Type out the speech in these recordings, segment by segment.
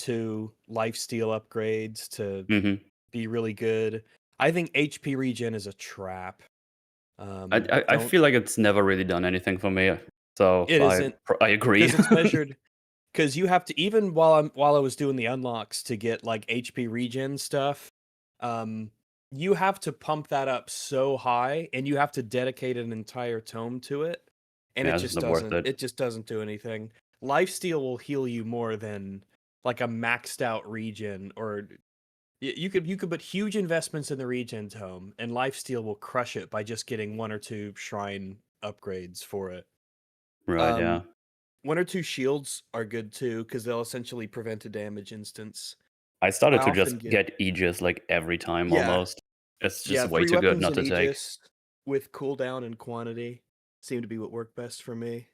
2 lifesteal upgrades to hmm be really good. I think HP regen is a trap. I Don't feel like it's never really done anything for me. So It isn't I agree. because it's measured. Because you have to, even while I was doing the unlocks to get like HP regen stuff, you have to pump that up so high, and you have to dedicate an entire tome to it, and Yeah, it's not worth it. it just doesn't do anything. Lifesteal will heal you more than like a maxed out regen, or you could put huge investments in the regen tome, and lifesteal will crush it by just getting 1 or 2 shrine upgrades for it. Right? Yeah. Um, 1 or 2 shields are good too, because they'll essentially prevent a damage instance. I I started to often just get get Aegis like every time Yeah, almost. It's just yeah, way 3 too good weapons not in to take. Aegis with cooldown and quantity seem to be what work best for me.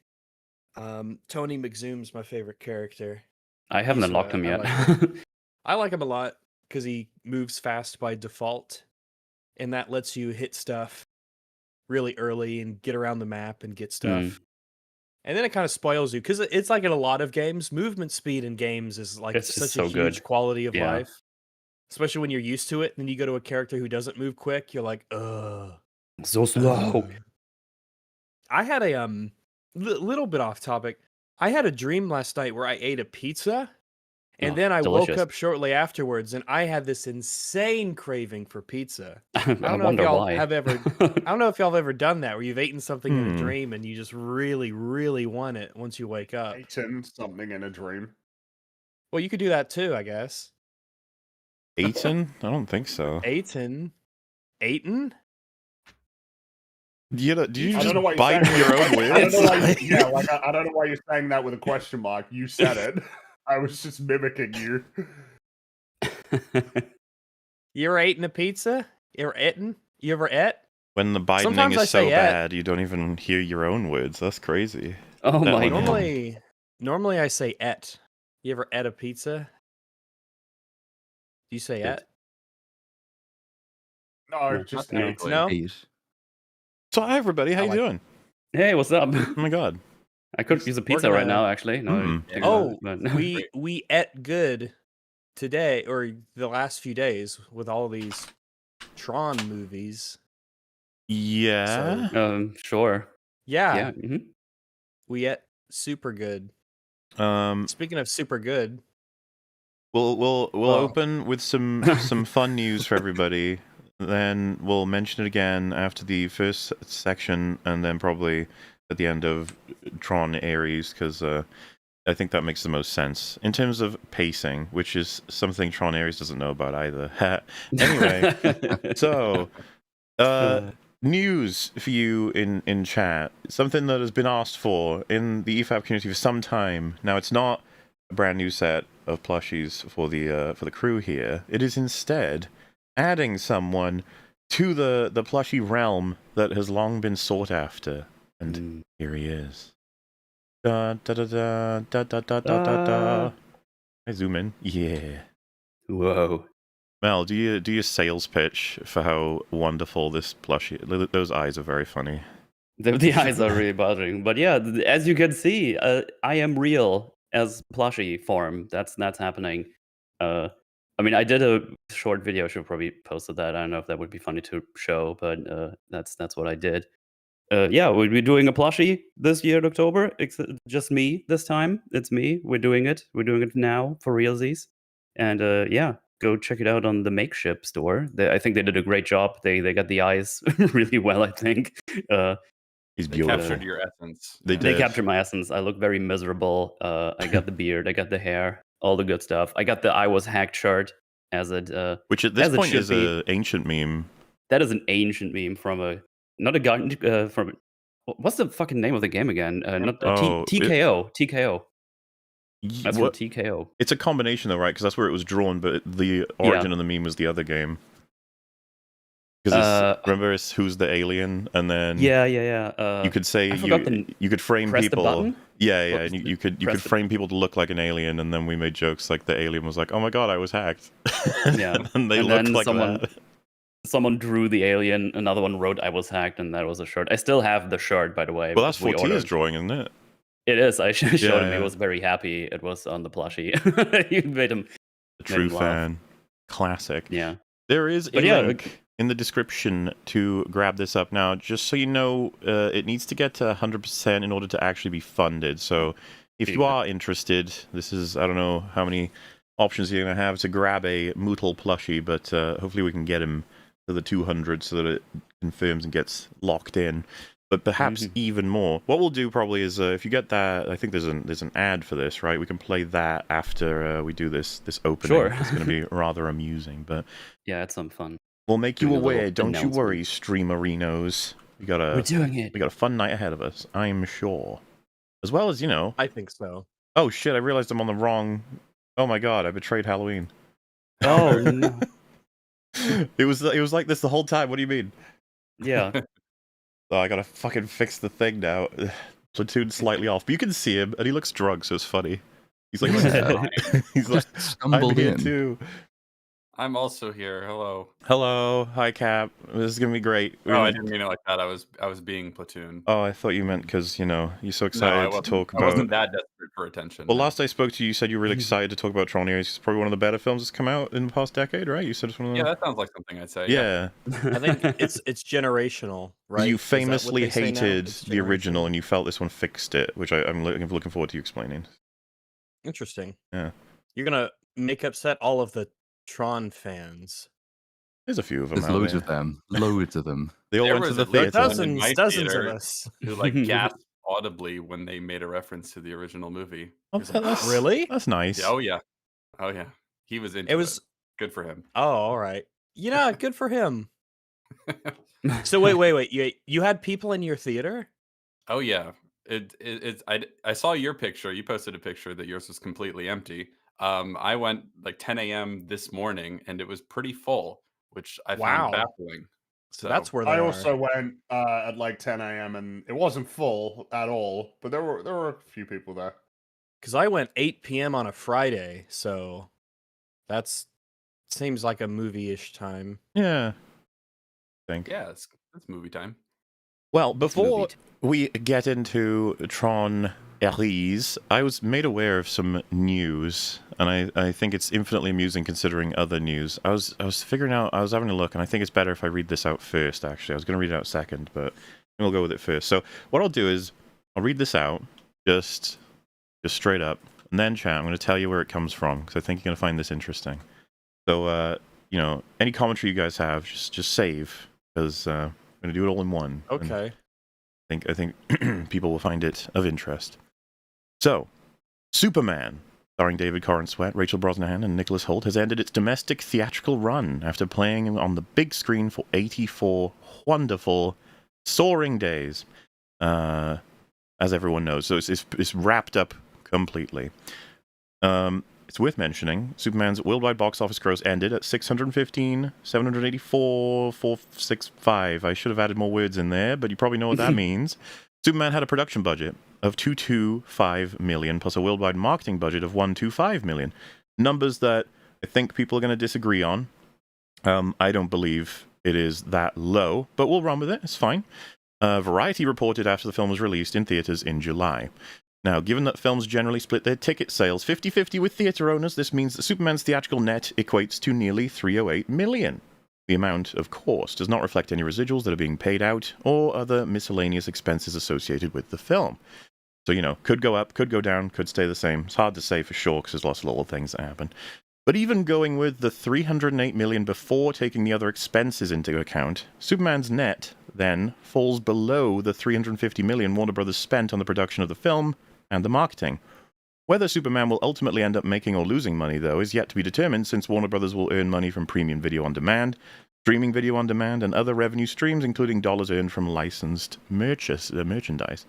Tony McZoom's my favorite character. I haven't He's unlocked him I yet. like him. I like him a lot because he moves fast by default, and that lets you hit stuff really early and get around the map and get stuff. And then it kind of spoils you, because it's like in a lot of games, movement speed in games is like It's just such a so huge good. quality of Yeah. life, especially when you're used to it. And then you go to a character who doesn't move quick, you're like, ugh. So slow. I had a little bit off topic. I had a dream last night where I ate a pizza, and Oh, then I woke delicious. up shortly afterwards, and I had this insane craving for pizza. I I don't know if wonder y'all why. have ever. I don't know if y'all have ever done that, where you've eaten something in a dream and you just really, really want it once you wake up. Eaten something in a dream. Well, you could do that too, I guess. Eaten? I don't think so. Aten? Do you I just don't know why bite you're your own I don't words? know why yeah, like I don't know why you're saying that with a question mark. You said it. I was just mimicking you. You're eating a pizza? You're eating? You ever ate? When the biting Sometimes I is so say bad, you don't even hear your own words. That's crazy. Oh That my one- god. Normally I say et. You ever ate a pizza? Do you say et? No, just No. ate. No? So hi everybody, how you like- doing? Hey, what's up? Oh my god. I could use a pizza right now, actually. No, Mm. think Oh, about it, but- we ate good today, or the last few days, with all these Tron movies. Yeah. Sure. Yeah, Yeah. mhm. we ate super good. Um Speaking of super good, we'll Well- open with some fun news for everybody. Then we'll mention it again after the first section, and then probably at the end of Tron Ares, because I think that makes the most sense in terms of pacing, which is something Tron Ares doesn't know about either. Anyway, so news for you in chat, something that has been asked for in the EFAP community for some time. Now, it's not a brand new set of plushies for the crew here. It is instead adding someone to the plushie realm that has long been sought after, and here he is. Da da da da da da da da da da. I zoom in. Yeah. Whoa. Mel, do you sales pitch for how wonderful this plushie? Those eyes are very funny. The eyes are really bothering. But yeah, as you can see, I am real as plushie form. That's happening. I mean, I did a short video. I should probably posted that. I don't know if that would be funny to show, but that's what I did. Yeah, we'll be doing a plushie this year in October. It's just me this time. It's me. We're doing it. We're doing it now for realsies. And yeah, go check it out on the Makeship store. I think they did a great job. They got the eyes really well, I think. He's They beautiful. captured your essence. They They did. captured my essence. I look very miserable. I got the beard. I got the hair. All the good stuff. I got the I was hacked shirt as it. Which at this as it point should is be. an ancient meme. That is an ancient meme from a not a gun from. What's the fucking name of the game again? Not TKO. TKO. That's from TKO. It's a combination though, right? Because that's where it was drawn, but the origin of the meme was the other game. Because remember, it's who's the alien, and then yeah. You could say you could frame press people. The button? Yeah, and you could frame people to look like an alien, and then we made jokes like the alien was like, "Oh my god, I was hacked." Yeah, and they looked like that. Someone drew the alien. Another one wrote, "I was hacked," and that was a shirt. I still have the shirt, by the way. Well, that's 14's drawing, isn't it? It is. I showed him. yeah. He was very happy. It was on the plushie. You made him. The true laugh. fan. Classic. Yeah. There is But a yeah, link in the description to grab this up now. Just so you know, it needs to get to 100% in order to actually be funded. So if you are interested, this is, I don't know how many options you're going to have to grab a Mootle plushie, but hopefully we can get him to the 200 so that it confirms and gets locked in. But perhaps even more. What we'll do probably is, if you get that, I think there's an ad for this, right? We can play that after we do this opening. Sure. It's going to be rather amusing, but yeah, it's some fun. we'll make you Doing a little aware. Don't you announcement. worry, streamerinos. We're doing it. We got a fun night ahead of us, I'm sure. As well as, you know. I think so. Oh shit! I realized I'm on the wrong. Oh my god! I betrayed Halloween. Oh no. It was like this the whole time. What do you mean? Yeah. Oh, I gotta fucking fix the thing now. Platoon's slightly off, but you can see him, and he looks drunk, so it's funny. He's like, he's like, I'm Stumbled here in. too. I'm also here. Hello. Hello, hi Cap. This is gonna be great. Oh, I didn't mean it like that. I was being Platoon. Oh, I thought you meant because you're so No, excited to talk I about. wasn't that desperate for attention. Well, no. last I spoke to you, you said you were really excited to talk about Tron. It's probably one of the better films that's come out in the past decade, right? You said it's one of the. Yeah, that sounds like something I'd say. Yeah. I think it's generational, right? You Is that what famously they say now? hated It's the original, generational. and you felt this one fixed it, which I'm looking forward to you explaining. Interesting. Yeah. You're gonna make upset all of the Tron fans. There's a few of them There's out loads there. of them. Loads of them. They all There went to was the at least theater. one in my Dozens of theater us. who like gasped audibly when they made a reference to the original movie. Oh, He was like, that's, Really? That's nice. Yeah, oh yeah. He was into It was. good for him. Oh, all right. Yeah, good for him. So wait. You had people in your theater? Oh yeah. I saw your picture. You posted a picture that yours was completely empty. I went like 10 a.m. this morning and it was pretty full, which I Wow. found baffling. So that's where they I are. also went at like 10 a.m. and it wasn't full at all, but there were a few people there. Because I went 8 p.m. on a Friday, so that's seems like a movie-ish time. Yeah. I think. Yeah, it's movie time. Well, before movie we get into Tron Elise, I was made aware of some news, and I think it's infinitely amusing considering other news. I was figuring out, I was having a look, and I think it's better if I read this out first, actually. I was going to read it out second, but we'll go with it first. So what I'll do is, I'll read this out, just straight up, and then, chat, I'm going to tell you where it comes from, because I think you're going to find this interesting. So, any commentary you guys have, just save, because I'm going to do it all in one. and Okay. I think people will find it of interest. So, Superman, starring David Corenswet, Rachel Brosnahan, and Nicholas Hoult, has ended its domestic theatrical run after playing on the big screen for 84 wonderful, soaring days, as everyone knows. So it's wrapped up completely. It's worth mentioning, Superman's worldwide box office gross ended at 615, 784, 465. I should have added more words in there, but you probably know what that means. Superman had a production budget of $225 million, plus a worldwide marketing budget of $125 million. Numbers that I think people are going to disagree on. I don't believe it is that low, but we'll run with it. It's fine. Variety reported after the film was released in theaters in July. Now, given that films generally split their ticket sales 50-50 with theater owners, this means that Superman's theatrical net equates to nearly $308 million. The amount, of course, does not reflect any residuals that are being paid out or other miscellaneous expenses associated with the film. So, could go up, could go down, could stay the same. It's hard to say for sure because there's lots of little things that happen. But even going with the $308 million before taking the other expenses into account, Superman's net then falls below the $350 million Warner Brothers spent on the production of the film and the marketing. Whether Superman will ultimately end up making or losing money, though, is yet to be determined, since Warner Brothers will earn money from premium video on demand, streaming video on demand, and other revenue streams, including dollars earned from licensed merchandise.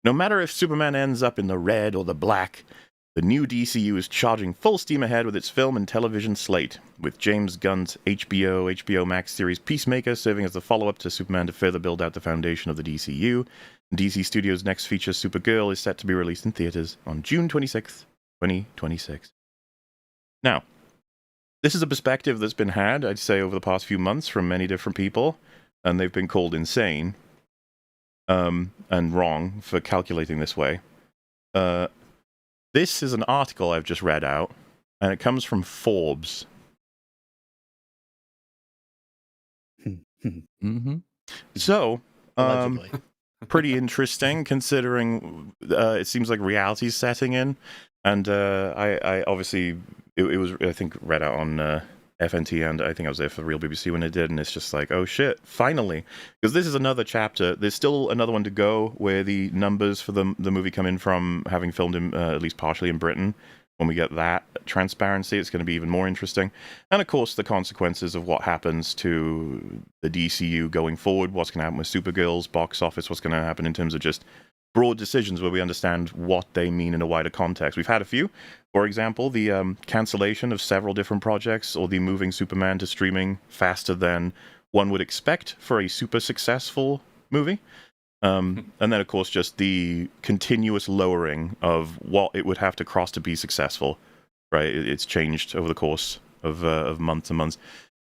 No matter if Superman ends up in the red or the black, the new DCU is charging full steam ahead with its film and television slate, with James Gunn's HBO Max series Peacemaker serving as the follow-up to Superman to further build out the foundation of the DCU. DC Studios' next feature, Supergirl, is set to be released in theaters on June 26th, 2026. Now, this is a perspective that's been had, I'd say, over the past few months from many different people, and they've been called insane and wrong for calculating this way. This is an article I've just read out, and it comes from Forbes. Mm-hmm. So, Allegedly. pretty interesting considering it seems like reality's setting in, and I obviously it was I think read out on FNT, and I think I was there for Real BBC when it did, and it's just like, oh shit, finally, because this is another chapter. There's still another one to go where the numbers for the movie come in from having filmed in at least partially in Britain. When we get that transparency, it's going to be even more interesting. And of course, the consequences of what happens to the DCU going forward, what's going to happen with Supergirl's box office, what's going to happen in terms of just broad decisions where we understand what they mean in a wider context. We've had a few. For example, the cancellation of several different projects, or the moving Superman to streaming faster than one would expect for a super successful movie. And then, of course, just the continuous lowering of what it would have to cross to be successful, right? It's changed over the course of months and months.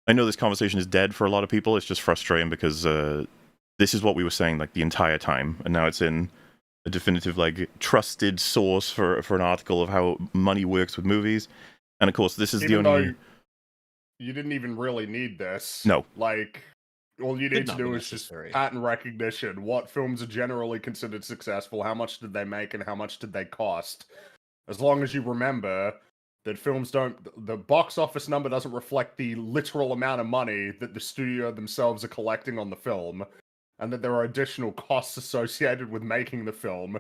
I know this conversation is dead for a lot of people. It's just frustrating because this is what we were saying like the entire time, and now it's in a definitive, like, trusted source for an article of how money works with movies. And of course, this is Even the only. though you didn't even really need this. No. Like, all you Did need to not do be is just necessary. pattern recognition. What films are generally considered successful? How much did they make, and how much did they cost? As long as you remember that films the box office number doesn't reflect the literal amount of money that the studio themselves are collecting on the film, and that there are additional costs associated with making the film,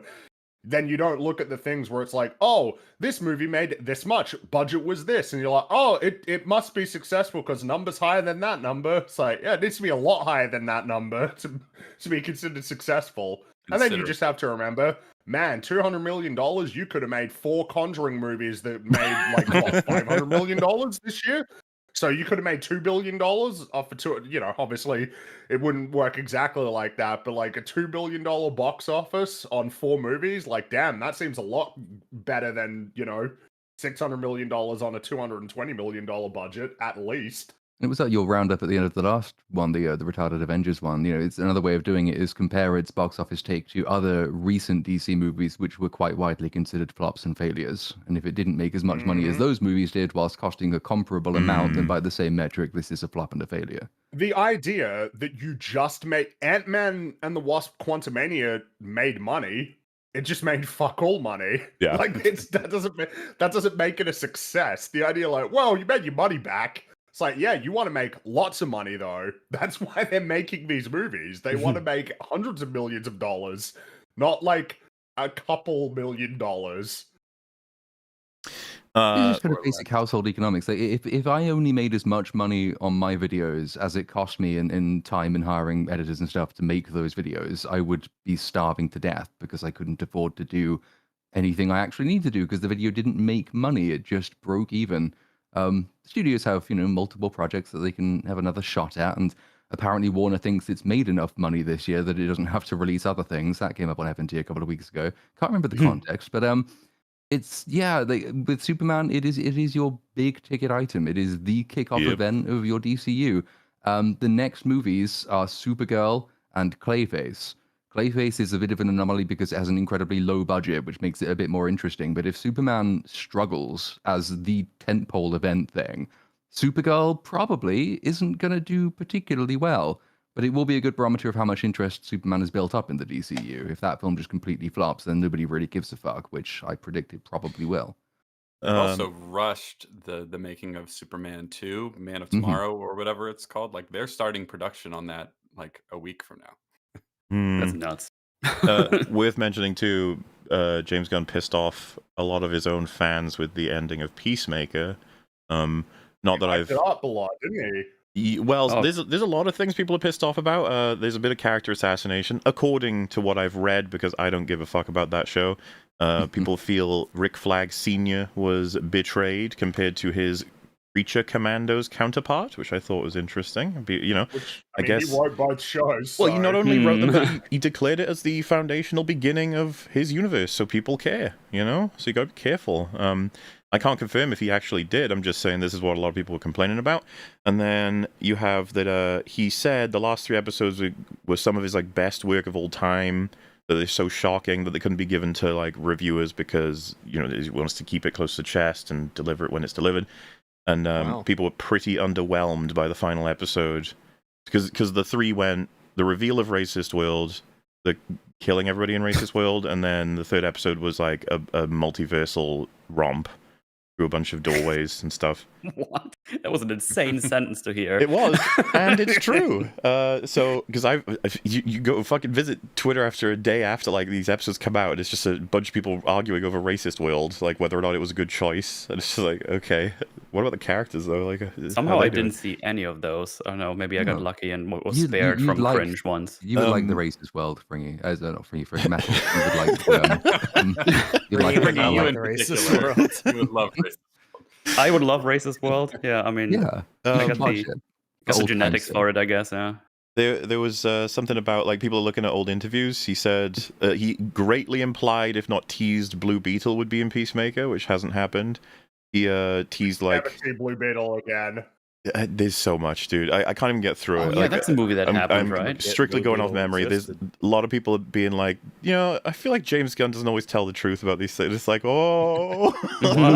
then you don't look at the things where it's like, oh, this movie made this much, budget was this, and you're like, oh, it must be successful because number's higher than that number. It's like, yeah, it needs to be a lot higher than that number to be considered successful. And then you just have to remember, man, $200 million, you could have made 4 Conjuring movies that made, like, what, $500 million this year? So you could have made $2 billion off of two, obviously it wouldn't work exactly like that, but like a $2 billion box office on 4 movies, like, damn, that seems a lot better than, $600 million on a $220 million budget, at least. It was like your roundup at the end of the last one, the retarded Avengers one. It's another way of doing it is compare its box office take to other recent DC movies, which were quite widely considered flops and failures. And if it didn't make as much money as those movies did, whilst costing a comparable amount, then by the same metric, this is a flop and a failure. The idea that you just made Ant-Man and the Wasp: Quantumania made money. It just made fuck all money. Yeah. Like, that doesn't make it a success. The idea, like, well, you made your money back. It's like, yeah, you want to make lots of money, though. That's why they're making these movies. They want to make hundreds of millions of dollars, not like a couple $1 million. It's just kind of basic household economics. Like, if I only made as much money on my videos as it cost me in time and hiring editors and stuff to make those videos, I would be starving to death because I couldn't afford to do anything I actually need to do because the video didn't make money. It just broke even. Studios have, multiple projects that they can have another shot at, and apparently Warner thinks it's made enough money this year that it doesn't have to release other things. That came up on FNT a couple of weeks ago. Can't remember the context, but it's with Superman, it is your big ticket item. It is the kickoff event of your DCU. The next movies are Supergirl and Clayface. Clayface is a bit of an anomaly because it has an incredibly low budget, which makes it a bit more interesting. But if Superman struggles as the tentpole event thing, Supergirl probably isn't going to do particularly well. But it will be a good barometer of how much interest Superman has built up in the DCU. If that film just completely flops, then nobody really gives a fuck, which I predict it probably will. They've also rushed the making of Superman 2, Man of Tomorrow, or whatever it's called. Like, they're starting production on that like a week from now. That's nuts. Worth mentioning too, James Gunn pissed off a lot of his own fans with the ending of Peacemaker. Not that I've it up a lot, didn't he? Well, there's a lot of things people are pissed off about. There's a bit of character assassination, according to what I've read, because I don't give a fuck about that show. People feel Rick Flag Sr. was betrayed compared to his Creature Commandos counterpart, which I thought was interesting. Which, I guess he wrote both shows. Well, so. he not only wrote them, but he declared it as the foundational beginning of his universe, so people care, So you got to be careful. I can't confirm if he actually did. I'm just saying this is what a lot of people were complaining about. And then you have that he said the last 3 episodes were some of his best work of all time. that they're so shocking that they couldn't be given to like reviewers because he wants to keep it close to the chest and deliver it when it's delivered. And people were pretty underwhelmed by the final episode because the three went the reveal of Racist World, the killing everybody in Racist World, and then the third episode was like a multiversal romp through a bunch of doorways and stuff. What? That was an insane sentence to hear. It was, and it's true. So, because you go fucking visit Twitter after a day after like these episodes come out, and it's just a bunch of people arguing over Racist World, like whether or not it was a good choice. And it's just like, okay, what about the characters though? Like somehow I didn't see any of those. I don't know. Maybe I got lucky and was spared from cringe ones. You would like the Racist World, Fringy. Not Fringy, Metal. You would like the Racist World. You would love Racist. I would love Racist World. Yeah, I mean, I got the genetics for it, I guess. Yeah. There was something about like people are looking at old interviews. He said he greatly implied, if not teased, Blue Beetle would be in Peacemaker, which hasn't happened. He teased like never see Blue Beetle again. There's so much, dude. I can't even get through it. Yeah, like, that's a movie that happened, I'm right? strictly going off memory. There's a lot of people being like, I feel like James Gunn doesn't always tell the truth about these things. It's like, oh, what? Well,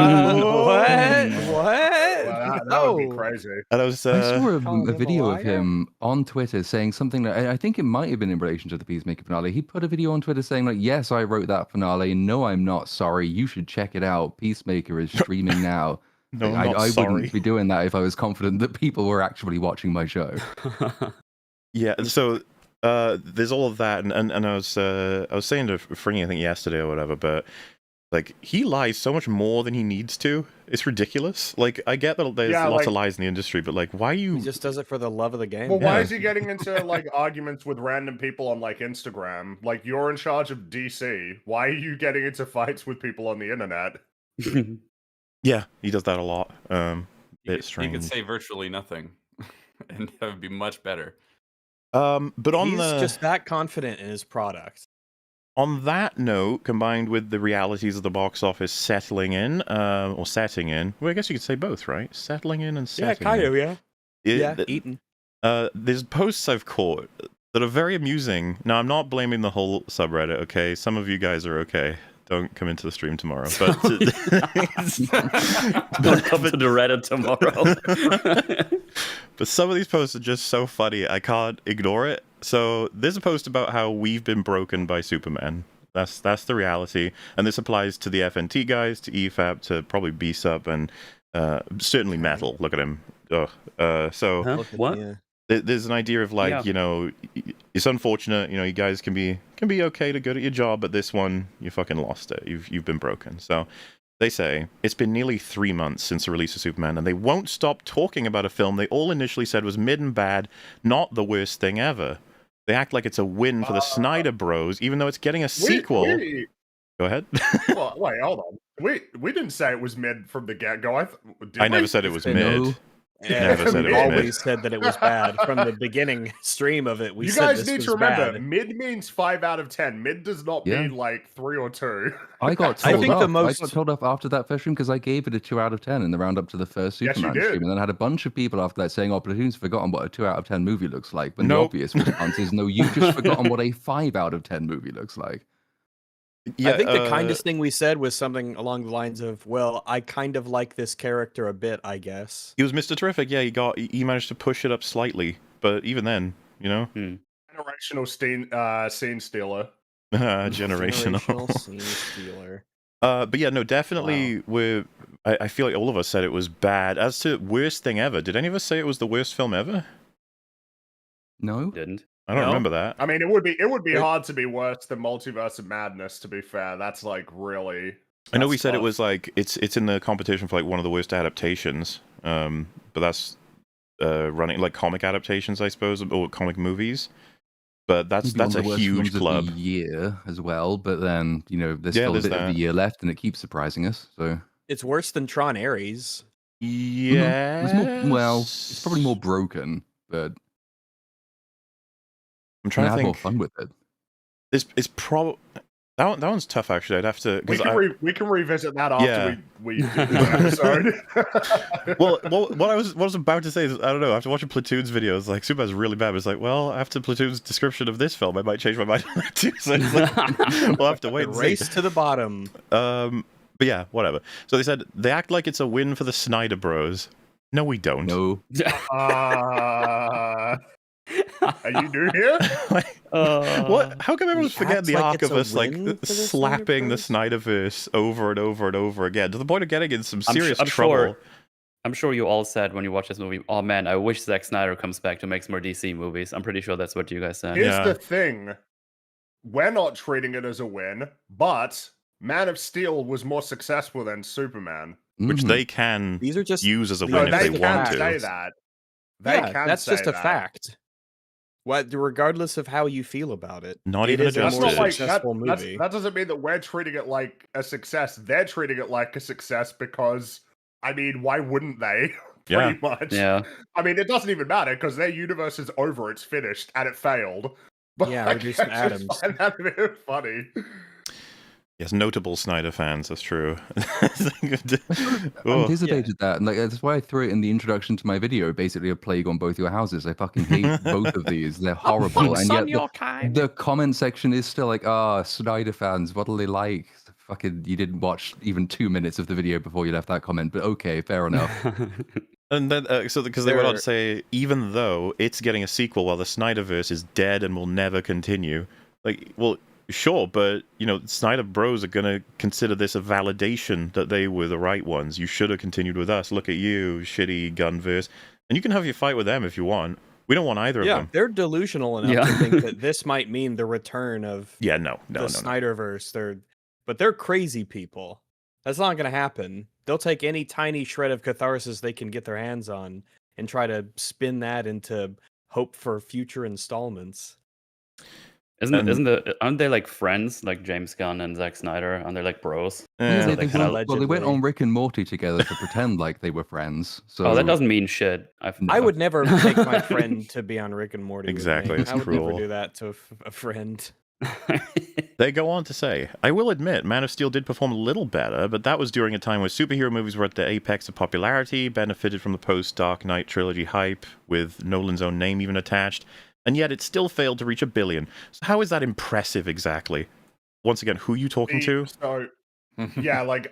that would be crazy. And I saw a video of him on Twitter saying something that I think it might have been in relation to the Peacemaker finale. He put a video on Twitter saying like, "Yes, I wrote that finale. No, I'm not sorry. You should check it out. Peacemaker is streaming now." No, I wouldn't be doing that if I was confident that people were actually watching my show. Yeah, so there's all of that, and I was saying to Fringy, I think yesterday or whatever, but like he lies so much more than he needs to. It's ridiculous. Like I get that there's lots of lies in the industry, but like why you? He just does it for the love of the game. Well, why is he getting into like arguments with random people on like Instagram? Like you're in charge of DC. Why are you getting into fights with people on the internet? Yeah, he does that a lot. He could say virtually nothing, and that would be much better. But he's just that confident in his product. On that note, combined with the realities of the box office settling in, or setting in, well, I guess you could say both, right? Settling in and setting in. Yeah, eating. There's posts I've caught that are very amusing. Now, I'm not blaming the whole subreddit, okay? Some of you guys are okay. Don't come into the stream tomorrow. But don't come to the Reddit tomorrow. But some of these posts are just so funny, I can't ignore it. So there's a post about how we've been broken by Superman. That's the reality, and this applies to the FNT guys, to EFAP, to probably BSUP, and certainly Metal. Look at him. So what? There's an idea of like, it's unfortunate, you guys can be okay to good at your job, but this one, you fucking lost it. You've been broken. So they say, it's been nearly 3 months since the release of Superman, and they won't stop talking about a film they all initially said was mid and bad, not the worst thing ever. They act like it's a win for the Snyder Bros, even though it's getting a sequel. Go ahead. Well, wait, hold on. We didn't say it was mid from the get-go. I never said it was mid. Never said it was always said that it was bad from the beginning stream of it. You guys need to remember, mid means 5 out of 10. Mid does not mean like 3 or 2. I got told off after that first stream because I gave it a 2 out of 10 in the roundup to the first Superman stream, and then I had a bunch of people after that saying, "Oh, Platoon's forgotten what a 2 out of 10 movie looks like." When the obvious response is, "No, you've just forgotten what a 5 out of 10 movie looks like." Yeah, I think the kindest thing we said was something along the lines of, "Well, I kind of like this character a bit, I guess." He was Mr. Terrific. Yeah, he managed to push it up slightly, but even then, generational scene stealer. Generational scene stealer. But yeah, no, definitely. Wow. I feel like all of us said it was bad. As to worst thing ever, did any of us say it was the worst film ever? No, didn't. I don't remember that. I mean, it would be hard to be worse than Multiverse of Madness, to be fair. That's like really... I know we said it was like, it's in the competition for like one of the worst adaptations, but that's running like comic adaptations, I suppose, or comic movies. But that's a huge club. Of the year as well, but then, there's still a bit of the year left, and it keeps surprising us. So it's worse than Tron Ares. Yeah. It's probably more broken, but... I'm trying to think. Have more fun with it. It's probably That one's tough, actually. I'd have to... We can revisit that after Yeah. we do the episode. Well, what I was about to say is, I don't know, after watching Platoon's videos, like, Superman's really bad, but it's like, well, after Platoon's description of this film, I might change my mind on that too, so it's like, we'll have to wait and see. Race to the bottom. But yeah, whatever. So they said, they act like it's a win for the Snyder Bros. No, we don't. No. Are you new here? What? How come everyone's He forgetting acts the like arc it's of a us, like, win for the slapping the Snyderverse over and over and over again, to the point of getting in some serious trouble? I'm sure you all said when you watched this movie, oh man, I wish Zack Snyder comes back to make some more DC movies. I'm pretty sure that's what you guys said. Here's the thing. We're not treating it as a win, but Man of Steel was more successful than Superman. Which they can These are just use as a No, win if they want can say to. that. that's just a that. fact. Regardless of how you feel about it, Not it even is a That's adjusted. more not like successful movie. that doesn't mean that we're treating it like a success. They're treating it like a success because, I mean, why wouldn't they? Pretty much. Yeah. I mean, it doesn't even matter because their universe is over. It's finished and it failed. But Yeah, I reduce some just atoms. find that a bit funny. Yes, notable Snyder fans, that's true. Anticipated that, and like that's why I threw it in the introduction to my video. Basically, a plague on both your houses. I fucking hate both of these. They're horrible, and yet the comment section is still like, Snyder fans, what'll they like? Fucking, you didn't watch even 2 minutes of the video before you left that comment, but okay, fair enough. And then, because they went on to say, even though it's getting a sequel while the Snyderverse is dead and will never continue, like, well, sure, but, you know, Snyder Bros are going to consider this a validation that they were the right ones. You should have continued with us. Look at you, shitty Gunverse. And you can have your fight with them if you want. We don't want either of them. They're delusional enough to think that this might mean the return of the Snyderverse. But they're crazy people. That's not going to happen. They'll take any tiny shred of catharsis they can get their hands on and try to spin that into hope for future installments. Aren't they like friends, like James Gunn and Zack Snyder? Aren't they like bros? They went on Rick and Morty together to pretend like they were friends. So that doesn't mean shit. I would never take my friend to be on Rick and Morty. Exactly, with me. it's I would cruel. never do that to a friend. They go on to say, I will admit, Man of Steel did perform a little better, but that was during a time where superhero movies were at the apex of popularity, benefited from the post-Dark Knight trilogy hype, with Nolan's own name even attached, and yet it still failed to reach $1 billion. So how is that impressive exactly? Once again, who are you talking to? So, yeah, like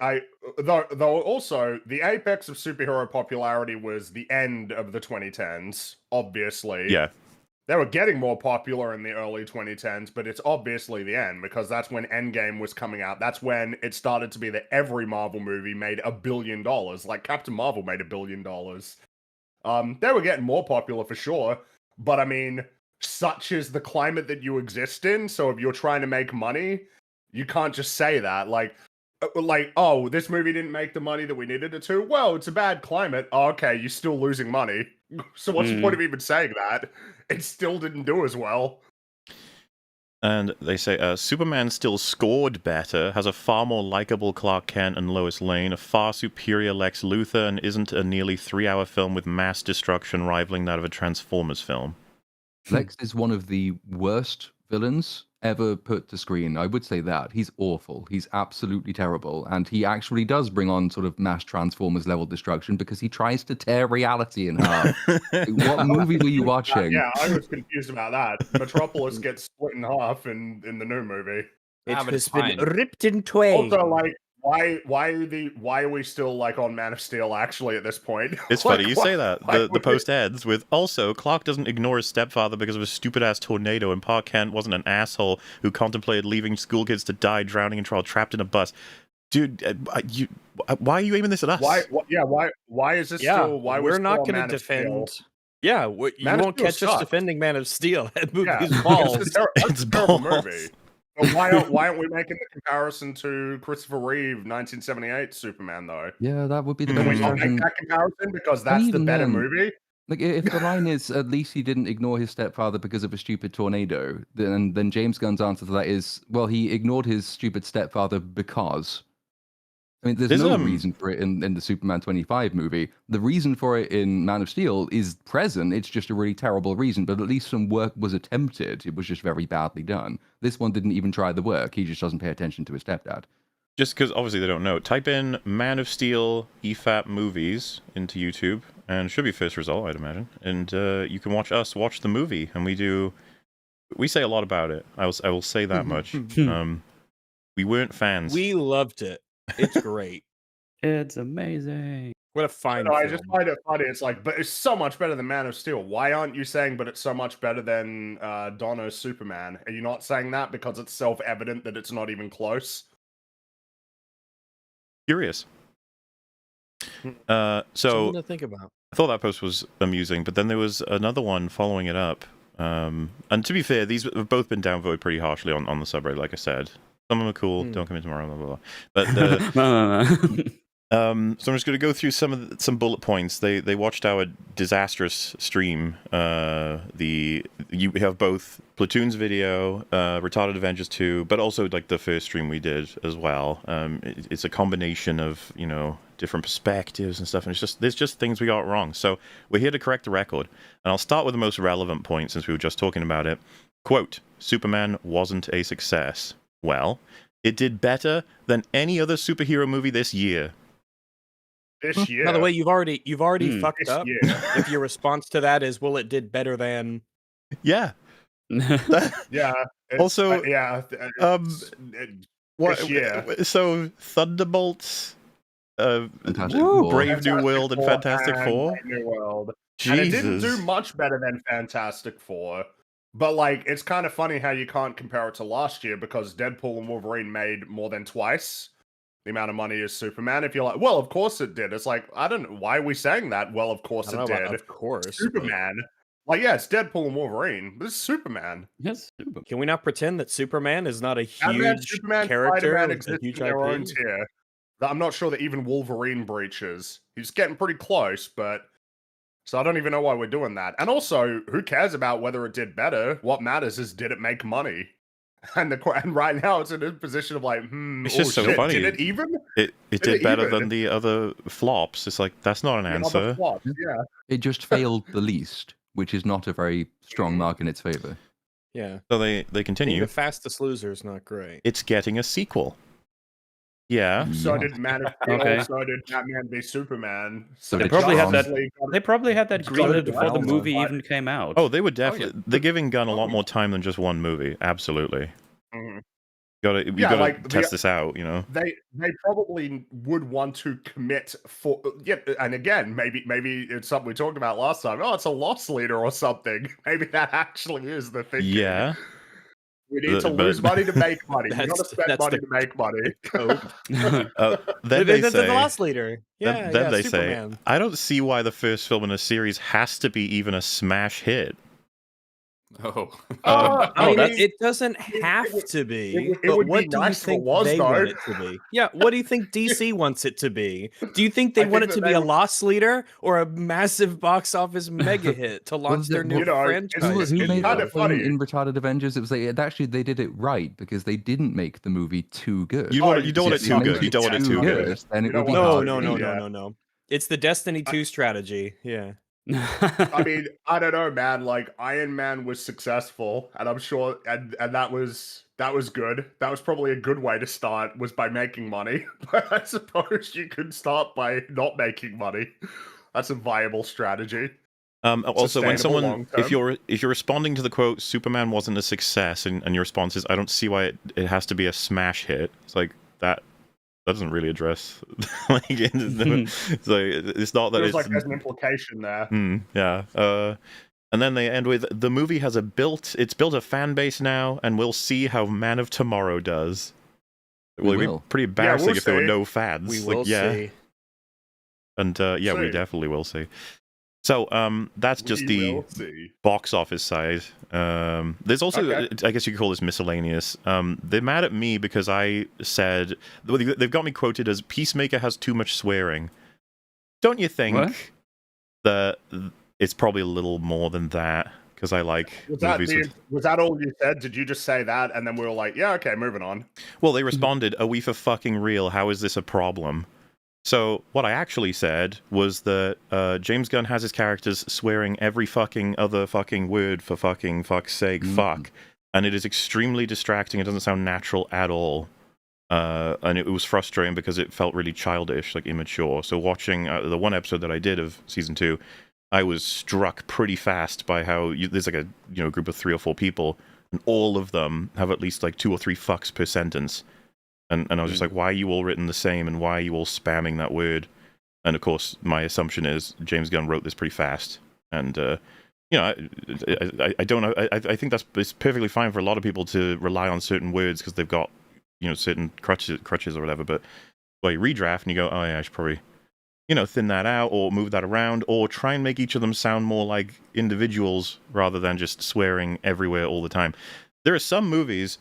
though also the apex of superhero popularity was the end of the 2010s, obviously. Yeah. They were getting more popular in the early 2010s, but it's obviously the end because that's when Endgame was coming out. That's when it started to be that every Marvel movie made $1 billion. Like Captain Marvel made $1 billion. They were getting more popular for sure, but I mean, such is the climate that you exist in. So if you're trying to make money, you can't just say that. Like, oh, this movie didn't make the money that we needed it to. Well, it's a bad climate. Oh, okay, you're still losing money. So what's the point of even saying that? It still didn't do as well. And they say, Superman still scored better, has a far more likable Clark Kent and Lois Lane, a far superior Lex Luthor, and isn't a nearly 3-hour film with mass destruction rivaling that of a Transformers film. Lex is one of the worst villains ever put to screen. I would say that. He's awful. He's absolutely terrible. And he actually does bring on sort of mass Transformers level destruction because he tries to tear reality in half. What movie were you watching? Yeah, I was confused about that. Metropolis gets split in half in the new movie. It but has it's been fine. ripped in twain. Also, like, why are we still like on Man of Steel actually at this point? It's Like, funny you why- say that. why The would post ends with, also, Clark doesn't ignore his stepfather because of a stupid-ass tornado, and Pa Kent wasn't an asshole who contemplated leaving school kids to die drowning while trapped in a bus. Dude, why are you aiming this at us? Why is this still? Why we're still not on going to Man of Steel? defend. Yeah, you Man of won't Steel catch us sucked. defending Man of Steel. That movie's Yeah, balls. It's a terrible movie. But why aren't we making the comparison to Christopher Reeve 1978 Superman though? Yeah, that would be the Can better we not version. make that comparison because that's the even better then, movie? Like, if the line is, at least he didn't ignore his stepfather because of a stupid tornado, then James Gunn's answer to that is, well, he ignored his stupid stepfather because. I mean, there's no reason for it in the Superman 25 movie. The reason for it in Man of Steel is present. It's just a really terrible reason, but at least some work was attempted. It was just very badly done. This one didn't even try the work. He just doesn't pay attention to his stepdad. Just because obviously they don't know, type in Man of Steel EFAP movies into YouTube, and it should be first result, I'd imagine. And you can watch us watch the movie, and we say a lot about it. I will say that much. We weren't fans. We loved it. It's great. It's amazing. What a fine No, I film. just find it funny. It's like, but it's so much better than Man of Steel. Why aren't you saying, but it's so much better than Donner's Superman? Are you not saying that because it's self-evident that it's not even close? Curious. Something So to think about. I thought that post was amusing, but then there was another one following it up. And to be fair, these have both been downvoted pretty harshly on the subreddit, like I said. Some of them are cool. Don't come in tomorrow, blah, blah, blah. But No. so I'm just going to go through some bullet points. They watched our disastrous stream. You have both Platoon's video, Retarded Avengers 2, but also like the first stream we did as well. It's a combination of different perspectives and stuff, and there's just things we got wrong. So we're here to correct the record, and I'll start with the most relevant point since we were just talking about it. Quote: Superman wasn't a success. Well, it did better than any other superhero movie this year. This year. By the way, you've already fucked This up. year. If your response to that is, well, it did better than. Yeah. Yeah. Also, yeah. What? This year. So Thunderbolts, Fantastic Four. Brave New World, and Fantastic Four. Brave New World. Jesus. And it didn't do much better than Fantastic Four. But, like, it's kind of funny how you can't compare it to last year because Deadpool and Wolverine made more than twice the amount of money as Superman. If you're like, well, of course it did. It's like, I don't know. Why are we saying that? Well, of course it did. Of course. Superman. Like, yeah, it's Deadpool and Wolverine. This is Superman. Yes, Superman. Can we not pretend that Superman is not a Batman, huge Superman, character, Spider-Man with a exist huge in their own IP? tier? That I'm not sure that even Wolverine breaches. He's getting pretty close, but... So I don't even know why we're doing that. And also, who cares about whether it did better? What matters is, did it make money? And right now, it's in a position of like, It's just so shit, funny. Did it even? It did better than the other flops. It's like, that's not an answer. Flops, yeah. It just failed the least, which is not a very strong mark in its favor. Yeah. So they Being continue. the fastest loser is not great. It's getting a sequel. Yeah. So Yeah. did Man of Steel, Okay. so did Batman v Superman. So They did probably had Tron. that. They probably had that So greenlit did before the Tron. movie even came out. Oh, they would definitely. They're giving Gunn a lot more time than just one movie. Absolutely. Mhm. You Yeah, gotta like, test this out. They probably would want to commit for and again maybe it's something we talked about last time. Oh, it's a loss leader or something. Maybe that actually is the thing. Yeah. We need to But- lose money to make money. We That's- gotta spend that's money the to make money. Then they the say. loss leader. Yeah, Then yeah, they Superman. say, I don't see why the first film in a series has to be even a smash hit. Oh. I mean, that's- it doesn't have to be. it But would be what do you nice if it think was, they though. want it to be? Yeah, what do you think DC wants it to be? Do you think I they want think it to that be they a would- loss leader or a massive box office mega hit to launch their new You know, franchise? Who It's made kinda that point funny. in Retarded Avengers? It was like actually they did it right because they didn't make the movie too good. You don't want it If too they good. made You it don't want it too good. Then You it don't would be want No, hard it to to no, be- no, yeah. no, no. It's the Destiny 2 strategy. Yeah. I mean, I don't know, man. Like Iron Man was successful, and I'm sure, and that was good. That was probably a good way to start, was by making money. But I suppose you could start by not making money. That's a viable strategy. Also, when Sustainable someone, long-term. if you're responding to the quote, Superman wasn't a success, and your response is, I don't see why it has to be a smash hit. It's like that doesn't really address. Like, it's not that Feels it's like there's an implication there. yeah. And then they end with, the movie has it's built a fan base now, and we'll see how Man of Tomorrow does. Well, it'd be will. pretty embarrassing we'll if there were see. no fans. We Like, will yeah. see. And yeah, we See. definitely will see. So that's just We the will see. box office side. There's also, Okay. I guess you could call this miscellaneous. They're mad at me because I said, they've got me quoted as Peacemaker has too much swearing. Don't you think What? that it's probably a little more than that? because I like Was movies with... that all you said? Did you just say that and then we were like, yeah, okay, moving on? Well, they responded, "Are we for fucking real? How is this a problem?" So what I actually said was that James Gunn has his characters swearing every fucking other fucking word for fucking fuck's sake, fuck, and it is extremely distracting. It doesn't sound natural at all. And it was frustrating because it felt really childish, like immature. So watching the one episode that I did of season 2, I was struck pretty fast by how there's like a group of 3 or 4 people, and all of them have at least like 2 or 3 fucks per sentence. And I was just like, why are you all written the same, and why are you all spamming that word? And of course, my assumption is James Gunn wrote this pretty fast, and I don't know. I think it's perfectly fine for a lot of people to rely on certain words because they've got certain crutches or whatever. But well, you redraft and you go, oh yeah, I should probably thin that out or move that around, or try and make each of them sound more like individuals rather than just swearing everywhere all the time. There are some movies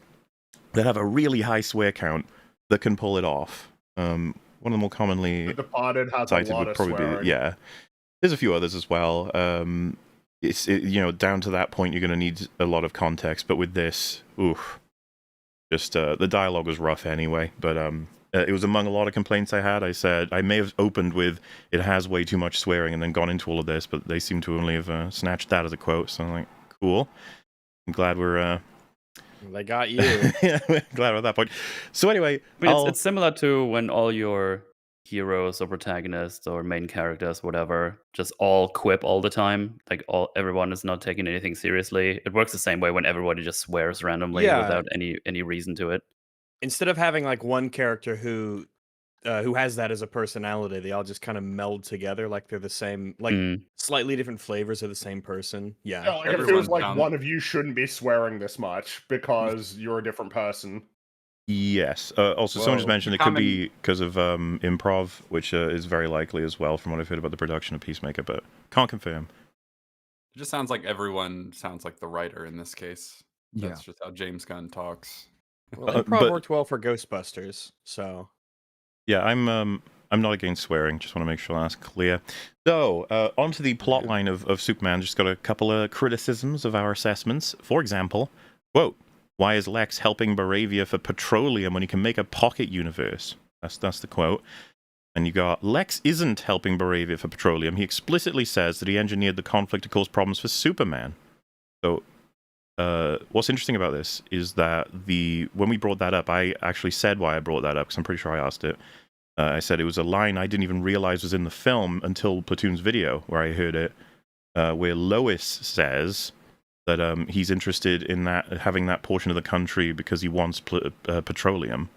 that have a really high swear count that can pull it off. One of the more commonly The Departed has a cited lot would of probably swearing. be, yeah. There's a few others as well. It's down to that point you're going to need a lot of context, but with this, oof, just the dialogue was rough anyway. But it was among a lot of complaints I had. I said I may have opened with it has way too much swearing and then gone into all of this, but they seem to only have snatched that as a quote. So I'm like, cool. I'm glad we're They got you. yeah, glad at that point. So anyway, I mean, it's similar to when all your heroes or protagonists or main characters, whatever, just all quip all the time. Like everyone is not taking anything seriously. It works the same way when everybody just swears randomly without any reason to it. Instead of having like one character who has that as a personality, they all just kind of meld together like they're the same, like slightly different flavors of the same person. Yeah, Yeah, like it feels like one of you shouldn't be swearing this much because you're a different person. Yes. Also, someone just mentioned it could be because of improv, which is very likely as well from what I've heard about the production of Peacemaker, but can't confirm. It just sounds like everyone sounds like the writer in this case. That's just how James Gunn talks. Well, improv worked well for Ghostbusters, so... Yeah, I'm not against swearing. Just want to make sure that's clear. So, onto the plot line of Superman. Just got a couple of criticisms of our assessments. For example, quote, "Why is Lex helping Baravia for petroleum when he can make a pocket universe?" That's the quote. And you got, "Lex isn't helping Baravia for petroleum. He explicitly says that he engineered the conflict to cause problems for Superman." So, what's interesting about this is that when we brought that up, I actually said why I brought that up, because I'm pretty sure I asked it. I said it was a line I didn't even realize was in the film until Platoon's video, where I heard it, where Lois says that he's interested in having that portion of the country because he wants petroleum.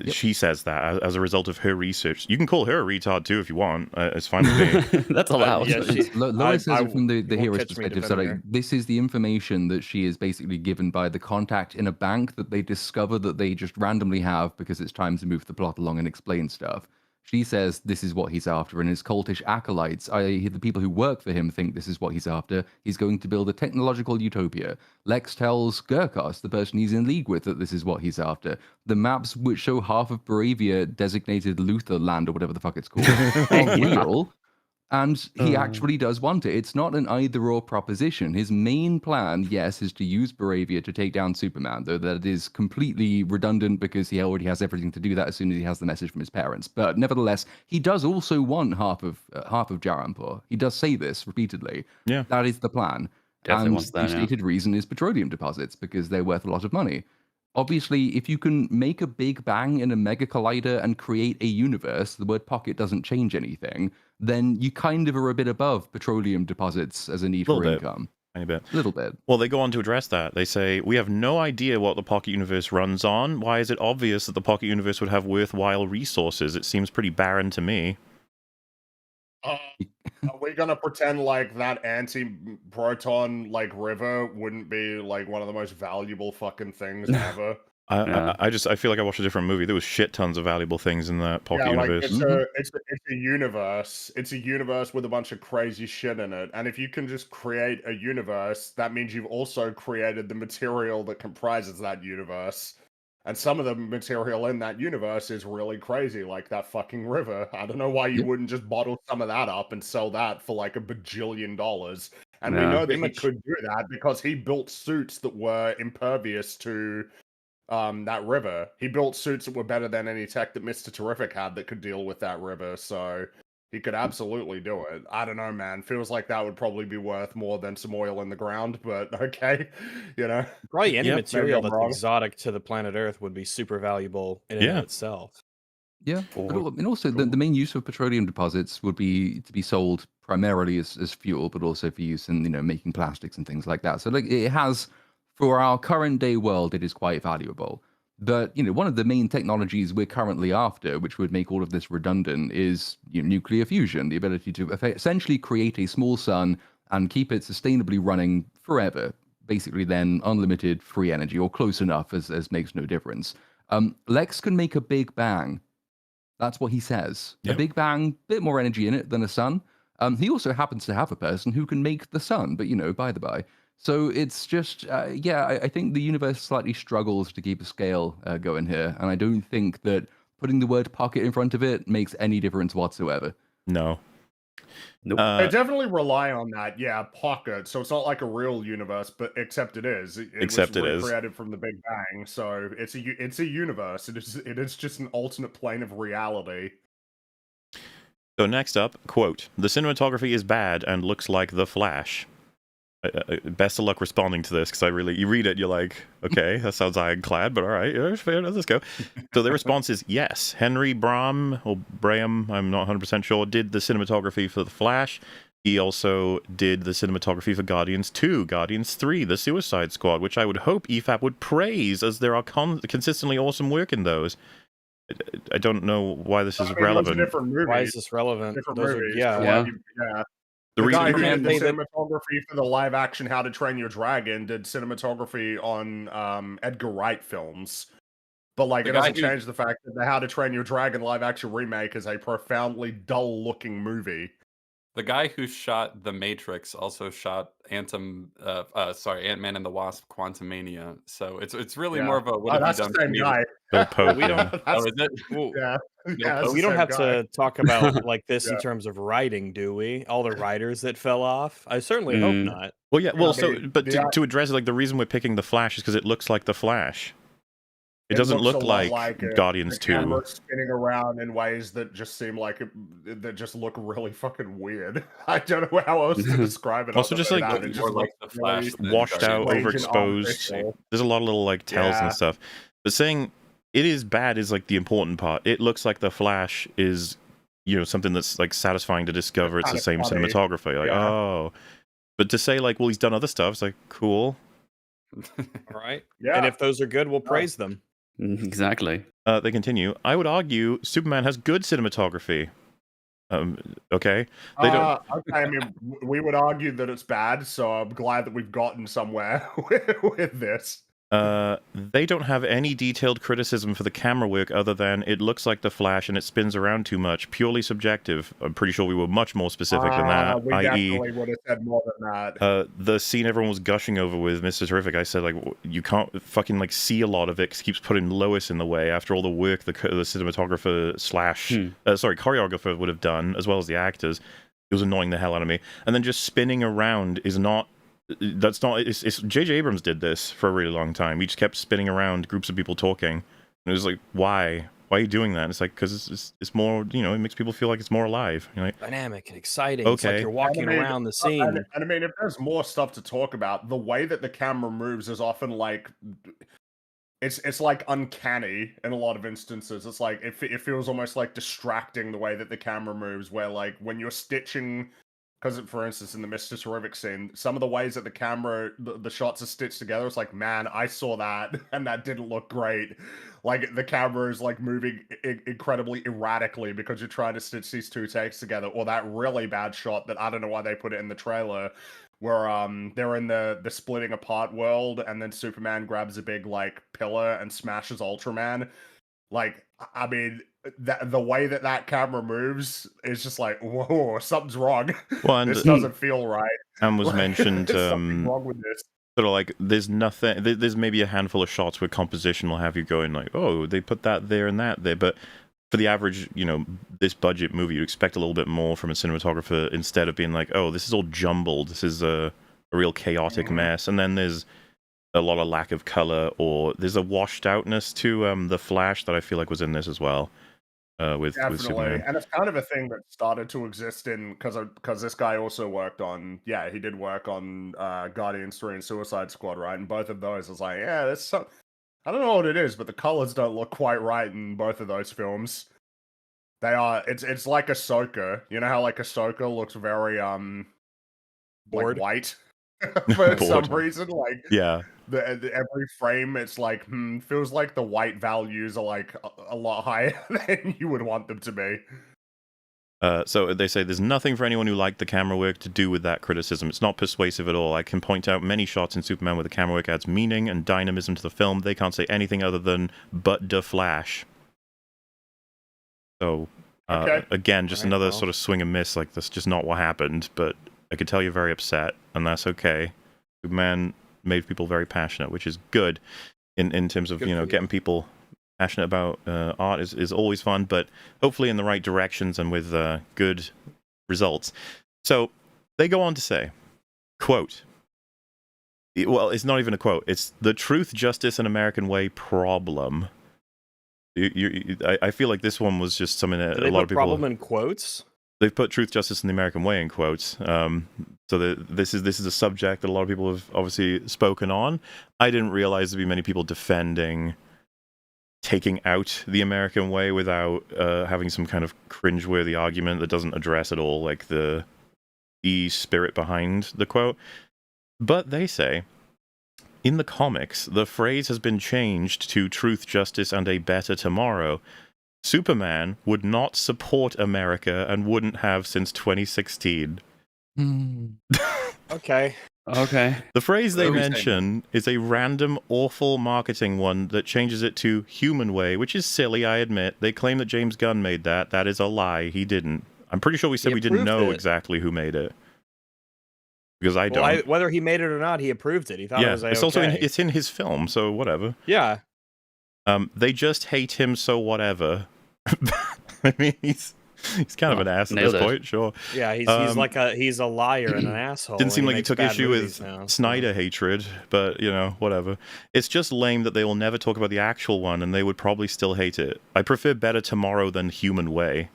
She says that as a result of her research. You can call her a retard too if you want. It's fine with me. That's allowed. Lois says it from the hero's perspective. So her. This is the information that she is basically given by the contact in a bank that they discover that they just randomly have because it's time to move the plot along and explain stuff. She says this is what he's after, and his cultish acolytes, i.e. the people who work for him, think this is what he's after. He's going to build a technological utopia. Lex tells Gurkos, the person he's in league with, that this is what he's after. The maps which show half of Baravia, designated Luthor land or whatever the fuck it's called, are real. And he actually does want it. It's not an either-or proposition. His main plan, yes, is to use Baravia to take down Superman, though that is completely redundant because he already has everything to do that as soon as he has the message from his parents. But nevertheless, he does also want half of Jarampur. He does say this repeatedly. Yeah. That is the plan. Definitely wants that, the stated reason is petroleum deposits, because they're worth a lot of money. Obviously, if you can make a big bang in a mega collider and create a universe, the word pocket doesn't change anything, then you kind of are a bit above petroleum deposits as a need for income. A bit. A little bit. Well, they go on to address that. They say, "We have no idea what the Pocket Universe runs on. Why is it obvious that the Pocket Universe would have worthwhile resources? It seems pretty barren to me." Are we gonna pretend like that anti-proton river wouldn't be like one of the most valuable fucking things ever? I feel like I watched a different movie. There was shit tons of valuable things in that Pocket Universe. It's a universe. It's a universe with a bunch of crazy shit in it. And if you can just create a universe, that means you've also created the material that comprises that universe. And some of the material in that universe is really crazy, like that fucking river. I don't know why you wouldn't just bottle some of that up and sell that for like $1 bajillion And we Yeah. know that he Image. could do that because he built suits that were impervious to that river. He built suits that were better than any tech that Mr. Terrific had that could deal with that river. So he could absolutely do it. I don't know, man. Feels like that would probably be worth more than some oil in the ground, but okay, you know. Probably any Yep. material I'm that's wrong. exotic to the planet Earth would be super valuable in and Yeah. of itself. Yeah, For and also the main use of petroleum deposits would be to be sold primarily as fuel, but also for use in making plastics and things like that. So like it has, for our current day world, it is quite valuable. But one of the main technologies we're currently after, which would make all of this redundant, is nuclear fusion, the ability to essentially create a small sun and keep it sustainably running forever. Basically, then unlimited free energy, or close enough as makes no difference. Lex can make a big bang. That's what he says. Yep. A big bang, bit more energy in it than a sun. He also happens to have a person who can make the sun, but by the by. So it's just, I think the universe slightly struggles to keep a scale going here, and I don't think that putting the word pocket in front of it makes any difference whatsoever. No. Nope. They definitely rely on that, pocket. So it's not like a real universe, but except it is. Except was it is. created from the Big Bang, so it's a universe. It is just an alternate plane of reality. So next up, quote, "The cinematography is bad and looks like The Flash." Best of luck responding to this, because you read it, you're like, okay, that sounds ironclad, but all right, fair enough, let's go. So their response is, yes, Henry Braham, or Braham, I'm not 100% sure, did the cinematography for The Flash. He also did the cinematography for Guardians 2, Guardians 3, The Suicide Squad, which I would hope EFAP would praise, as there are consistently awesome work in those. I don't know why this is relevant. Why is this relevant? Different Those movies. are, Yeah. The The reason guy who Superman did the made it- cinematography for the live action How to Train Your Dragon did cinematography on Edgar Wright films. But like The it guy doesn't who- change the fact that the How to Train Your Dragon live action remake is a profoundly dull looking movie. The guy who shot The Matrix also shot Ant-Man and the Wasp: Quantumania. So it's really more of a what have you that's done the to same me? guy. Bill Pope, We don't- yeah. Oh, is it? Well, Yeah. No, Yeah, but it's we the don't same have guy. to talk about like this in Yeah. terms of writing, do we? All the writers that fell off. I certainly hope not. Well, yeah, well, I mean, but the- to address it, like, the reason we're picking The Flash is because it looks like The Flash. It doesn't looks look a lot like the Guardians 2. camera spinning around in ways that just seem like that just look really fucking weird. I don't know how else to describe it. Also, other just, than like, that. It More just like looks The Flash really than Washed out, Guardians. strange and overexposed. artificial. There's a lot of little, like, tells Yeah. and stuff. But saying it is bad is, like, the important part. It looks like The Flash is, something that's, like, satisfying to discover. It's the same funny. cinematography. Like, Yeah. oh. But to say, like, well, he's done other stuff, it's like, cool. All right. Yeah. And if those are good, we'll praise them. Exactly. They continue. I would argue Superman has good cinematography. Okay. They don't. Okay, I mean, we would argue that it's bad, so I'm glad that we've gotten somewhere with this. They don't have any detailed criticism for the camera work other than it looks like The Flash and it spins around too much. Purely subjective. I'm pretty sure we were much more specific than that. We i.e., definitely would have said more than that. the scene everyone was gushing over with Mr. Terrific, I said, like, you can't fucking, like, see a lot of it 'cause it keeps putting Lois in the way after all the work the cinematographer choreographer would have done, as well as the actors. It was annoying the hell out of me. And then just spinning around is not... That's not... It's J.J. Abrams did this for a really long time. He just kept spinning around groups of people talking. And it was like, why? Why are you doing that? And it's like, because it's more, it makes people feel like it's more alive. You're like, Dynamic and exciting. It's like Okay. you're walking around the scene. And I mean, if there's more stuff to talk about, the way that the camera moves is often like... It's like uncanny in a lot of instances. It's like it feels almost like distracting the way that the camera moves, where like when you're stitching, because for instance in the Mr. Terrific scene, some of the ways that the camera the shots are stitched together, it's like, man, I saw that and that didn't look great. Like the camera is like moving incredibly erratically because you're trying to stitch these two takes together. Or that really bad shot that I don't know why they put it in the trailer, where they're in the splitting apart world, and then Superman grabs a big like pillar and smashes Ultraman. Like, I mean, the way that camera moves is just like, whoa, something's wrong. Well, and This doesn't feel right. and was mentioned, There's something wrong with this. sort of like, there's nothing... There's maybe a handful of shots where composition will have you going like, oh, they put that there and that there, but for the average, this budget movie, you expect a little bit more from a cinematographer instead of being like, oh, this is all jumbled. This is a real chaotic mess. And then there's a lot of lack of color, or there's a washed outness to the Flash that I feel like was in this as well. With Superman. And it's kind of a thing that started to exist in because this guy also worked on he did work on Guardians 3 and Suicide Squad, right? And both of those, I was like, there's some, I don't know what it is, but the colors don't look quite right in both of those films. They are it's like Ahsoka. You know how like Ahsoka looks very like white for some reason, like the every frame it's like feels like the white values are like a lot higher than you would want them to be. So they say there's nothing for anyone who liked the camera work to do with that criticism. It's not persuasive at all. I can point out many shots in Superman where the camera work adds meaning and dynamism to the film. They can't say anything other than "but the Flash." So again, just another sort of swing and miss. Like that's just not what happened. But I could tell you're very upset, and that's okay. Superman made people very passionate, which is good in terms of getting people passionate about art is always fun, but hopefully in the right directions and with good results. So they go on to say, quote, well, it's not even a quote, it's the truth, justice, and American way problem. I feel like this one was just something that a lot of people... problem in quotes? They've put truth, justice, and the American way in quotes. So this is a subject that a lot of people have obviously spoken on. I didn't realize there'd be many people defending taking out the American way without having some kind of cringeworthy argument that doesn't address at all like the spirit behind the quote. But they say, in the comics, the phrase has been changed to truth, justice, and a better tomorrow. Superman would not support America and wouldn't have since 2016. Okay. The phrase they mention is a random, awful marketing one that changes it to human way, which is silly, I admit. They claim that James Gunn made that. That is a lie. He didn't. I'm pretty sure we said we didn't know exactly who made it. Because I don't. Whether he made it or not, he approved it. He thought it was it's also it's in his film, so whatever. Yeah. They just hate him, so whatever. I mean, he's kind of an ass at this point, sure. Yeah, he's a liar and an asshole. Didn't seem like he took issue with Snyder hatred, but whatever. It's just lame that they will never talk about the actual one, and they would probably still hate it. I prefer Better Tomorrow than Human Way.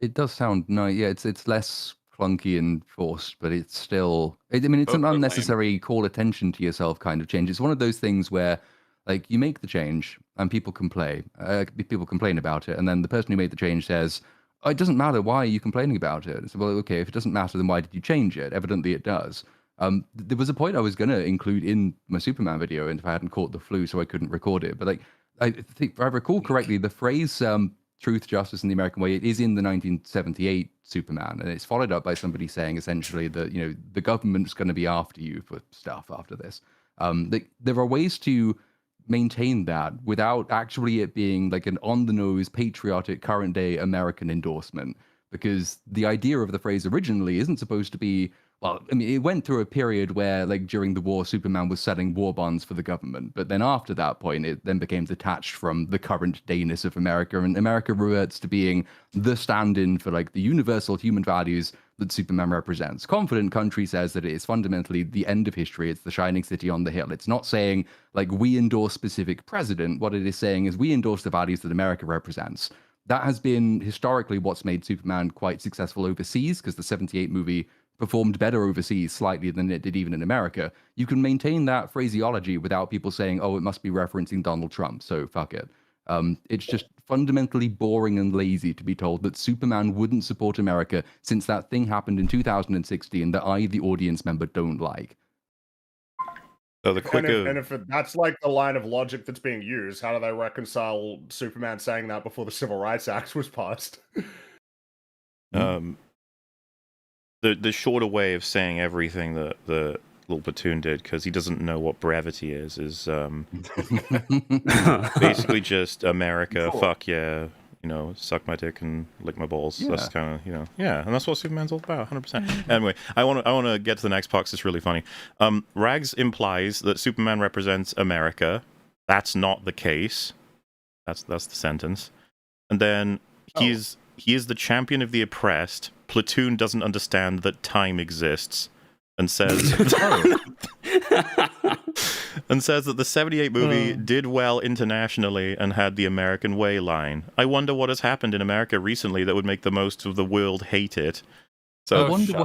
It does sound nice. Yeah, it's less clunky and forced, but it's still. I mean, it's an unnecessary call attention to yourself kind of change. It's one of those things where, like, you make the change and people complain about it, and then the person who made the change says, oh, it doesn't matter. Why are you complaining about it? It's, well, okay, if it doesn't matter, then why did you change it? Evidently it does. There was a point I was going to include in my Superman video, and if I hadn't caught the flu, so I couldn't record it. But like, I think if I recall correctly, the phrase truth, justice, and the American way, it is in the 1978 Superman. And it's followed up by somebody saying essentially that, the government's going to be after you for stuff after this. There are ways to maintain that without actually it being like an on-the-nose, patriotic, current-day American endorsement. Because the idea of the phrase originally isn't supposed to be, well, I mean, it went through a period where, like, during the war, Superman was selling war bonds for the government. But then after that point, it then became detached from the current dayness of America. And America reverts to being the stand-in for, like, the universal human values that Superman represents. Confident Country says that it is fundamentally the end of history. It's the shining city on the hill. It's not saying, like, we endorse specific president. What it is saying is we endorse the values that America represents. That has been historically what's made Superman quite successful overseas, because the 78 movie performed better overseas slightly than it did even in America. You can maintain that phraseology without people saying, oh, it must be referencing Donald Trump, so fuck it. It's just fundamentally boring and lazy to be told that Superman wouldn't support America since that thing happened in 2016 that I, the audience member, don't like. So the quicker... and if that's like the line of logic that's being used, how do they reconcile Superman saying that before the Civil Rights Act was passed? The shorter way of saying everything that the little platoon did, because he doesn't know what brevity is basically just America, cool. Fuck yeah, suck my dick and lick my balls. Yeah. That's kind of, and that's what Superman's all about, 100%. Anyway, I want to get to the next part because it's really funny. Rags implies that Superman represents America. That's not the case. That's the sentence. And then Oh. He is the champion of the oppressed. Platoon doesn't understand that time exists, and says and says that the 78 movie did well internationally and had the American way line. I wonder what has happened in America recently that would make the most of the world hate it. So I wonder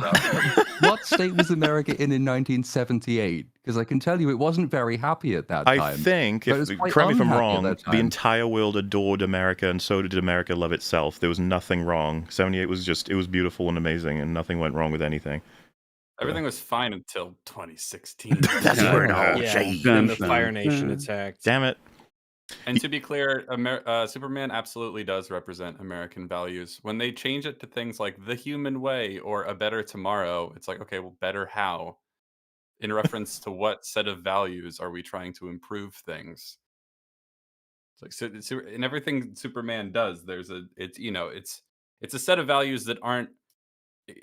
what state was America in 1978? Because I can tell you it wasn't very happy at that time. I think, But it was quite correct me if I'm unhappy at wrong, that the time. entire world adored America, and so did America love itself. There was nothing wrong. 78 was it was beautiful and amazing, and nothing went wrong with anything. Everything was fine until 2016. That's where it all Yeah, changed. then the Fire Nation attacked. Damn it. And to be clear, Superman absolutely does represent American values. When they change it to things like the human way or a better tomorrow, it's like, okay, well, better how? In reference to what set of values are we trying to improve things? It's like in everything Superman does, it's a set of values that aren't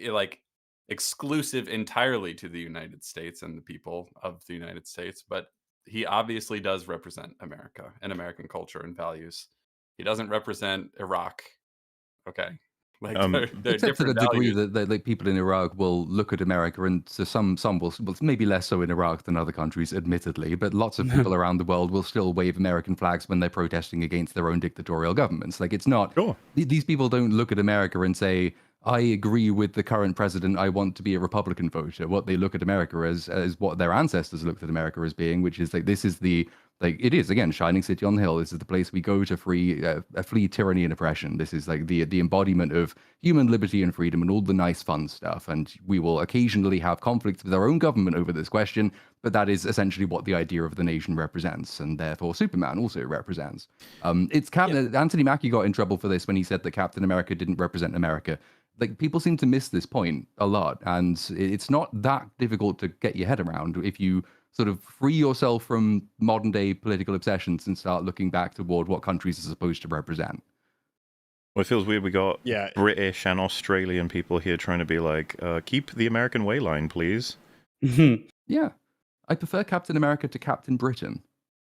like exclusive entirely to the United States and the people of the United States, but he obviously does represent America and American culture and values. He doesn't represent Iraq. Okay. Like they're Except to the different degree values. that like, people in Iraq will look at America, and so some will maybe less so in Iraq than other countries, admittedly, but lots of people around the world will still wave American flags when they're protesting against their own dictatorial governments. Like, it's not Sure. These people don't look at America and say, I agree with the current president, I want to be a Republican voter. What they look at America as what their ancestors looked at America as being, which is like, this is it is, again, shining city on the hill. This is the place we go to flee tyranny and oppression. This is like the embodiment of human liberty and freedom and all the nice fun stuff. And we will occasionally have conflicts with our own government over this question, but that is essentially what the idea of the nation represents, and therefore Superman also represents. Anthony Mackie got in trouble for this when he said that Captain America didn't represent America. Like, people seem to miss this point a lot, and it's not that difficult to get your head around if you sort of free yourself from modern day political obsessions and start looking back toward what countries are supposed to represent. Well, it feels weird we got British and Australian people here trying to be like, keep the American way line, please. Yeah. I prefer Captain America to Captain Britain.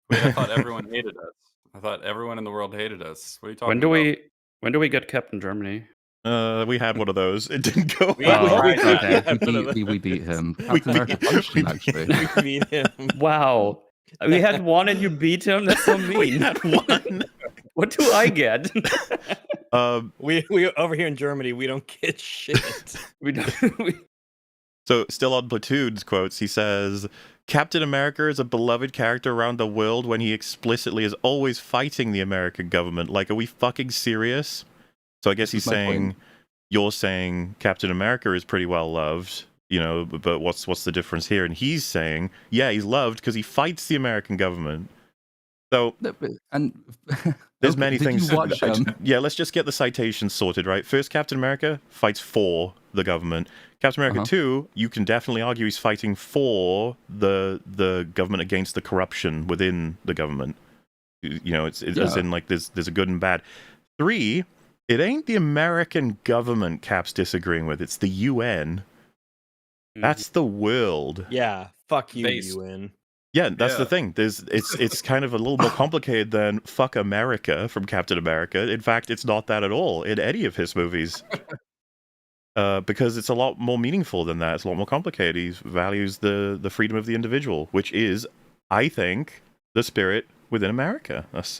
Wait, I thought everyone hated us. I thought everyone in the world hated us. What are you talking about? When do we get Captain Germany? We had one of those. It didn't go We- well. right, Okay. We beat him. Captain America punched him, actually. We beat him. Wow. We had one and you beat him? That's so mean. We had one. What do I get? We over here in Germany, we don't get shit. we don't. So, still on Platoon's quotes, he says, Captain America is a beloved character around the world when he explicitly is always fighting the American government. Like, are we fucking serious? So I guess he's saying, you're saying Captain America is pretty well loved, you know, but what's the difference here? And he's saying, yeah, he's loved because he fights the American government. So, there's many things. Yeah, let's just get the citations sorted, right? First, Captain America fights for the government. Captain America 2, you can definitely argue he's fighting for the government against the corruption within the government. You know, it's as in, like, there's a good and bad. 3, it ain't the American government Cap's disagreeing with, it's the UN. That's the world. Yeah, fuck you, UN. Yeah, that's the thing. It's kind of a little more complicated than fuck America from Captain America. In fact, it's not that at all in any of his movies. Because it's a lot more meaningful than that. It's a lot more complicated. He values the freedom of the individual, which is, I think, the spirit within America. That's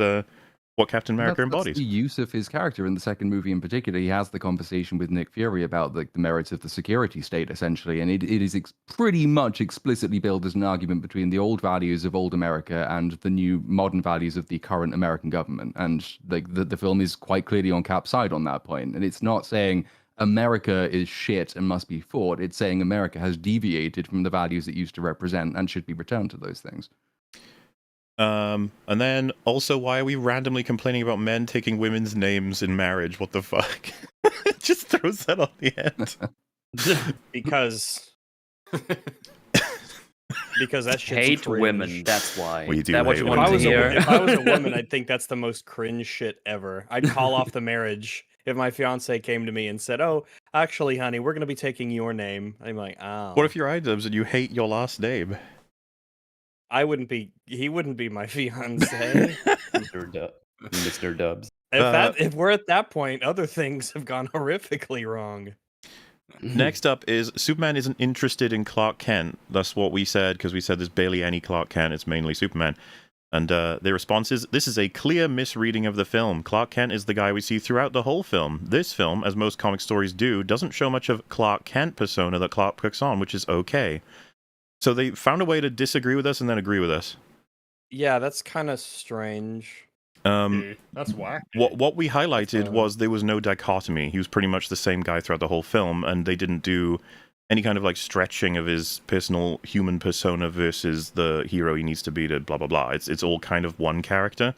what Captain America embodies. That's the use of his character in the second movie in particular. He has the conversation with Nick Fury about like the merits of the security state, essentially, and it is pretty much explicitly billed as an argument between the old values of old America and the new modern values of the current American government. And like the film is quite clearly on Cap's side on that point, and it's not saying America is shit and must be fought. It's saying America has deviated from the values it used to represent and should be returned to those things. And then also, why are we randomly complaining about men taking women's names in marriage? What the fuck? Just throws that on the end. Because that shit's hate cringe. women. That's why. We do that what hate you women. wanted to hear? If I was a woman, I'd think that's the most cringe shit ever. I'd call off the marriage if my fiance came to me and said, "Oh, actually, honey, we're gonna be taking your name." I'm like, "Oh." What if you're Idubs and you hate your last name? He wouldn't be my fiance. Mr. Dubs. If we're at that point, other things have gone horrifically wrong. Next up is Superman isn't interested in Clark Kent. That's what we said, because we said there's barely any Clark Kent. It's mainly Superman. And their response is, this is a clear misreading of the film. Clark Kent is the guy we see throughout the whole film. This film, as most comic stories do, doesn't show much of Clark Kent persona that Clark puts on, which is okay. So they found a way to disagree with us and then agree with us. Yeah, that's kind of strange. That's whack. What we highlighted was there was no dichotomy. He was pretty much the same guy throughout the whole film, and they didn't do any kind of like stretching of his personal human persona versus the hero he needs to be to blah blah blah. It's all kind of one character,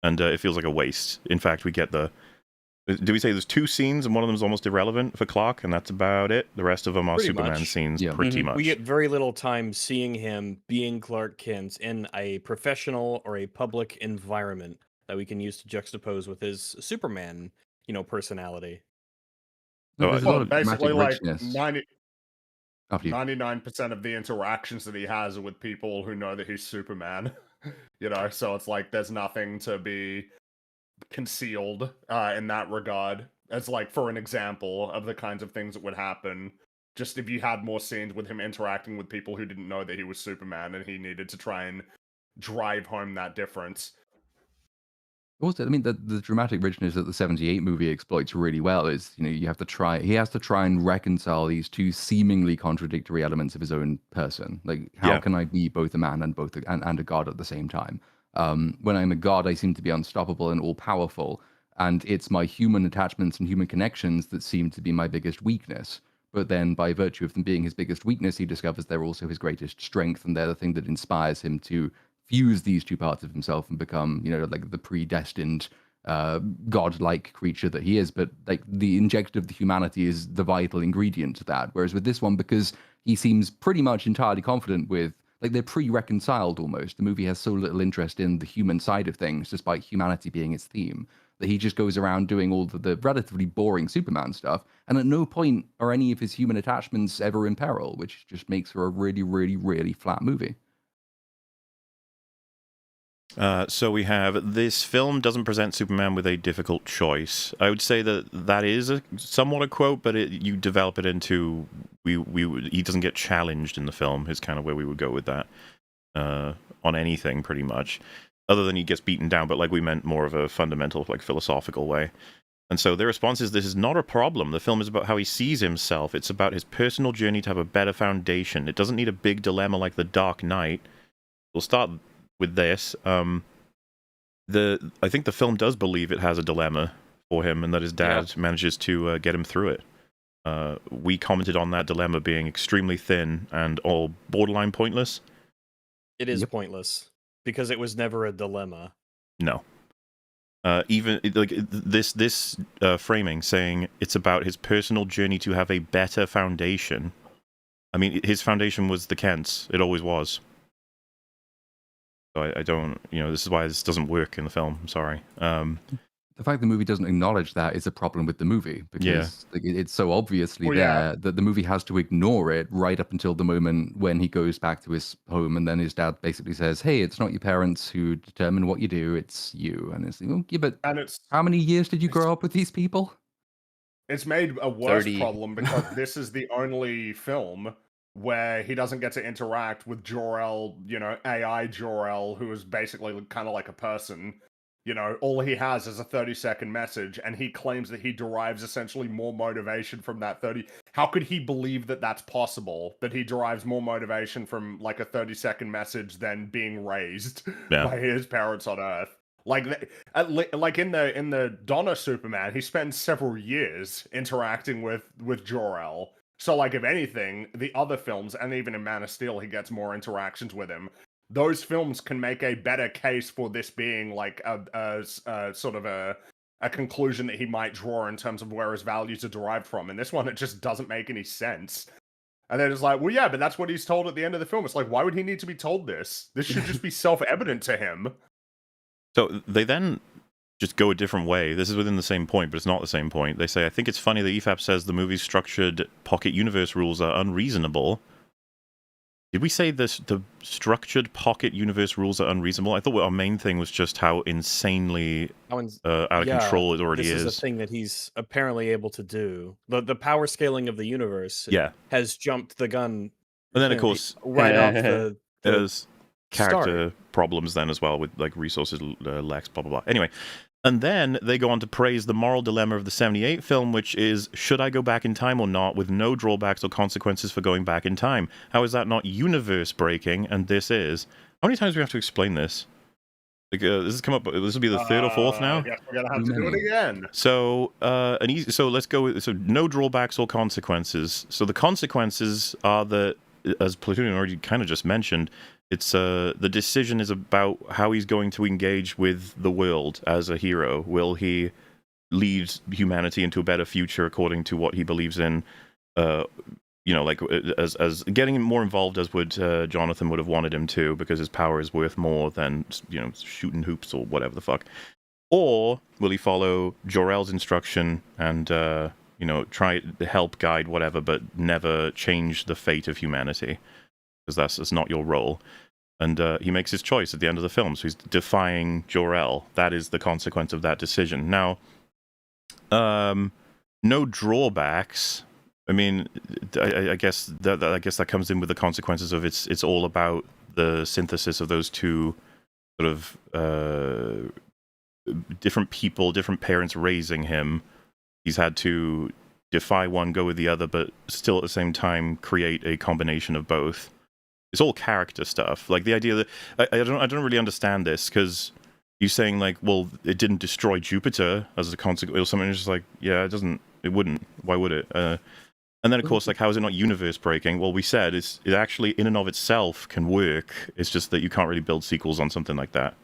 and it feels like a waste. In fact, we get did we say there's 2 scenes and one of them is almost irrelevant for Clark, and that's about it? The rest of them are Pretty Superman much. scenes, Yeah. pretty much. We get very little time seeing him being Clark Kent in a professional or a public environment that we can use to juxtapose with his Superman, personality. There's a lot of Basically, dramatic like richness. After you. 99% of the interactions that he has are with people who know that he's Superman. So it's like there's nothing to be concealed in that regard. As like for an example of the kinds of things that would happen, just if you had more scenes with him interacting with people who didn't know that he was Superman, and he needed to try and drive home that difference. Also, I mean, the dramatic richness that the '78 movie exploits really well is, he has to try and reconcile these 2 seemingly contradictory elements of his own person. Like, how can I be both a man and and a god at the same time? When I'm a god, I seem to be unstoppable and all powerful, and it's my human attachments and human connections that seem to be my biggest weakness. But then, by virtue of them being his biggest weakness, he discovers they're also his greatest strength, and they're the thing that inspires him to fuse these 2 parts of himself and become, like the predestined godlike creature that he is. But like the injection of the humanity is the vital ingredient to that. Whereas with this one, because he seems pretty much entirely confident with, like, they're pre-reconciled almost. The movie has so little interest in the human side of things, despite humanity being its theme, that he just goes around doing all the relatively boring Superman stuff, and at no point are any of his human attachments ever in peril, which just makes for a really, really, really flat movie. So we have, this film doesn't present Superman with a difficult choice. I would say that is somewhat a quote, but you develop it into he doesn't get challenged in the film is kind of where we would go with that on anything pretty much, other than he gets beaten down. But like we meant more of a fundamental, like philosophical way. And so their response is, this is not a problem. The film is about how he sees himself. It's about his personal journey to have a better foundation. It doesn't need a big dilemma like The Dark Knight. We'll start with this. I think the film does believe it has a dilemma for him, and that his dad manages to get him through it. We commented on that dilemma being extremely thin and all borderline pointless. It is pointless because it was never a dilemma. No. Even like this framing saying it's about his personal journey to have a better foundation. I mean, his foundation was the Kents. It always was. So I don't, this is why this doesn't work in the film. I'm sorry. The fact the movie doesn't acknowledge that is a problem with the movie, because it's so obviously there that the movie has to ignore it right up until the moment when he goes back to his home, and then his dad basically says, "Hey, it's not your parents who determine what you do, it's you." And it's like, oh, yeah, but how many years did you grow up with these people? It's made a worse 30. problem because this is the only film where he doesn't get to interact with Jor-El, AI Jor-El, who is basically kind of like a person. All he has is a 30-second message, and he claims that he derives essentially more motivation from that 30. How could he believe that that's possible? That he derives more motivation from like a 30-second message than being raised by his parents on Earth? Like in the Donner Superman, he spends several years interacting with Jor-El. So, like, if anything, the other films, and even in Man of Steel, he gets more interactions with him. Those films can make a better case for this being, like, a sort of a conclusion that he might draw in terms of where his values are derived from. And this one, it just doesn't make any sense. And they're just like, well, yeah, but that's what he's told at the end of the film. It's like, why would he need to be told this? This should just be self-evident to him. So they then just go a different way. This is within the same point, but it's not the same point. They say, I think it's funny that EFAP says the movie's structured pocket universe rules are unreasonable. Did we say this? The structured pocket universe rules are unreasonable? I thought our main thing was just how insanely out of control it already this is. is a thing that he's apparently able to do. The power scaling of the universe has jumped the gun. And then, of course, right off the there's character start. problems then as well with like resources lacks, blah, blah, blah. Anyway, and then they go on to praise the moral dilemma of the 78 film, which is, should I go back in time or not, with no drawbacks or consequences for going back in time? How is that not universe breaking? And this is. How many times do we have to explain this? Like, this has come up. This will be the third or fourth now. Yeah, we're gonna have to do it again. So, so let's go with no drawbacks or consequences. So the consequences are that, as Platoonian already kind of just mentioned, it's the decision is about how he's going to engage with the world as a hero. Will he lead humanity into a better future according to what he believes in? Like as getting him more involved as would Jonathan would have wanted him to, because his power is worth more than shooting hoops or whatever the fuck. Or will he follow Jor-El's instruction and try to help guide whatever, but never change the fate of humanity? Because that's not your role. And he makes his choice at the end of the film, so he's defying Jor-El. That is the consequence of that decision. Now, no drawbacks. I mean, I guess that comes in with the consequences of it's all about the synthesis of those two sort of different people, different parents raising him. He's had to defy one, go with the other, but still at the same time create a combination of both. It's all character stuff. Like the idea that I don't really understand this, because you're saying like, well, it didn't destroy Jupiter as a consequence or something. It's just like, yeah, it wouldn't. Why would it? And then of course, like, how is it not universe breaking? Well, we said it actually in and of itself can work. It's just that you can't really build sequels on something like that,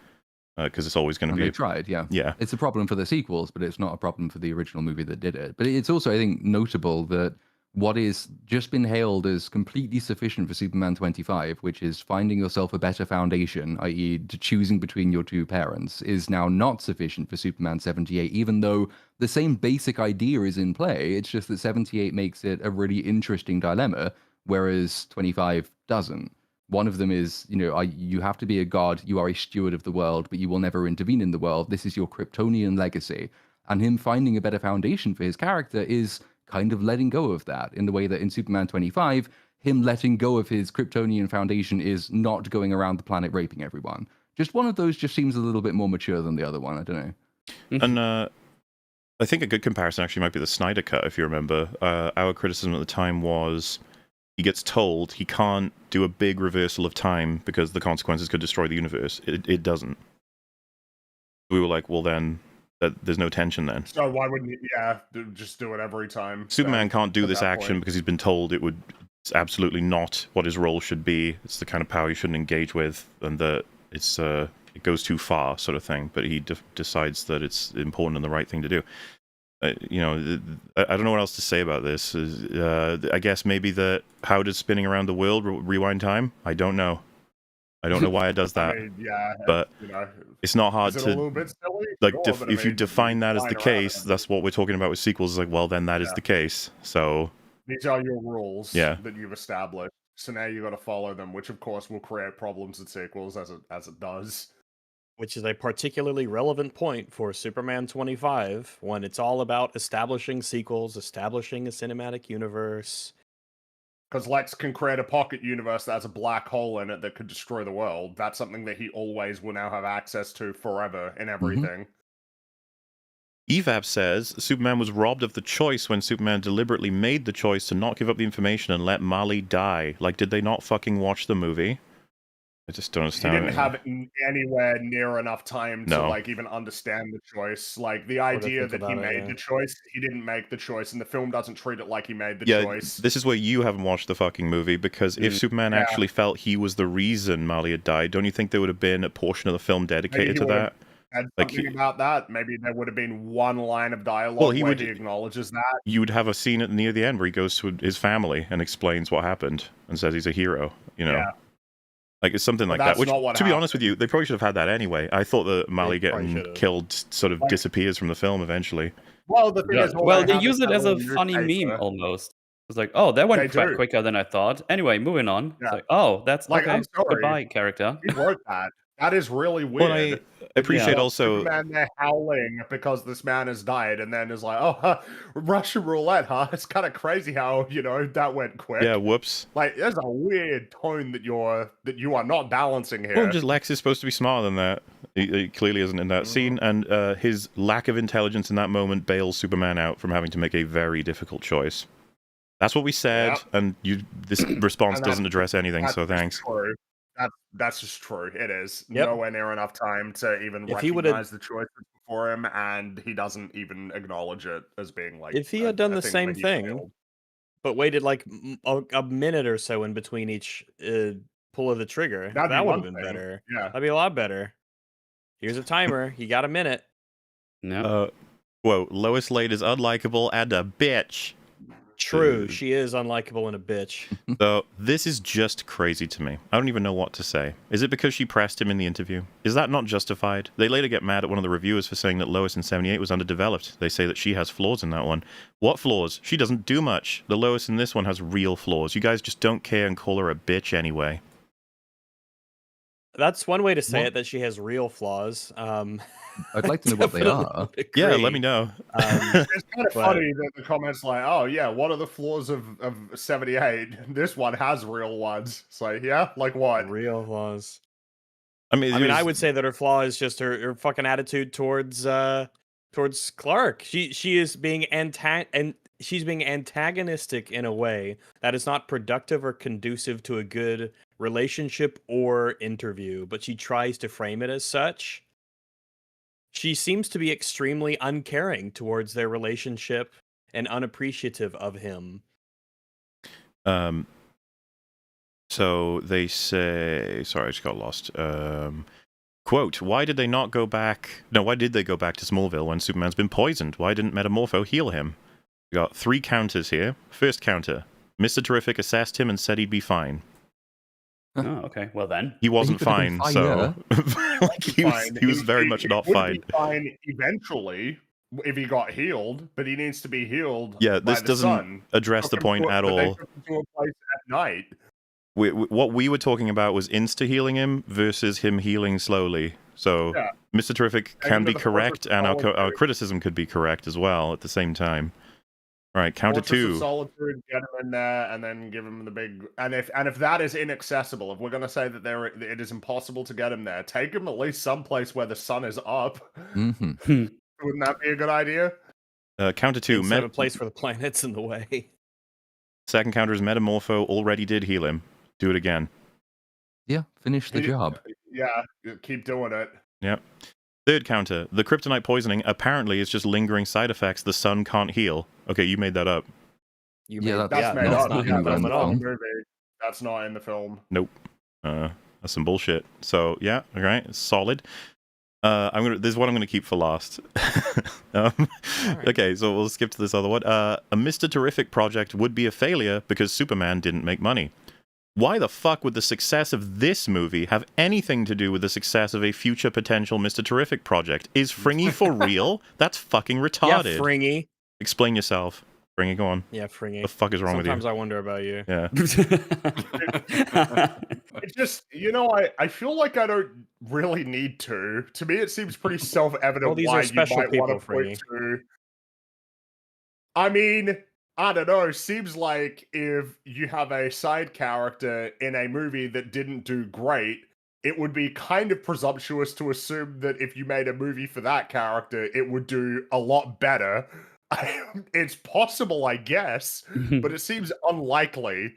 because it's always going to be. They tried, yeah. It's a problem for the sequels, but it's not a problem for the original movie that did it. But it's also, I think, notable that what is just been hailed as completely sufficient for Superman 25, which is finding yourself a better foundation, i.e. choosing between your two parents, is now not sufficient for Superman 78, even though the same basic idea is in play. It's just that 78 makes it a really interesting dilemma, whereas 25 doesn't. One of them is, you have to be a god, you are a steward of the world, but you will never intervene in the world. This is your Kryptonian legacy. And him finding a better foundation for his character is kind of letting go of that, in the way that in Superman 25, him letting go of his Kryptonian foundation is not going around the planet raping everyone. Just one of those just seems a little bit more mature than the other one. I don't know. And I think a good comparison actually might be the Snyder Cut, if you remember. Our criticism at the time was he gets told he can't do a big reversal of time because the consequences could destroy the universe. It doesn't. We were like, well then, there's no tension then. So why wouldn't you, just do it every time? Superman can't do this action because he's been told it's absolutely not what his role should be. It's the kind of power you shouldn't engage with, and that it goes too far, sort of thing. But he decides that it's important and the right thing to do. I don't know what else to say about this. I guess maybe how does spinning around the world rewind time? I don't know. I don't know why it does that. I mean, but it's not hard is it to a little bit silly? like Sure, if you define that as the case, that's what we're talking about with sequels. Is like, well, then that is the case. So these are your rules that you've established. So now you got to follow them, which of course will create problems with sequels, as it does. Which is a particularly relevant point for Superman 25, when it's all about establishing sequels, establishing a cinematic universe. Because Lex can create a pocket universe that has a black hole in it that could destroy the world. That's something that he always will now have access to forever in everything. EFAP says Superman was robbed of the choice when Superman deliberately made the choice to not give up the information and let Marley die. Like, did they not fucking watch the movie? I just don't understand. He didn't have anywhere near enough time to like even understand the choice. Like the idea that he made the choice, he didn't make the choice, and the film doesn't treat it like he made the choice. This is where you haven't watched the fucking movie, because if Superman actually felt he was the reason Marley had died, don't you think there would have been a portion of the film dedicated to that? Had something about that. Maybe there would have been one line of dialogue where he acknowledges that. You would have a scene near the end where he goes to his family and explains what happened and says he's a hero. Yeah. Like, it's something like that. Which, to be honest with you, they probably should have had that anyway. I thought that Marley getting killed sort of disappears from the film eventually. Well, the thing is, they use it as a funny meme almost. It's like, oh, that They went do. quicker than I thought. Anyway, moving on. It's Yeah. like, oh, that's Like, okay. I'm sorry. Goodbye, character. He wrote that. That is really Well, weird. I appreciate Yeah. also. Superman there howling because this man has died, and then is like, oh, Russian roulette, huh? It's kind of crazy how, you know, that went quick. Yeah, whoops. Like, there's a weird tone that you are not balancing here. Well, just Lex is supposed to be smarter than that. He clearly isn't in that scene, and his lack of intelligence in that moment bails Superman out from having to make a very difficult choice. That's what we said, Yep. and this response And doesn't address anything, that's so just thanks. true. That's just true. It is Yep. nowhere near enough time to even If he would've- recognize the choices before him, and he doesn't even acknowledge it as being like. If he had done a the thing same that he thing, failed. but waited like a minute or so in between each pull of the trigger, That'd be that would have one been thing. better. Yeah. That'd be a lot better. Here's a timer. You got a minute. No. Whoa, Lois Lane is unlikable and a bitch. True, she is unlikable and a bitch. So this is just crazy to me. I don't even know what to say. Is it because she pressed him in the interview? Is that not justified? They later get mad at one of the reviewers for saying that Lois in 78 was underdeveloped. They say that she has flaws in that one. What flaws? She doesn't do much. The Lois in this one has real flaws. You guys just don't care and call her a bitch anyway. That's one way to say What? it, that she has real flaws. I'd like to know what they definitely are. Yeah, agree. let me know. It's kind of But- funny that the comments like, oh yeah, what are the flaws of 78? This one has real ones. It's like, yeah, like what? Real flaws. I mean, I would say that her flaw is just her fucking attitude towards Clark. She is being she's being antagonistic in a way that is not productive or conducive to a good relationship or interview, but she tries to frame it as such. She seems to be extremely uncaring towards their relationship and unappreciative of him. So they say, sorry, I just got lost. Quote, why did they not go back? No, why did they go back to Smallville when Superman's been poisoned? Why didn't Metamorpho heal him? We got 3 counters here. First counter, Mr. Terrific assessed him and said he'd be fine. Oh, okay. Well then. He wasn't could have been fine, fine, so like he was very much not would fine. Be fine eventually if he got healed, but he needs to be healed. Yeah, by this the doesn't sun. address the point at But they all. took him to a place at night. What we were talking about was insta-healing him versus him healing slowly. So Yeah. Mr. Terrific can Into be the correct, fortress of and our solitude. criticism could be correct as well at the same time. All right, counter Fortress of 2. Solitude, get him in there, and then give him the big. And if that is inaccessible, if we're gonna say that it is impossible to get him there, take him at least someplace where the sun is up. Mm-hmm. Wouldn't that be a good idea? Counter 2. Instead of a place where the planet's in the way. Second counter is Metamorpho already did heal him. Do it again. Yeah, finish the He- job. Yeah, keep doing it. Yep. Third counter. The kryptonite poisoning apparently is just lingering side effects the sun can't heal. Okay, you made that up. You Yeah, made- That's made that's up. not Yeah, in the that's film at not all. in the movie. That's not in the film. That's some bullshit. So yeah, all right, solid. This is what I'm gonna keep for last. Alright. Okay, so we'll skip to this other one. A Mr. Terrific project would be a failure because Superman didn't make money. Why the fuck would the success of this movie have anything to do with the success of a future potential Mr. Terrific project? Is Fringy for real? That's fucking Yeah, retarded. Fringy. Explain yourself. Fringy, go on. Yeah, Fringy. The fuck is wrong Sometimes with I wonder about you. you? Yeah. It just, I feel like I don't really need to. To me, it seems pretty self-evident Well, these why are special you might want to people, point to. I mean, I don't know. Seems like if you have a side character in a movie that didn't do great, it would be kind of presumptuous to assume that if you made a movie for that character, it would do a lot better. It's possible, I guess, but it seems unlikely.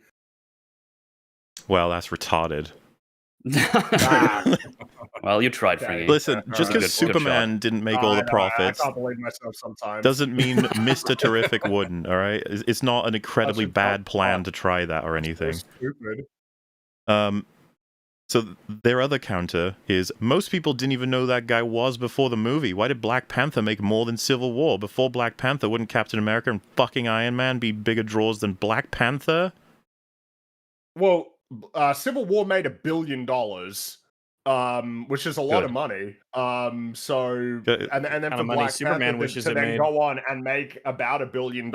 Well, that's retarded. Well, you tried, Okay. Fringy. Listen, just Good- because good Superman didn't make all I the know, profits I can't believe myself sometimes. doesn't mean Mr. Terrific wouldn't, all right? It's not an incredibly That's a bad tough plan part. to try that or So anything. stupid. So their other counter is most people didn't even know that guy was before the movie. Why did Black Panther make more than Civil War? Before Black Panther, wouldn't Captain America and fucking Iron Man be bigger draws than Black Panther? Well, Civil War made $1 billion, which is a lot Good. of money. So Good. and then Kinda for money Black Superman Panther wishes to it then made. go on and make about $1 billion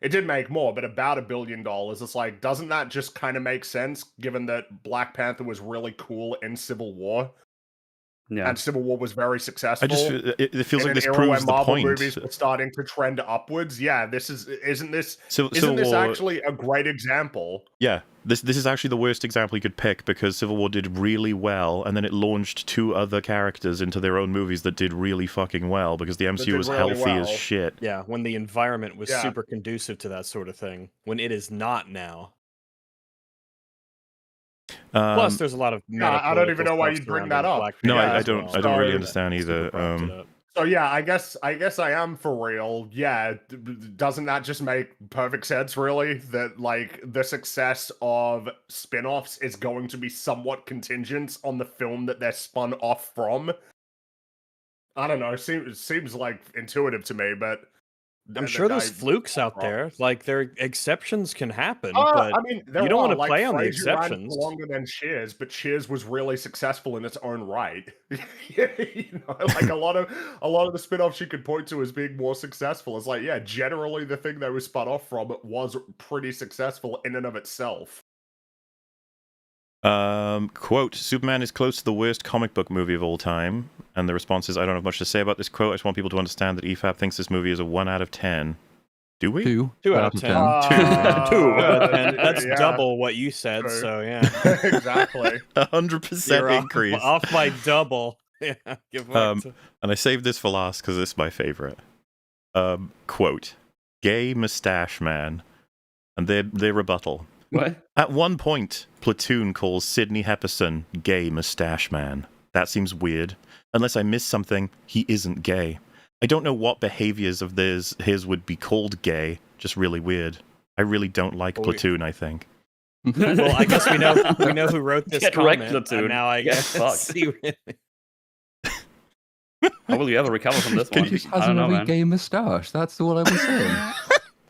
It did make more, but about $1 billion. It's like, doesn't that just kind of make sense, given that Black Panther was really cool in Civil War? Yeah. And Civil War was very successful. It feels like in an this era proves where the Marvel point. movies were starting to trend upwards. Yeah, isn't this Civil War, actually a great example? Yeah, this is actually the worst example you could pick, because Civil War did really well, and then it launched 2 other characters into their own movies that did really fucking well, because the MCU was really healthy as well. shit. Yeah, when the environment was Yeah. super conducive to that sort of thing, when it is not now. Plus, there's a lot of I don't even know why you'd bring that up. No, Yeah, I don't really understand either. So yeah, I guess I am for real. Yeah, doesn't that just make perfect sense, really? That like the success of spin-offs is going to be somewhat contingent on the film that they're spun off from. I don't know. Seems like intuitive to me, but I'm sure there's flukes out there. Like, exceptions can happen, but I mean, you don't want to like, play on the Frasier ran for exceptions. longer than Cheers, but Cheers was really successful in its own right. You know, like a lot of the spin-offs you could point to as being more successful is like, yeah, generally the thing they were spun off from was pretty successful in and of itself. Quote, Superman is close to the worst comic book movie of all time. And the response is, I don't have much to say about this quote. I just want people to understand that EFAP thinks this movie is a 1 out of 10. Do we? 2 out of 10. 2 out of 10. That's Yeah. double what you said, so yeah. Exactly. 100% You're increase. off by double. Yeah, and I saved this for last because it's my favorite. Quote, gay mustache man. And their rebuttal. What? At one point, Platoon calls Sidney Hepperson gay mustache man. That seems weird. Unless I missed something, he isn't gay. I don't know what behaviors of his would be called gay. Just really weird. I really don't like Platoon, I think. Well, I guess we know who wrote this Get comment. wrecked, Platoon. And now I Get guess fucked. see. How will you ever recover from this He one? just I has don't a know, really man. gay moustache. That's all I was saying.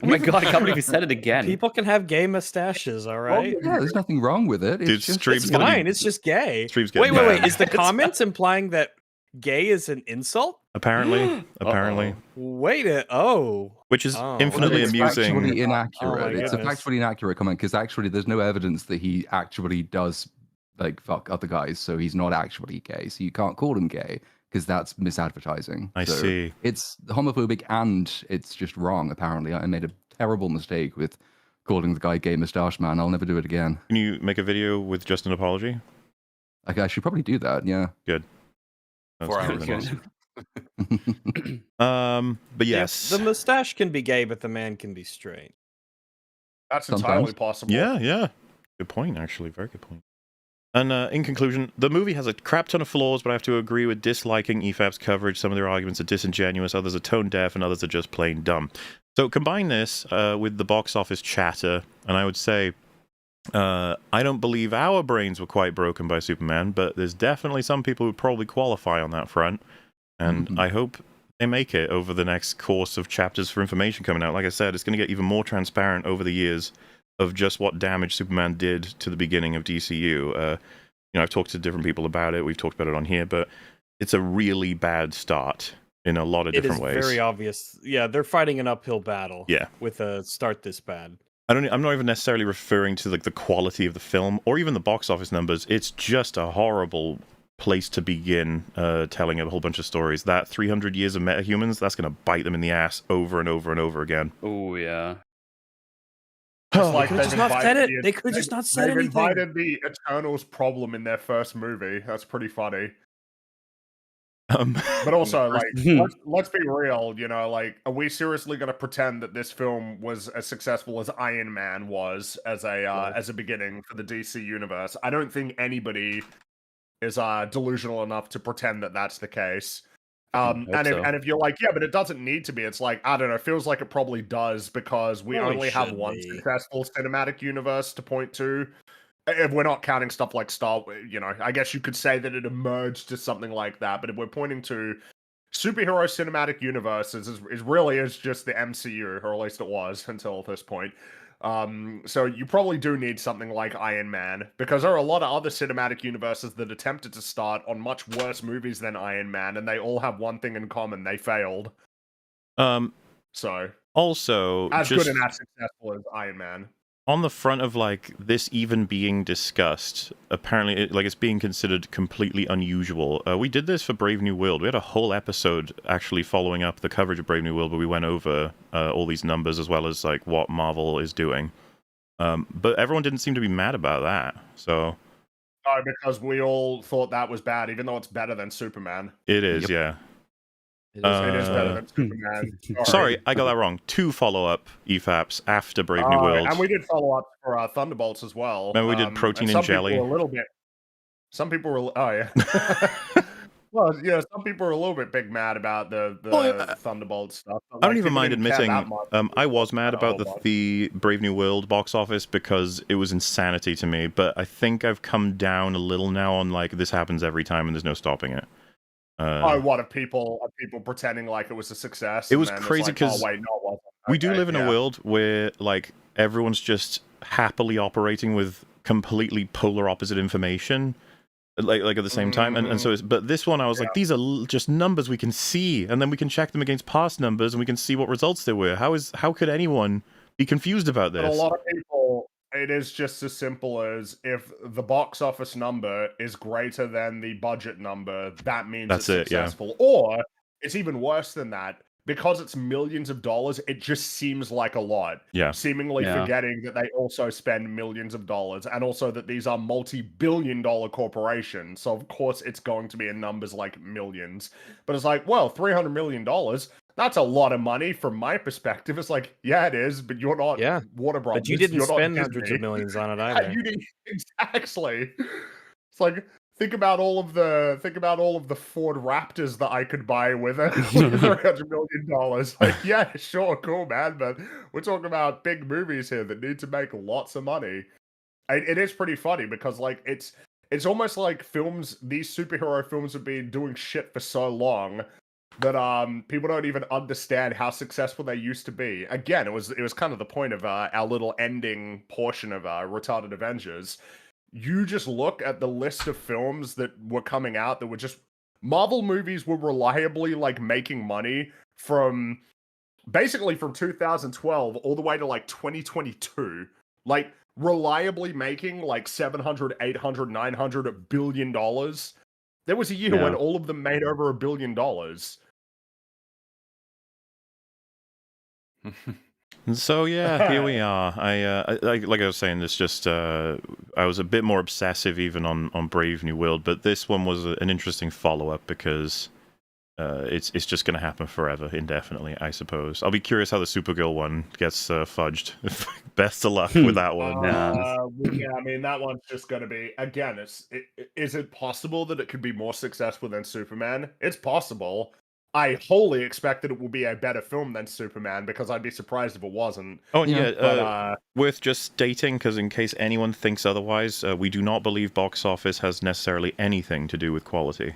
Oh my god, I can't believe you said it again. People can have gay mustaches, all right? Yeah, there's nothing wrong with it. It's Dude, just Stream's It's gonna fine. be, It's just gay. Stream's Wait. getting bad. Is the comments implying that gay is an insult? Apparently. Wait Which is Oh. infinitely it's amusing. factually Oh inaccurate. my It's a goodness. factually inaccurate comment because actually there's no evidence that he actually does like fuck other guys, so he's not actually gay. So you can't call him gay because that's misadvertising. I So see. It's homophobic and it's just wrong. Apparently, I made a terrible mistake with calling the guy gay mustache man. I'll never do it again. Can you make a video with just an apology? I should probably do that. Yeah. Good. That's 4 better hours. than Good. awesome. But yes. The mustache can be gay, but the man can be straight. That's Sometimes. entirely possible. Yeah. Good point, actually. Very good point. And in conclusion, the movie has a crap ton of flaws, but I have to agree with disliking EFAP's coverage. Some of their arguments are disingenuous, others are tone deaf, and others are just plain dumb. So combine this with the box office chatter, and I would say, I don't believe our brains were quite broken by Superman, but there's definitely some people who probably qualify on that front, and I hope they make it over the next course of chapters for information coming out. Like I said, it's going to get even more transparent over the years of just what damage Superman did to the beginning of DCU. I've talked to different people about it. We've talked about it on here, but it's a really bad start in a lot of different ways. It is very obvious. Yeah, they're fighting an uphill battle. Yeah. With a start this bad. I'm not even necessarily referring to like the quality of the film or even the box office numbers. It's just a horrible place to begin telling a whole bunch of stories. That 300 years of metahumans, that's going to bite them in the ass over and over and over again. Oh yeah. Just like They could they've just not said invited it. They could just not said They've anything. invited the Eternals problem in their first movie. That's pretty funny. But also, like, let's be real, you know, like, are we seriously going to pretend that this film was as successful as Iron Man was as a beginning for the DC universe? I don't think anybody is delusional enough to pretend that that's the case. And if you're like, yeah, but it doesn't need to be, it's like, I don't know, it feels like it probably does because we Probably only have should one be. successful cinematic universe to point to. If we're not counting stuff like Star Wars, you know, I guess you could say that it emerged to something like that. But if we're pointing to superhero cinematic universes, is really is just the MCU, or at least it was until this point. So you probably do need something like Iron Man, because there are a lot of other cinematic universes that attempted to start on much worse movies than Iron Man, and they all have one thing in common: they failed. So Also, As just good and as successful as Iron Man. on the front of like this even being discussed, apparently it's being considered completely unusual. We did this for Brave New World. We had a whole episode actually following up the coverage of Brave New World, where we went over all these numbers as well as like what Marvel is doing. But everyone didn't seem to be mad about that. So because we all thought that was bad, even though it's better than Superman. it is, yeah. It is better than Superman. Sorry, I got that wrong. 2 follow-up EFAPs after Brave New World. And we did follow up for Thunderbolts as well. Remember we did Protein and Jelly? Some people were oh yeah. Well, yeah, some people are a little bit mad about the Thunderbolt stuff. I don't even mind admitting, I was mad about the Brave New World box office because it was insanity to me, but I think I've come down a little now on like this happens every time and there's no stopping it. What are people pretending like it was a success? It was crazy because we do live in a world where like everyone's just happily operating with completely polar opposite information. Like at the same time, and so but this one I was like, these are just numbers we can see, and then we can check them against past numbers, and we can see what results there were. How could anyone be confused about this? But a lot of people, it is just as simple as if the box office number is greater than the budget number, that means it's successful. Or it's even worse than that. Because it's millions of dollars, it just seems like a lot. Seemingly forgetting that they also spend millions of dollars, and also that these are multi-billion-dollar corporations. So of course it's going to be in numbers like millions. But it's like, well, $300 million, that's a lot of money from my perspective. It's like, yeah, it is, but you're not Warner Brothers. But you didn't spend hundreds of millions on it either. You didn't, exactly. It's like, think about all of the Ford Raptors that I could buy with $300 million. Like, yeah, sure, cool, man. But we're talking about big movies here that need to make lots of money. It is pretty funny because like it's almost like these superhero films have been doing shit for so long that people don't even understand how successful they used to be. Again, it was kind of the point of our little ending portion of Retarded Avengers. You just look at the list of films that were coming out that were just Marvel movies were reliably like making money from basically from 2012 all the way to like 2022, like reliably making like 700, 800, 900 billion dollars. There was a year when all of them made over $1 billion. So yeah, here we are. I like I was saying, this just I was a bit more obsessive even on Brave New World, but this one was an interesting follow-up because it's just going to happen forever, indefinitely, I suppose. I'll be curious how the Supergirl one gets fudged. Best of luck with that one. Yeah, I mean that one's just going to be again. Is it possible that it could be more successful than Superman? It's possible. I wholly expect that it will be a better film than Superman because I'd be surprised if it wasn't. Oh, yeah, worth just stating, because in case anyone thinks otherwise, we do not believe box office has necessarily anything to do with quality.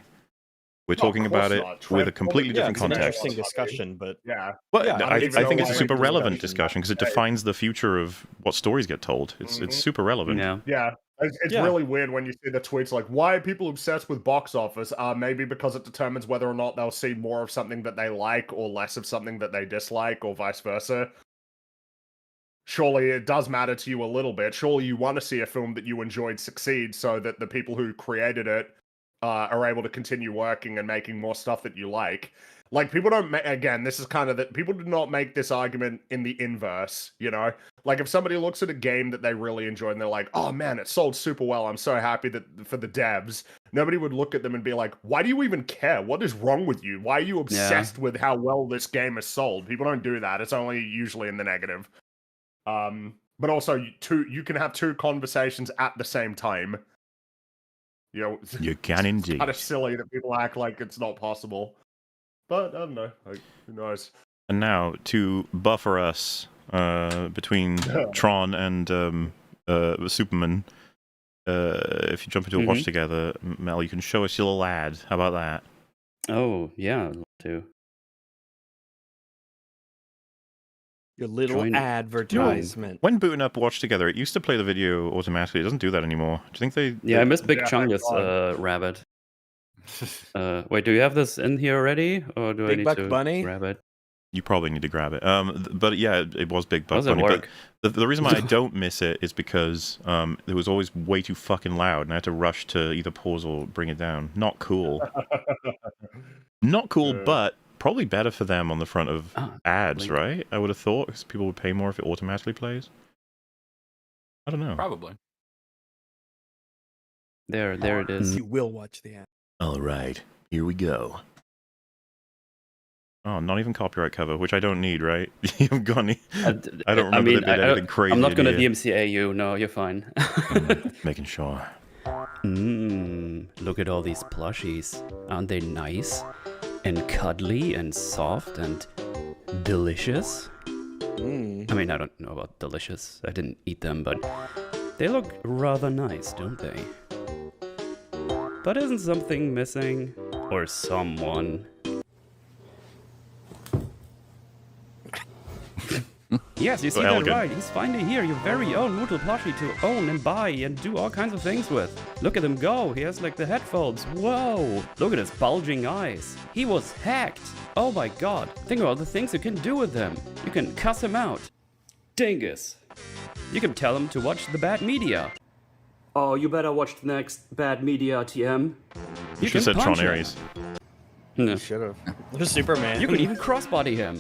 We're talking about it with a completely different context. It's an interesting discussion, but I think it's a super relevant discussion because it defines the future of what stories get told. It's super relevant. Yeah. It's really weird when you see the tweets like, why are people obsessed with box office? Maybe because it determines whether or not they'll see more of something that they like or less of something that they dislike or vice versa. Surely it does matter to you a little bit. Surely you want to see a film that you enjoyed succeed so that the people who created it are able to continue working and making more stuff that you like. Like, people don't again, this is kind of people do not make this argument in the inverse, you know? Like, if somebody looks at a game that they really enjoy and they're like, oh man, it sold super well, I'm so happy that for the devs, nobody would look at them and be like, why do you even care? What is wrong with you? Why are you obsessed with how well this game is sold? People don't do that. It's only usually in the negative. But also, you can have two conversations at the same time. You know, you can indeed. It's kind of silly that people act like it's not possible. But I don't know. Like, who knows? And now to buffer us between Tron and Superman, if you jump into a watch together, Mel, you can show us your little ad. How about that? Oh yeah, I'd love to. Your little advertisement. When booting up Watch Together, it used to play the video automatically. It doesn't do that anymore. Do you think they... Yeah, I miss Big Chungus rabbit. Wait, do you have this in here already? Or do I need to grab it? You probably need to grab it. But yeah, it was Big Buck Does it Bunny. work? But the reason why I don't miss it is because it was always way too fucking loud, and I had to rush to either pause or bring it down. Not cool. Not cool, but probably better for them on the front of ads, right? I would have thought, because people would pay more if it automatically plays. I don't know. Probably. There it is. You will watch the ad. All right, here we go. Oh, not even copyright cover, which I don't need, right? You haven't got any. I don't remember there being anything crazy. I'm not going to here. DMCA you. No, you're fine. Making sure. Look at all these plushies. Aren't they nice? And cuddly and soft and delicious? I mean, I don't know about delicious. I didn't eat them, but they look rather nice, don't they? But isn't something missing? Or someone? Yes, you see that elegant. right. He's finally here, your very own Moodle plushie to own and buy and do all kinds of things with. Look at him go. He has like the headphones. Whoa. Look at his bulging eyes. He was hacked. Oh my god. Think about the things you can do with them. You can cuss him out. Dingus. You can tell him to watch the bad media. Oh, you better watch the next bad media, TM. You She said Tron Ares. No. Should have. There's Superman. You can even crossbody him.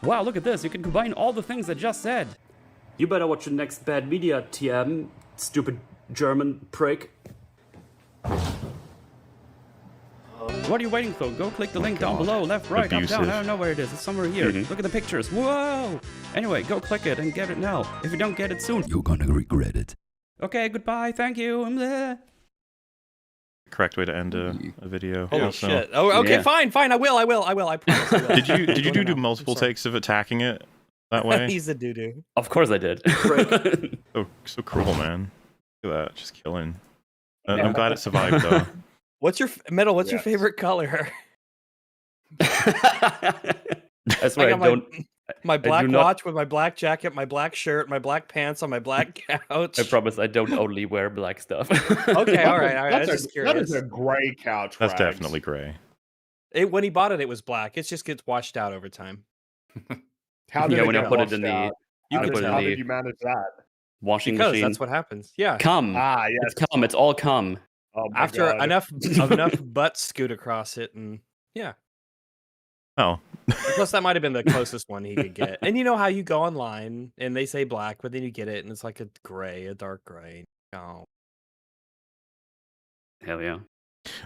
Wow, look at this. You can combine all the things I just said. You better watch the next bad media, TM. Stupid German prick. What are you waiting for? Go click the link down below, left, right, Abusive. up, down. I don't know where it is. It's somewhere here. Look at the pictures. Whoa! Anyway, go click it and get it now. If you don't get it soon, you're gonna regret it. Okay, goodbye. Thank you. Correct way to end a video. Holy So- shit. Oh, okay, Yeah. fine. I will. I promise. I will. Did you Go do now. multiple I'm sorry. takes of attacking it that way? He's a doo-doo. Of course I did. So cruel, man. Look at that, just killing. I'm glad it survived though. What's your Metal? What's your favorite color? That's I why I got don't. my black do not- watch with my black jacket, my black shirt, my black pants on my black couch. I promise I don't only wear black stuff. Okay, all right. I was That's just that is curious. a gray couch. That's Rags. definitely gray. When he bought it, it was black. It just gets washed out over time. How did Yeah, it when I get put it washed in the out? You How can did, tell. how did you manage that? washing Because machine. that's what happens. Yeah. Cum. Ah, yes. It's cum. It's all cum. Oh my After God. enough butts scoot across it, and yeah. Oh, Plus, that might have been the closest one he could get. And you know how you go online and they say black, but then you get it and it's like a gray, a dark gray. Oh, Hell yeah.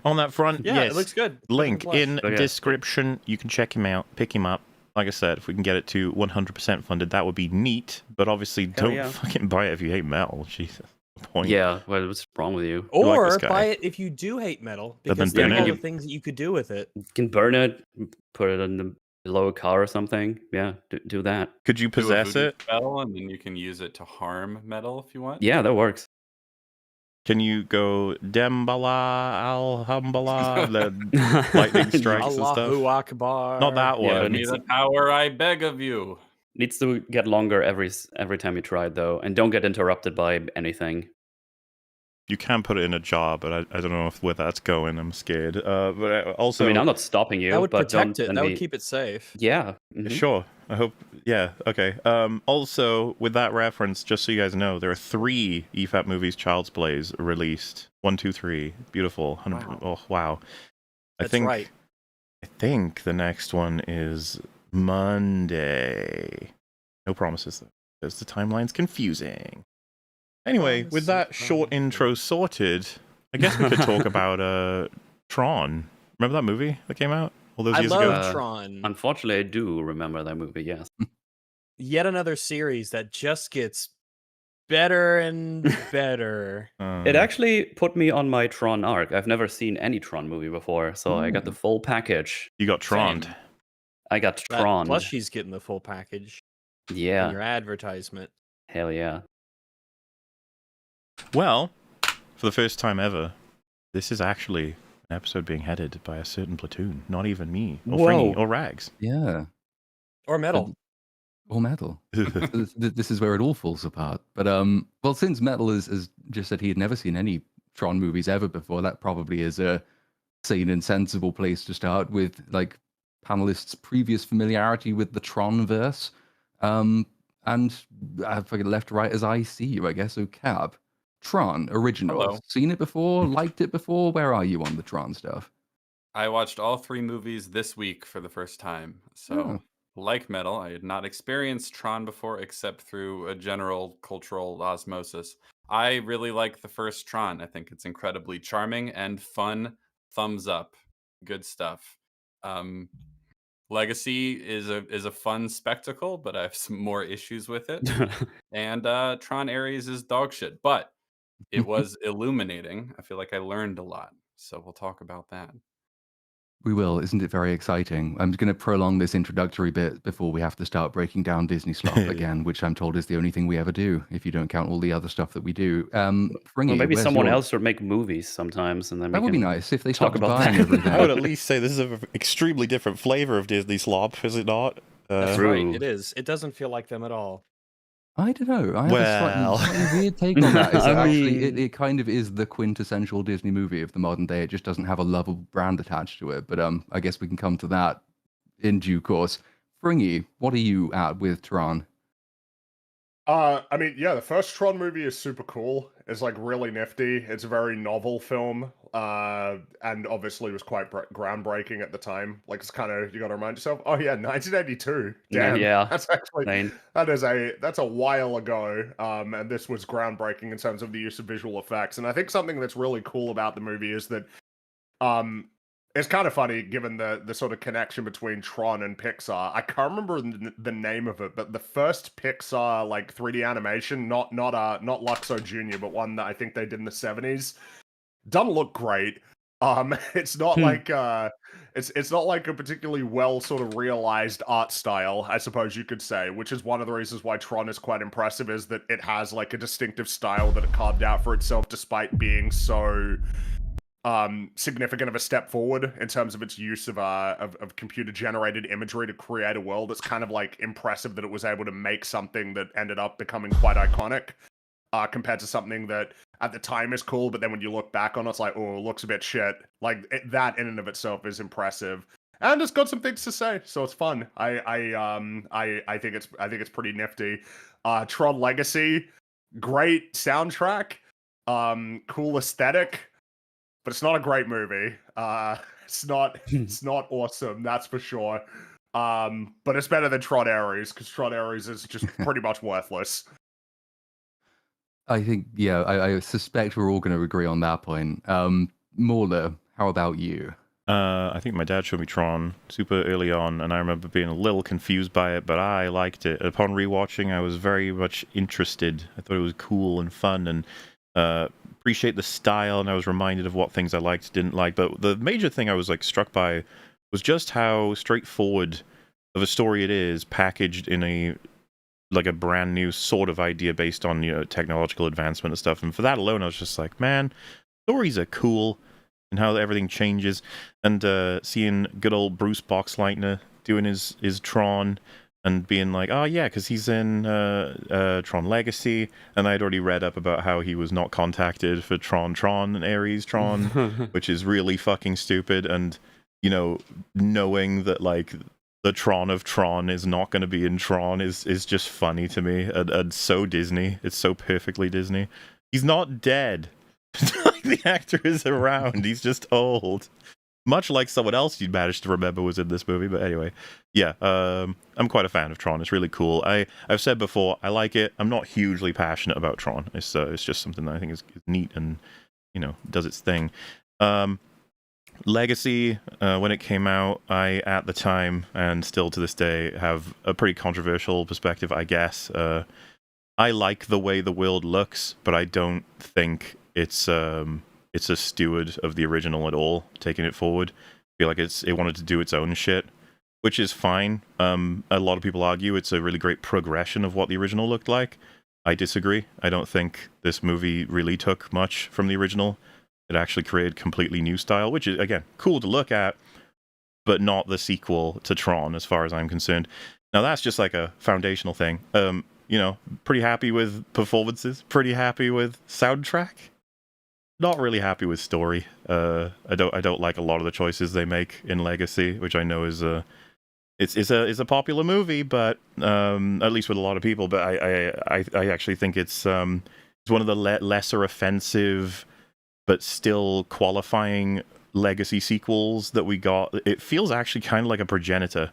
on that front, yeah, yes. it looks good. Link Blush. in Okay. description. You can check him out, pick him up. Like I said, if we can get it to 100% funded, that would be neat. But obviously, don't yeah. fucking buy it if you hate metal. Jesus, what's the point? Yeah. What's wrong with you? like Or this guy. buy it if you do hate metal, But because then think burn of all it. the things that you could do with it. You can burn it, put it in the below a car or something. Yeah, do that. Could you Do a possess voodoo it? spell, and then you can use it to harm metal if you want. Yeah, that works. Can you go Dembala Alhambala, the lightning strikes and Allahu stuff? Akbar. Not that Yeah, one. Give me the power, I beg of you. Needs to get longer every time you try it though, and don't get interrupted by anything. You can put it in a jar, but I don't know where that's going. I'm scared. But also, I mean, I'm not stopping you, That would but don't protect it. send That me... would keep it safe. Yeah. mhm. Sure. I hope. Yeah. Okay. Also, with that reference, just so you guys know, there are 3 EFAP movies, Child's Plays released. 1, 2, 3. Beautiful. 100. Wow. Oh wow. That's right. I think the next one is Monday. No promises though, because the timeline's confusing. Anyway, with that short intro sorted, I guess we could talk about Tron. Remember that movie that came out all those I years love ago? Tron. Unfortunately, I do remember that movie. Yes. Yet another series that just gets better and better. It actually put me on my Tron arc. I've never seen any Tron movie before, so I got the full package. You got Troned. Same. I got That Tron. Plushie's getting the full package in Yeah. your advertisement. Hell yeah. Well, for the first time ever, this is actually an episode being headed by a certain platoon. Not even me, or Fringy, Whoa. or Rags. Yeah. Or metal. Or metal. This is where it all falls apart. But well, since Metal has just said he had never seen any Tron movies ever before, that probably is a sane and sensible place to start with, like, panelists' previous familiarity with the Tron verse. And if I get left right as I see you, I guess. So, Cab, Tron original. Hello. Seen it before? Liked it before? Where are you on the Tron stuff? I watched all 3 movies this week for the first time. So, like Metal, I had not experienced Tron before except through a general cultural osmosis. I really like the first Tron. I think it's incredibly charming and fun. Thumbs up. Good stuff. Legacy is a fun spectacle, but I have some more issues with it. And Tron Ares is dog shit, but it was illuminating. I feel like I learned a lot. So we'll talk about that. We will. Isn't it very exciting? I'm going to prolong this introductory bit before we have to start breaking down Disney slop again, which I'm told is the only thing we ever do, if you don't count all the other stuff that we do. Fringy, Well, maybe where's someone your- else would make movies sometimes, and then That we would be can nice if they talk stopped about buying that. everything. I would at least say this is an extremely different flavor of Disney slop, is it not? That's True. right. It is. It doesn't feel like them at all. I don't know. I have Well. a slightly weird take on that. Is that I actually, mean- it kind of is the quintessential Disney movie of the modern day. It just doesn't have a lovable brand attached to it. But I guess we can come to that in due course. Fringy, what are you at with Tron? I mean, yeah, the first Tron movie is super cool. It's like really nifty. It's a very novel film, and obviously was quite groundbreaking at the time. Like, it's kind of, you got to remind yourself, oh yeah, 1982. Damn, Yeah. that's actually Same. that's a while ago. And this was groundbreaking in terms of the use of visual effects. And I think something that's really cool about the movie is that, it's kind of funny given the sort of connection between Tron and Pixar. I can't remember the name of it, but the first Pixar like 3D animation, not Luxo Jr., but one that I think they did in the 70s, doesn't look great. It's not like it's not like a particularly well sort of realized art style, I suppose you could say, which is one of the reasons why Tron is quite impressive, is that it has like a distinctive style that it carved out for itself, despite being so significant of a step forward in terms of its use of computer generated imagery to create a world. It's kind of like impressive that it was able to make something that ended up becoming quite iconic, compared to something that at the time is cool, but then when you look back on it, it's like, oh, it looks a bit shit. Like that in and of itself is impressive, and it's got some things to say, so it's fun. I think it's pretty nifty. Tron Legacy, great soundtrack, cool aesthetic. But it's not a great movie. It's not awesome, that's for sure. But it's better than Tron Ares, because Tron Ares is just pretty much worthless. I think, yeah, I suspect we're all going to agree on that point. Mauler, how about you? I think my dad showed me Tron super early on, and I remember being a little confused by it, but I liked it. Upon rewatching, I was very much interested. I thought it was cool and fun, and appreciate the style, and I was reminded of what things I liked, didn't like. But the major thing I was like struck by was just how straightforward of a story it is, packaged in a brand new sort of idea based on, you know, technological advancement and stuff. And for that alone, I was just like, man, stories are cool, and how everything changes. And seeing good old Bruce Boxleitner doing his Tron, and being like, oh yeah, because he's in Tron Legacy, and I'd already read up about how he was not contacted for Tron and Ares Tron, which is really fucking stupid. And, you know, knowing that like the Tron of Tron is not going to be in Tron is just funny to me, and so Disney. It's so perfectly Disney. He's not dead. The actor is around. He's just old. Much like someone else you'd managed to remember was in this movie. But anyway, yeah, I'm quite a fan of Tron. It's really cool. I've said before, I like it. I'm not hugely passionate about Tron. It's just something that I think is neat and, you know, does its thing. Legacy, when it came out, I, at the time, and still to this day, have a pretty controversial perspective, I guess. I like the way the world looks, but I don't think it's a steward of the original at all, taking it forward. I feel like it wanted to do its own shit, which is fine. A lot of people argue it's a really great progression of what the original looked like. I disagree. I don't think this movie really took much from the original. It actually created completely new style, which is, again, cool to look at, but not the sequel to Tron, as far as I'm concerned. Now, that's just like a foundational thing. You know, pretty happy with performances, pretty happy with soundtrack. not really happy with story. I don't like a lot of the choices they make in Legacy, which I know is it's a popular movie, but at least with a lot of people. But I actually think it's one of the lesser offensive, but still qualifying Legacy sequels that we got. It feels actually kind of like a progenitor.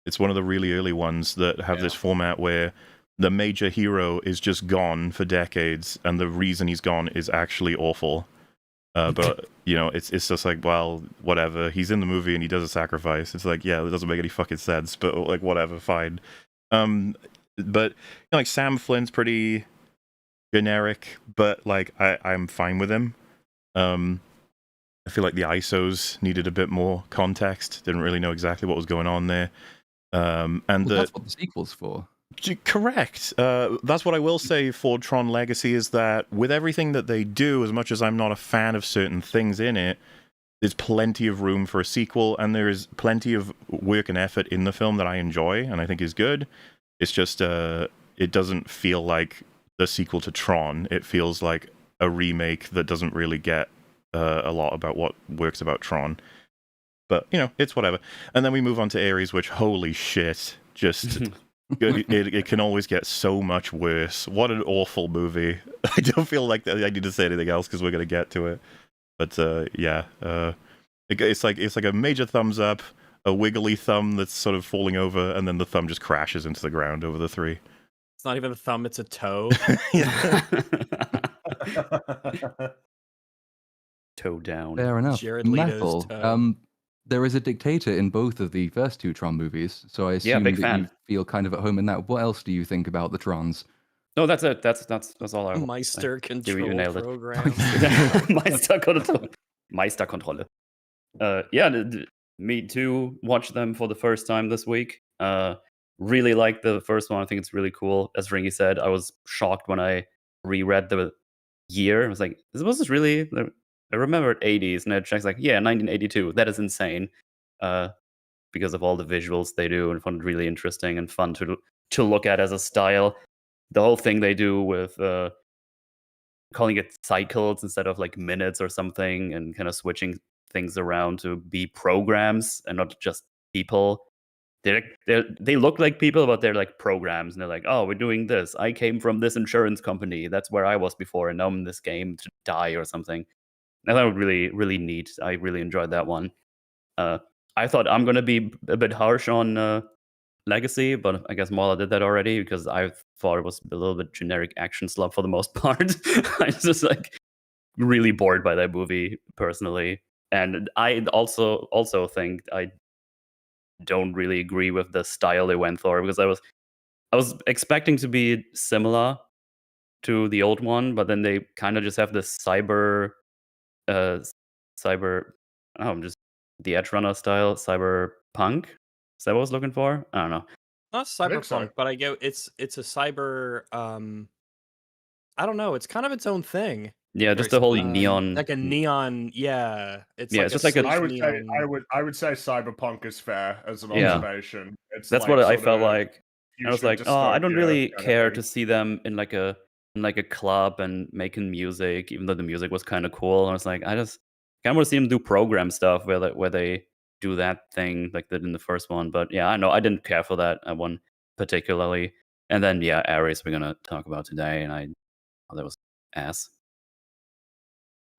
It's one of the really early ones that have this format where the major hero is just gone for decades, and the reason he's gone is actually awful. But you know, it's just like, well, whatever. He's in the movie and he does a sacrifice. It's like, yeah, it doesn't make any fucking sense, but like, whatever, fine. But you know, like Sam Flynn's pretty generic, but like I'm fine with him. I feel like the ISOs needed a bit more context. Didn't really know exactly what was going on there. And that's what the sequel's for. Correct. That's what I will say for Tron Legacy is that with everything that they do, as much as I'm not a fan of certain things in it, there's plenty of room for a sequel, and there is plenty of work and effort in the film that I enjoy and I think is good. It's just it doesn't feel like the sequel to Tron. It feels like a remake that doesn't really get a lot about what works about Tron. But, you know, it's whatever. And then we move on to Ares, which, holy shit, just... it can always get so much worse. What an awful movie. I don't feel like I need to say anything else because we're going to get to it. But yeah, it's like a major thumbs up, a wiggly thumb that's sort of falling over, and then the thumb just crashes into the ground over the 3. It's not even a thumb, it's a toe. Toe down. Fair enough. Jared Leto's toe. There is a dictator in both of the first 2 Tron movies, so I assume big that fan. you feel kind of at home in that. What else do you think about the Trons? No, that's it. That's all I. Meister control nailed it. program. Meisterkontrolle. Yeah, me too. Watched them for the first time this week. Really like the first one. I think it's really cool. As Ringy said, I was shocked when I reread the year. I was like, was this really? I remembered 80s, and I checked like, yeah, 1982. That is insane. Because of all the visuals they do, and I found it really interesting and fun to look at as a style. The whole thing they do with calling it cycles instead of like minutes or something, and kind of switching things around to be programs and not just people. They look like people, but they're like programs, and they're like, oh, we're doing this. I came from this insurance company. That's where I was before, and now I'm in this game to die or something. I thought it was really, really neat. I really enjoyed that one. I thought I'm going to be a bit harsh on Legacy, but I guess Mala did that already because I thought it was a little bit generic action slub for the most part. I was just like really bored by that movie personally. And I also think I don't really agree with the style they went for, because I was expecting to be similar to the old one, but then they kind of just have this cyber just the Edge Runner style cyberpunk. Is that what I was looking for? I don't know. Not I think so. cyberpunk, but I get it's a cyber. I don't know. It's kind of its own thing. Yeah, just Very the whole sleek. neon. Like a neon. Yeah, it's Yeah, like it's just a like a- sleek I would say neon. I would say cyberpunk is fair as an Yeah. observation. It's That's like what I sort felt of like. I was future like, oh, I don't dystopia really kind of care thing. to see them in like a club and making music, even though the music was kind of cool. I was like, I just kind of want to see them do program stuff where they do that thing like they did in the first one. But yeah, I know I didn't care for that one particularly. And then yeah, Ares we're gonna talk about today, and I thought that was ass.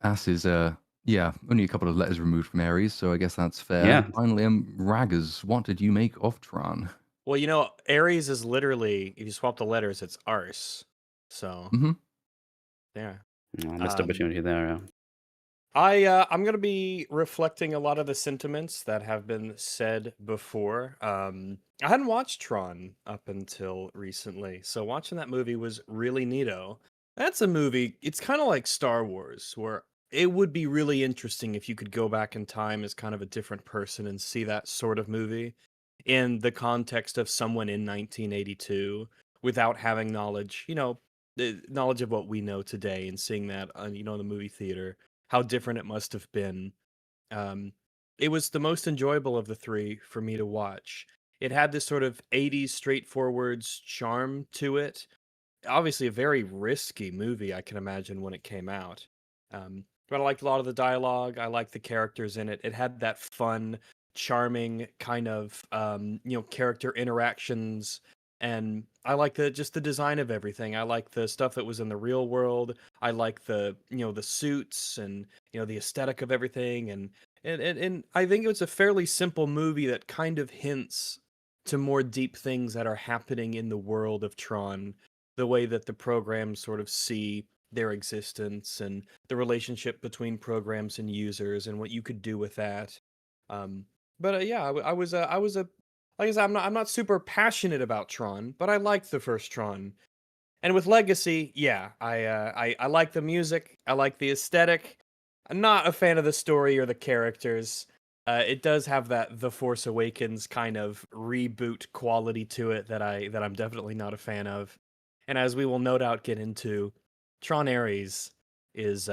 Ass is only a couple of letters removed from Ares, so I guess that's fair. Yeah. Finally, Raggers, what did you make of Tron? Well, you know, Ares is literally, if you swap the letters, it's arse. So Mhm. yeah. Oh, missed opportunity there. Yeah. I'm gonna be reflecting a lot of the sentiments that have been said before. I hadn't watched Tron up until recently, so watching that movie was really neato. That's a movie. It's kind of like Star Wars, where it would be really interesting if you could go back in time as kind of a different person and see that sort of movie in the context of someone in 1982 without having knowledge, the knowledge of what we know today, and seeing that on, in the movie theater, how different it must have been. It was the most enjoyable of the 3 for me to watch. It had this sort of 80s straightforward charm to it. Obviously, a very risky movie, I can imagine, when it came out. But I liked a lot of the dialogue. I liked the characters in it. It had that fun, charming kind of character interactions, and I like the design of everything. I like the stuff that was in the real world. I like the suits and the aesthetic of everything, and I think it was a fairly simple movie that kind of hints to more deep things that are happening in the world of Tron, the way that the programs sort of see their existence and the relationship between programs and users and what you could do with that. Um, but yeah, I was a like I said, I'm not super passionate about Tron, but I liked the first Tron. And with Legacy, yeah, I like the music, I like the aesthetic. I'm not a fan of the story or the characters. It does have that The Force Awakens kind of reboot quality to it that I'm definitely not a fan of. And as we will no doubt get into, Tron Ares is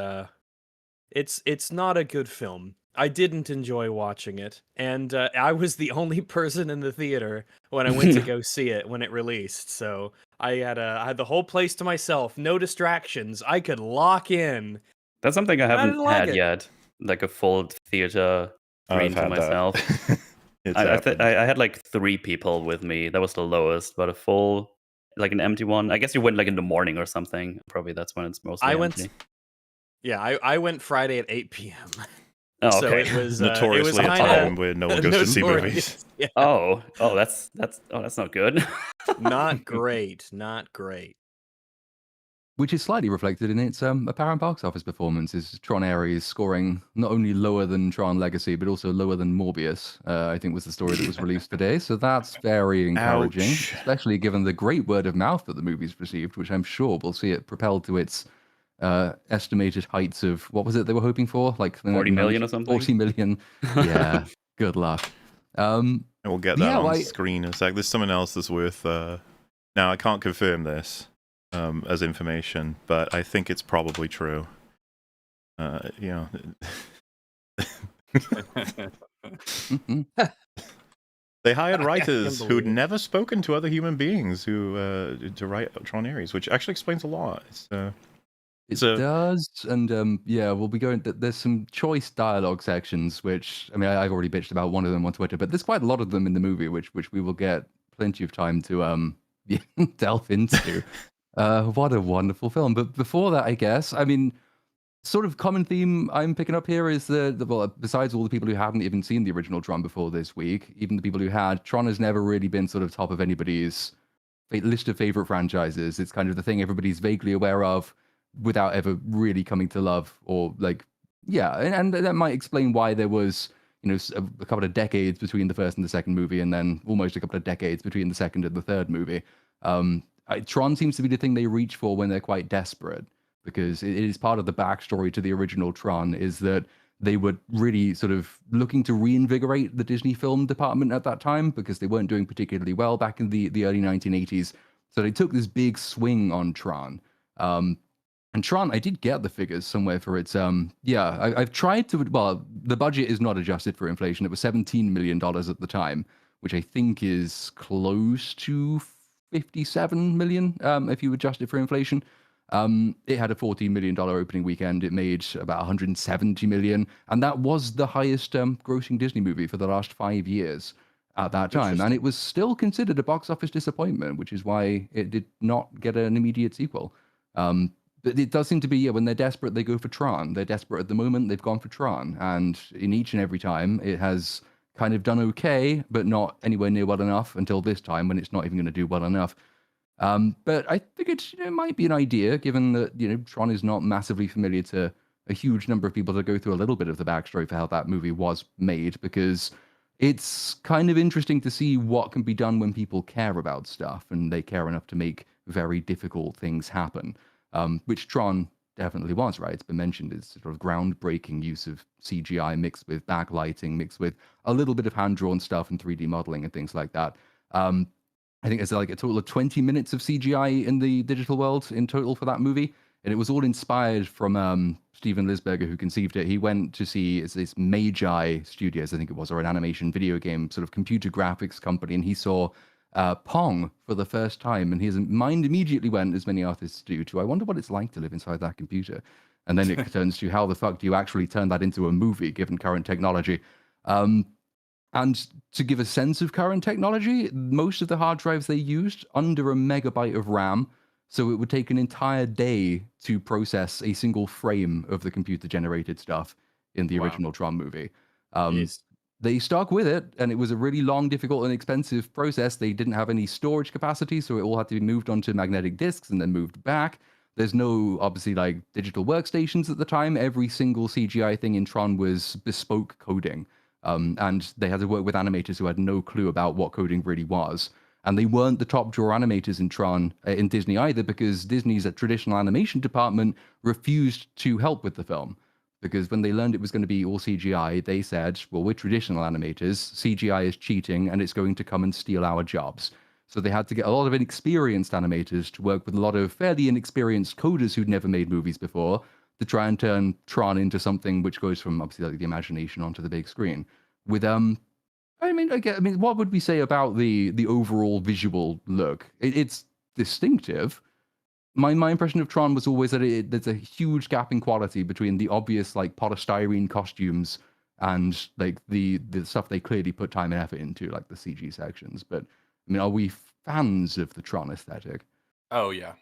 it's not a good film. I didn't enjoy watching it, and I was the only person in the theater when I went to go see it when it released. So I had the whole place to myself, no distractions. I could lock in. That's something I I haven't didn't like had it. yet, like a full theater I've screen to had myself. that. It's happened. I had like 3 people with me. That was the lowest, but a full, like an empty one. I guess you went like in the morning or something. Probably that's when it's mostly I went, empty. yeah, I went Friday at 8 p.m. Oh, So okay. it was Notoriously a kind time of where no one goes to see movies. Yeah, Oh, that's not good. not great, not great. Which is slightly reflected in its apparent box office performance. Is Tron Ares scoring not only lower than Tron Legacy, but also lower than Morbius, I think was the story that was released today. So that's very encouraging, Ouch. especially given the great word of mouth that the movie's received, which I'm sure will see it propelled to its estimated heights of, what was it they were hoping for? Like 40 million or something? 40 million. Yeah, good luck. And we'll get that Yeah, on screen in a sec. There's someone else that's worth... Now, I can't confirm this as information, but I think it's probably true. They hired writers who'd never spoken to other human beings to write Tron Ares, which actually explains a lot. It does, and yeah, we'll be going. There's some choice dialogue sections, which I mean, I've already bitched about one of them on Twitter, but there's quite a lot of them in the movie, which we will get plenty of time to delve into. What a wonderful film! But before that, I guess, I mean, sort of common theme I'm picking up here is well, besides all the people who haven't even seen the original Tron before this week, even the people who had, Tron has never really been sort of top of anybody's list of favorite franchises. It's kind of the thing everybody's vaguely aware of without ever really coming to love, or like, yeah, and that might explain why there was, a couple of decades between the first and the second movie, and then almost a couple of decades between the second and the third movie. Tron seems to be the thing they reach for when they're quite desperate, because it is part of the backstory to the original Tron, is that they were really sort of looking to reinvigorate the Disney film department at that time, because they weren't doing particularly well back in the early 1980s. So they took this big swing on Tron. And Tron, I did get the figures somewhere for its, I've tried to, well, the budget is not adjusted for inflation. It was $17 million at the time, which I think is close to 57 million if you adjust it for inflation. It had a $14 million opening weekend. It made about 170 million, and that was the highest grossing Disney movie for the last 5 years at that time. And it was still considered a box office disappointment, which is why it did not get an immediate sequel. But it does seem to be, when they're desperate, they go for Tron. They're desperate at the moment, they've gone for Tron. And in each and every time, it has kind of done okay, but not anywhere near well enough until this time, when it's not even going to do well enough. But I think it might be an idea, given that, Tron is not massively familiar to a huge number of people, to go through a little bit of the backstory for how that movie was made, because it's kind of interesting to see what can be done when people care about stuff and they care enough to make very difficult things happen. Which Tron definitely was, right? It's been mentioned as sort of groundbreaking use of CGI mixed with backlighting, mixed with a little bit of hand-drawn stuff and 3D modeling and things like that. I think there's like a total of 20 minutes of CGI in the digital world in total for that movie. And it was all inspired from Steven Lisberger, who conceived it. He went to see this Magi Studios, I think it was, or an animation video game sort of computer graphics company. And he saw Pong for the first time, and his mind immediately went, as many artists do, to I wonder what it's like to live inside that computer. And then it turns to how the fuck do you actually turn that into a movie given current technology? And to give a sense of current technology, most of the hard drives they used under a megabyte of RAM. So it would take an entire day to process a single frame of the computer generated stuff in the Wow. original Tron movie. Jeez. They stuck with it, and it was a really long, difficult, and expensive process. They didn't have any storage capacity, so it all had to be moved onto magnetic disks and then moved back. There's no, obviously, like digital workstations at the time. Every single CGI thing in Tron was bespoke coding. And they had to work with animators who had no clue about what coding really was. And they weren't the top draw animators in Tron, in Disney either, because Disney's traditional animation department refused to help with the film. Because when they learned it was going to be all CGI, they said, well, we're traditional animators. CGI is cheating, and it's going to come and steal our jobs. So they had to get a lot of inexperienced animators to work with a lot of fairly inexperienced coders who'd never made movies before to try and turn Tron into something which goes from obviously like the imagination onto the big screen. With I mean, what would we say about the overall visual look? It's distinctive. My impression of Tron was always that there's a huge gap in quality between the obvious like polystyrene costumes and like the stuff they clearly put time and effort into, like the CG sections. But I mean, are we fans of the Tron aesthetic? Oh yeah,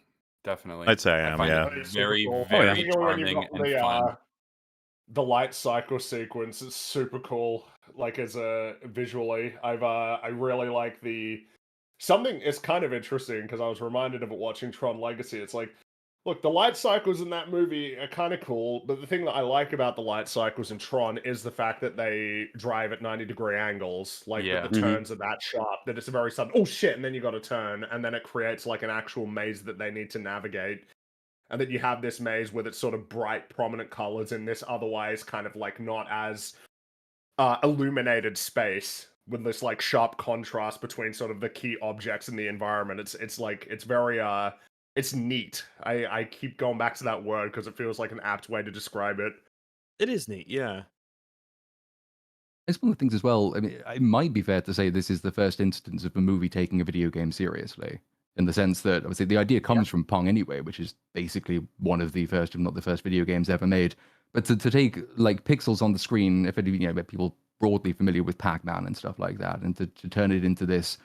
definitely. I'd say I am, find yeah. it very, Cool. very Particularly when you've charming got and fun. the light cycle sequence is super cool. Like as a visually, I really like the something. It's kind of interesting because I was reminded of it watching Tron Legacy. It's like, look, the light cycles in that movie are kind of cool, but the thing that I like about the light cycles in Tron is the fact that they drive at 90-degree angles, like Yeah. that the turns are that sharp that it's a very sudden, oh shit, and then you got to turn, and then it creates like an actual maze that they need to navigate. And then you have this maze with its sort of bright, prominent colors in this otherwise kind of like not as illuminated space with this like sharp contrast between sort of the key objects in the environment. It's like it's very it's neat. I keep going back to that word because it feels like an apt way to describe it. It is neat, yeah. It's one of the things as well. I mean, it might be fair to say this is the first instance of a movie taking a video game seriously, in the sense that obviously the idea comes from Pong anyway, which is basically one of the first, if not the first, video games ever made. But to take like pixels on the screen, if it, you know, people broadly familiar with Pac-Man and stuff like that, and to turn it into this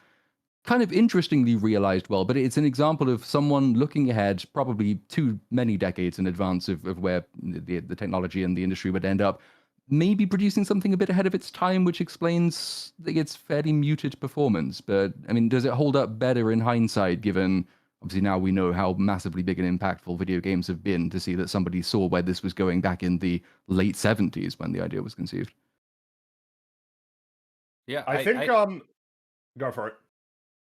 kind of interestingly realized well, but it's an example of someone looking ahead, probably too many decades in advance of where the technology and the industry would end up, maybe producing something a bit ahead of its time, which explains its fairly muted performance. But I mean, does it hold up better in hindsight, given obviously now we know how massively big and impactful video games have been, to see that somebody saw where this was going back in the late 70s when the idea was conceived? Yeah, I think go for it.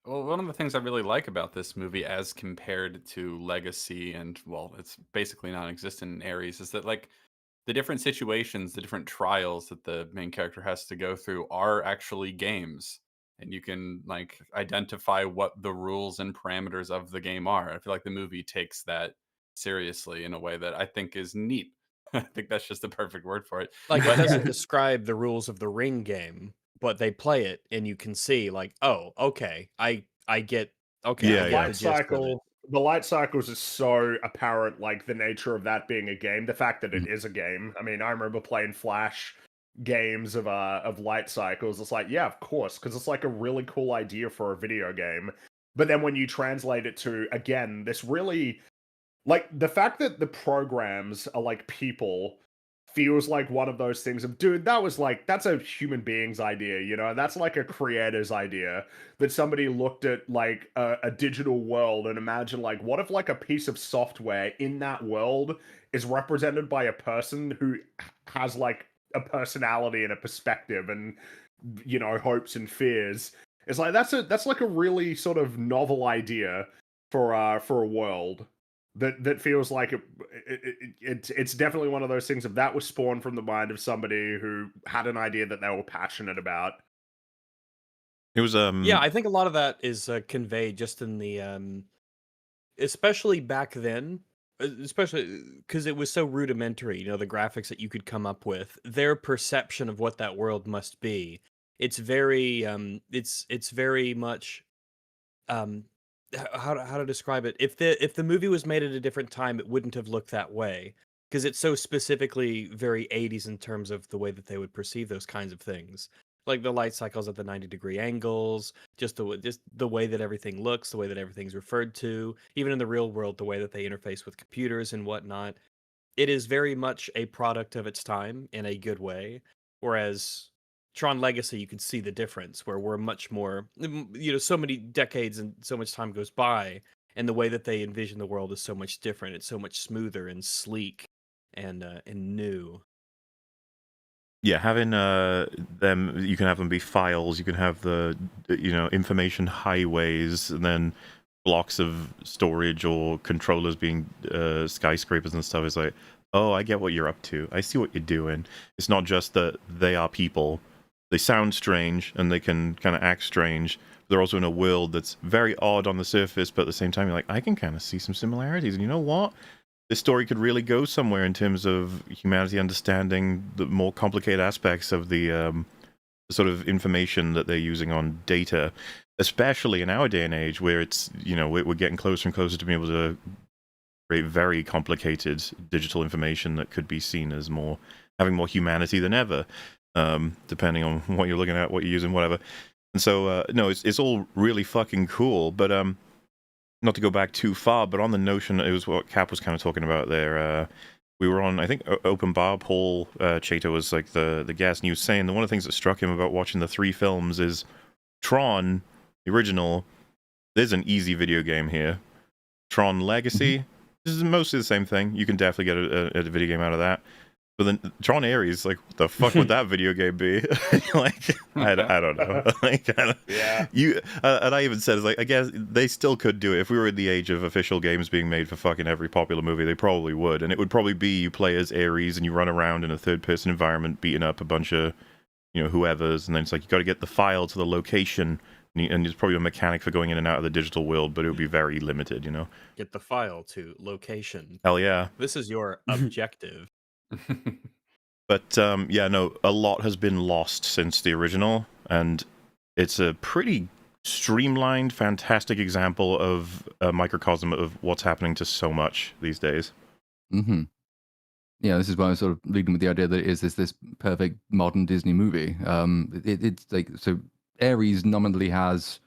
Well, one of the things I really like about this movie, as compared to Legacy and, well, it's basically non-existent in Ares, is that like the different situations, the different trials that the main character has to go through are actually games, and you can like identify what the rules and parameters of the game are. I feel like the movie takes that seriously in a way that I think is neat. I think that's just the perfect word for it. Like it But doesn't describe the rules of the Ring game, but they play it and you can see like, oh, okay, I get okay, Yeah, I The get light the gist of it. cycle, the light cycles is so apparent, like the nature of that being a game. The fact that it is a game. I mean, I remember playing Flash games of light cycles. It's like, yeah, of course, because it's like a really cool idea for a video game. But then when you translate it to again, this really like the fact that the programs are like people feels like one of those things of, dude, that was like, that's a human being's idea, you know? That's like a creator's idea, that somebody looked at like a digital world and imagined like, what if like a piece of software in that world is represented by a person who has like a personality and a perspective and, you know, hopes and fears. It's like, that's like a really sort of novel idea for a world. That feels like it's definitely one of those things. If that was spawned from the mind of somebody who had an idea that they were passionate about. It was Yeah, I think a lot of that is conveyed just in the especially back then, especially because it was so rudimentary, you know, the graphics that you could come up with, their perception of what that world must be. It's very it's very much how to describe it. If the movie was made at a different time, it wouldn't have looked that way because it's so specifically very 80s in terms of the way that they would perceive those kinds of things. Like the light cycles at the 90-degree angles, just the way that everything looks, the way that everything's referred to, even in the real world, the way that they interface with computers and whatnot. It is very much a product of its time in a good way. Whereas Tron Legacy, you can see the difference where we're much more, so many decades and so much time goes by, and the way that they envision the world is so much different. It's so much smoother and sleek and new. Yeah, having them, you can have them be files. You can have the information highways, and then blocks of storage or controllers being skyscrapers and stuff. It's like, oh, I get what you're up to. I see what you're doing. It's not just that they are people. They sound strange and they can kind of act strange. They're also in a world that's very odd on the surface, but at the same time, you're like, I can kind of see some similarities. And you know what? This story could really go somewhere in terms of humanity understanding the more complicated aspects of the sort of information that they're using on data, especially in our day and age where it's, we're getting closer and closer to being able to create very complicated digital information that could be seen as having more humanity than ever, depending on what you're looking at, what you're using, whatever. And so, no, it's all really fucking cool, but not to go back too far, but on the notion, it was what Cap was kind of talking about there. We were on, I think, Open Bar. Paul Chater was like the guest, and he was saying that one of the things that struck him about watching the 3 films is Tron, the original, there's an easy video game here. Tron Legacy, this is mostly the same thing. You can definitely get a video game out of that. But then Tron Ares, like, what the fuck would that video game be? Like, I don't know. Like, Yeah. And I even said, it's like, I guess they still could do it. If we were in the age of official games being made for fucking every popular movie, they probably would. And it would probably be you play as Ares and you run around in a third-person environment beating up a bunch of, whoever's. And then it's like, you got to get the file to the location. And there's probably a mechanic for going in and out of the digital world, but it would be very limited, Get the file to location. Hell yeah. This is your objective. But yeah, no, a lot has been lost since the original, and it's a pretty streamlined, fantastic example of a microcosm of what's happening to so much these days. Mm-hmm. Yeah, this is why I was sort of leading with the idea that it is this perfect modern Disney movie. It's like, so Ares nominally has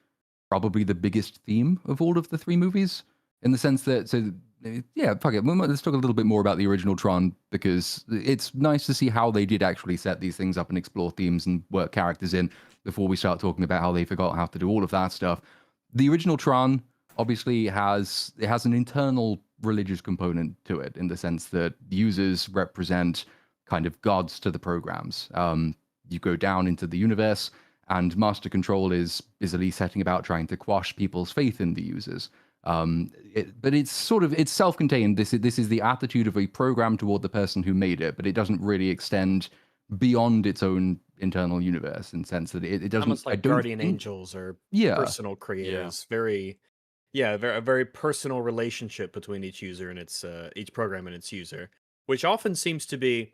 probably the biggest theme of all of the 3 movies, in the sense that, so yeah, fuck it. Let's talk a little bit more about the original Tron, because it's nice to see how they did actually set these things up and explore themes and work characters in before we start talking about how they forgot how to do all of that stuff. The original Tron obviously has an internal religious component to it, in the sense that users represent kind of gods to the programs. You go down into the universe, and Master Control is busily setting about trying to quash people's faith in the users. But it's self-contained. This is the attitude of a program toward the person who made it, but it doesn't really extend beyond its own internal universe, in the sense that it doesn't. Almost like guardian angels or personal creators. A very personal relationship between each user and its each program and its user, which often seems to be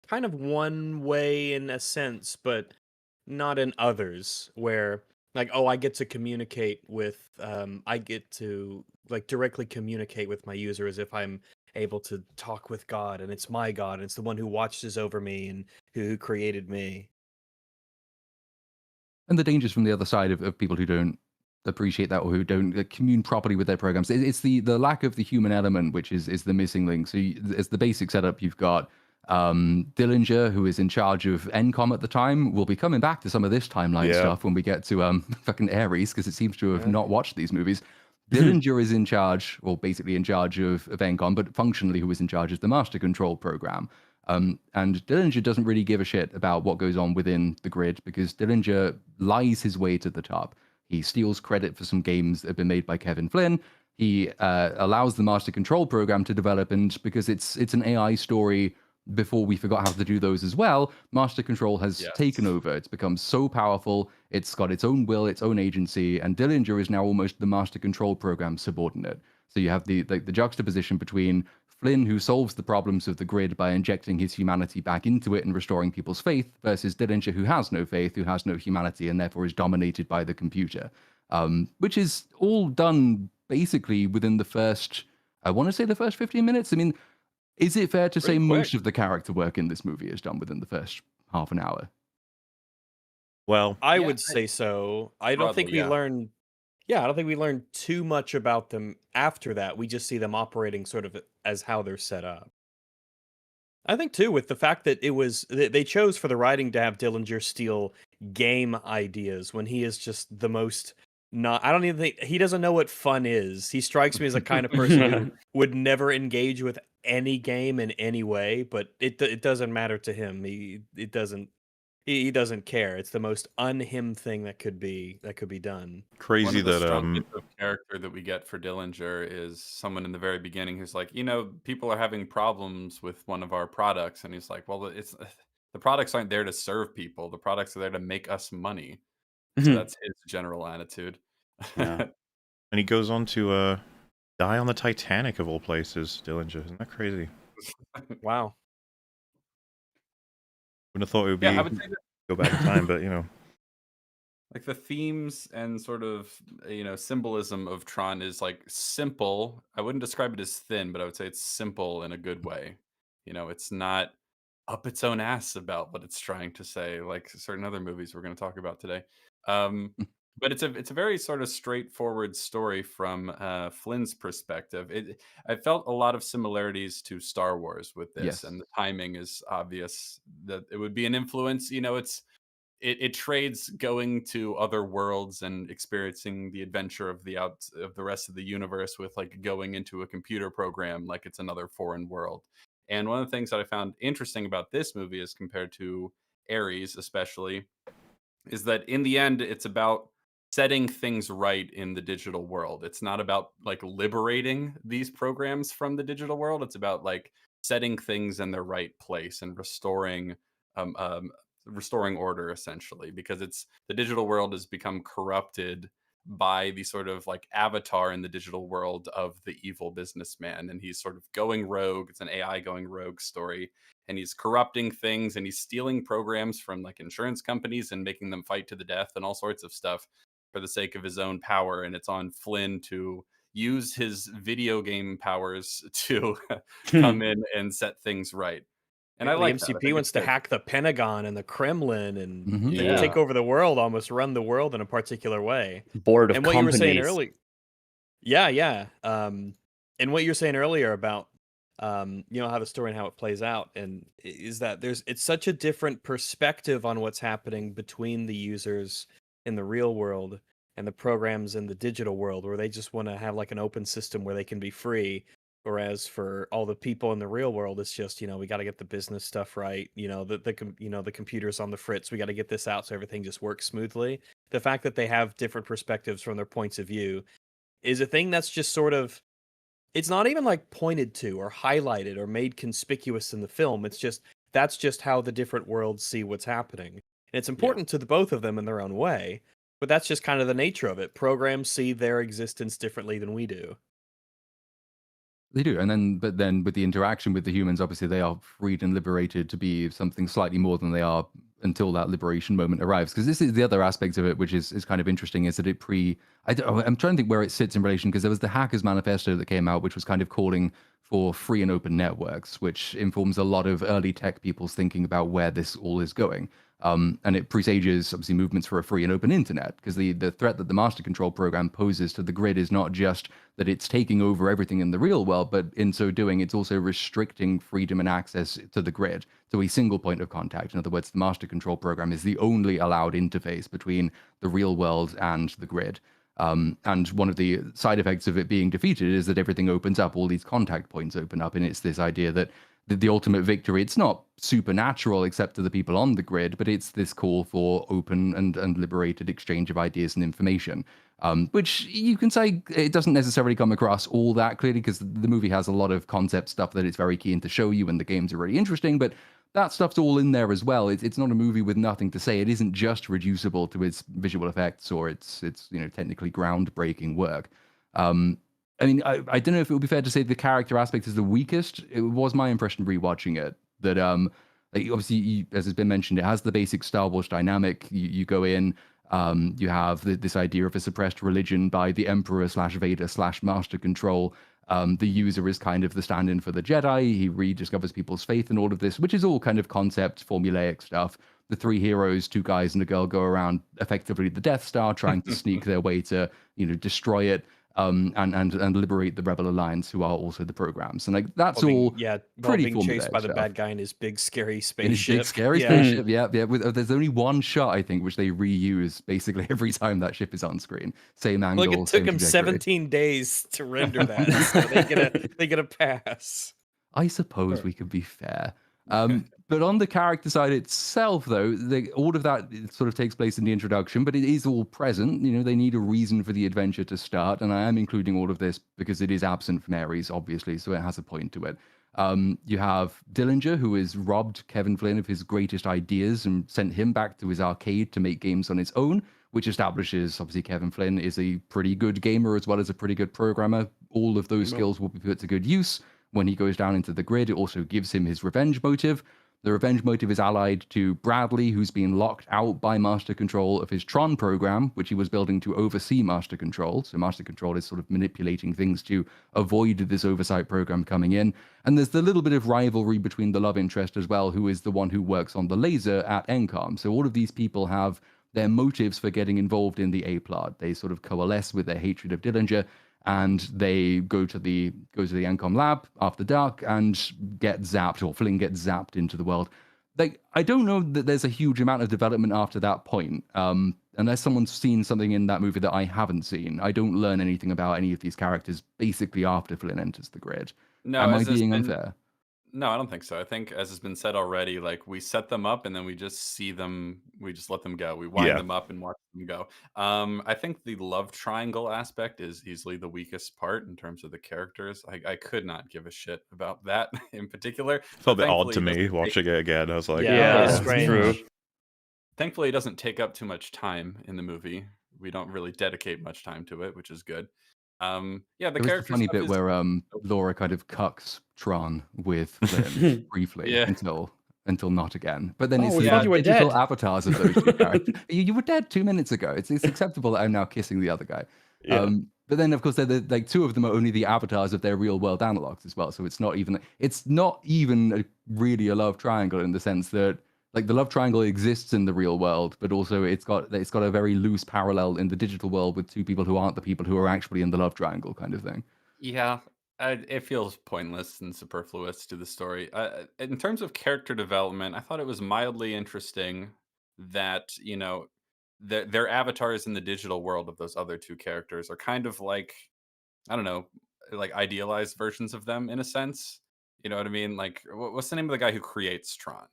kind of one way in a sense, but not in others, where like, oh, I get to communicate with I get to like directly communicate with my user as if I'm able to talk with God, and it's my God, and it's the one who watches over me and who created me. And the dangers from the other side of people who don't appreciate that, or who don't commune properly with their programs. It's the lack of the human element, which is the missing link. So as the basic setup, you've got Dillinger, who is in charge of NCOM at the time. We'll be coming back to some of this timeline stuff when we get to fucking Ares, because it seems to have not watched these movies. Dillinger is in charge, or basically in charge of NCOM, but functionally who is in charge of the Master Control program. And Dillinger doesn't really give a shit about what goes on within the grid, because Dillinger lies his way to the top. He steals credit for some games that have been made by Kevin Flynn. He allows the Master Control program to develop, and because it's an AI story, before we forgot how to do those as well, Master Control has taken over. It's become so powerful. It's got its own will, its own agency, and Dillinger is now almost the Master Control program subordinate. So you have the juxtaposition between Flynn, who solves the problems of the grid by injecting his humanity back into it and restoring people's faith, versus Dillinger, who has no faith, who has no humanity, and therefore is dominated by the computer. which is all done basically within the first, I want to say the first 15 minutes. I mean, is it fair to say Pretty most quick. of the character work in this movie is done within the first half an hour? Well, I Yeah, would say so. I don't think broadly, we yeah. learn. Yeah, I don't think we learn too much about them after that. We just see them operating sort of as how they're set up. I think too, with the fact that they chose for the writing to have Dillinger steal game ideas when he is just the most not. I don't even think he doesn't know what fun is. He strikes me as a kind of person who would never engage with any game in any way, but it doesn't matter to him. He doesn't care. It's the most un-him thing that could be done. One crazy of the that strong bits of character that we get for Dillinger is someone in the very beginning who's like, people are having problems with one of our products, and he's like, well, it's the products aren't there to serve people. The products are there to make us money. So that's his general attitude. Yeah. and he goes on to die on the Titanic of all places. Dillinger, isn't that crazy? Wow. Wouldn't have thought it would be Yeah, I would say that go back in time, but like the themes and sort of symbolism of Tron is like simple. I wouldn't describe it as thin, but I would say it's simple in a good way. It's not up its own ass about what it's trying to say, like certain other movies we're going to talk about today. But it's a very sort of straightforward story from Flynn's perspective. I felt a lot of similarities to Star Wars with this, Yes. and the timing is obvious that it would be an influence. It trades going to other worlds and experiencing the adventure of the rest of the universe with like going into a computer program like it's another foreign world. And one of the things that I found interesting about this movie as compared to Ares especially is that in the end it's about setting things right in the digital world. It's not about like liberating these programs from the digital world. It's about like setting things in their right place and um, um, restoring order essentially, because it's the digital world has become corrupted by the sort of like avatar in the digital world of the evil businessman, and he's sort of going rogue. It's an AI going rogue story, and he's corrupting things, and he's stealing programs from like insurance companies and making them fight to the death and all sorts of stuff for the sake of his own power. And it's on Flynn to use his video game powers to come in and set things right. And I Yeah, the like that. I MCP think wants it's to good. hack the Pentagon and the Kremlin and Mhm. take Yeah. over the world, almost run the world in a particular way. Board of And what you were saying companies. earlier, yeah. And what you were saying earlier about how the story and how it plays out, and is that it's such a different perspective on what's happening between the users in the real world and the programs in the digital world, where they just want to have like an open system where they can be free. Whereas for all the people in the real world, it's just we got to get the business stuff right. The computer's on the fritz. We got to get this out so everything just works smoothly. The fact that they have different perspectives from their points of view is a thing that's just sort of, it's not even like pointed to or highlighted or made conspicuous in the film. It's just that's just how the different worlds see what's happening. And it's Yeah. important to the both of them in their own way, but that's just kind of the nature of it. Programs see their existence differently than we do. They do, but then with the interaction with the humans, obviously they are freed and liberated to be something slightly more than they are until that liberation moment arrives. Because this is the other aspect of it, which is kind of interesting, is that I'm trying to think where it sits in relation, because there was the Hackers Manifesto that came out, which was kind of calling for free and open networks, which informs a lot of early tech people's thinking about where this all is going. And it presages, obviously, movements for a free and open internet, because the threat that the master control program poses to the grid is not just that it's taking over everything in the real world, but in so doing, it's also restricting freedom and access to the grid, to a single point of contact. In other words, the master control program is the only allowed interface between the real world and the grid. And one of the side effects of it being defeated is that everything opens up, all these contact points open up, and it's this idea that the ultimate victory, it's not supernatural except to the people on the grid, but it's this call for open and liberated exchange of ideas and information, which you can say it doesn't necessarily come across all that clearly, because the movie has a lot of concept stuff that it's very keen to show you, and the games are really interesting, but that stuff's all in there as well. It's not a movie with nothing to say. It isn't just reducible to its visual effects or its technically groundbreaking work. I mean, I don't know if it would be fair to say the character aspect is the weakest. It was my impression rewatching it that like, obviously, as has been mentioned, it has the basic Star Wars dynamic. You go in, You have this idea of a suppressed religion by the Emperor / Vader / Master Control. The user is kind of the stand-in for the Jedi. He rediscovers people's faith in all of this, which is all kind of concept, formulaic stuff. The three heroes, 2 guys and a girl, go around effectively the Death Star, trying to sneak their way to, destroy it, and liberate the Rebel Alliance, who are also the programs. And like that's all pretty being chased formulaic by the stuff. bad guy in his big scary In his spaceship. big scary spaceship, yeah. There's only one shot, I think, which they reuse basically every time that ship is on screen. Same angle, Like it took same him trajectory. 17 days to render that, so they get a pass. I suppose we could be fair. But on the character side itself, though, all of that sort of takes place in the introduction, but it is all present. They need a reason for the adventure to start, and I am including all of this because it is absent from Ares, obviously, so it has a point to it. You have Dillinger, who has robbed Kevin Flynn of his greatest ideas and sent him back to his arcade to make games on his own, which establishes, obviously, Kevin Flynn is a pretty good gamer as well as a pretty good programmer. All of those skills will be put to good use when he goes down into the grid. It also gives him his revenge motive. The revenge motive is allied to Bradley, who's been locked out by Master Control of his Tron program, which he was building to oversee Master Control. So Master Control is sort of manipulating things to avoid this oversight program coming in. And there's the little bit of rivalry between the love interest as well, who is the one who works on the laser at NCOM. So all of these people have their motives for getting involved in the A-plot. They sort of coalesce with their hatred of Dillinger, and they go to the NCOM lab after dark and get zapped, or Flynn gets zapped into the world. Like, I don't know that there's a huge amount of development after that point, unless someone's seen something in that movie that I haven't seen. I don't learn anything about any of these characters basically after Flynn enters the grid. No, Am I being unfair? No, I don't think so. I think, as has been said already, like we set them up and then we just see them, we just let them go. We wind them up and watch them go. I think the love triangle aspect is easily the weakest part in terms of the characters. I could not give a shit about that in particular. Felt a bit odd to me watching it again. I was like, it's true. Thankfully, it doesn't take up too much time in the movie. We don't really dedicate much time to it, which is good. The There was the character funny stuff bit is where Laura kind of cucks Tron with Flynn briefly Yeah. until not again. But then Oh, it's we the thought you were digital dead. avatars of those two characters. You were dead 2 minutes ago. It's acceptable that I'm now kissing the other guy. Yeah. But then, of course, like 2 of them are only the avatars of their real world analogs as well. So it's not even really a love triangle in the sense that, like, the love triangle exists in the real world, but also it's got a very loose parallel in the digital world with 2 people who aren't the people who are actually in the love triangle kind of thing. Yeah, it feels pointless and superfluous to the story. In terms of character development, I thought it was mildly interesting that, their avatars in the digital world of those other 2 characters are kind of like, I don't know, like idealized versions of them in a sense. You know what I mean? Like, what's the name of the guy who creates Tron?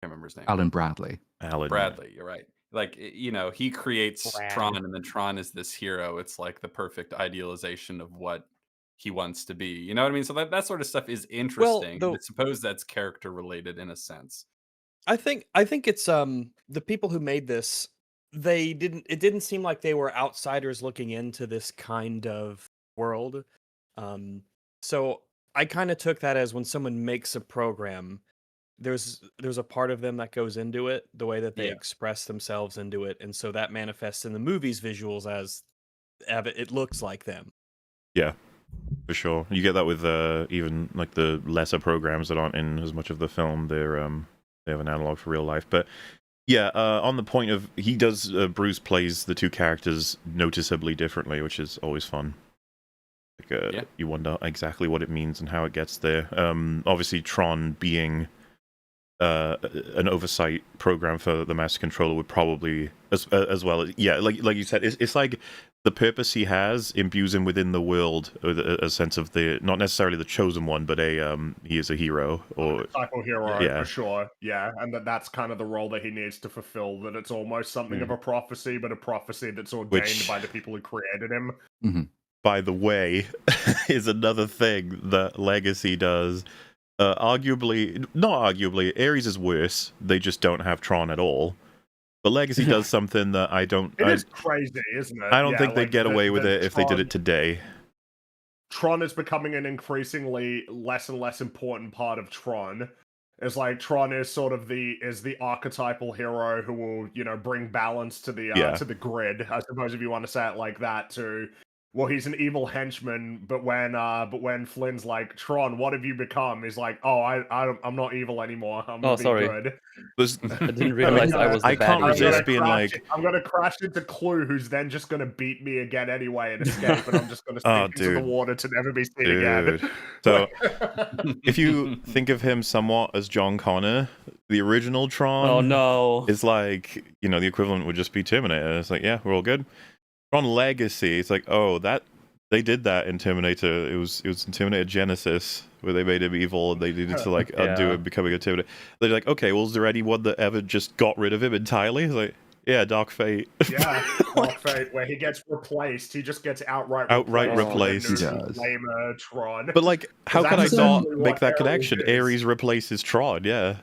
I can't remember his name. Alan Bradley. Bradley, you're right. Like, he creates Brad. Tron, and then Tron is this hero. It's like the perfect idealization of what he wants to be. You know what I mean? So that sort of stuff is interesting. I suppose that's character related in a sense. I think it's the people who made this, it didn't seem like they were outsiders looking into this kind of world. So I kind of took that as when someone makes a program, there's a part of them that goes into it, the way that they express themselves into it, and so that manifests in the movie's visuals as it looks like them. Yeah, for sure. You get that with even like the lesser programs that aren't in as much of the film. They have an analog for real life. But yeah, on the point of Bruce plays the 2 characters noticeably differently, which is always fun. Like, you wonder exactly what it means and how it gets there. Obviously, Tron being an oversight program for the Master Controller would probably, as well as, like you said, it's like the purpose he has imbues him within the world, with a sense of not necessarily the chosen one, but he is a hero, or type of hero, for sure. Yeah, and that's kind of the role that he needs to fulfill. That it's almost something of a prophecy, but a prophecy that's ordained by the people who created him. Mm-hmm. By the way, is another thing that Legacy does. Not arguably, Ares is worse. They just don't have Tron at all. But Legacy does something that I don't... It is crazy, isn't it? I don't think they'd get away with it if they did it today. Tron is becoming an increasingly less and less important part of Tron. It's like Tron is sort of the archetypal hero who will, bring balance to the grid, I suppose, if you want to say it like that. Well, he's an evil henchman, but when Flynn's like, Tron, what have you become? He's like, oh, I'm not evil anymore. I'm gonna be good. I didn't realize I was the I can't baddie resist here. being like, I'm gonna crash into Clue, who's then just gonna beat me again anyway and escape, and I'm just gonna sink into the water to never be seen again. So, if you think of him somewhat as John Connor, the original Tron, is like, the equivalent would just be Terminator. It's like, yeah, we're all good. Tron Legacy, it's like, oh, they did that in Terminator. It was in Terminator Genesis where they made him evil and they needed to like undo him becoming a Terminator. They're like, okay, well, is there anyone that ever just got rid of him entirely? It's like, yeah, Dark Fate. Yeah, Dark Fate, where he gets replaced. He just gets outright replaced. Lamer Tron. But like, how can I not make that connection? Ares replaces Tron. Yeah.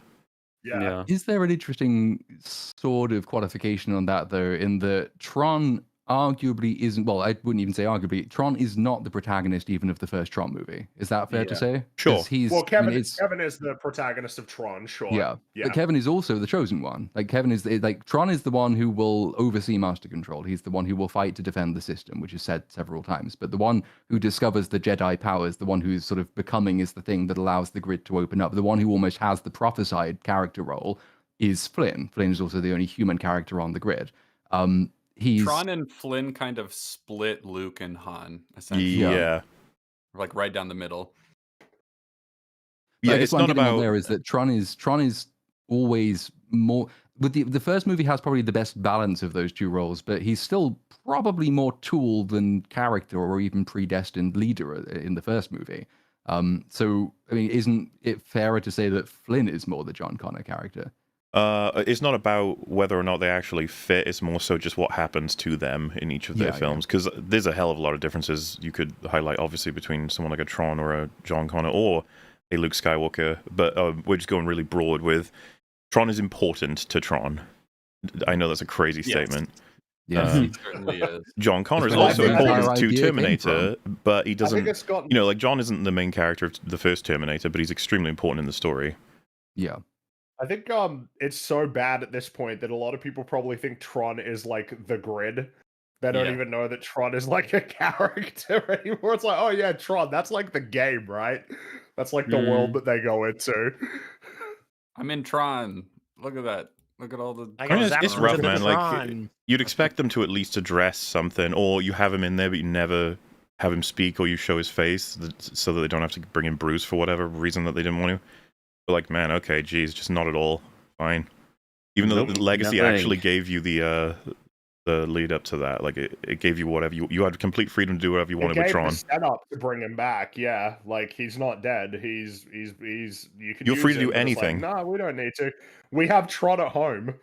Is there an interesting sort of qualification on that though? In that Tron arguably isn't, well, I wouldn't even say arguably, Tron is not the protagonist even of the first Tron movie. Is that fair to say? Sure. Kevin is the protagonist of Tron, sure. Yeah. But Kevin is also the chosen one. Like, Kevin is, Tron is the one who will oversee Master Control. He's the one who will fight to defend the system, which is said several times. But the one who discovers the Jedi powers, the one who's sort of becoming is the thing that allows the grid to open up. The one who almost has the prophesied character role is Flynn. Flynn is also the only human character on the grid. Tron and Flynn kind of split Luke and Han, essentially. Yeah. Like right down the middle. Yeah, it's not about there is that Tron is always more with the first movie has probably the best balance of those two roles, but he's still probably more tool than character or even predestined leader in the first movie. So I mean, isn't it fairer to say that Flynn is more the John Connor character? It's not about whether or not they actually fit. It's more so just what happens to them in each of their films. Because there's a hell of a lot of differences you could highlight, obviously, between someone like a Tron or a John Connor or a Luke Skywalker. But we're just going really broad with Tron is important to Tron. I know that's a crazy statement. Yeah, he certainly is. John Connor is also important to Terminator, but he doesn't. Like John isn't the main character of the first Terminator, but he's extremely important in the story. Yeah. I think it's so bad at this point that a lot of people probably think Tron is like the grid. They don't even know that Tron is like a character anymore. It's like, oh yeah, Tron, that's like the game, right? That's like the world that they go into. I'm in Tron. Look at that. Look at all the... it's rough, man. Like, you'd expect them to at least address something, or you have him in there, but you never have him speak, or you show his face, so that they don't have to bring in Bruce for whatever reason that they didn't want to. But like, man, okay, geez, just not at all. Fine. Even though the Legacy actually gave you the lead up to that, like it gave you whatever you had complete freedom to do whatever you wanted with Tron. Set up to bring him back, yeah. Like he's not dead. You're free to do anything. Like, no, we don't need to. We have Tron at home.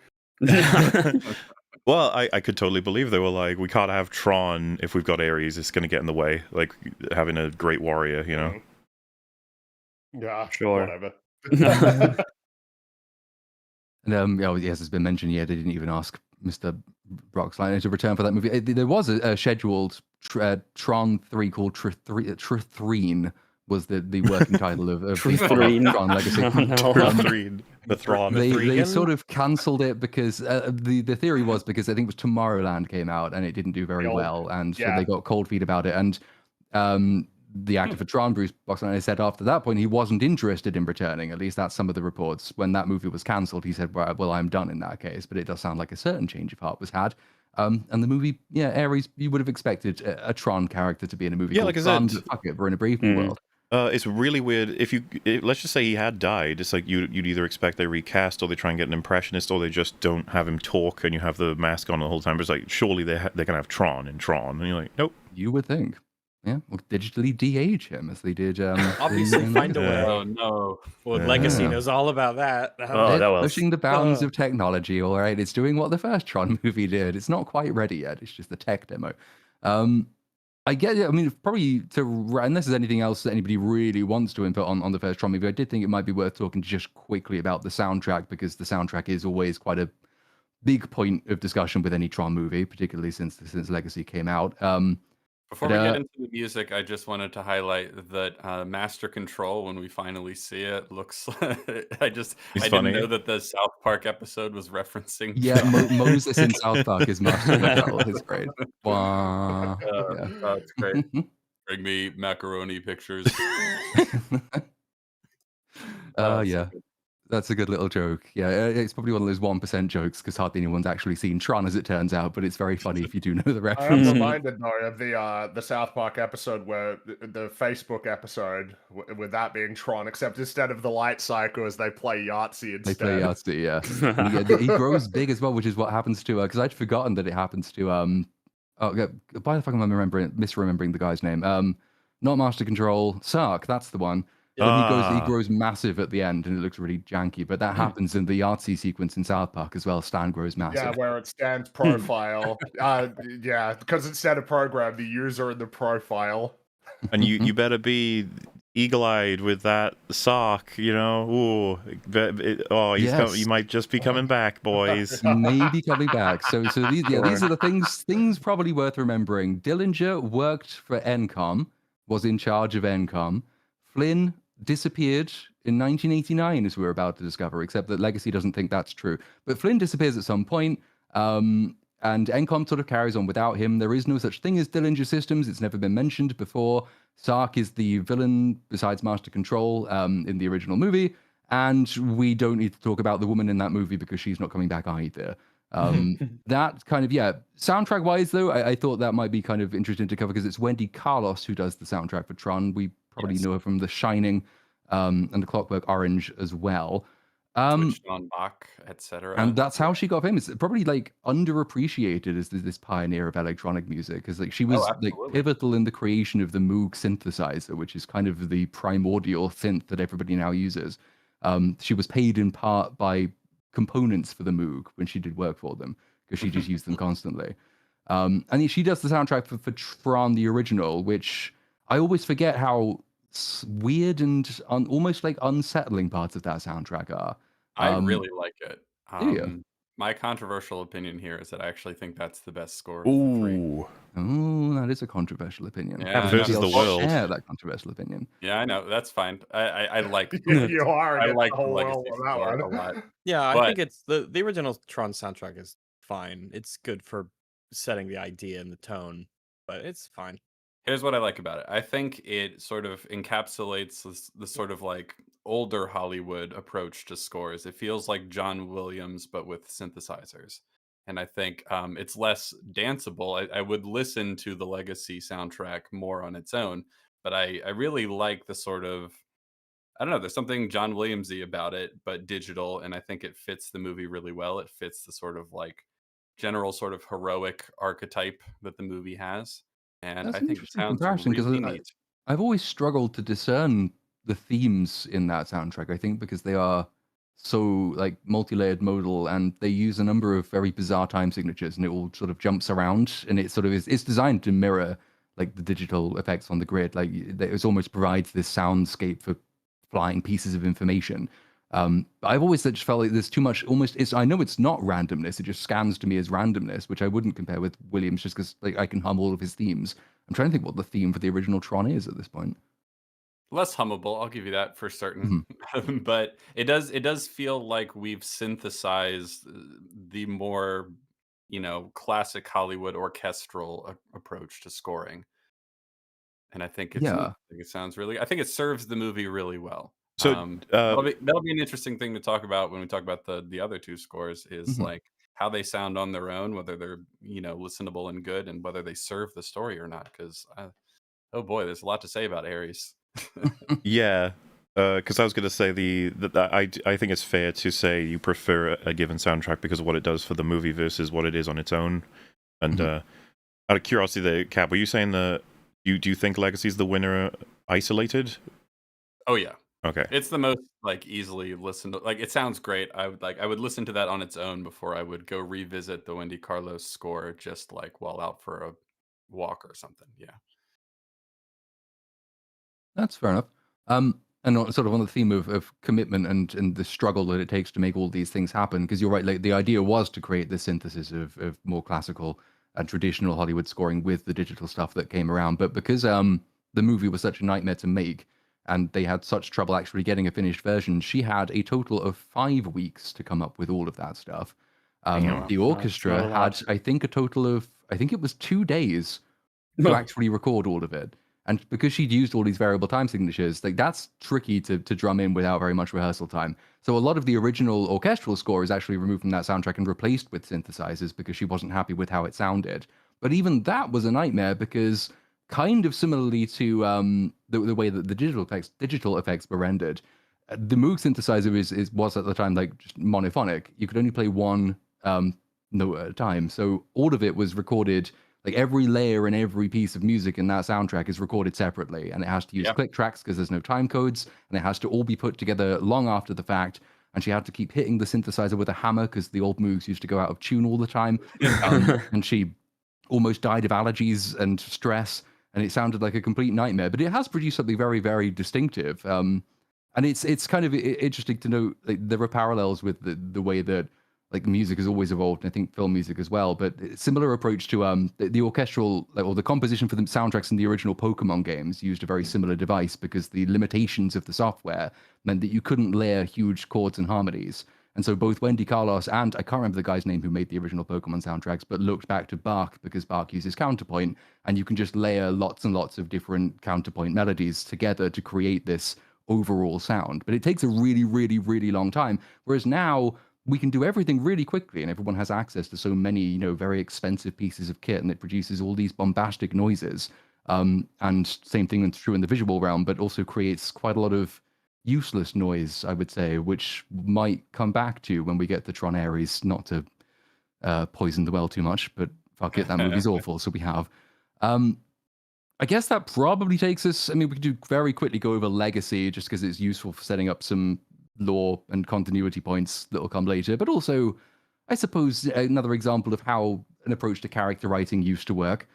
Well, I could totally believe they were like, we can't have Tron if we've got Ares. It's going to get in the way. Like having a great warrior, you know. Yeah, sure. Whatever. And yes, it's been mentioned. Yeah, they didn't even ask Mr. Broxline to return for that movie. There was a scheduled Tron 3 called Threen was the working title of the Tron Legacy. The Tron. They sort of cancelled it because the theory was because I think it was Tomorrowland came out and it didn't do very well, and so they got cold feet about it. And the actor for Tron, Bruce Boxleitner, said after that point he wasn't interested in returning. At least that's some of the reports. When that movie was cancelled, he said, well, I'm done in that case. But it does sound like a certain change of heart was had. And the movie, Ares, you would have expected a Tron character to be in a movie called Tron, but fuck it, we're in a brave new world. It's really weird. Let's just say he had died, it's like you'd either expect they recast, or they try and get an impressionist, or they just don't have him talk and you have the mask on the whole time. But it's like, surely they're going to have Tron in Tron. And you're like, nope. You would think. Yeah, we'll digitally de-age him as they did. Obviously, find a way. Oh no! Well, Legacy knows all about that. Pushing the bounds of technology. All right, it's doing what the first Tron movie did. It's not quite ready yet. It's just the tech demo. I get it. I mean, probably unless there's anything else that anybody really wants to input on the first Tron movie, I did think it might be worth talking just quickly about the soundtrack, because the soundtrack is always quite a big point of discussion with any Tron movie, particularly since Legacy came out. Before But we get into the music, I just wanted to highlight that Master Control, when we finally see it, looks. I He's didn't know funny. that the South Park episode was referencing yeah, Tron. Moses in South Park is Master Control. It's great. Wah. Yeah. It's great. Bring me macaroni pictures. So Yeah. good. That's a good little joke. Yeah, it's probably one of those 1% jokes because hardly anyone's actually seen Tron, as it turns out. But it's very funny if you do know the I am reference. reminded though of the South Park episode where the Facebook episode with that being Tron, except instead of the light cycles, they play Yahtzee instead. They play Yahtzee, yeah. And he grows big as well, which is what happens to because I'd forgotten that it happens to oh yeah, why the fuck am I misremembering the guy's name? Not Master Control, Sark, that's the one. But he grows massive at the end, and it looks really janky. But that happens in the Yahtzee sequence in South Park as well. Stan grows massive. Yeah, where it stands profile. Yeah, because instead of program, the user in the profile. And you better be eagle-eyed with that sock, you know. Ooh, he might just be coming back, boys. Maybe coming back. So these are the things probably worth remembering. Dillinger worked for Encom, was in charge of Encom. Flynn disappeared in 1989, as we're about to discover, except that Legacy doesn't think that's true. But Flynn disappears at some point, and Encom sort of carries on without him. There is no such thing as Dillinger Systems. It's never been mentioned before. Sark is the villain besides Master Control in the original movie, and we don't need to talk about the woman in that movie because she's not coming back either. That kind of, soundtrack wise though, I thought that might be kind of interesting to cover because it's Wendy Carlos who does the soundtrack for Tron. We probably know her from The Shining and The Clockwork Orange as well. Switched on Bach, etc. And that's how she got famous. Probably like underappreciated as this pioneer of electronic music, because like she was like pivotal in the creation of the Moog synthesizer, which is kind of the primordial synth that everybody now uses. She was paid in part by components for the Moog when she did work for them, because she just used them constantly. And she does the soundtrack for Tron the original, which I always forget how weird and almost like unsettling parts of that soundtrack are. I really like it. Do you? My controversial opinion here is that I actually think that's the best score of the three. Ooh. Oh, that is a controversial opinion. Yeah, versus the world. Share that controversial opinion. Yeah, I know. That's fine. I like You are I against like the the whole Legacy world on that score one. a lot. Yeah, I But- think it's the original Tron soundtrack is fine. It's good for setting the idea and the tone, but it's fine. Here's what I like about it. I think it sort of encapsulates this sort of like older Hollywood approach to scores. It feels like John Williams, but with synthesizers. And I think it's less danceable. I would listen to the Legacy soundtrack more on its own, but I really like the sort of, I don't know, there's something John Williamsy about it, but digital. And I think it fits the movie really well. It fits the sort of like general sort of heroic archetype that the movie has. And That's I an think it interesting sounds comparison, 'cause really neat. I've always struggled to discern the themes in that soundtrack. I think because they are so like multi-layered modal, and they use a number of very bizarre time signatures, and it all sort of jumps around, and it sort of it's designed to mirror like the digital effects on the grid. Like it almost provides this soundscape for flying pieces of information. I've always just felt like there's too much. I know it's not randomness. It just scans to me as randomness, which I wouldn't compare with Williams, just because like I can hum all of his themes. I'm trying to think what the theme for the original Tron is at this point. Less hummable, I'll give you that for certain. But it does feel like we've synthesized the more, classic Hollywood orchestral approach to scoring. And I think I think it sounds really, I think it serves the movie really well. So, that'll be an interesting thing to talk about when we talk about the other two scores is like how they sound on their own, whether they're listenable and good, and whether they serve the story or not. Because oh boy, there's a lot to say about Ares. yeah, because I was going to say I think it's fair to say you prefer a given soundtrack because of what it does for the movie versus what it is on its own. And out of curiosity, there, Cap, were you saying that do you think Legacy's the winner isolated? Oh yeah. Okay. It's the most like easily listened to. Like it sounds great. I would listen to that on its own before I would go revisit the Wendy Carlos score just like while out for a walk or something. Yeah. That's fair enough. And sort of on the theme of commitment and the struggle that it takes to make all these things happen, because you're right, like the idea was to create this synthesis of more classical traditional Hollywood scoring with the digital stuff that came around. But because the movie was such a nightmare to make, and they had such trouble actually getting a finished version, she had a total of 5 weeks to come up with all of that stuff. Damn. The That's orchestra not a lot. had, I think, a total of, I think it was 2 days to actually record all of it. And because she'd used all these variable time signatures, like that's tricky to drum in without very much rehearsal time. So a lot of the original orchestral score is actually removed from that soundtrack and replaced with synthesizers because she wasn't happy with how it sounded. But even that was a nightmare because, kind of similarly to the way that the digital effects were rendered, the Moog synthesizer was at the time like just monophonic. You could only play one note at a time. So all of it was recorded. Like every layer and every piece of music in that soundtrack is recorded separately, and it has to use click tracks because there's no time codes, and it has to all be put together long after the fact. And she had to keep hitting the synthesizer with a hammer because the old Moogs used to go out of tune all the time. And she almost died of allergies and stress, and it sounded like a complete nightmare. But it has produced something very, very distinctive. And it's kind of interesting to note like, there are parallels with the way that like music has always evolved, and I think film music as well. But similar approach to the orchestral or the composition for the soundtracks in the original Pokemon games used a very similar device because the limitations of the software meant that you couldn't layer huge chords and harmonies. And so both Wendy Carlos and I can't remember the guy's name who made the original Pokemon soundtracks, but looked back to Bach because Bach uses counterpoint, and you can just layer lots and lots of different counterpoint melodies together to create this overall sound. But it takes a really, really, really long time. Whereas now we can do everything really quickly, and everyone has access to so many, very expensive pieces of kit, and it produces all these bombastic noises. And same thing is true in the visual realm, but also creates quite a lot of useless noise, I would say, which might come back to when we get the Tron Ares, not to poison the well too much, but fuck it, that movie's awful, so we have. I guess that probably takes us, we could do very quickly go over Legacy, just because it's useful for setting up some lore and continuity points that will come later, but also, I suppose, another example of how an approach to character writing used to work.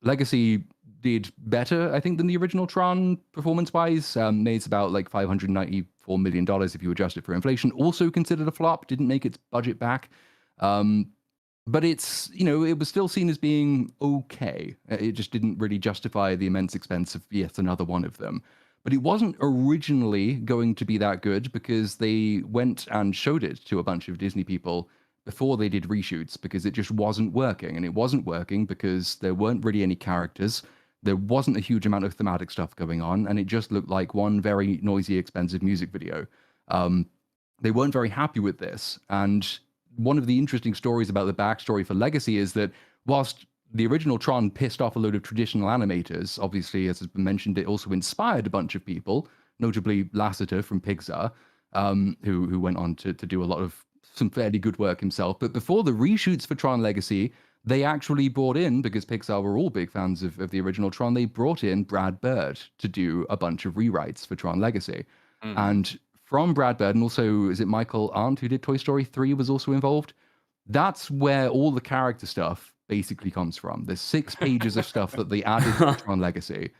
Legacy did better, I think, than the original Tron performance-wise. Made about like $594 million if you adjust it for inflation. Also considered a flop, didn't make its budget back. But it's, it was still seen as being okay. It just didn't really justify the immense expense of yet another one of them. But it wasn't originally going to be that good because they went and showed it to a bunch of Disney people before they did reshoots because it just wasn't working. And it wasn't working because there weren't really any characters. There wasn't a huge amount of thematic stuff going on. And it just looked like one very noisy, expensive music video. They weren't very happy with this. And one of the interesting stories about the backstory for Legacy is that whilst the original Tron pissed off a load of traditional animators, obviously, as has been mentioned, it also inspired a bunch of people, notably Lasseter from Pixar, who went on to do a lot of some fairly good work himself. But before the reshoots for Tron Legacy, they actually brought in, because Pixar were all big fans of the original Tron, they brought in Brad Bird to do a bunch of rewrites for Tron Legacy. Mm-hmm. And from Brad Bird, and also, is it Michael Arndt who did Toy Story 3 was also involved? That's where all the character stuff basically comes from. There's 6 pages of stuff that they added to Tron Legacy,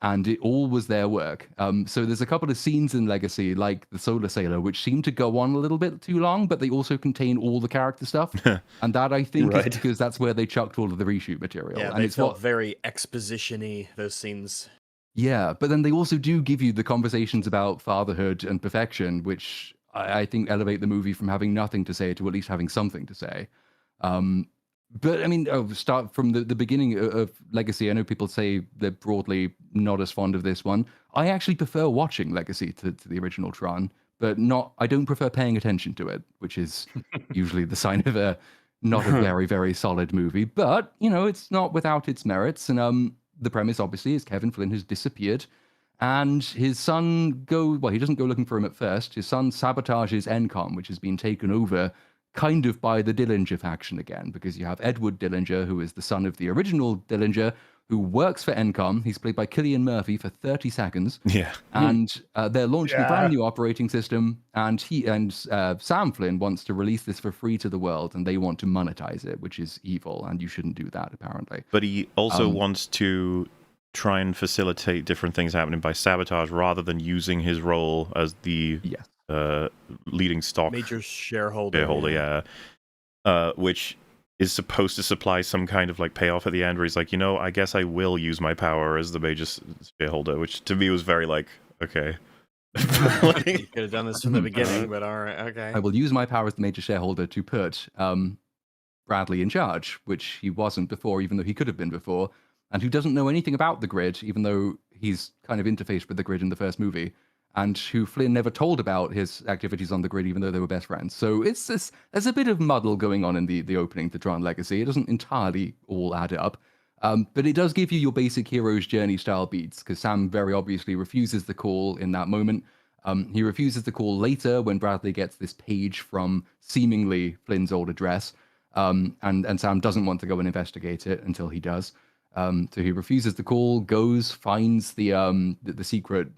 and it all was their work. So there's a couple of scenes in Legacy, like the Solar Sailor, which seem to go on a little bit too long, but they also contain all the character stuff. And that, I think, is because that's where they chucked all of the reshoot material. Yeah, and it felt very exposition-y, those scenes. Yeah, but then they also do give you the conversations about fatherhood and perfection, which I think elevate the movie from having nothing to say to at least having something to say. But start from the beginning of Legacy. I know people say they're broadly not as fond of this one. I actually prefer watching Legacy to the original Tron, but I don't prefer paying attention to it, which is usually the sign of not a very, very solid movie. But, it's not without its merits. And the premise, obviously, is Kevin Flynn has disappeared. And his son he doesn't go looking for him at first. His son sabotages ENCOM, which has been taken over kind of by the Dillinger faction again, because you have Edward Dillinger, who is the son of the original Dillinger, who works for ENCOM. He's played by Cillian Murphy for 30 seconds. Yeah. And they're launching a brand new operating system, and Sam Flynn wants to release this for free to the world, and they want to monetize it, which is evil, and you shouldn't do that, apparently. But he also wants to try and facilitate different things happening by sabotage rather than using his role as the leading stock major shareholder, which is supposed to supply some kind of like payoff at the end where he's like, I guess I will use my power as the major shareholder, which to me was very like, okay. You could have done this from the beginning, but all right, okay. I will use my power as the major shareholder to put Bradley in charge, which he wasn't before, even though he could have been before, and who doesn't know anything about the grid, even though he's kind of interfaced with the grid in the first movie, and who Flynn never told about his activities on the grid, even though they were best friends. So there's a bit of muddle going on in the opening to Tron Legacy. It doesn't entirely all add up. But it does give you your basic hero's journey style beats, because Sam very obviously refuses the call in that moment. He refuses the call later when Bradley gets this page from seemingly Flynn's old address, and Sam doesn't want to go and investigate it until he does. So he refuses the call, goes, finds the secret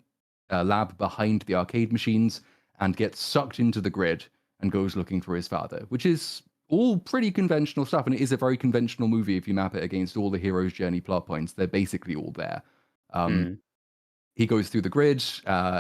lab behind the arcade machines, and gets sucked into the grid and goes looking for his father, which is all pretty conventional stuff, and it is a very conventional movie if you map it against all the hero's journey plot points. They're basically all there. He goes through the grid,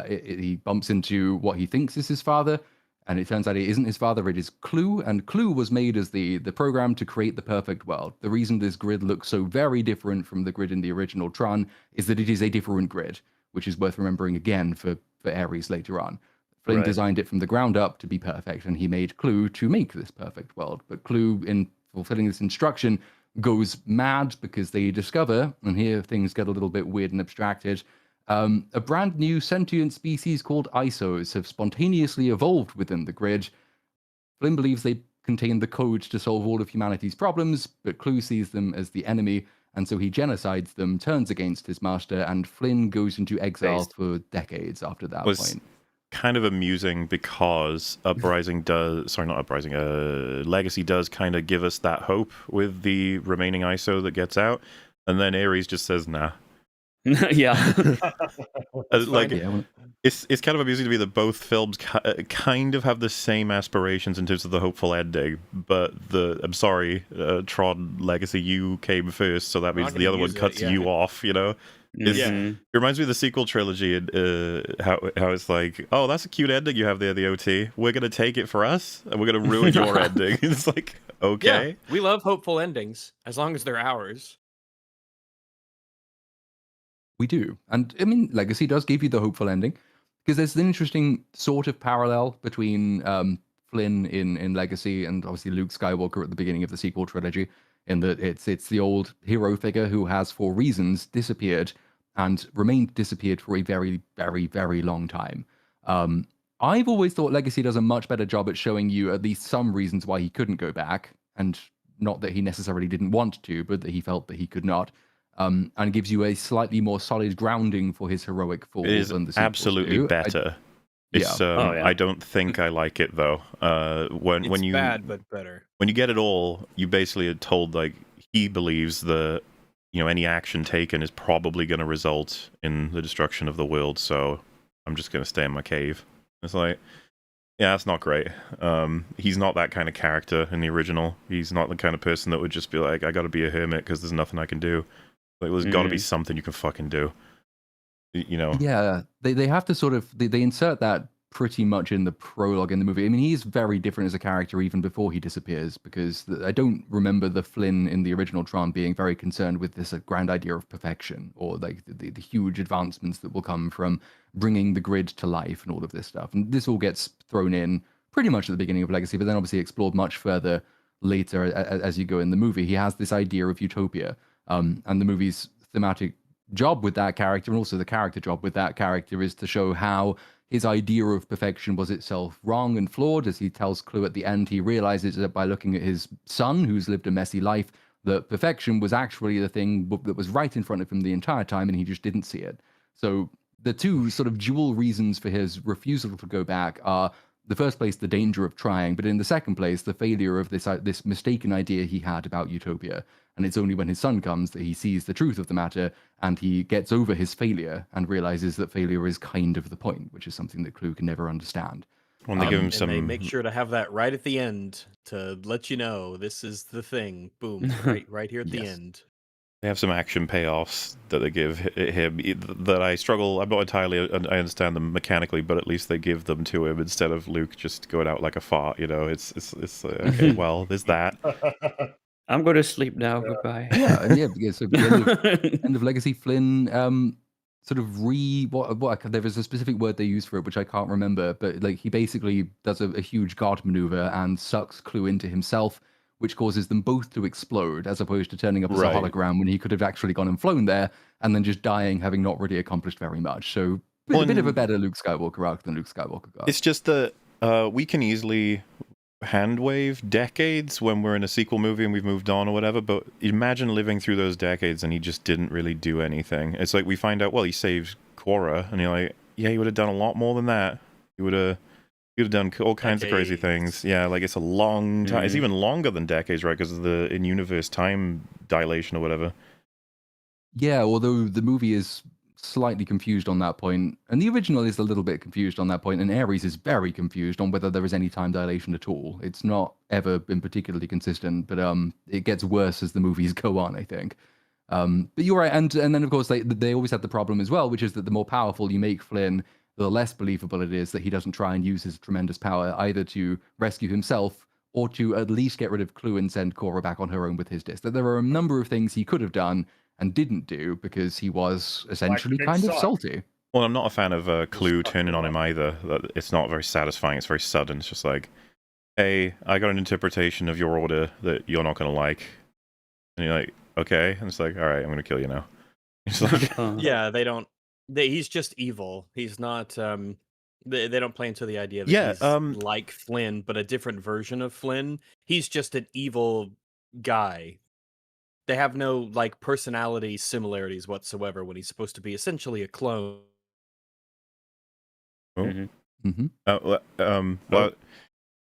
he bumps into what he thinks is his father, and it turns out it isn't his father, it is Clue, and Clue was made as the program to create the perfect world. The reason this grid looks so very different from the grid in the original Tron is that it is a different grid, which is worth remembering again for Ares later on. Flynn designed it from the ground up to be perfect, and he made Clue to make this perfect world. But Clue, in fulfilling this instruction, goes mad because they discover, and here things get a little bit weird and abstracted, a brand new sentient species called ISOs have spontaneously evolved within the grid. Flynn believes they contain the code to solve all of humanity's problems, but Clue sees them as the enemy, and so he genocides them, turns against his master, and Flynn goes into exile for decades after that point. Kind of amusing because Legacy does kind of give us that hope with the remaining ISO that gets out, and then Ares just says, nah. Yeah. It's kind of amusing to me that both films kind of have the same aspirations in terms of the hopeful ending, but I'm sorry, Tron Legacy, you came first, so that means the other one cuts you off, It reminds me of the sequel trilogy and how it's like, oh, that's a cute ending you have there, the OT. We're going to take it for us, and we're going to ruin your ending. It's like, okay. Yeah, we love hopeful endings, as long as they're ours. We do. And, I mean, Legacy does give you the hopeful ending, because there's an interesting sort of parallel between Flynn in Legacy and obviously Luke Skywalker at the beginning of the sequel trilogy, in that it's the old hero figure who has, for reasons, disappeared and remained disappeared for a very, very, very long time. I've always thought Legacy does a much better job at showing you at least some reasons why he couldn't go back, and not that he necessarily didn't want to, but that he felt that he could not. And gives you a slightly more solid grounding for his heroic fall. It is absolutely better. I don't think I like it though. When you bad but better. When you get it all, you basically are told like he believes that any action taken is probably going to result in the destruction of the world. So I'm just going to stay in my cave. It's like, yeah, that's not great. He's not that kind of character in the original. He's not the kind of person that would just be like, I got to be a hermit because there's nothing I can do. Like, there's got to be something you can fucking do. Yeah, they have to sort of they insert that pretty much in the prologue in the movie. I mean, he's very different as a character even before he disappears, because I don't remember the Flynn in the original Tron being very concerned with this grand idea of perfection, or like the huge advancements that will come from bringing the grid to life and all of this stuff. And this all gets thrown in pretty much at the beginning of Legacy, but then obviously explored much further later as you go in the movie. He has this idea of utopia, and the movie's thematic job with that character, and also the character job with that character, is to show how his idea of perfection was itself wrong and flawed. As he tells Clue at the end, he realizes that by looking at his son, who's lived a messy life, that perfection was actually the thing that was right in front of him the entire time, and he just didn't see it. So the two sort of dual reasons for his refusal to go back are, the first place, the danger of trying, but in the second place, the failure of this mistaken idea he had about utopia. And it's only when his son comes that he sees the truth of the matter, and he gets over his failure and realizes that failure is kind of the point, which is something that Clue can never understand. When they give him they make sure to have that right at the end to let you know this is the thing. Boom, right here at the end. They have some action payoffs that they give him that I struggle. I'm not entirely. I understand them mechanically, but at least they give them to him instead of Luke just going out like a fart. It's okay. Well, there's that. I'm going to sleep now. Goodbye. Yeah, and so the end of Legacy, Flynn sort of there is a specific word they use for it which I can't remember, but like he basically does a huge guard maneuver and sucks Clue into himself, which causes them both to explode, as opposed to turning up as a Right. hologram when he could have actually gone and flown there and then just dying, having not really accomplished very much. So a bit of a better Luke Skywalker arc than Luke Skywalker got. It's just that we can easily hand wave decades when we're in a sequel movie and we've moved on or whatever, but imagine living through those decades and he just didn't really do anything. It's like we find out, well, he saved Quora, and you're like, yeah, he would have done a lot more than that. He would have done all kinds of crazy things. Yeah, like it's a long time. It's even longer than decades, right? Because of the in-universe time dilation or whatever. Yeah, although the movie is slightly confused on that point, and the original is a little bit confused on that point, and Ares is very confused on whether there is any time dilation at all. It's not ever been particularly consistent, but it gets worse as the movies go on, I think. But you're right, and then of course they always had the problem as well, which is that the more powerful you make Flynn, the less believable it is that he doesn't try and use his tremendous power either to rescue himself or to at least get rid of Clue and send Cora back on her own with his disc. That there are a number of things he could have done and didn't do because he was essentially kind of salty. Well, I'm not a fan of Clue turning on him either. It's not very satisfying. It's very sudden. It's just like, hey, I got an interpretation of your order that you're not going to like. And you're like, okay. And it's like, all right, I'm going to kill you now. It's like, yeah, he's just evil. He's not, they don't play into the idea that he's like Flynn, but a different version of Flynn. He's just an evil guy. They have no like personality similarities whatsoever when he's supposed to be essentially a clone. well, I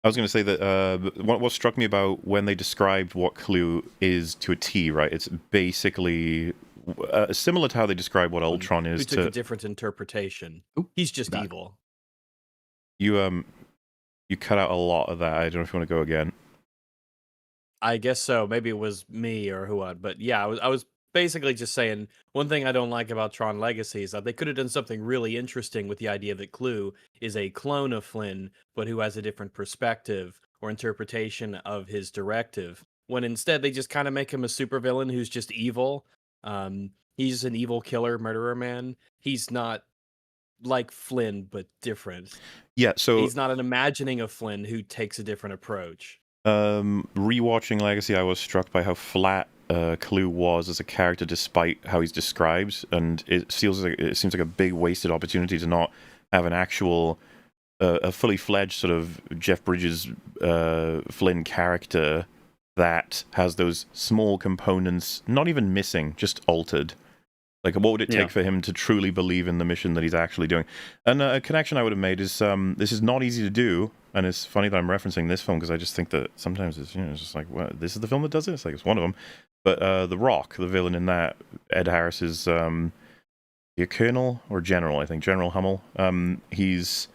was going to say that what struck me about when they described what Clue is to a T, right? It's basically similar to how they describe what Ultron is. We took a different interpretation. He's just evil. You cut out a lot of that. I don't know if you want to go again. I guess so. Maybe it was me or who, but yeah, I was basically just saying one thing I don't like about Tron Legacy is that they could have done something really interesting with the idea that Clue is a clone of Flynn, but who has a different perspective or interpretation of his directive. When instead they just kind of make him a supervillain who's just evil. He's an evil killer, murderer man. He's not like Flynn, but different. Yeah, so he's not an imagining of Flynn who takes a different approach. Rewatching Legacy, I was struck by how flat Clue was as a character, despite how he's described, and it seems like a big wasted opportunity to not have an actual, a fully fledged sort of Jeff Bridges Flynn character that has those small components, not even missing, just altered. Like, what would it take for him to truly believe in the mission that he's actually doing? And a connection I would have made is this is not easy to do, and it's funny that I'm referencing this film because I just think that sometimes it's it's just like, well, this is the film that does it. It's like it's one of them. But The Rock, the villain in that, Ed Harris is a colonel or general, I think, General Hummel. He's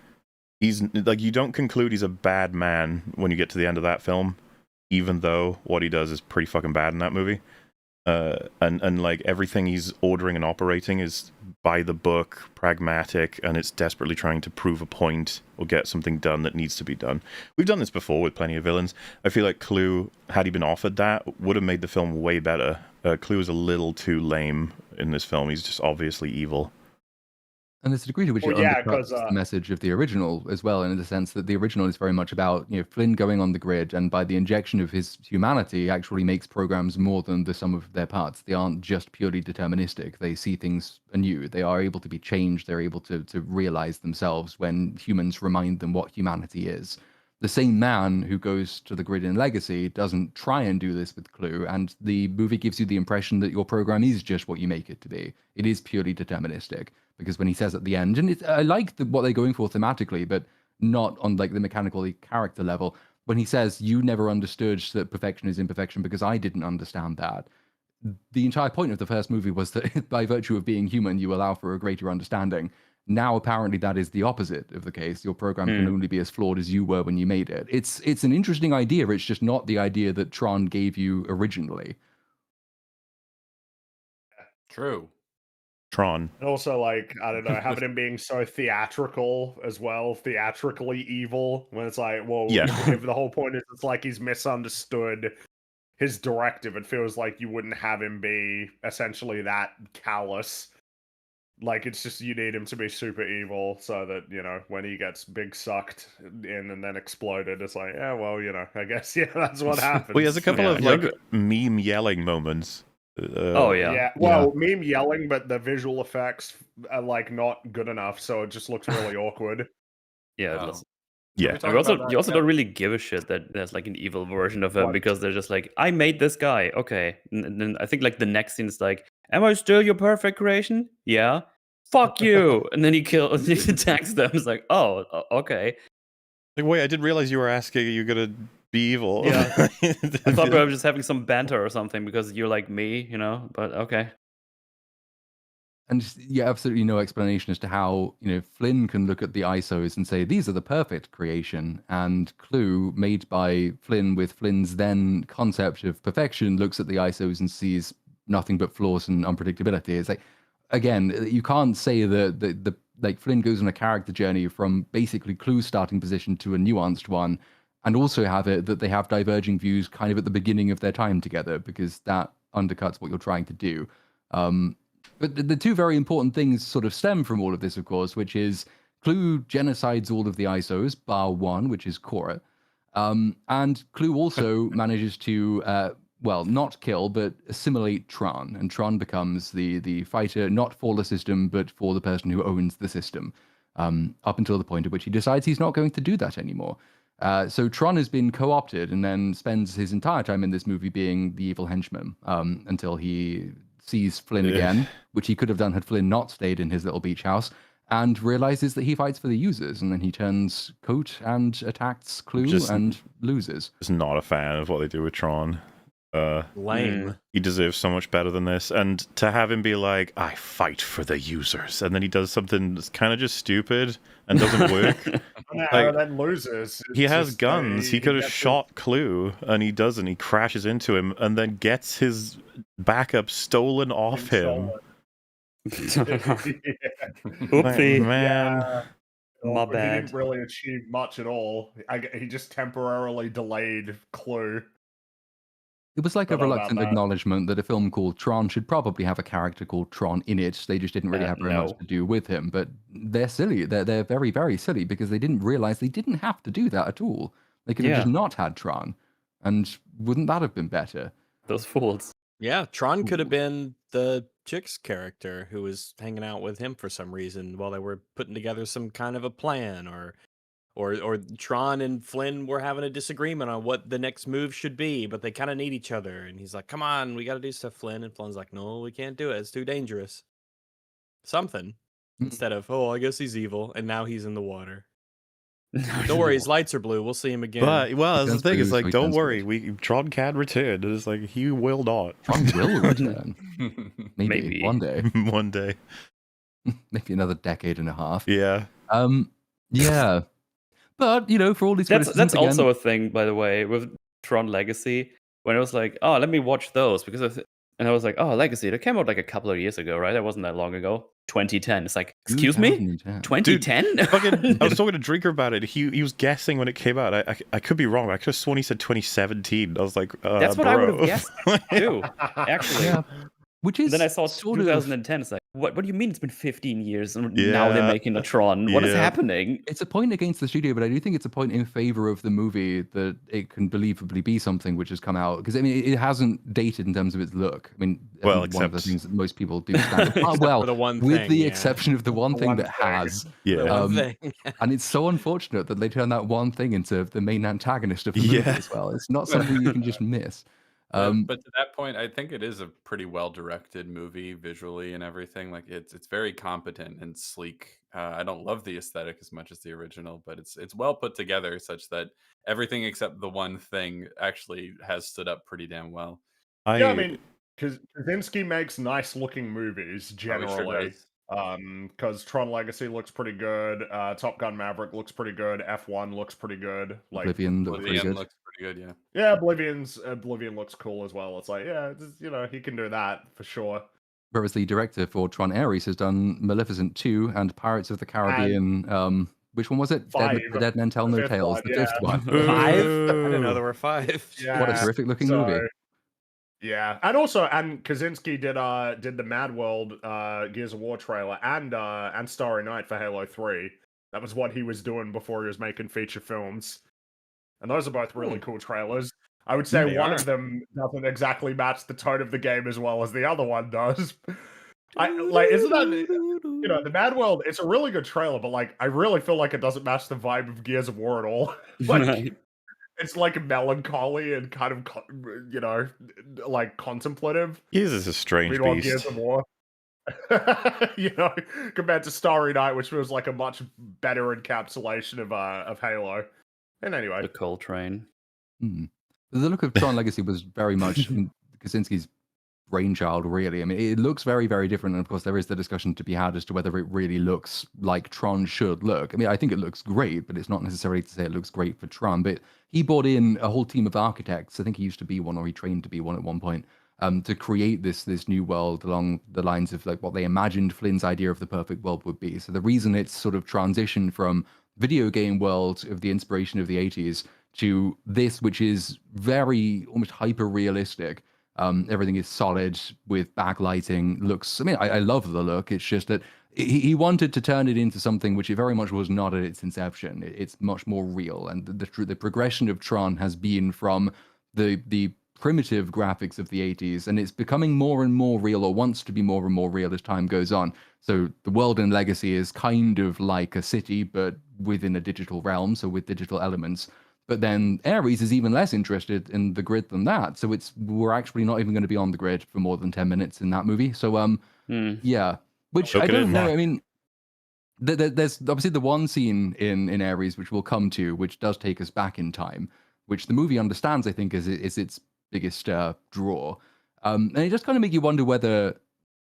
like, you don't conclude he's a bad man when you get to the end of that film, even though what he does is pretty fucking bad in that movie. And like everything he's ordering and operating is by the book, pragmatic, and it's desperately trying to prove a point or get something done that needs to be done. We've done this before with plenty of villains. I feel like Clue, had he been offered that, would have made the film way better. Clue is a little too lame in this film. He's just obviously evil. And there's a degree to which it undercuts the message of the original as well, in the sense that the original is very much about Flynn going on the grid, and by the injection of his humanity, actually makes programs more than the sum of their parts. They aren't just purely deterministic. They see things anew. They are able to be changed. They're able to realize themselves when humans remind them what humanity is. The same man who goes to the grid in Legacy doesn't try and do this with Clue, and the movie gives you the impression that your program is just what you make it to be. It is purely deterministic. Because when he says at the end, and I like what they're going for thematically, but not on like the mechanical character level, when he says, you never understood that perfection is imperfection because I didn't understand that. The entire point of the first movie was that by virtue of being human, you allow for a greater understanding. Now, apparently, that is the opposite of the case. Your program can only be as flawed as you were when you made it. It's an interesting idea. It's just not the idea that Tron gave you originally. True. Tron. And also, like, I don't know, having him being so theatrical as well, theatrically evil, when it's like, well, if the whole point is it's like he's misunderstood his directive. It feels like you wouldn't have him be essentially that callous. Like, it's just you need him to be super evil so that, you know, when he gets big sucked in and then exploded, it's like, yeah, well, you know, I guess, yeah, that's what happens. Well, he has a couple Yeah, of like meme yelling moments. Oh yeah. Yeah, well, meme yelling, but the visual effects are like not good enough, so it just looks really awkward. Yeah. Oh. Looks- Yeah. Are we And talking about you also that? don't really give a shit that there's like an evil version of him Right. because they're just like, I made this guy. Okay. And then I think like the next scene is like, am I still your perfect creation? Yeah. Fuck you. And then he attacks them. It's like, oh, okay. Like, wait, I didn't realize you were asking. You're gonna be evil. Yeah. I thought we were just having some banter or something because you're like me, you know. But okay. And yeah, absolutely no explanation as to how, you know, Flynn can look at the ISOs and say, these are the perfect creation. And Clue, made by Flynn with Flynn's then concept of perfection, looks at the ISOs and sees nothing but flaws and unpredictability. It's like, again, you can't say that the like Flynn goes on a character journey from basically Clue's starting position to a nuanced one, and also have it that they have diverging views kind of at the beginning of their time together, because that undercuts what you're trying to do. But the two very important things sort of stem from all of this, of course, which is Clue genocides all of the ISOs, bar one, which is Cora. And Clue also manages to, well, not kill, but assimilate Tron. And Tron becomes the fighter, not for the system, but for the person who owns the system, up until the point at which he decides he's not going to do that anymore. So Tron has been co-opted and then spends his entire time in this movie being the evil henchman until he sees Flynn again, which he could have done had Flynn not stayed in his little beach house, and realizes that he fights for the users, and then he turns coat and attacks Clue and loses. Just not a fan of what they do with Tron. Lame. He deserves so much better than this. And to have him be like, I fight for the users, and then he does something that's kind of just stupid and doesn't work. No, then loses. He has guns. He could have shot Clue, and he doesn't. He crashes into him, and then gets his backup stolen off him. Oopsie. Man. Yeah. My But bad. He didn't really achieve much at all. He just temporarily delayed Clue. It was like a Don't know about reluctant that. acknowledgement that a film called Tron should probably have a character called Tron in it. They just didn't really have very much no. to do with him. But they're silly. They're very, very silly because they didn't realize they didn't have to do that at all. They could have Yeah. just not had Tron. And wouldn't that have been better? Those fools. Yeah, Tron could have been the chick's character who was hanging out with him for some reason while they were putting together some kind of a plan, or Tron and Flynn were having a disagreement on what the next move should be, but they kind of need each other. And he's like, "Come on, we got to do stuff, Flynn." And Flynn's like, "No, we can't do it. It's too dangerous." Something instead of, "Oh, I guess he's evil," and now he's in the water. Don't worry, his lights are blue. We'll see him again. But, well, that's the turns thing. blue, It's so like, he don't turns worry. red. Tron can return. It's like, he will not. Tron will return. Maybe, Maybe. one day. One day. Maybe another decade and a half. Yeah. Yeah. But, you know, for all these That's criticisms, again, also a thing, by the way, with Tron Legacy. When I was like, oh, let me watch those because and I was like, oh, Legacy, that came out like a couple of years ago, right? That wasn't that long ago. 2010. It's like, excuse me, 2010. 2010. Fucking, I was talking to Drinker about it. He was guessing when it came out. I could be wrong. I could have sworn he said 2017. I was like, That's what bro. I would have guessed too. Actually. Yeah. Which is Then I saw sort of 2010. It's like, what do you mean it's been 15 years and now they're Yeah. making a Tron? What is Yeah. happening? it's a point against the studio, but I do think it's a point in favor of the movie that it can believably be something which has come out, because I mean it hasn't dated in terms of its look. I mean, I Well, think one of the except- things that most people do stand Except well, for the one with thing, the yeah. exception of the one The thing one that thing. has. The Yeah. one thing. And it's so unfortunate that they turn that one thing into the main antagonist of the movie Yeah. as well. It's not something you can just miss. But to that point, I think it is a pretty well directed movie visually and everything. Like it's very competent and sleek. I don't love the aesthetic as much as the original, but it's well put together such that everything except the one thing actually has stood up pretty damn well. Yeah, I mean, Kaczynski makes nice looking movies Oh, he sure generally. does. Because Tron Legacy looks pretty good. Top Gun Maverick looks pretty good. F1 looks pretty good. Like, Oblivion looked pretty Oblivion good. looks pretty good, yeah. yeah, Oblivion looks cool as well. It's like, yeah, you know, he can do that for sure. Whereas the director for Tron Ares has done Maleficent 2 and Pirates of the Caribbean. Which one was it? Five. The Dead Men Tell The No fifth Tales. one, The yeah. fifth one. 5? I didn't know there were 5. Yeah. What a terrific looking So, movie. Yeah, and also, and Kaczynski did the Mad World Gears of War trailer and Starry Night for Halo 3. That was what he was doing before he was making feature films, and those are both really cool trailers. I would say They one are. of them doesn't exactly match the tone of the game as well as the other one does. Isn't that the Mad World? It's a really good trailer, but like I really feel like it doesn't match the vibe of Gears of War at all. Like. It's like melancholy and kind of, like contemplative. Gears is a strange Meanwhile, beast. Gears of War, compared to Starry Night, which was like a much better encapsulation of Halo. And anyway, The Coal Train. The look of Tron Legacy was very much Kaczynski's brainchild, really. I mean, it looks very, very different. And of course, there is the discussion to be had as to whether it really looks like Tron should look. I mean, I think it looks great, but it's not necessarily to say it looks great for Tron. But he brought in a whole team of architects. I think he used to be one, or he trained to be one at one point, to create this new world along the lines of like what they imagined Flynn's idea of the perfect world would be. So the reason it's sort of transitioned from video game world of the inspiration of the 80s to this, which is very almost hyper realistic. Everything is solid with backlighting. Looks, I mean, I love the look. It's just that he wanted to turn it into something which it very much was not at its inception. It's much more real, and the progression of Tron has been from the primitive graphics of the 80s, and it's becoming more and more real, or wants to be more and more real as time goes on. So the world in Legacy is kind of like a city, but within a digital realm, so with digital elements. But then Ares is even less interested in the grid than that. So we're actually not even going to be on the grid for more than 10 minutes in that movie. So yeah, which I don't know. I mean, there's obviously the one scene in Ares which we'll come to, which does take us back in time, which the movie understands, I think, is its biggest draw. And it just kind of make you wonder whether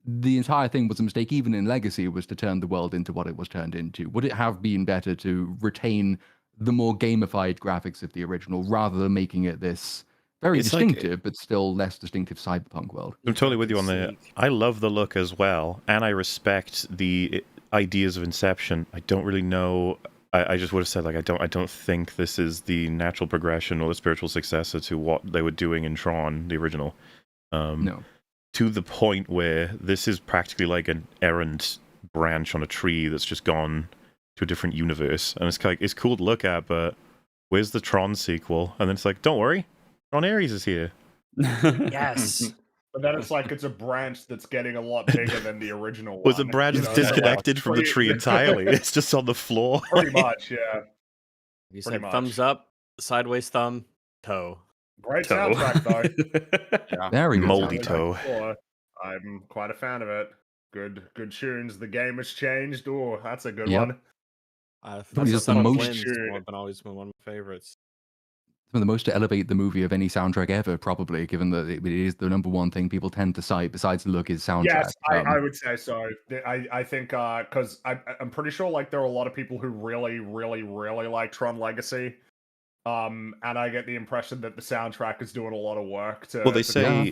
the entire thing was a mistake, even in Legacy, was to turn the world into what it was turned into. Would it have been better to retain the more gamified graphics of the original rather than making it this very distinctive but still less distinctive cyberpunk world? I'm totally with you on the. I love the look as well, and I respect the ideas of Inception. I don't really know. I just would have said, like, I don't think this is the natural progression or the spiritual successor to what they were doing in Tron, the original. No. To the point where this is practically like an errant branch on a tree that's just gone to a different universe, and it's cool to look at, but where's the Tron sequel? And then it's like, don't worry, Tron Ares is here. Yes. But then it's like it's a branch that's getting a lot bigger than the original one. Was a branch that's disconnected from the tree entirely. It's just on the floor. Pretty much, yeah. You said thumbs up, sideways thumb, toe. Great soundtrack, though. Yeah. Very good. Moldy toe. I'm quite a fan of it. Good tunes. The game has changed. Oh, that's a good Yep. one. Probably just the most. Been always been one of my favorites. Some of the most to elevate the movie of any soundtrack ever, probably, given that it is the number one thing people tend to cite besides the look is soundtrack. Yes, I would say so. I think because I'm pretty sure like there are a lot of people who really, really, really like Tron Legacy. And I get the impression that the soundtrack is doing a lot of work to. Well, they say,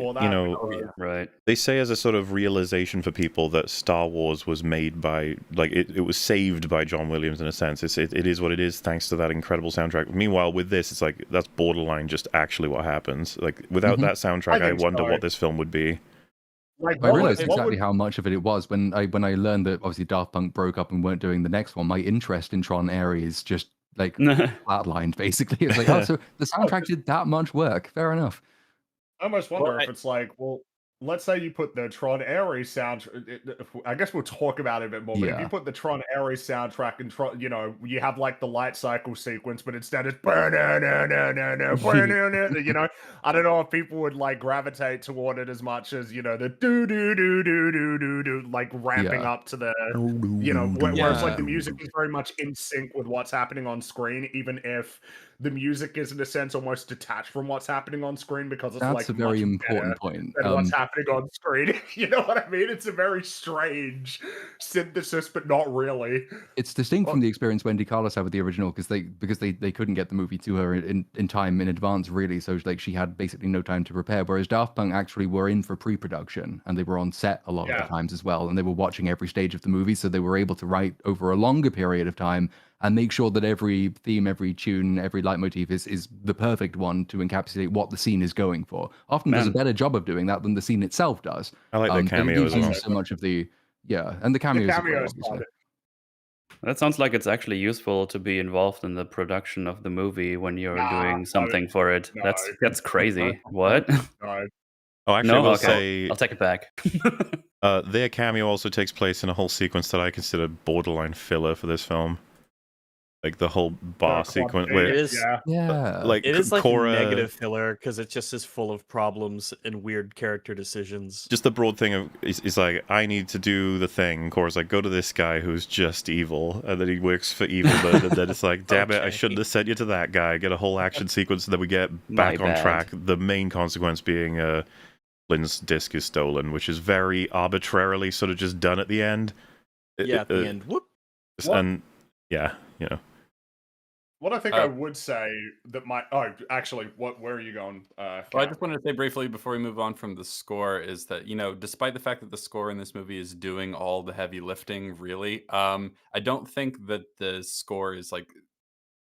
right. They say as a sort of realization for people that Star Wars was made by, like, it was saved by John Williams in a sense. It is what it is thanks to that incredible soundtrack. Meanwhile, with this, it's like that's borderline just actually what happens. Like without that soundtrack, I wonder what this film would be. Like, I realized exactly how much of it was when I learned that obviously Daft Punk broke up and weren't doing the next one. My interest in Tron Ares just like flatlined basically. It's like, oh, so the soundtrack did that much work. Fair enough. I almost wonder if it's like, well, let's say you put the Tron Ares soundtrack. I guess we'll talk about it a bit more. But if you put the Tron Ares soundtrack and you have like the light cycle sequence, but instead it's I don't know if people would like gravitate toward it as much as the do do do do do do do like ramping up to the whereas like the music is very much in sync with what's happening on screen, even if the music is in a sense almost detached from what's happening on screen because it's that's a very important point. Than what's happening on screen. You know what I mean? It's a very strange synthesis, but not really. It's distinct from the experience Wendy Carlos had with the original because they couldn't get the movie to her in time in advance, really. So like she had basically no time to prepare. Whereas Daft Punk actually were in for pre-production and they were on set a lot of the times as well, and they were watching every stage of the movie, so they were able to write over a longer period of time and make sure that every theme, every tune, every leitmotif is the perfect one to encapsulate what the scene is going for. Often does a Man. better job of doing that than the scene itself does. I like the But it cameo gives as you well. so much of the and the The cameos are great, cameos obviously. part. That sounds like it's actually useful to be involved in the production of the movie when you're Nah, doing something for it. no. That's crazy. What? No. Oh, actually, I No? will Okay. say I'll take it back. their cameo also takes place in a whole sequence that I consider borderline filler for this film. Like the whole bar club sequence thing, where, It is. Yeah. Yeah. like, It is like Cora, negative filler because it just is full of problems and weird character decisions. just the broad thing of is like, I need to do the thing. Cora's like, go to this guy who's just evil, and then he works for evil. But then it's like, damn it, I Okay. shouldn't have sent you to that guy. Get a whole action sequence, and then we get My back on bad. track. The main consequence being Lynn's disc is stolen, which is very arbitrarily sort of just done at the end. Yeah, at the end. Whoop. What? And yeah, you know. What I think I would say that might. Oh, actually, where are you going? Well, I Cam? just wanted to say briefly before we move on from the score is that, despite the fact that the score in this movie is doing all the heavy lifting, really, I don't think that the score is like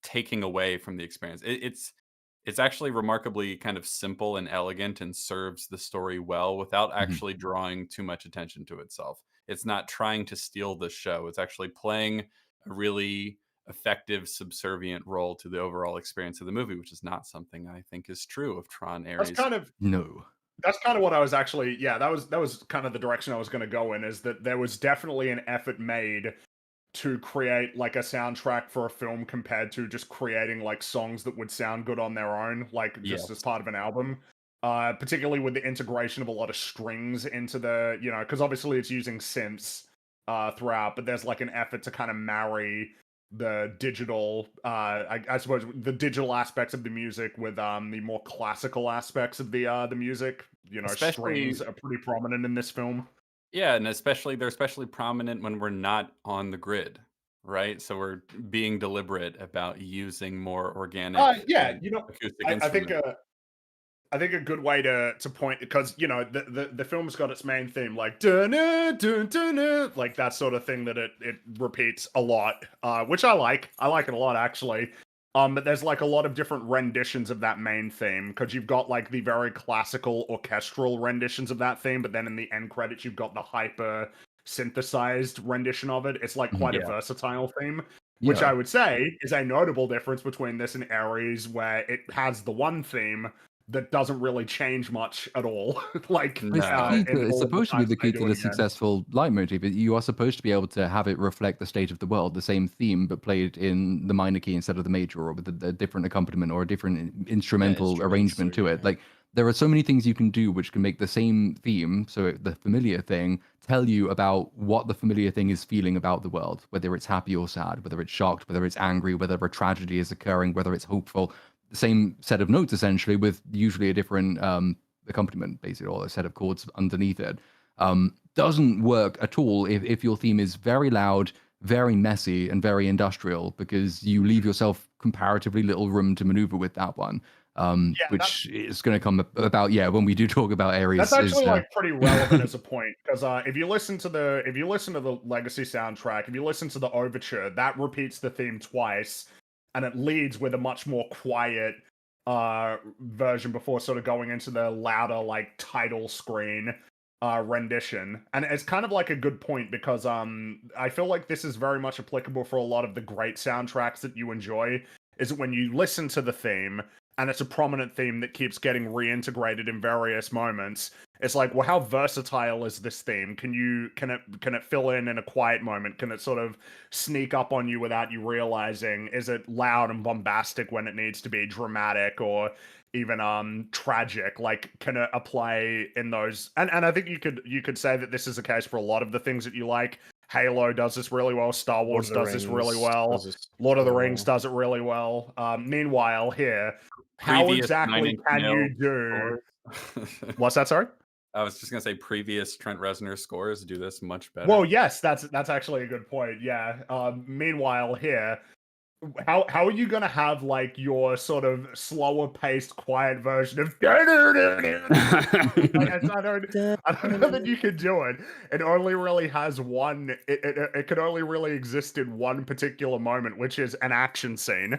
taking away from the experience. It's actually remarkably kind of simple and elegant and serves the story well without actually drawing too much attention to itself. It's not trying to steal the show. It's actually playing a really effective subservient role to the overall experience of the movie, which is not something I think is true of Tron That's Ares. kind of No. that's kind of what I was actually. Yeah, that was kind of the direction I was going to go in. Is that there was definitely an effort made to create like a soundtrack for a film compared to just creating like songs that would sound good on their own, like just as part of an album. Particularly with the integration of a lot of strings into the, because obviously it's using synths throughout, but there's like an effort to kind of marry the digital, I suppose, the digital aspects of the music with the more classical aspects of the music. Especially- Strings are pretty prominent in this film. Yeah, and they're especially prominent when we're not on the grid, right? So we're being deliberate about using more organic Yeah, acoustic I instruments. think I think a good way to point, because the film's got its main theme like dun dun dun, like that sort of thing that it repeats a lot, which I like it a lot actually. But there's like a lot of different renditions of that main theme, because you've got like the very classical orchestral renditions of that theme, but then in the end credits you've got the hyper synthesized rendition of it. It's like quite a Yeah. versatile theme, which I would say is a notable difference between this and Ares, where it has the one theme that doesn't really change much at all. Like, No. It's, the key in to, it's all of the supposed to be times the they key do to it the again. successful leitmotif. You are supposed to be able to have it reflect the state of the world, the same theme, but played in the minor key instead of the major, or with a different accompaniment or a different instrumental instruments arrangement to or- it. Like, there are so many things you can do which can make the same theme, so the familiar thing, tell you about what the familiar thing is feeling about the world, whether it's happy or sad, whether it's shocked, whether it's angry, whether a tragedy is occurring, whether it's hopeful. The same set of notes, essentially, with usually a different accompaniment, basically, or a set of chords underneath it. Doesn't work at all if your theme is very loud, very messy, and very industrial, because you leave yourself comparatively little room to maneuver with that one. Which is going to come about, when we do talk about Ares. That's actually like pretty relevant as a point, because if you listen to the Legacy soundtrack, if you listen to the overture, that repeats the theme twice, and it leads with a much more quiet version before sort of going into the louder like title screen rendition. And it's kind of like a good point, because I feel like this is very much applicable for a lot of the great soundtracks that you enjoy, is that when you listen to the theme and it's a prominent theme that keeps getting reintegrated in various moments, it's like, well, how versatile is this theme? Can it fill in a quiet moment? Can it sort of sneak up on you without you realizing? Is it loud and bombastic when it needs to be dramatic, or even tragic? Like, can it apply in those? And I think you could say that this is the case for a lot of the things that you like. Halo does this really well. Star Wars does this really well. Lord of the Rings does it really well. Meanwhile, here, how Previous exactly 9 Inch can you Nails do? scores. What's that? Sorry. I was just gonna say previous Trent Reznor scores do this much better. Well, yes, that's actually a good point. Yeah. Meanwhile, here, how are you gonna have like your sort of slower paced, quiet version of like, I don't know that you can do it. It only really has one. It can only really exist in one particular moment, which is an action scene,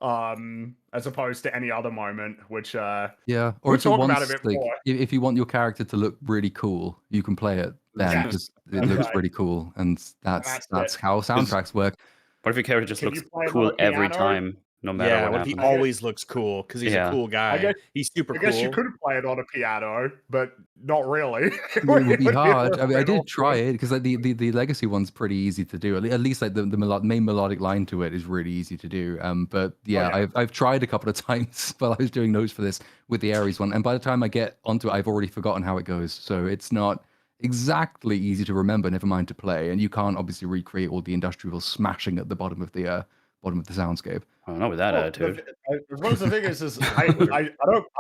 as opposed to any other moment. Which Yeah, or we'll if you talk want about a bit like more. if you want your character to look really cool, you can play it then Yes, because it that's looks right. really cool, and That's that's it. how soundtracks work. What if your character just Can looks you play it on cool a every piano? time, no matter Yeah, what what if he happens? always looks cool because he's a Yeah. cool guy? guess- He's super I guess cool. you could play it on a piano, but not really. It would be hard. I mean, I little did bit try awkward. it because like the legacy one's pretty easy to do. At least like the main melodic line to it is really easy to do. But yeah, yeah. I've tried a couple of times while I was doing notes for this with the Ares one, and by the time I get onto it, I've already forgotten how it goes. So it's not exactly easy to remember, never mind to play. And you can't obviously recreate all the industrial smashing at the bottom of the soundscape. Oh, not with that Well, attitude. as well as the thing is I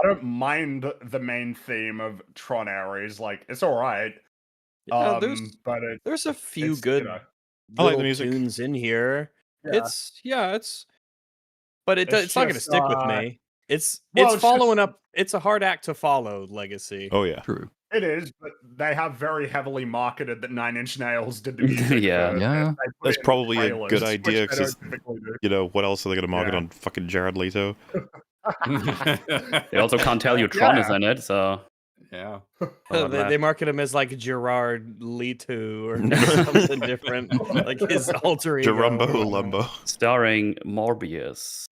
don't mind the main theme of Tron Ares. Like it's all right. Yeah, But there's a few it's, good you know, I like the little music. tunes in here. Yeah. But It's it's not going to just, stick with me. It's well, it's following just- up. It's a hard act to follow, Legacy. Oh yeah. True. it is, but they have very heavily marketed that Nine Inch Nails did the music. Yeah. for- Yeah. they put That's it in probably a trailers, good which idea they don't 'cause typically do. You know what else are they gonna market Yeah. on fucking Jared Leto? They also can't tell you Tron Yeah. is in it, so Yeah. They market him as like Gerard Leto or something different, like his alter ego. Jerumbo or Lumbo. starring Morbius.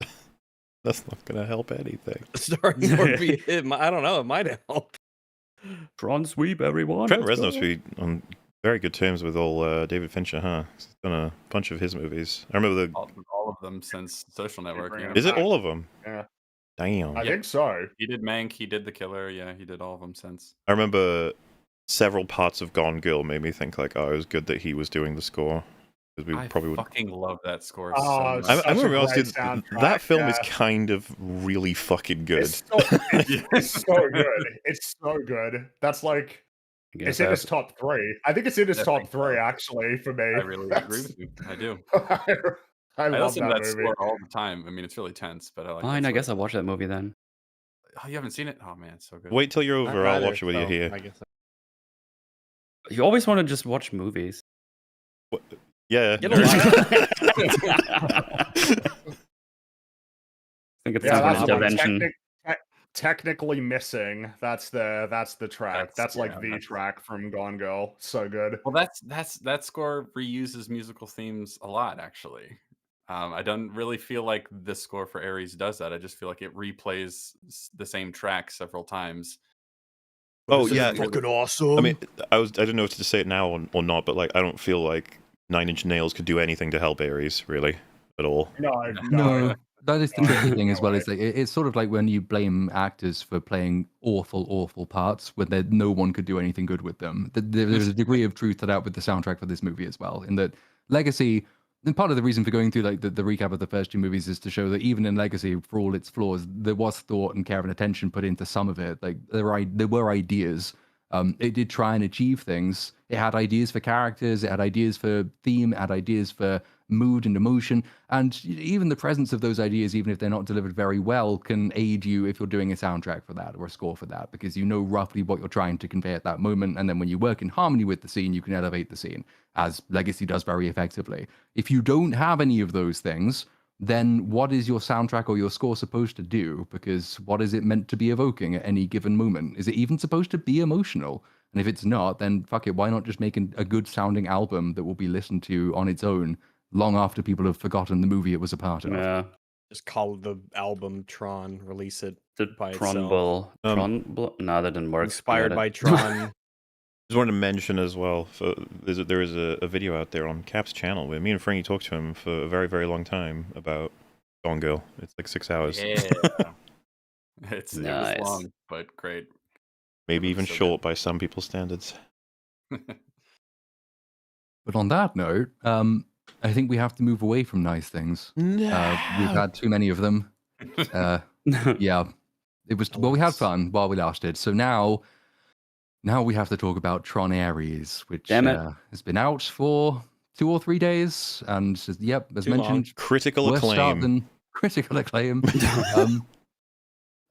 That's not gonna help anything. Starring Morbius. I don't know. It might help. Tron sweep, everyone. Trent let's Reznor's go. be on very good terms with all David Fincher, huh? He's done a bunch of his movies. I remember the. All of them since Social Network. bring Yeah. it Is it back. all of them? Yeah. Damn. I Yeah. think so. He did Mank. He did The Killer. Yeah, he did all of them since. I remember several parts of Gone Girl made me think like, oh, it was good that he was doing the score because we I probably would. fucking love that score Oh, so it's much. I'm such a gonna be honest, great dude, soundtrack, that film is yeah. kind of really fucking good. It's so good. It's so good. That's like I guess it's in that- his top 3. I think it's in his I top think 3 so. actually for me. I really agree with you. I do. I I love listen to that that movie. score all the time. I mean, it's really tense, but I like. Fine, that I guess score. I'll watch that movie then. Oh, you haven't seen it? Oh man, it's so good. Wait till you're I'd over. I'll rather, watch it with you so, here. I guess. You always want to just watch movies. Yeah. Get a I think it's Yeah, time that's for what an intervention. technically missing. That's the track. That's like yeah, the that's- track from Gone Girl. So good. Well, that score reuses musical themes a lot, actually. I don't really feel like this score for Ares does that. I just feel like it replays the same track several times. Oh, This is yeah. fucking awesome. I mean, I didn't know if to say it now or not, but like, I don't feel like Nine Inch Nails could do anything to help Ares really at all. No, that is the tricky thing as well. Is like it's sort of like when you blame actors for playing awful parts when no one could do anything good with them. There's a degree of truth to that with the soundtrack for this movie as well. In that Legacy, and part of the reason for going through like the recap of the first 2 movies is to show that even in Legacy, for all its flaws, there was thought and care and attention put into some of it. Like there were ideas. It did try and achieve things. It had ideas for characters, it had ideas for theme, it had ideas for mood and emotion, and even the presence of those ideas, even if they're not delivered very well, can aid you if you're doing a soundtrack for that or a score for that, because you know roughly what you're trying to convey at that moment, and then when you work in harmony with the scene, you can elevate the scene, as Legacy does very effectively. If you don't have any of those things, then what is your soundtrack or your score supposed to do? Because what is it meant to be evoking at any given moment? Is it even supposed to be emotional? And if it's not, then fuck it, why not just make a good sounding album that will be listened to on its own long after people have forgotten the movie it was a part of? Yeah. Just call the album Tron. Release it The by Tron itself. Bull. No, that didn't work. Inspired Forget by it. Tron. Just wanted to mention as well, there is a video out there on Cap's channel where me and Frankie talked to him for a very, very long time about Gone Girl. It's like 6 hours. Yeah. It Nice. was long, but great. Maybe It even was so good. short by some people's standards. But on that note, I think we have to move away from nice things. We've had too many of them. Yeah, it was. Well, we had fun while we lasted. So now we have to talk about Tron Ares, which Damn it. has been out for 2 or 3 days, and yep, as Too long. mentioned, Critical worse start acclaim. than critical acclaim.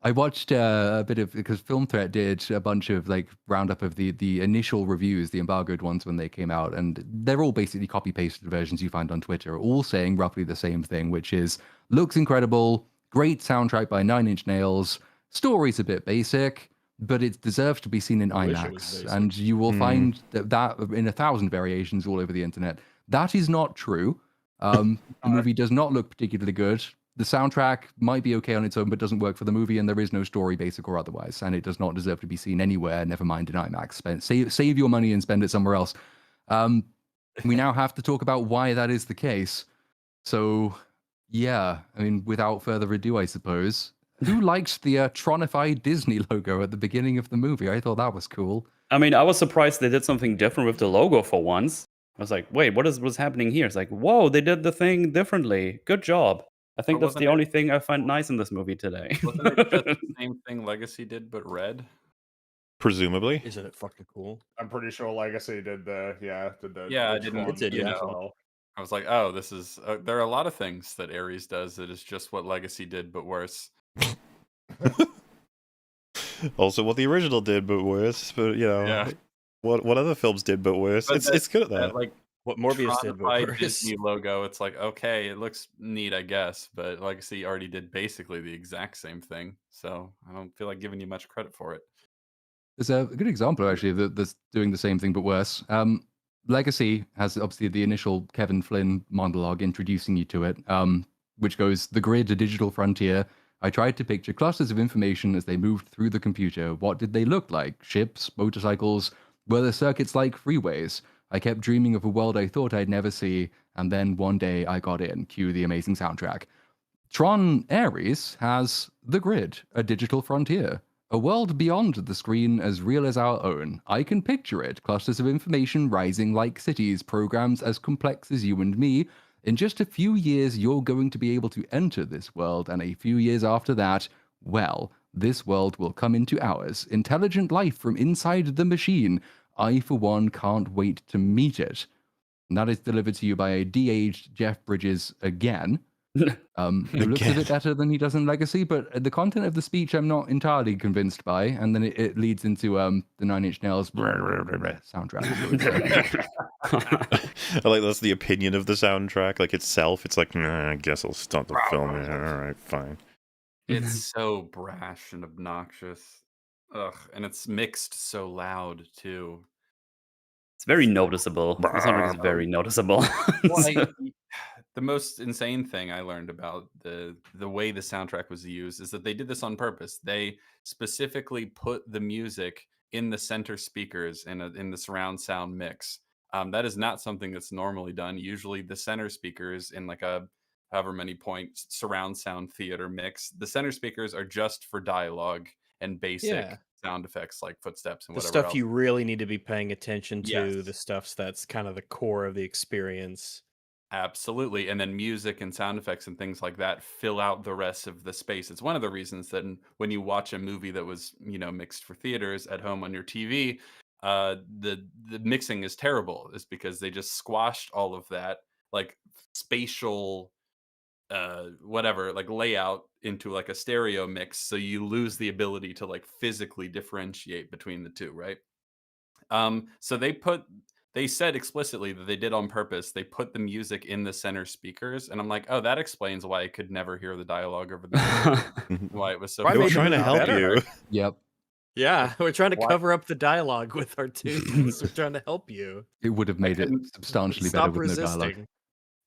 I watched a bit of, because Film Threat did a bunch of like roundup of the initial reviews, the embargoed ones when they came out, and they're all basically copy pasted versions you find on Twitter, all saying roughly the same thing, which is looks incredible, great soundtrack by Nine Inch Nails, story's a bit basic, but it deserves to be seen in I wish it was IMAX, basic. and you will find that in 1,000 variations all over the internet. That is not true. The movie does not look particularly good. The soundtrack might be okay on its own, but doesn't work for the movie, and there is no story, basic or otherwise, and it does not deserve to be seen anywhere, never mind in IMAX. Save your money and spend it somewhere else. We now have to talk about why that is the case. So, yeah, I mean, without further ado, I suppose, who liked the Tronified Disney logo at the beginning of the movie? I thought that was cool. I mean, I was surprised they did something different with the logo for once. I was like, wait, what's happening here? It's like, whoa, they did the thing differently. Good job. I think But that's the wasn't only thing I find nice in this movie today. Wasn't it just the same thing Legacy did, but red? Presumably. Isn't it fucking cool? I'm pretty sure Legacy did the Yeah, I the didn't- Tron It did, thing yeah. as well. I was like, oh, this is. There are a lot of things that Ares does that is just what Legacy did, but worse. Also, what the original did, but worse. But you know, Yeah. what other films did, but worse. But It's good at that. That, like, What Morbius did, but Tronified worse. Disney logo. It's like, okay, it looks neat, I guess, but Legacy already did basically the exact same thing, so I don't feel like giving you much credit for it. There's a good example, actually, that's doing the same thing but worse. Legacy has obviously the initial Kevin Flynn monologue introducing you to it, which goes, "The grid, a digital frontier. I tried to picture clusters of information as they moved through the computer. What did they look like? Ships, motorcycles? Were the circuits like freeways? I kept dreaming of a world I thought I'd never see, and then one day I got in." Cue the amazing soundtrack. Tron Ares has The Grid, a digital frontier. A world beyond the screen as real as our own. I can picture it. Clusters of information rising like cities, programs as complex as you and me. In just a few years, you're going to be able to enter this world, and a few years after that, well, this world will come into ours. Intelligent life from inside the machine. I, for one, can't wait to meet it. And that is delivered to you by a de-aged Jeff Bridges again. Who looks a bit better than he does in Legacy, but the content of the speech I'm not entirely convinced by, and then it leads into the Nine Inch Nails soundtrack. I like that's the opinion of the soundtrack, like itself. It's like, nah, I guess I'll start the film. Yeah, all right, fine. It's so brash and obnoxious. Ugh, and it's mixed so loud too. It's very noticeable. The soundtrack is very noticeable. Well, the most insane thing I learned about the way the soundtrack was used is that they did this on purpose. They specifically put the music in the center speakers in the surround sound mix. That is not something that's normally done. Usually, the center speakers in like a however many point surround sound theater mix, the center speakers are just for dialogue and basic sound effects like footsteps and The whatever stuff else. you really need to be paying attention to, Yes. the stuff that's kind of the core of the experience. Absolutely. And then music and sound effects and things like that fill out the rest of the space. It's one of the reasons that when you watch a movie that was, mixed for theaters at home on your TV, the mixing is terrible. Is because they just squashed all of that like spatial whatever, like layout into like a stereo mix, so you lose the ability to like physically differentiate between the two, right? So they said explicitly that they did on purpose. They put the music in the center speakers, and I'm like, oh, that explains why I could never hear the dialogue over the music, why it was so. Why They were made the trying to movie help better? you. Yep. Yeah, we're trying to Why- cover up the dialogue with our tunes. We're trying to help you. It would have made it couldn't substantially better Stop with no dialogue. resisting.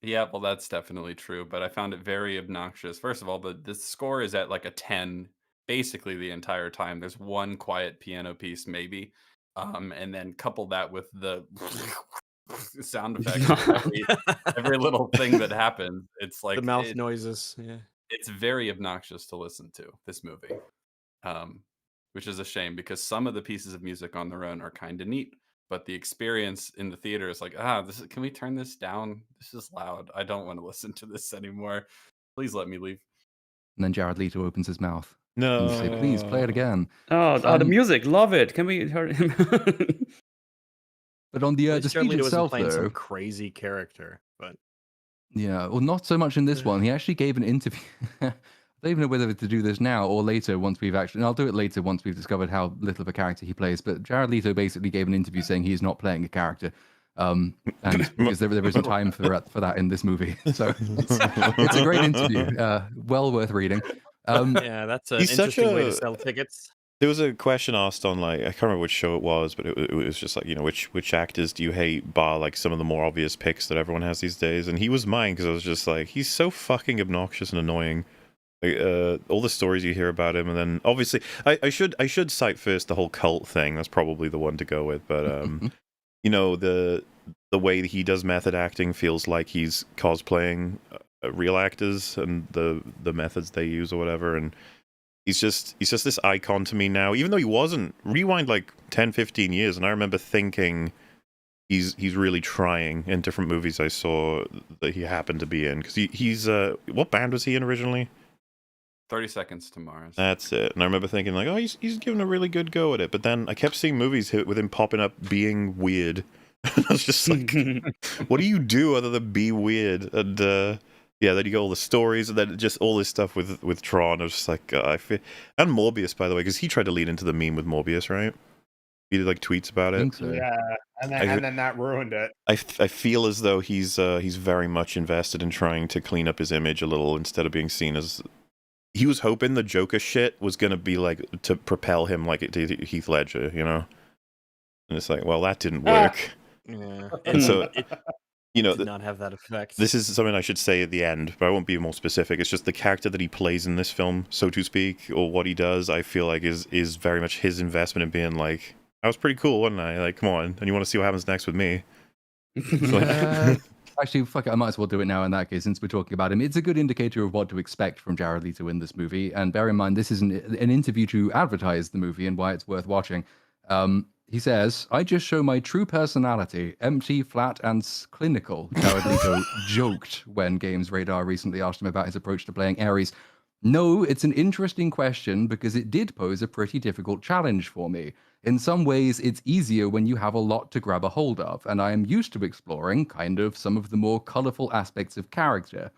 Yeah, well, that's definitely true, but I found it very obnoxious. First of all, the score is at like a 10 basically the entire time. There's one quiet piano piece, maybe. And then couple that with the sound effects, every little thing that happens. It's like The mouth noises. Yeah. it's very obnoxious to listen to this movie, which is a shame because some of the pieces of music on their own are kind of neat, but the experience in the theater is like, can we turn this down? This is loud. I don't want to listen to this anymore. Please let me leave. And then Jared Leto opens his mouth. No. And you say, please play it again. the music, love it. Can we hear him? But on the Jared speech Leto isn't itself, playing some though, crazy character, but yeah, well, not so much in this one. He actually gave an interview. I don't even know whether to do this now or later once we've actually. And I'll do it later once we've discovered how little of a character he plays. But Jared Leto basically gave an interview saying he is not playing a character, and because there isn't time for that in this movie. So it's a great interview, well worth reading. yeah, that's an He's such interesting way to a- sell tickets. There was a question asked on, like, I can't remember which show it was, but it was just like, you know, which actors do you hate, bar like some of the more obvious picks that everyone has these days, and he was mine because I was just like, he's so fucking obnoxious and annoying. Like, all the stories you hear about him, and then obviously I should cite first the whole cult thing. That's probably the one to go with, but you know, the way that he does method acting feels like he's cosplaying real actors and the methods they use or whatever, and he's just this icon to me now, even though he wasn't. Rewind like 10-15 years and I remember thinking he's really trying in different movies I saw that he happened to be in, because he's what band was he in originally? 30 Seconds to Mars. That's it. And I remember thinking like, oh, he's giving a really good go at it, but then I kept seeing movies with him popping up being weird. And I was just like, what do you do other than be weird? And yeah, then you got all the stories, and then just all this stuff with Tron. I was just like, I feel, and Morbius, by the way, because he tried to lead into the meme with Morbius, right? He did like tweets about I it. think so. Yeah, and then that ruined it. I feel as though he's very much invested in trying to clean up his image a little, instead of being seen as. He was hoping the Joker shit was gonna be like to propel him like it did Heath Ledger, you know. And it's like, well, that didn't work. Yeah, And so, it you know, did not have that effect. this is something I should say at the end, but I won't be more specific. It's just the character that he plays in this film, so to speak, or what he does, I feel like is very much his investment in being like, I was pretty cool, wasn't I? Like, come on, and you want to see what happens next with me? It's like- Actually, fuck it, I might as well do it now in that case, since we're talking about him. It's a good indicator of what to expect from Jared Leto in this movie. And bear in mind, this is an interview to advertise the movie and why it's worth watching. He says, I just show my true personality, empty, flat, and clinical. Jared Leto joked when Games Radar recently asked him about his approach to playing Ares. No, it's an interesting question because it did pose a pretty difficult challenge for me. In some ways, it's easier when you have a lot to grab a hold of, and I am used to exploring, kind of, some of the more colorful aspects of character.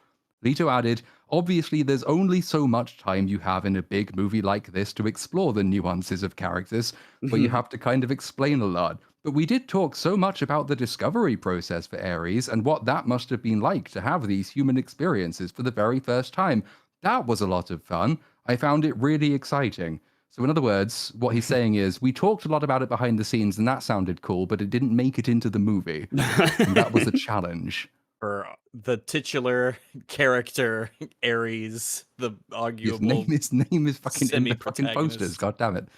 Leto added, obviously there's only so much time you have in a big movie like this to explore the nuances of characters, where you have to kind of explain a lot. But we did talk so much about the discovery process for Ares and what that must have been like to have these human experiences for the very first time. That was a lot of fun. I found it really exciting. So in other words, what he's saying is, we talked a lot about it behind the scenes and that sounded cool, but it didn't make it into the movie. And that was a challenge. For the titular character, Ares, the arguable. His name is fucking in the fucking semi-protagonist. posters. God damn it.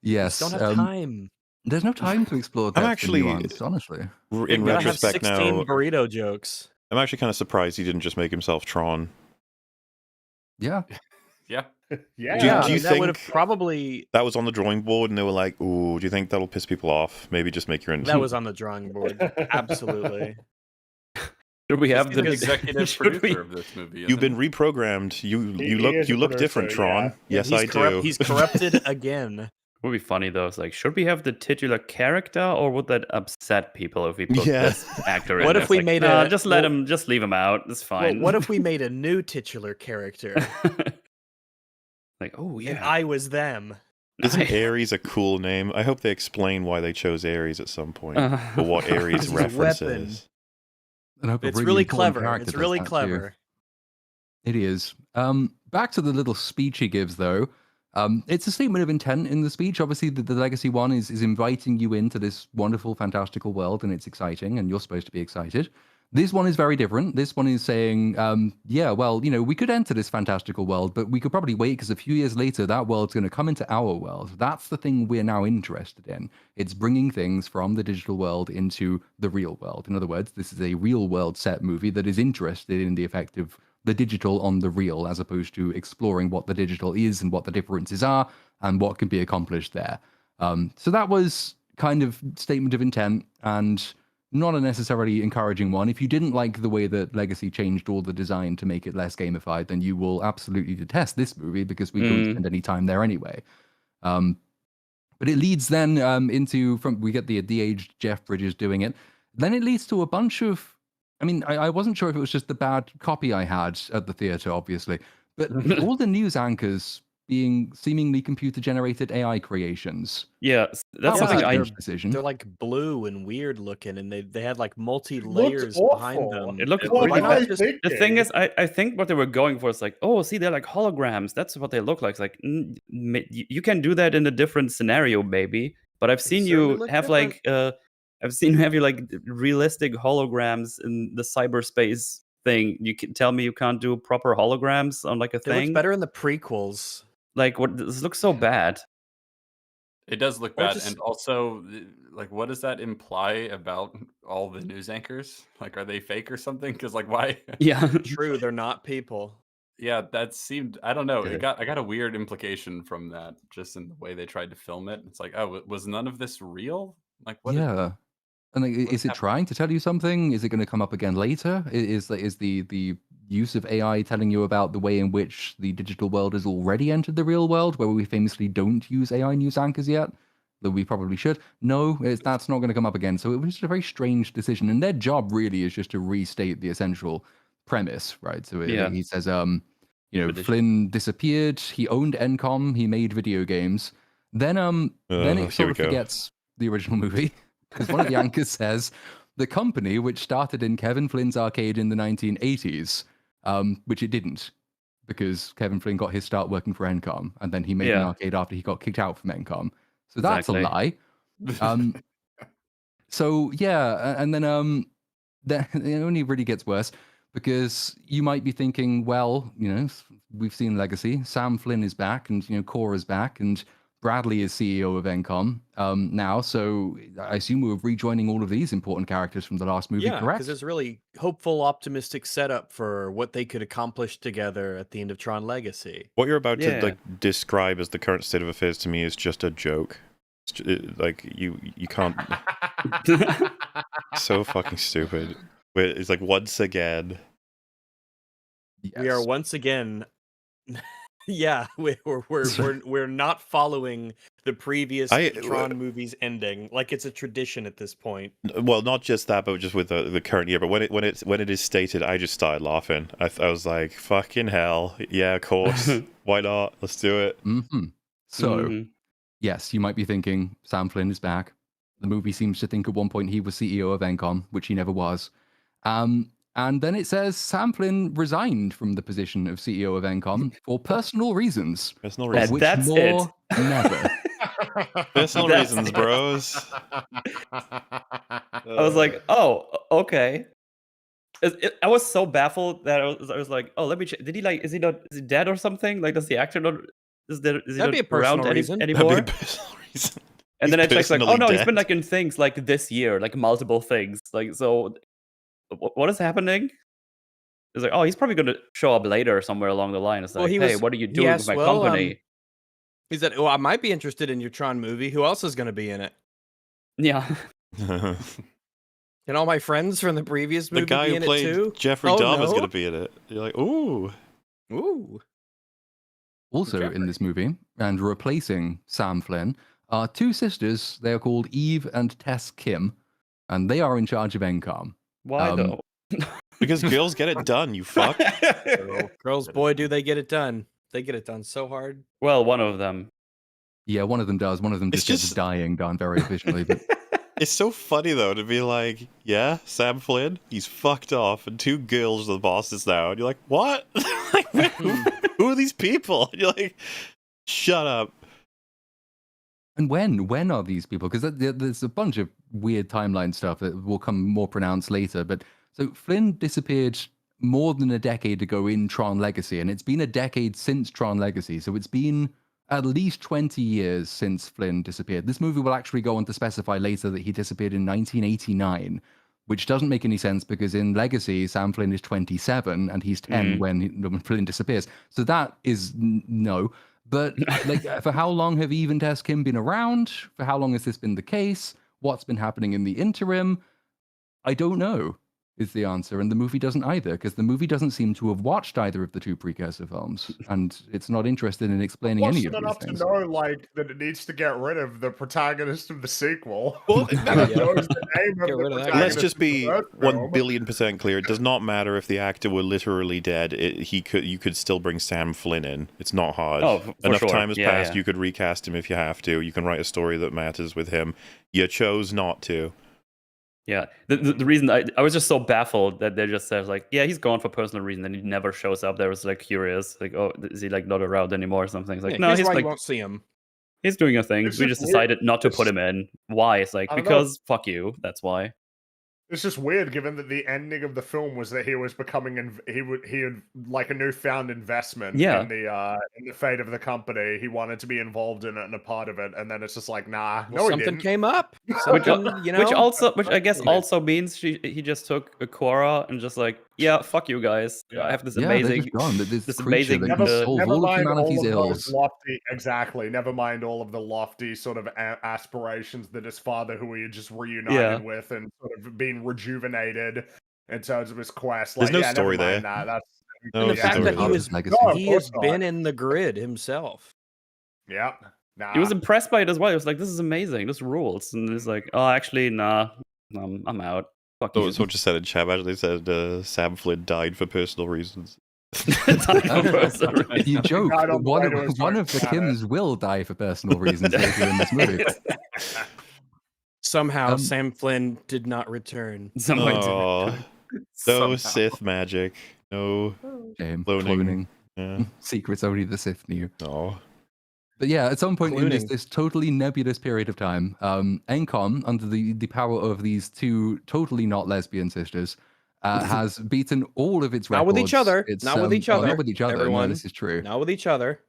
Yes. Just don't have time. There's no time to explore depth actually- and nuance, honestly. You in gotta have retrospect 16 now, burrito jokes. I'm actually kind of surprised he didn't just make himself Tron. Yeah. Yeah. Yeah. Do you that would have think- probably. That was on the drawing board, and they were like, "Ooh, do you think that'll piss people off? Maybe just make your own." That was on the drawing board. Absolutely. Should we have He's the the executive should we- producer of this movie. You've isn't been he? reprogrammed. You He is a look producer, different, Tron. yeah. Yes, he's I do. He's corrupted again. Would be funny though. It's like, should we have the titular character, or would that upset people if we put Yeah. this actor in? What if It's we like, made "Nah, a- just let well- him, just leave him out. It's Well, fine. what if we made a new titular character? like, oh And yeah, I was them. Isn't Ares a cool name? I hope they explain why they chose Ares at some point, or what Ares He's a reference weapon. is. And I hope a It's really important clever. character It's does really that too. clever. It is. Back to the little speech he gives, though. It's a statement of intent in the speech. Obviously, the Legacy one is inviting you into this wonderful, fantastical world, and it's exciting, and you're supposed to be excited. This one is very different. This one is saying, yeah, well, you know, we could enter this fantastical world, but we could probably wait because a few years later, that world's going to come into our world. That's the thing we're now interested in. It's bringing things from the digital world into the real world. In other words, this is a real world set movie that is interested in the effect of the digital on the real, as opposed to exploring what the digital is and what the differences are and what can be accomplished there. So that was kind of statement of intent and not a necessarily encouraging one. If you didn't like the way that Legacy changed all the design to make it less gamified, then you will absolutely detest this movie because we don't spend any time there anyway. But it leads then into we get the de-aged Jeff Bridges doing it. Then it leads to a bunch of. I mean, I wasn't sure if it was just the bad copy I had at the theater, obviously, but all the news anchors being seemingly computer-generated AI creations. Yeah, that's That was something a I. strange decision. They're like blue and weird looking, and they had like multi Looked layers behind awful. them. It looked What really were not they just- thinking? The thing is, I think what they were going for is like, oh, see, they're like holograms. That's what they look like. It's like you can do that in a different scenario, maybe. But I've seen certainly you look have different. like, I've seen you have you like realistic holograms in the cyberspace thing. You can tell me you can't do proper holograms on like a It thing. looks better in the prequels. Like what? This looks so bad. It does look Or bad, just- and also, like, what does that imply about all the news anchors? Like, are they fake or something? Because, like, why? Yeah. True, they're not people. Yeah, that seemed. I don't know. Good. I got a weird implication from that, just in the way they tried to film it. It's like, oh, was none of this real? Like, what? Yeah. And like, What is it happened? trying to tell you something? Is it going to come up again later? Is the use of AI telling you about the way in which the digital world has already entered the real world, where we famously don't use AI news anchors yet, though we probably should? No, that's not going to come up again. So it was just a very strange decision, and their job really is just to restate the essential premise, right? So Yeah. he says, you know, Tradition. Flynn disappeared. He owned Encom. He made video games. Then it here sort we of go. forgets the original movie. Because one of the anchors says the company, which started in Kevin Flynn's arcade in the 1980s, which it didn't, because Kevin Flynn got his start working for Encom, and then he made an Yeah. arcade after he got kicked out from Encom. So that's Exactly. a lie. So yeah, and then then it only really gets worse because you might be thinking, well, you know, we've seen Legacy. Sam Flynn is back, and you know, Cora's back, and Bradley is CEO of Encom now. So I assume we're rejoining all of these important characters from the last movie, Yeah, correct? because it's really hopeful, optimistic setup for what they could accomplish together at the end of Tron Legacy. What you're about Yeah. to like describe as the current state of affairs to me is just a joke. Like you can't. So fucking stupid. It's like once again. We are once again, yeah, we're not following the previous Tron movies ending. Like it's a tradition at this point. Well, not just that, but just with the current year. But when it is stated, I just started laughing. I was like, "Fucking hell, yeah, of course, why not? Let's do it." Mm-hmm. So Mhm. yes, you might be thinking Sam Flynn is back. The movie seems to think at one point he was CEO of Encom, which he never was. And then it says Sam Flynn resigned from the position of CEO of Encom for personal reasons. Personal Of reasons. which That's more never. Personal That's reasons, it. bros. I was like, oh, okay. I was so baffled that I was like, oh, let me check. Did he like? Is he dead or something? Like, does the actor not? Is he That'd not be a personal around reason. That'd anymore? be a personal reason. And then I He's checked like, oh personally no, he's been dead. like in things like this year, like multiple things. Like, so what is happening? It's like, oh, he's probably going to show up later somewhere along the line. It's Well, like, he hey, was- what are you he doing asked, with my well, company? He said, "Oh, I might be interested in your Tron movie. Who else is going to be in it? Yeah. Can all my friends from the previous The movie guy be who in it played too? Jeffrey Oh, Dahmer is no? going to be in it. You're like, ooh. Ooh, Also Jeffrey. in this movie, and replacing Sam Flynn, are two sisters. They are called Eve and Tess Kim, and they are in charge of Encom. Why Um, though? Because girls get it done, you fuck. Girls, boy, do they get it done. They get it done so hard. Well, one of them. Yeah, one of them does. One of them It's just gets just- dying done very efficiently. But It's so funny though to be like, yeah, Sam Flynn, he's fucked off, and two girls are the bosses now, and you're like, what? Like, who are these people? And you're like, shut up. and when are these people? Because there's a bunch of weird timeline stuff that will come more pronounced later. But so Flynn disappeared more than a decade ago in Tron Legacy, and it's been a decade since Tron Legacy. So it's been at least 20 years since Flynn disappeared. This movie will actually go on to specify later that he disappeared in 1989, which doesn't make any sense because in Legacy, Sam Flynn is 27 and he's 10 when Flynn disappears. So that is no. But like, for how long have Eve and Tess Kim been around? For how long has this been the case? What's been happening in the interim? I don't know. is the answer, and the movie doesn't either, because the movie doesn't seem to have watched either of the two precursor films, and it's not interested in explaining any Watched of it these enough things. to know, like, that it needs to get rid of the protagonist of the sequel. Well, And Yeah. it knows the name of Get the rid of that guy. protagonist let's just of the be first 1,000,000,000% clear. It does not matter if the actor were literally dead. You could still bring Sam Flynn in. It's not hard. Oh, for Enough sure. time has Yeah, passed. yeah. You could recast him if you have to. You can write a story that matters with him. You chose not to. Yeah, the reason I was just so baffled that they just said like, yeah, he's gone for personal reason, and he never shows up. There was like curious, like, oh, is he like not around anymore or something? It's like, Yeah, no, here's he's why like, you won't see him. he's doing a thing. It's We just just decided not to weird. put him in. Why? It's like I don't know. because fuck you. That's why. It's just weird, given that the ending of the film was that he was becoming he had like a newfound investment Yeah. in the fate of the company. He wanted to be involved in it and a part of it, and then it's just like, nah, Well, no, he something didn't. came up. Which, Something, you know. which I guess Yeah. also means he just took a Quora and just like, yeah, fuck you guys. Yeah. I have this Yeah, they're amazing. just gone. This this creature amazing, that can uh, solve Never all of mind humanity's all of ills. those lofty, exactly. Never mind all of the lofty sort of aspirations that his father, who he had just reunited Yeah. with and sort of been rejuvenated in terms of his quest. There's Like, no yeah, story never mind there. that. That's No And the it's fact story that he there. was legacy. No, of he has course not. been in the grid himself. Yeah. Nah. He was impressed by it as well. He was like, this is amazing. This rules. And he's like, oh, actually, nah, I'm out. Fuck So you. someone just said in chat, actually said Sam Flynn died for personal reasons. Time for personal reasons. You joke. died on the way to his One own of the planet. Kims will die for personal reasons later in this movie. Somehow Sam Flynn did not return. Somebody did Oh, it. no Somehow. Sith magic. No Shame. cloning. Cloning. Yeah. Secrets only the Sith knew. Oh. But yeah, at some point in Clooning. this totally nebulous period of time, Encom, under the power of these two totally not lesbian sisters, has beaten all of its records. Not with each other. It's, Not with each oh, other. not with each other. Everyone. No, this is true. Not with each other.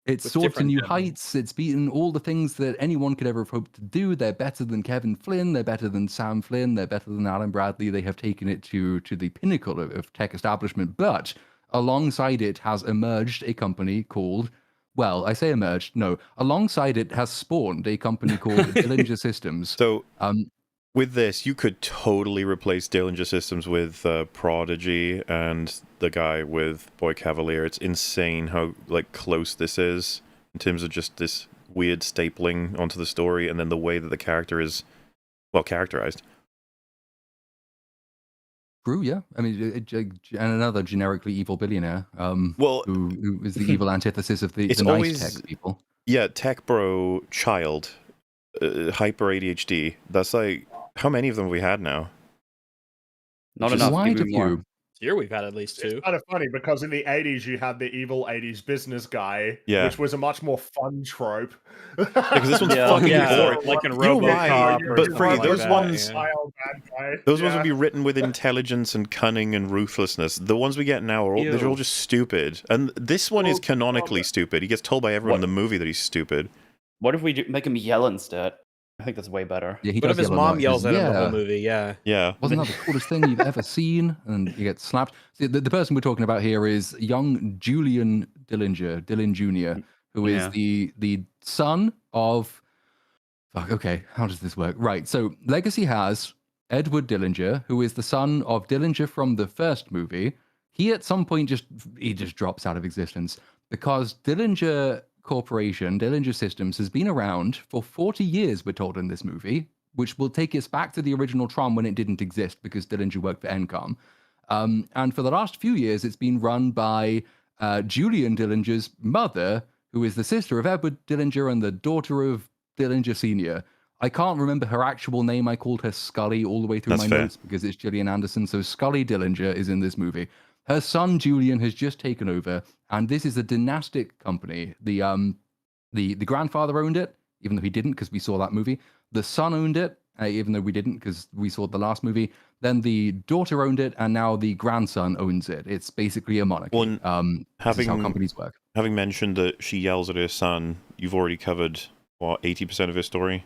It's with soared to different new them. heights. It's beaten all the things that anyone could ever have hoped to do. They're better than Kevin Flynn. They're better than Sam Flynn. They're better than Alan Bradley. They have taken it to the pinnacle of tech establishment. But alongside it has emerged a company called, well, I say emerged, no. Alongside it has spawned a company called Dillinger Systems. So Um, with this, you could totally replace Dillinger Systems with Prodigy and the guy with Boy Cavalier. It's insane how like close this is in terms of just this weird stapling onto the story, and then the way that the character is well characterized. True, yeah. I mean, and another generically evil billionaire, Well, who is the evil antithesis of the It's nice always- tech people. yeah, tech bro child, hyper ADHD. That's like how many of them have we had now? Not Just enough. quite Give a me more. few. Here we've had at least two. It's kind of funny because in the 80s you had the evil 80s business guy, Yeah. which was a much more fun trope. Because this one's Yeah. fucking Yeah. boring. Like in You know why? RoboCop or But something Free, like those that, ones, yeah. Wild bad guy. those ones Yeah. would be written with intelligence and cunning and ruthlessness. The ones we get now are all, they're all Ew. just stupid. And this one is Well, canonically stupid. He gets told by everyone in What? the movie that he's stupid. What if we make him yell instead? I think that's way better. Yeah, he What does if his yell a lot. mom He yells says, at him the "Yeah, whole movie? Yeah. Yeah. wasn't that the coolest thing you've ever seen?" And he gets slapped. See, the person we're talking about here is young Julian Dillinger, Dylan Jr., who is Yeah. the son of... Fuck, okay, how does this work? Right, so Legacy has Edward Dillinger, who is the son of Dillinger from the first movie. He at some point just drops out of existence because Dillinger Corporation, Dillinger Systems, has been around for 40 years, we're told in this movie, which will take us back to the original Tron when it didn't exist because Dillinger worked for Encom. And for the last few years, it's been run by Julian Dillinger's mother, who is the sister of Edward Dillinger and the daughter of Dillinger Sr. I can't remember her actual name. I called her Scully all the way through That's my fair. notes because it's Gillian Anderson. So Scully Dillinger is in this movie. Her son Julian has just taken over, and this is a dynastic company. The grandfather owned it, even though he didn't, because we saw that movie. The son owned it, even though we didn't, because we saw the last movie. Then the daughter owned it, and now the grandson owns it. It's basically a monarchy. Well, This is how having- companies work. Having mentioned that she yells at her son, you've already covered, what, 80% of his story?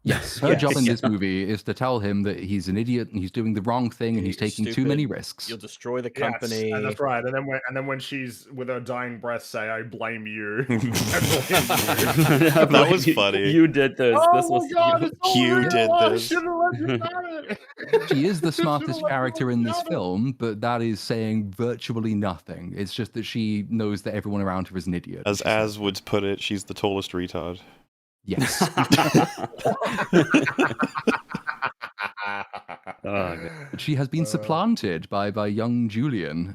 Yes, her job in Yes. this movie is to tell him that he's an idiot and he's doing the wrong thing and he's You're taking too many stupid. risks. You'll destroy the Yes, company. and that's right. And then when she's with her dying breath, say, "I blame you." That was funny. You did this. Oh This was my god, it's all You real. did I this. shouldn't have let you do it. She is the Shouldn't have smartest let you character in this do it. film, but that is saying virtually nothing. It's just that she knows that everyone around her is an idiot. As Az would put it, she's the tallest retard. Yes. Oh, God. But she has been supplanted by young Julian,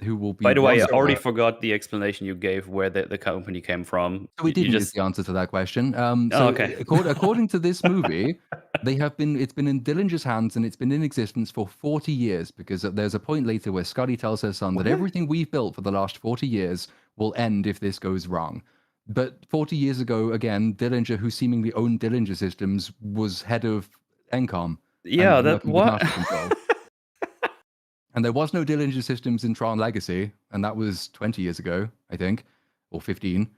who will be. By the way, I wonderful. already forgot the explanation you gave where the company came from. So we You didn't just get the answer to that question. okay. According to this movie, it's been in Dillinger's hands and it's been in existence for 40 years because there's a point later where Scotty tells her son that everything we've built for the last 40 years will end if this goes wrong. But 40 years ago, again, Dillinger, who seemingly owned Dillinger Systems, was head of Encom. Yeah, and that working with what? Master Control. And there was no Dillinger Systems in Tron Legacy, and that was 20 years ago, I think, or 15.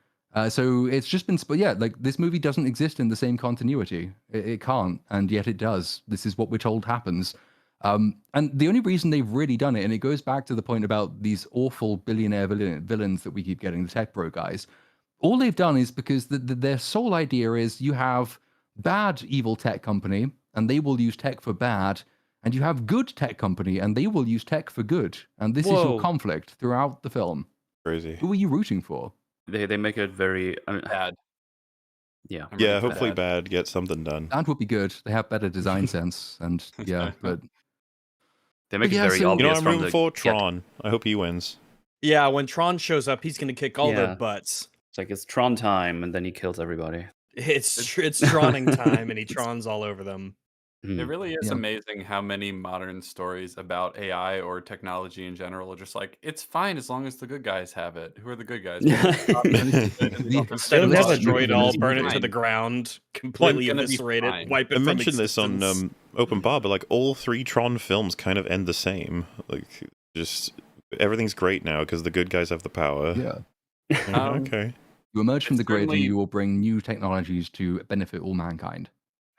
So it's just been, but yeah, like this movie doesn't exist in the same continuity. It can't, and yet it does. This is what we're told happens. And the only reason they've really done it, and it goes back to the point about these awful billionaire villains that we keep getting, the tech bro guys. All they've done is because their sole idea is you have bad evil tech company, and they will use tech for bad, and you have good tech company, and they will use tech for good. And this is your Whoa. conflict throughout the film. Crazy. Who are you rooting for? They make it very Bad. yeah. I'm Yeah, rooting for hopefully bad. bad. Get something done. That would be good. They have better design sense, and yeah, but They make yeah, it very so- obvious You know what I'm from rooting the for? get. Tron. I hope he wins. Yeah, when Tron shows up, he's gonna kick all Yeah. their butts. It's like it's Tron time, and then he kills everybody. It's Troning time, and he Trons all over them. Hmm. It really is Yeah. amazing how many modern stories about AI or technology in general are just like, it's fine as long as the good guys have it. Who are the good guys? Instead of They'll never destroy it do all, this. burn it to Fine. the ground, completely gonna be eviscerate it, fine. wipe it I from mentioned this on existence. Open Bar, but like all three Tron films kind of end the same. Like, just everything's great now because the good guys have the power. yeah. Okay. You emerge from It's the grid and certainly- you will bring new technologies to benefit all mankind.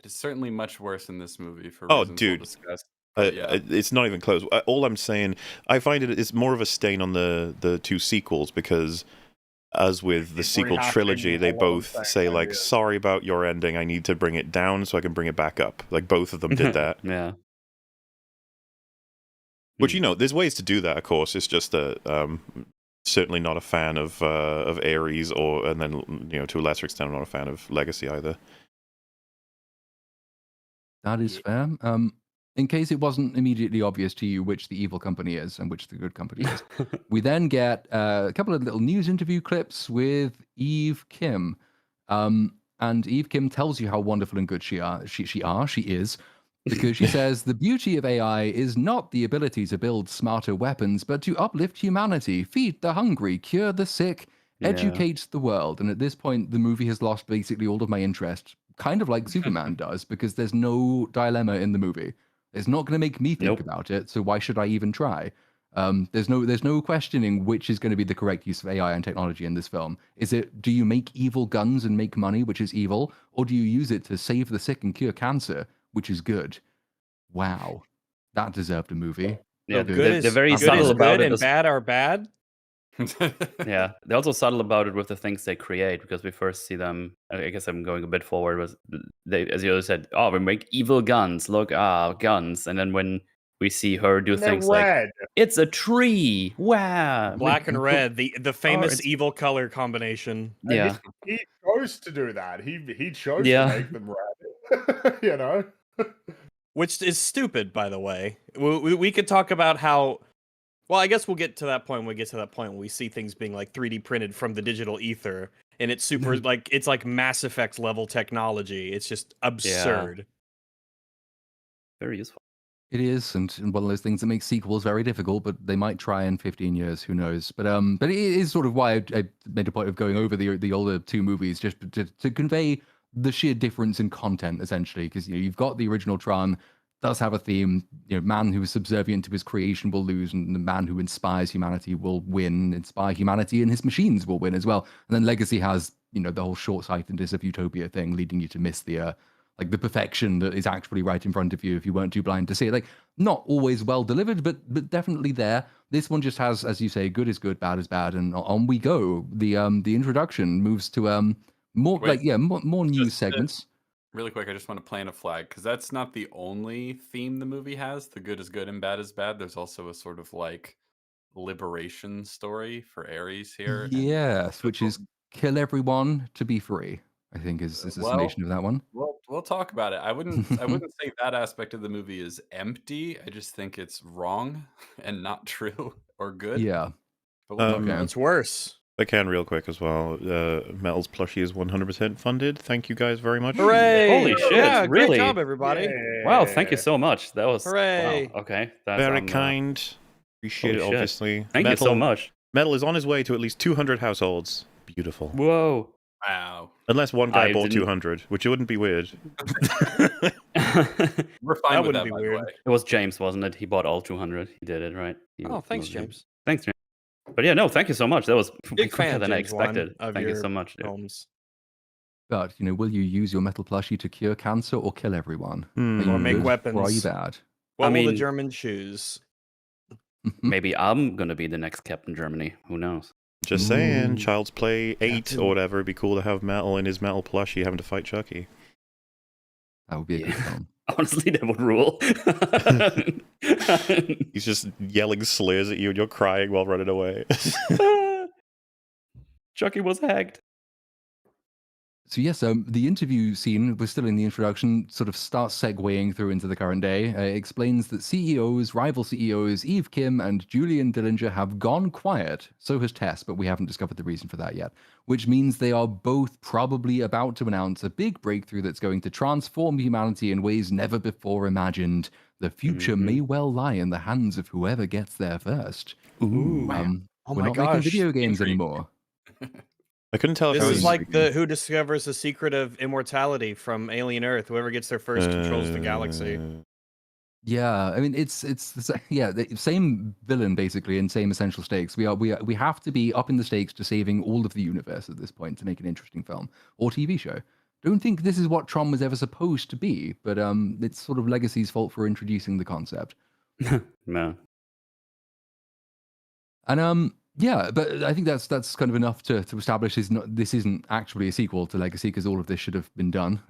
It's certainly much worse in this movie for Oh, reasons we'll dude. discuss. But yeah. It's not even close. All I'm saying, I find it's more of a stain on the two sequels because, as with the It's sequel rehashing trilogy, they a lot of both things, say like, yeah. "Sorry about your ending. I need to bring it down so I can bring it back up." Like both of them did that. Yeah. Which, you know, there's ways to do that. Of course, it's just that certainly not a fan of Ares, and then to a lesser extent, I'm not a fan of Legacy either. That is fair. In case it wasn't immediately obvious to you which the evil company is and which the good company is, we then get a couple of little news interview clips with Eve Kim. And Eve Kim tells you how wonderful and good she is, because she says the beauty of AI is not the ability to build smarter weapons, but to uplift humanity, feed the hungry, cure the sick, Yeah. educate the world. And at this point, the movie has lost basically all of my interest, kind of like Superman does, because there's no dilemma in the movie. It's not going to make me think Nope. about it, so why should I even try? There's no questioning which is going to be the correct use of AI and technology in this film. Is it, do you make evil guns and make money, which is evil, or do you use it to save the sick and cure cancer, which is good? Wow, that deserved a movie. Yeah, Okay. they're very good subtle is about good it. and bad are bad. Yeah, they're also subtle about it with the things they create because we first see them. I guess I'm going a bit forward. Was they, as you said, oh, we make evil guns. Look, guns. And then when we see her do And they're things like, red. it's a tree. Wow, Black and red, the famous it's- evil color combination. And Yeah, he chose to do that. He chose Yeah. to make them red. You know. Which is stupid, by the way. We could talk about how. Well, I guess we'll get to that point when we get to that point when we see things being like 3D printed from the digital ether, and it's super like it's like Mass Effect level technology. It's just absurd. very useful. It is, and one of those things that makes sequels very difficult, but they might try in 15 years, who knows? But it is sort of why I made a point of going over the older two movies, just to convey the sheer difference in content, essentially, because you've got the original Tron does have a theme. Man who is subservient to his creation will lose, and the man who inspires humanity will win. Inspire humanity, and his machines will win as well. And then Legacy has the whole short-sightedness of utopia thing, leading you to miss the like the perfection that is actually right in front of you if you weren't too blind to see it. Like, not always well delivered, but definitely there. This one just has, as you say, good is good, bad is bad, and on we go. The introduction moves to more Wait, more news just to- segments. Really quick, I just want to plant a flag because that's not the only theme the movie has. The good is good and bad is bad. There's also a sort of like liberation story for Ares here. and Yes, which is kill everyone to be free, I think is the well, summation of that one. we'll talk about it. I wouldn't say that aspect of the movie is empty. I just think it's wrong and not true or good. Yeah. But we'll talk Okay. about it. It's worse. I can real quick as well. Metal's plushie is 100% funded. Thank you guys very much. Hooray! Holy shit, Yeah, really? great job, everybody. Wow, thank you so much. That was Hooray. wow. Okay, that's Very kind. Appreciate holy it, shit. obviously. Thank you so much. Metal is on his way to at least 200 households. Beautiful. Whoa. Wow. Unless one guy I bought didn't- 200, which it wouldn't be weird. We're fine That with wouldn't that, be by the weird. way. It was James, wasn't it? He bought all 200. He did it, right? Oh, thanks, was him. James. Thanks, James. But yeah, no, thank you so much. That was Big quicker fan, than I James Wan, expected. of Thank you your so much, dude. films. But will you use your metal plushie to cure cancer or kill everyone? Are you Or make good weapons. Or are you bad? What will the mean- Germans choose? Maybe I'm gonna be the next Captain Germany. Who knows? Just saying, Ooh. Child's Play 8 Captain. or whatever, it'd be cool to have Metal in his metal plushie having to fight Chucky. That would be a good Yeah. film. Honestly, that would rule. He's just yelling slurs at you and you're crying while running away. Chucky was hacked. So yes, the interview scene, we're still in the introduction, sort of starts segueing through into the current day. It explains that rival CEOs, Eve Kim and Julian Dillinger have gone quiet. So has Tess, but we haven't discovered the reason for that yet. Which means they are both probably about to announce a big breakthrough that's going to transform humanity in ways never before imagined. The future may well lie in the hands of whoever gets there first. Ooh. Oh We're my not gosh. making video games Intrigue. anymore. I couldn't tell if This it is was like the who discovers the secret of immortality from Alien Earth. Whoever gets there first controls the galaxy. Yeah, I mean it's the same villain basically and same essential stakes. We have to be up in the stakes to saving all of the universe at this point to make an interesting film or TV show. Don't think this is what Tron was ever supposed to be, but it's sort of Legacy's fault for introducing the concept. No. And yeah, but I think that's kind of enough to establish this isn't actually a sequel to Legacy because all of this should have been done.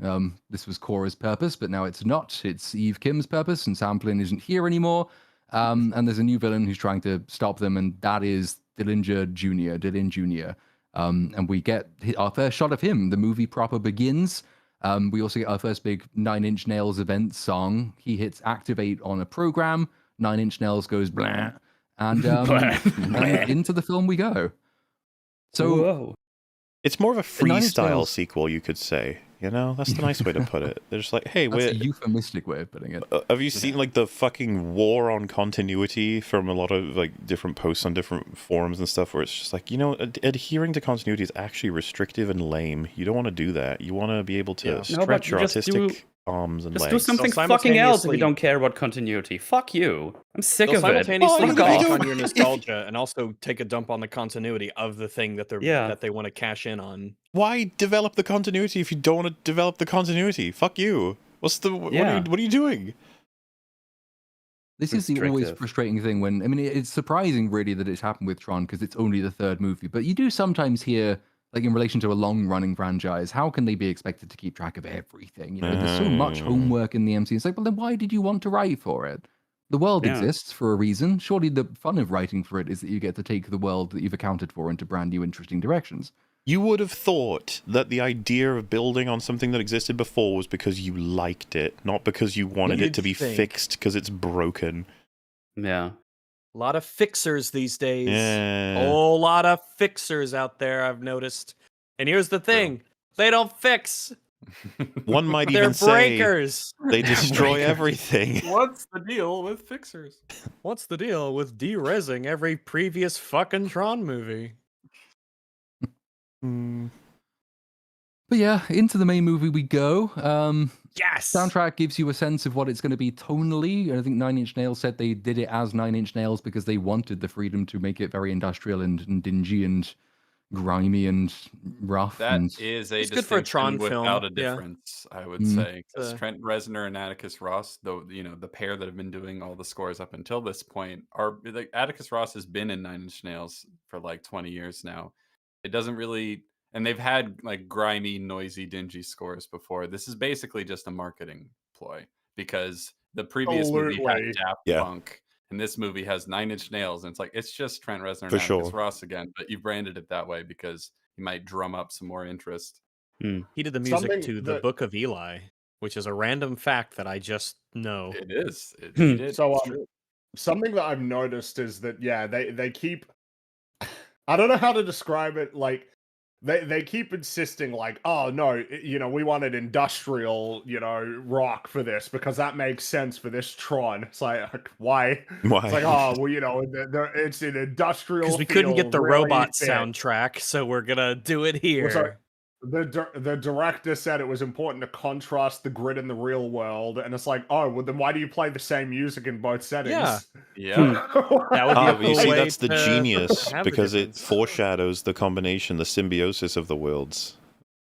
This was Cora's purpose, but now it's not. It's Eve Kim's purpose, and Sam Flynn isn't here anymore. And there's a new villain who's trying to stop them, and that is Dylan Jr. And we get our first shot of him. The movie proper begins. We also get our first big 9 Inch Nails event song. He hits activate on a program. 9 Inch Nails goes blah. And into the film we go. So Whoa. It's more of a Nine Inch freestyle Nails- sequel, you could say. You know, that's the nice way to put it. They're just like, hey, that's a we're euphemistic way of putting it. have you seen like the fucking war on continuity from a lot of like different posts on different forums and stuff where it's just like, adhering to continuity is actually restrictive and lame. You don't want to do that. You want to be able to Yeah. No, but stretch your just artistic arms and Just legs. do something So fucking else if simultaneously- you don't care about continuity. Fuck you. I'm sick They'll of it. simultaneously Fuck bank off. on your nostalgia and also take a dump on the continuity of the thing that they want to cash in on. Why develop the continuity if you don't want to develop the continuity? Fuck you. What are you doing? This is the always Restrictive. frustrating thing when, I mean, it's surprising really that it's happened with Tron because it's only the third movie, but you do sometimes hear, like in relation to a long-running franchise, how can they be expected to keep track of everything? There's so much homework in the MCU. It's like, well, then why did you want to write for it? The world Yeah. exists for a reason. Surely the fun of writing for it is that you get to take the world that you've accounted for into brand new, interesting directions. You would have thought that the idea of building on something that existed before was because you liked it, not because you wanted it You'd to be think. fixed because it's broken. Yeah. A lot of fixers these days. Yeah. A whole lot of fixers out there, I've noticed. And here's the thing. They don't fix. One might They're even say breakers. they destroy everything. What's the deal with fixers? What's the deal with de-resing every previous fucking Tron movie? Hmm. But yeah, into the main movie we go. Yes! Soundtrack gives you a sense of what it's going to be tonally. I think 9 Inch Nails said they did it as 9 Inch Nails because they wanted the freedom to make it very industrial and dingy and grimy and rough. That And is a It's good for a distinction Tron film, without a yeah. difference, I would Mm. say. 'Cause Trent Reznor and Atticus Ross, though, the pair that have been doing all the scores up until this point are like Atticus Ross has been in Nine Inch Nails for like 20 years now. It doesn't really, and they've had like grimy, noisy, dingy scores before. This is basically just a marketing ploy because the previous movie had Absolutely. Daft Yeah. Punk, and this movie has Nine Inch Nails, and it's like it's just Trent Reznor and For Atticus sure. Ross again, but you branded it that way because you might drum up some more interest. He did the music Something to The that- Book of Eli, which is a random fact that I just know. It is. He did. So It's true. something that I've noticed is that they keep, I don't know how to describe it, like they keep insisting like, oh no, we wanted industrial, rock for this because that makes sense for this Tron. It's like why? Why? It's like, oh well, it's an industrial Because we couldn't get feel, the really robot fit. soundtrack, so we're gonna do it here. Well, so the director said it was important to contrast the grid in the real world, and it's like, oh, well, then why do you play the same music in both settings? Yeah. That would be a But you cool see, way that's the to genius have the because it difference. foreshadows the combination, the symbiosis of the worlds.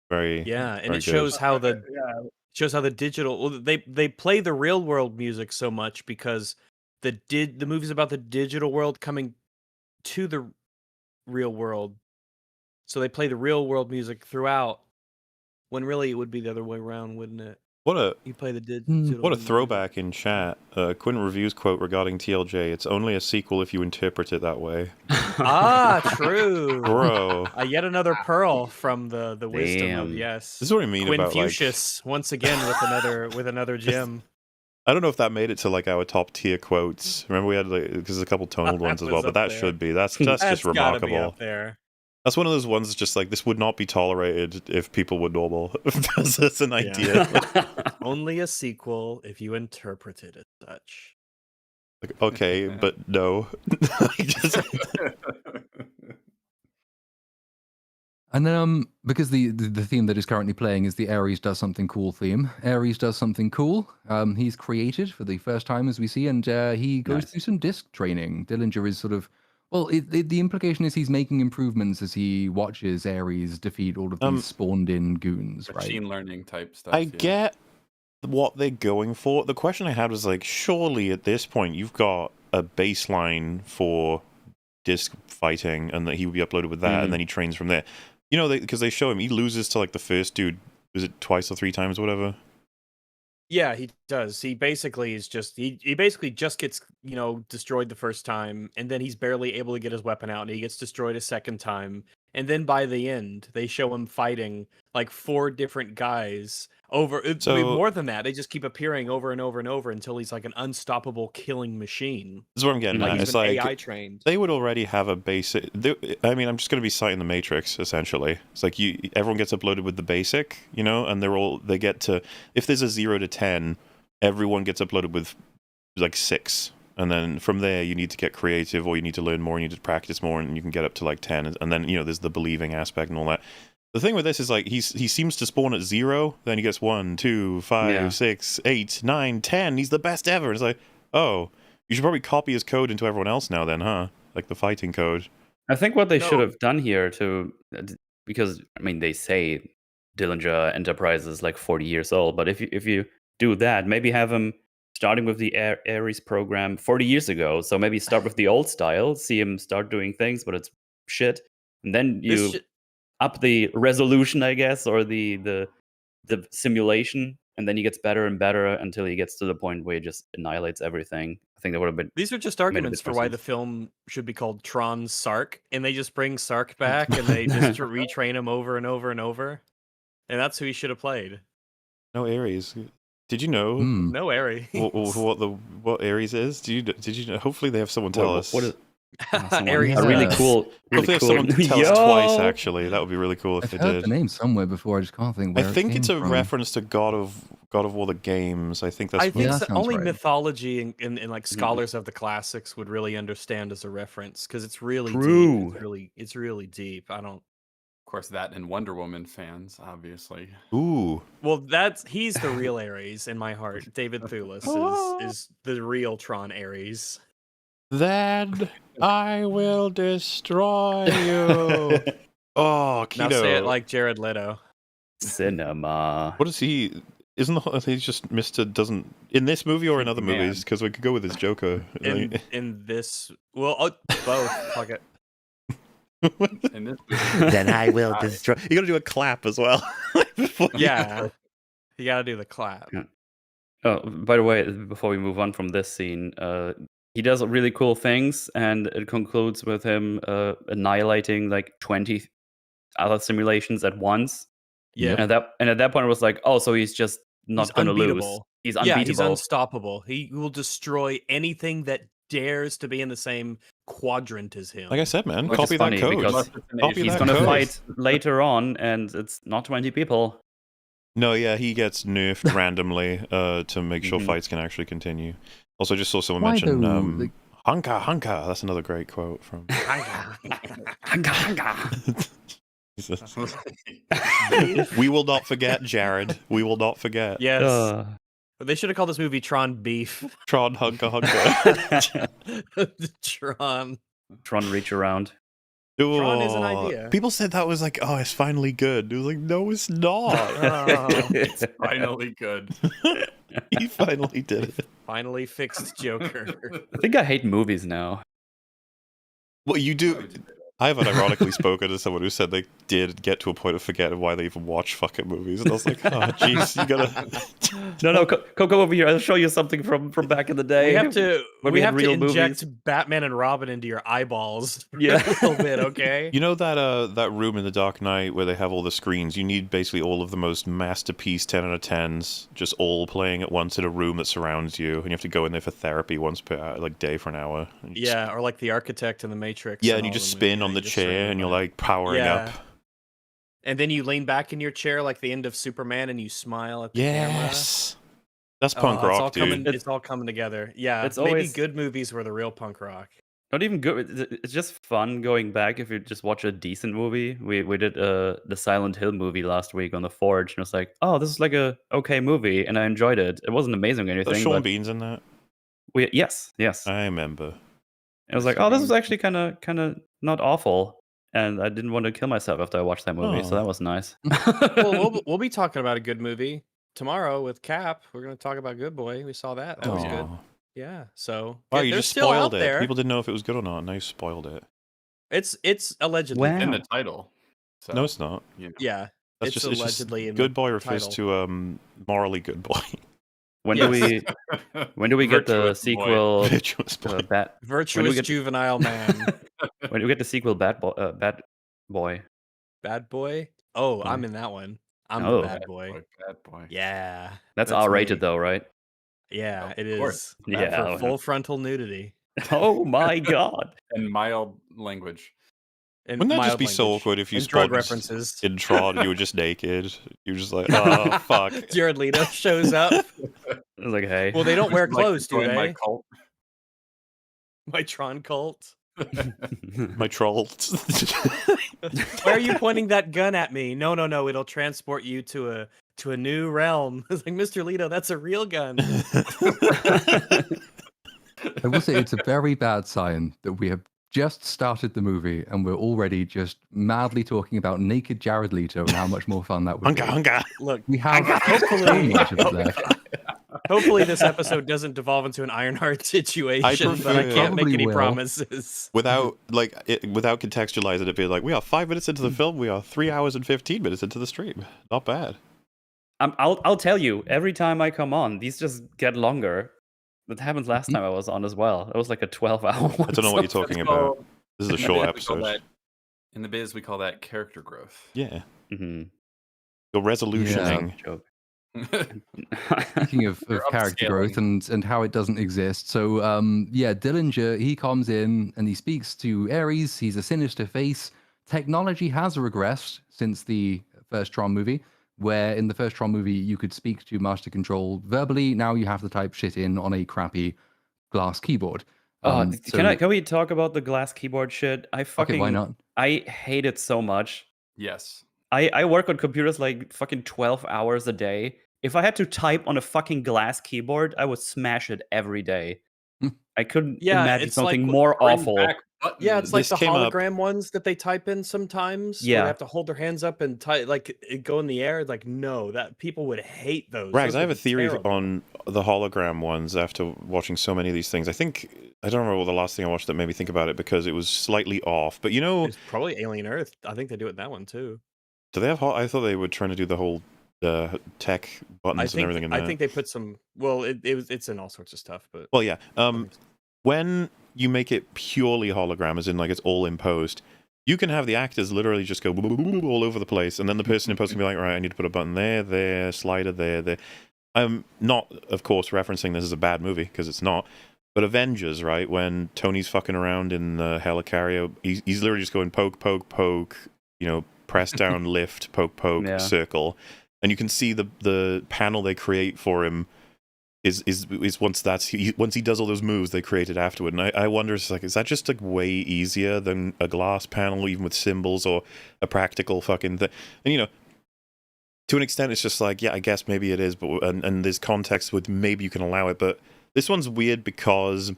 Very Yeah, and very it good. shows how the Yeah, digital. Well, they play the real world music so much because the movie's about the digital world coming to the real world, so they play the real world music throughout. When really it would be the other way around, wouldn't it? You play the digital. What a music. throwback in chat. Quentin Review's quote regarding TLJ: "It's only a sequel if you interpret it that way." Ah, true. Bro, Yet another pearl from the wisdom of Damn. yes. this is what I mean about like. Quinfucius once again with another gem. I don't know if that made it to like our top tier quotes. Remember we had because there's a couple tonal That ones as was well, but up that there. should be. That's That's just gotta be remarkable. up there. That's one of those ones that's just like this would not be tolerated if people were normal. That's an idea. Only a sequel if you interpret it as such. Like, okay, but no. And then, because the theme that is currently playing is the Ares Does Something Cool theme. Ares does something cool. He's created for the first time, as we see, and he goes Nice. through some disc training. Dillinger is sort of, well, the implication is he's making improvements as he watches Ares defeat all of these spawned-in goons, right? Machine learning type stuff. I get what they're going for. The question I had was like, surely at this point you've got a baseline for disc fighting, and that he would be uploaded with that, and then he trains from there. Because they show him, he loses to like the first dude. Was it twice or three times, or whatever? Yeah, he does. He basically is just he basically just gets destroyed the first time, and then he's barely able to get his weapon out, and he gets destroyed a second time, and then by the end they show him fighting like 4 different guys over. More than that, they just keep appearing over and over and over until he's like an unstoppable killing machine. This is what I'm getting Like at. he's It's been like AI trained. they would already have a basic. I mean, I'm just going to be citing the Matrix essentially. It's like everyone gets uploaded with the basic, and they get to, if there's a 0 to 10, everyone gets uploaded with like 6, and then from there you need to get creative, or you need to learn more, you need to practice more, and you can get up to like 10, and then there's the believing aspect and all that. The thing with this is like he seems to spawn at 0, then he gets 1, 2, 5, 6, 8, 9, 10. He's the best ever. It's like, oh, you should probably copy his code into everyone else now, then, huh? Like the fighting code. I think what they should have done here because I mean they say Dillinger Enterprise is like 40 years old, but if you do that, maybe have him starting with the Ares program 40 years ago. So maybe start with the old style, see him start doing things, but it's shit, and then you up the resolution, I guess, or the simulation, and then he gets better and better until he gets to the point where he just annihilates everything. I think that would have been. These are just arguments for why the film should be called Tron Sark, and they just bring Sark back and they just retrain him over and over and over, and that's who he should have played. No Ares. Did you know? No Ares. What Ares is? Did you know? Hopefully they have someone tell us. What is? Ares. A really cool. Hopefully have someone tell us twice. Actually, that would be really cool if I've they heard did. the name somewhere before. I just can't think where I think it's a from. reference to God of War the games. I think that's. I think that sounds only right. mythology and like scholars of the classics would really understand as a reference, because it's really True. deep. It's really deep. I don't. Of course, that and Wonder Woman fans, obviously. Ooh. Well, he's the real Ares in my heart. David Thewlis is the real Tron Ares. Then I will destroy you. Oh, Now say it Keto. like Jared Leto. Cinema. What is he? Isn't he's just Mr. Doesn't in this movie or in other Man. movies? Because we could go with his Joker. In this, well, both. Fuck it. In this Then I will destroy. You got to do a clap as well. Before you Yeah, go. you gotta do the clap. Yeah. Oh, by the way, before we move on from this scene, he does really cool things, and it concludes with him annihilating like 20 other simulations at once. Yeah, And at that point, it was like, oh, so he's just not he's going to lose. unbeatable. He's Yeah, unbeatable. he's unstoppable. He will destroy anything that dares to be in the same quadrant as him. Like I said, man, Which copy is that funny code. because Copy he's that going to code. fight later on, and it's not 20 people. No, yeah, he gets nerfed randomly to make sure Mhm. fights can actually continue. Also, just saw someone Why mention though, like- "Hunka, hunka." That's another great quote from. We will not forget, Jared. We will not forget. Yes, Uh, they should have called this movie Tron Beef. Tron, hunka, hunka. Tron. Tron reach around. Tron is an Oh, idea. People said that was like, oh, it's finally good. It was like, no, it's not. Oh, It's finally good. He finally did it. finally fixed Joker. I think I hate movies now. Well, you do. I haven't ironically spoken to someone who said they did get to a point of forgetting why they even watch fucking movies, and I was like, oh, jeez, you gotta. No, come over here. I'll show you something from back in the day. We have to. when We we had have to real inject movies. Batman and Robin into your eyeballs. For Yeah. a little bit, okay? You know that room in the Dark Knight where they have all the screens? You need basically all of the most masterpiece 10 out of 10s, just all playing at once in a room that surrounds you, and you have to go in there for therapy once per day for an hour. And you just- Yeah, or like the Architect in the Matrix. yeah, and and you all just them spin movies, on the you just chair, surround and you're by- like powering Yeah. up. And then you lean back in your chair like the end of Superman, and you smile at the camera. Yes, that's Oh, punk it's all rock, dude. coming. It's all coming together. Yeah, It's maybe always- good movies were the real punk rock. Not even good. It's just fun going back if you just watch a decent movie. We did the Silent Hill movie last week on the Forge, and it was like, oh, this is like a okay movie, and I enjoyed it. It wasn't amazing or There's anything. Sean But Bean's in that. yes. I remember. I was like, oh, this was actually kind of not awful, and I didn't want to kill myself after I watched that movie, so Oh. that was nice. Well, we'll be talking about a good movie tomorrow with Cap. We're going to talk about Good Boy. We saw that. That was good. Aw. Yeah. So Wow, yeah, you they're just still spoiled out it. there. People didn't know if it was good or not. Now you spoiled it. It's allegedly. Wow. In the title. So, No, it's not. you know. Yeah. That's It's just allegedly in good the boy refers title. to morally good boy. When Yes. do we get the Virtuous boy. sequel? Virtuous boy. Bat. Virtuous get- juvenile man. When do we get the sequel? Bad Boy. Bad boy? Oh, Boy. I'm in that one. I'm Oh. the bad boy. Bad boy. Yeah. That's R-rated me. though, right? Yeah, Of it course. is. Yeah, For full frontal nudity. Oh my god. And mild language. And Wouldn't that just mild be so language. awkward if you And drug spawned references. in Tron, you were just naked? You were just like, oh, fuck. Jared Leto shows up. I was like, hey. Well, they don't wear Would you like to clothes, do join they? My cult. My Tron cult. My troll. Why are you pointing that gun at me? No, it'll transport you to a new realm. It's like, Mr. Leto, that's a real gun. I will say it's a very bad sign that we have just started the movie and we're already just madly talking about naked Jared Leto and how much more fun that would be. Hunka. Look, We have so hopefully, much of it left. hopefully this episode doesn't devolve into an Ironheart situation, but I prefer- can't make Probably any will. promises. Without contextualizing it, being like, we are 5 minutes into the film, we are 3 hours and 15 minutes into the stream. Not bad. I'll tell you, every time I come on, these just get longer. That happened last time I was on as well. It was like a 12-hour one. I don't know what you're talking about. This is a short episode. In the biz, we call that character growth. Yeah. Mm-hmm. Your resolutioning. Joke. Speaking of You're character growth and how it doesn't exist. So yeah, Dillinger, he comes in and he speaks to Ares. He's a sinister face. Technology has regressed since the first Tron movie, where in the first Tron movie you could speak to Master Control verbally. Now you have to type shit in on a crappy glass keyboard. Can we talk about the glass keyboard shit? Okay, why not? I hate it so much. Yes. I work on computers like fucking 12 hours a day. If I had to type on a fucking glass keyboard, I would smash it every day. I couldn't Yeah, imagine it's something like more Bring awful. back Yeah, it's like This the came up- hologram ones that they type in sometimes. Where Yeah. they have to hold their hands up and go in the air. Like, no, that people would hate those. Rags, Those I have would a be theory terrible. on the hologram ones after watching so many of these things. I don't remember what the last thing I watched that made me think about it because it was slightly off. But you know, It's probably Alien Earth. I think they do it in that one too. do they have? I thought they were trying to do the whole tech buttons and everything in there. I think they put some. Well, it's in all sorts of stuff, but Well, yeah. I think so. When you make it purely hologram, as in like it's all in post, you can have the actors literally just go all over the place, and then the person in post can be like, right, I need to put a button there, slider there. I'm not, of course, referencing this as a bad movie because it's not. But Avengers, right? When Tony's fucking around in the helicarrier, he's literally just going poke, poke, poke. You know, press down, lift, poke, poke, Yeah. circle, and you can see the panel they create for him is once he does all those moves they created afterward. And I wonder, is that just like way easier than a glass panel, even with symbols, or a practical fucking thing? And you know, to an extent, it's just like, yeah, I guess maybe it is, but and there's context with maybe you can allow it, but this one's weird because,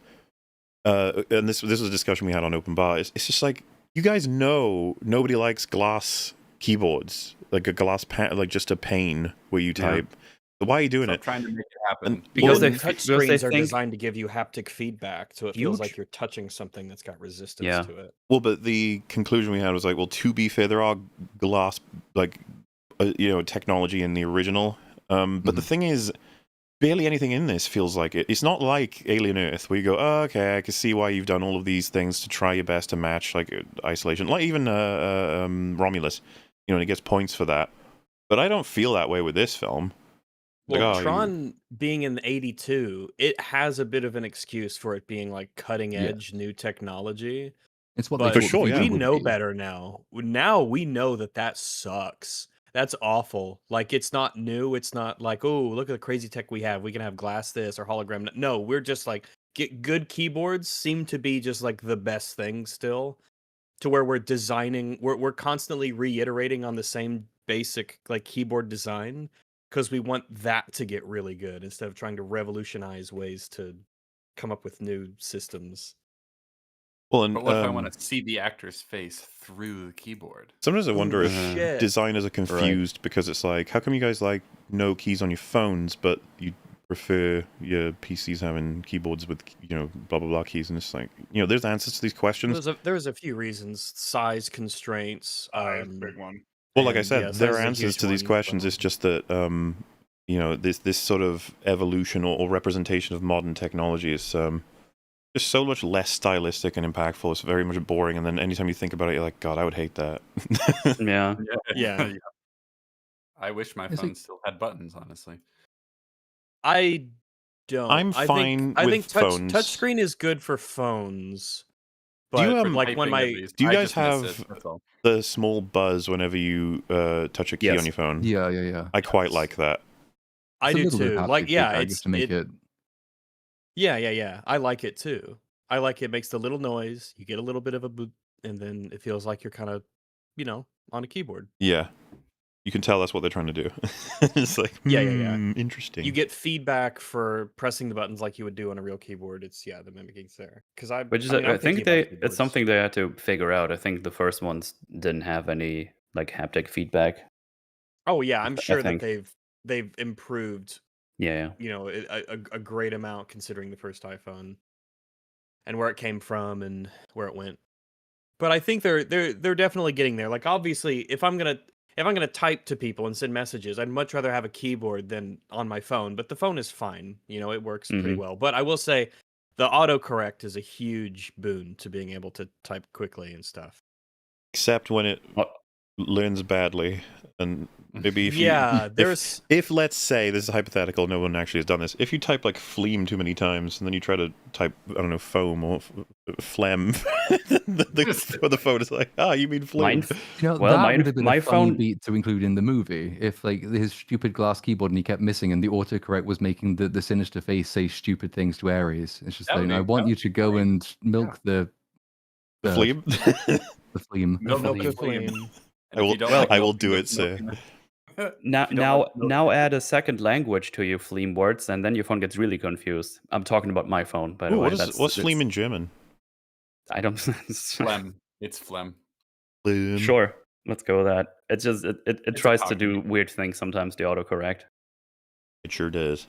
and this was a discussion we had on Open Bar. It's just like, you guys know nobody likes glass keyboards, like a glass like just a pane where you type. So why are you doing Stop it? trying to make it happen. Because they touch because they screens are think designed to give you haptic feedback, so it feels Huge. like you're touching something that's got resistance Yeah. to it. Well, but the conclusion we had was like, well, to be fair, there are glass, like, technology in the original. But the thing is, barely anything in this feels like it. It's not like Alien Earth, where you go, oh, okay, I can see why you've done all of these things to try your best to match, like, isolation. Like, even Romulus, and he gets points for that. But I don't feel that way with this film. Well, Like, Tron being in 82, it has a bit of an excuse for it being like cutting edge new technology. It's what But they For thought sure, the yeah. future we would know be. better now. Now we know that sucks. That's awful. Like, it's not new. It's not like, oh, look at the crazy tech we have. We can have glass this or hologram. No, we're just like, good keyboards seem to be just like the best thing still, to where we're constantly reiterating on the same basic like keyboard design because we want that to get really good instead of trying to revolutionize ways to come up with new systems. well, and But what if I want to see the actor's face through the keyboard? sometimes I wonder Ooh, if shit. designers are confused because it's like, how come you guys like no keys on your phones, but you prefer your PCs having keyboards with, blah, blah, blah keys? And it's like, there's answers to these questions. There's a few reasons: size constraints. Big one. Well, like I and, said, yeah, size there is are a answers huge to these one, questions. so- It's just that, this sort of evolution or representation of modern technology is just so much less stylistic and impactful. It's very much boring. And then anytime you think about it, you're like, God, I would hate that. yeah. Yeah. I wish my It's phone like- still had buttons, honestly. I don't. I'm I fine think, I with think phones. touchscreen is good for phones. Do you, But like when Typing, my at least. do you I guys just miss have it, that's all. the small buzz whenever you touch a key Yes. on your phone? Yeah. I quite Yes. like that. I It's a do little bit too. of Like, haptic yeah, feedback it's just to make it. Yeah. I like it too. I like it makes the little noise. You get a little bit of a boot, and then it feels like you're kind of, on a keyboard. Yeah. You can tell that's what they're trying to do. It's like, Yeah. interesting. You get feedback for pressing the buttons like you would do on a real keyboard. It's the mimicking there. Because Which is, I mean, I I'm think thinking about it's keyboards. something they had to figure out. I think the first ones didn't have any like haptic feedback. Oh yeah, I'm I sure that think. they've improved, Yeah. a great amount considering the first iPhone and where it came from and where it went. But I think they're definitely getting there. Like, obviously, if I'm gonna type to people and send messages, I'd much rather have a keyboard than on my phone. But the phone is fine. It works pretty Mhm. well. But I will say, the autocorrect is a huge boon to being able to type quickly and stuff. Except when it Oh, learns badly. And maybe if Yeah, you... there's If, let's say, this is hypothetical, no one actually has done this. If you type, like, phlegm too many times, and then you try to type, I don't know, foam or phlegm, the phone is like, you mean phlegm. mine. Well, Well, that would have been my a funny phone. beat to include in the movie if, like, his stupid glass keyboard and he kept missing, and the autocorrect was making the sinister face say stupid things to Ares. It's just That would like, I be- want that you would to be go great. and milk the Phlegm? the phlegm. Milk milk the the flame. flame. And I if will- you don't well, like I will milking do the- it, sir. milking the- Now, If you don't now, like milk- now add a second language to your phlegm words, and then your phone gets really confused. I'm talking about my phone, by the Ooh, way. what's phlegm in German? I don't. Phlegm. It's phlegm. Sure, let's go with that. It's just it It's a tries to do cockney. weird things sometimes. The autocorrect. It sure does.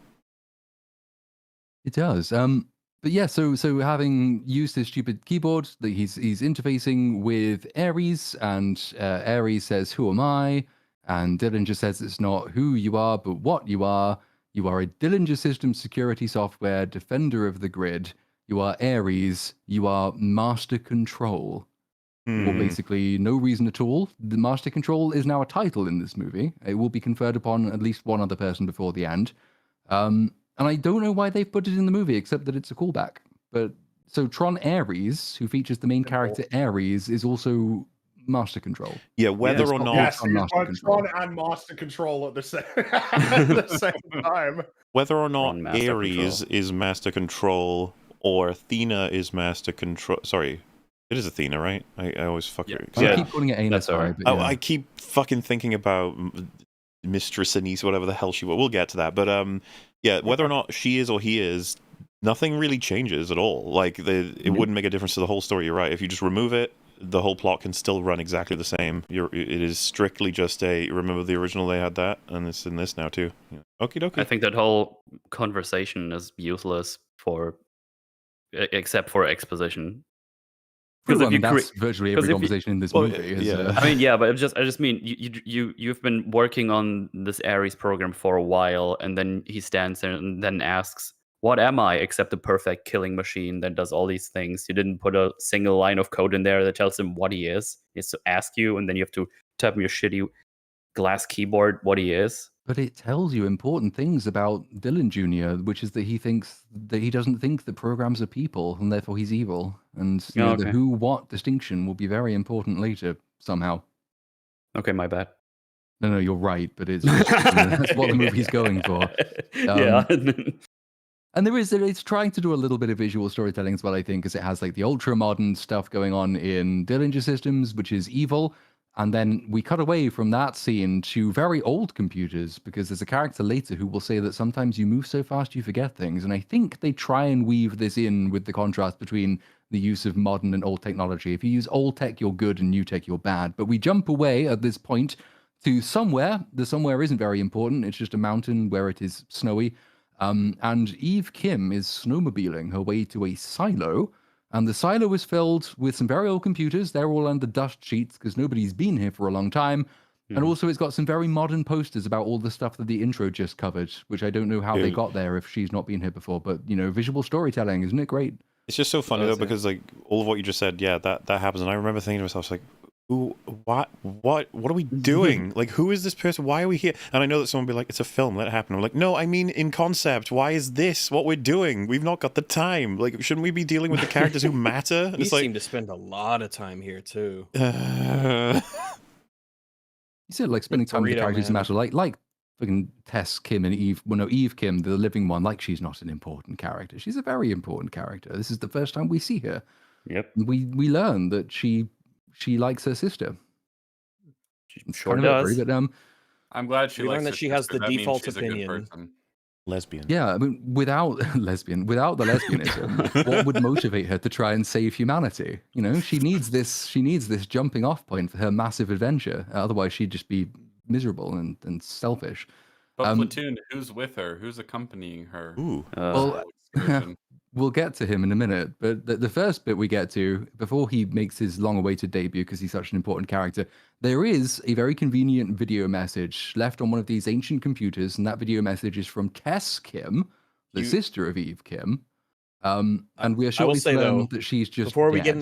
It does. But yeah, so having used his stupid keyboard, that he's interfacing with Ares, and Ares says, "Who am I?" And Dillinger says, "It's not who you are, but what you are. You are a Dillinger Systems security software defender of the grid. You are Ares. You are Master Control." For basically no reason at all. The Master Control is now a title in this movie. It will be conferred upon at least one other person before the end. And I don't know why they've put it in the movie, except that it's a callback. But so Tron Ares, who features the main character Ares, is also Master Control. Yeah, whether or not Yes, on he's Master both Control. Tron and Master Control at the same time. whether or not Tron Master Ares Control. is Master Control or Athena is Master Control. Sorry, it is Athena, right? I always fuck Yeah. her. I Yeah, keep calling it Aina, that's sorry. alright. But Oh, yeah. I keep fucking thinking about Mistress Anise, whatever the hell she was. We'll get to that, but yeah, whether or not she is or he is, nothing really changes at all. Like it wouldn't make a difference to the whole story. You're right. If you just remove it, the whole plot can still run exactly the same. It is strictly just a remember the original. They had that, and it's in this now too. Yeah. Okie dokie. I think that whole conversation is useless except for exposition. True, I if mean, you that's virtually every conversation in this well, movie. Is, yeah. I mean, yeah, but I just mean you've been working on this Ares program for a while, and then he stands there and then asks, "What am I except a perfect killing machine that does all these things?" You didn't put a single line of code in there that tells him what he is. He has to ask you, and then you have to type on your shitty glass keyboard what he is. But it tells you important things about Dylan Jr., which is that he doesn't think that programs are people, and therefore he's evil. And you Oh, know, the okay. who-what distinction will be very important later somehow. Okay, my bad. No, you're right, but it's just, that's what the movie's going for. Yeah. And it's trying to do a little bit of visual storytelling as well, I think, because it has like the ultra modern stuff going on in Dillinger Systems, which is evil. And then we cut away from that scene to very old computers, because there's a character later who will say that sometimes you move so fast you forget things. And I think they try and weave this in with the contrast between the use of modern and old technology. If you use old tech, you're good, and new tech, you're bad. But we jump away at this point to somewhere. The somewhere isn't very important. It's just a mountain where it is snowy. And Eve Kim is snowmobiling her way to a silo, and the silo is filled with some very old computers. They're all under dust sheets because nobody's been here for a long time. And also it's got some very modern posters about all the stuff that the intro just covered, which I don't know how they got there if she's not been here before. But, you know, visual storytelling, isn't it great? It's just so funny though, because like all of what you just said, yeah, that happens, and I remember thinking to myself, like, who, what are we doing? Like, who is this person? Why are we here? And I know that someone will be like, it's a film, let it happen. I'm like, no, I mean in concept. Why is this what we're doing? We've not got the time. Like, shouldn't we be dealing with the characters who matter? You seem to spend a lot of time here too. You said like spending time with the Burrito characters who Man. matter, like fucking Tess Kim and Eve. Well, no, Eve Kim, the living one. Like she's not an important character. She's a very important character. This is the first time we see her. Yep. We learn that she likes her sister. It's Sure kind of does. every, but I'm glad she We likes learned that her she has sister. the That means default she's a good opinion. person. Lesbian. yeah, I mean, without the lesbianism, what would motivate her to try and save humanity? You know, she needs this jumping off point for her massive adventure. Otherwise, she'd just be miserable and selfish. But Platoon, who's with her? Who's accompanying her? Ooh. Well, Excursion? we'll get to him in a minute, but the first bit we get to, before he makes his long-awaited debut, because he's such an important character, there is a very convenient video message left on one of these ancient computers, and that video message is from Tess Kim, the sister of Eve Kim, and we are shortly to learn that she's just before we dead. get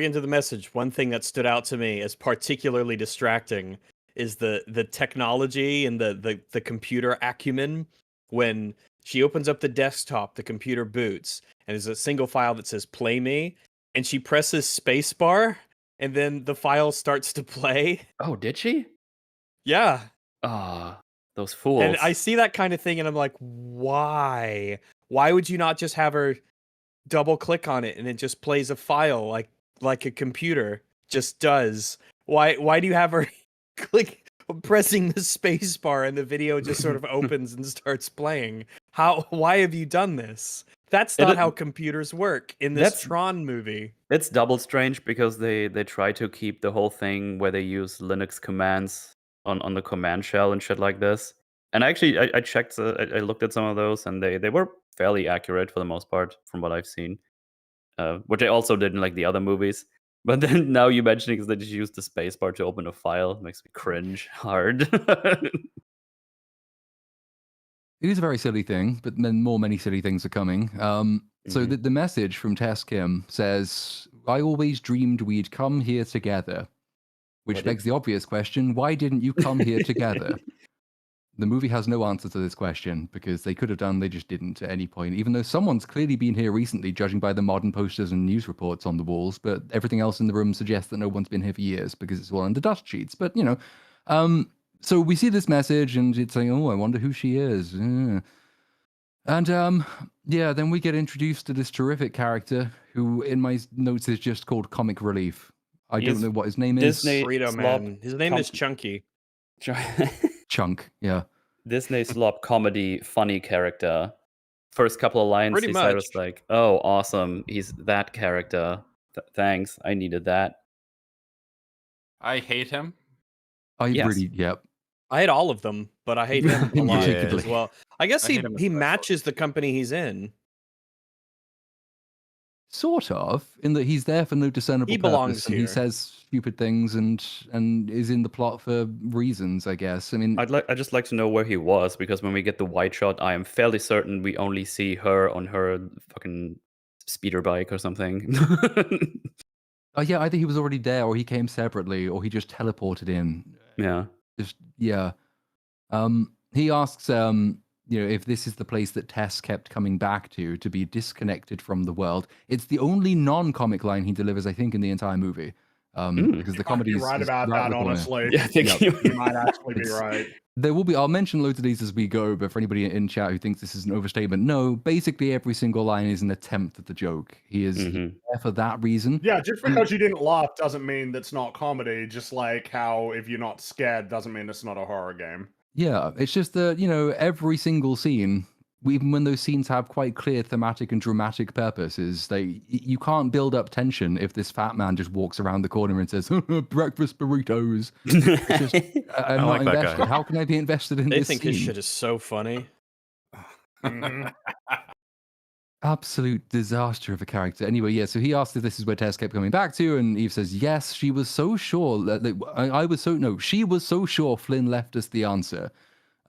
into the message, one thing that stood out to me as particularly distracting is the technology and the computer acumen. When she opens up the desktop, the computer boots, and there's a single file that says "Play Me," and she presses spacebar, and then the file starts to play. Oh, did she? Yeah. Those fools. And I see that kind of thing, and I'm like, why? Why would you not just have her double click on it and it just plays a file like a computer just does? Why do you have her click pressing the space bar and the video just sort of opens and starts playing? Why have you done this? That's It not is- how computers work in this That's- Tron movie. It's double strange because they try to keep the whole thing where they use Linux commands on the command shell and shit like this. And actually, I checked, I looked at some of those, and they were fairly accurate for the most part from what I've seen. Which I also did in like the other movies. But then now you mentioning is they just use the spacebar to open a file makes me cringe hard. It is a very silly thing, but then many silly things are coming. So Mhm. the message from Tess Kim says, "I always dreamed we'd come here together," which What begs the obvious question: why didn't you come here together? The movie has no answer to this question because they could have done, they just didn't at any point. Even though someone's clearly been here recently, judging by the modern posters and news reports on the walls, but everything else in the room suggests that no one's been here for years because it's all under dust sheets. But so we see this message and it's saying, "Oh, I wonder who she is." And yeah, then we get introduced to this terrific character who, in my notes, is just called Comic Relief. I don't He's know what his name Disney is. Burrito slop Man. His name is Chunky. Chunk. Yeah. Disney slop comedy funny character. First couple of lines Pretty he said was much. like, "Oh, awesome! He's that character. Thanks, I needed that." I hate him. Yes. Yep. I hate all of them, but I hate him a In lot particular. as well. I guess I he hate him he especially. matches the company he's in. Sort of, in that he's there for no discernible He belongs purpose, and he here. says stupid things and is in the plot for reasons, I guess. I mean, I'd just like to know where he was, because when we get the wide shot, I am fairly certain we only see her on her fucking speeder bike or something. yeah, either he was already there, or he came separately, or he just teleported in. Yeah. Just yeah. He asks, if this is the place that Tess kept coming back to be disconnected from the world. It's the only non-comic line he delivers, I think, in the entire movie. Because the comedy You're is right is about right that, the corner. honestly. Yeah, I think Yep. You might actually be It's- right. There will be. I'll mention loads of these as we go, but for anybody in chat who thinks this is an overstatement, no. Basically, every single line is an attempt at the joke. He is Mhm. there for that reason. Yeah, just because you didn't laugh doesn't mean that's not comedy. Just like how if you're not scared doesn't mean it's not a horror game. Yeah, it's just that, every single scene, even when those scenes have quite clear thematic and dramatic purposes, you can't build up tension if this fat man just walks around the corner and says, "Breakfast burritos." It's just, I'm I not like that guy. invested. How can I be invested in They this think scene? his shit is so funny. Mhm. Absolute disaster of a character. Anyway, yeah, so he asked if this is where Tess kept coming back to, and Eve says, yes, she was so sure. She was so sure Flynn left us the answer.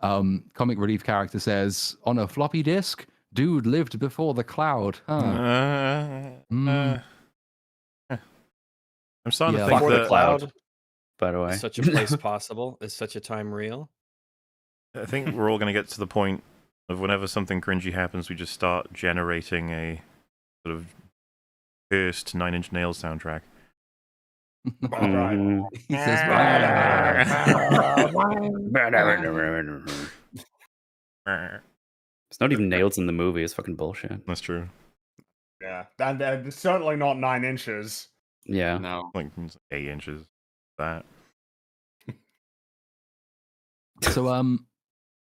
Comic Relief character says, on a floppy disk, dude lived before the cloud. Huh. I'm starting Yeah. to think Before the that cloud, By the way. is such a place possible? Is such a time real? I think we're all going to get to the point of whenever something cringy happens, we just start generating a sort of cursed Nine Inch Nails soundtrack. Mhm. He says, It's not even nails in the movie. It's fucking bullshit. That's true. Yeah, and it's certainly not 9 inches. Yeah. No. Like it's 8 inches. That. So,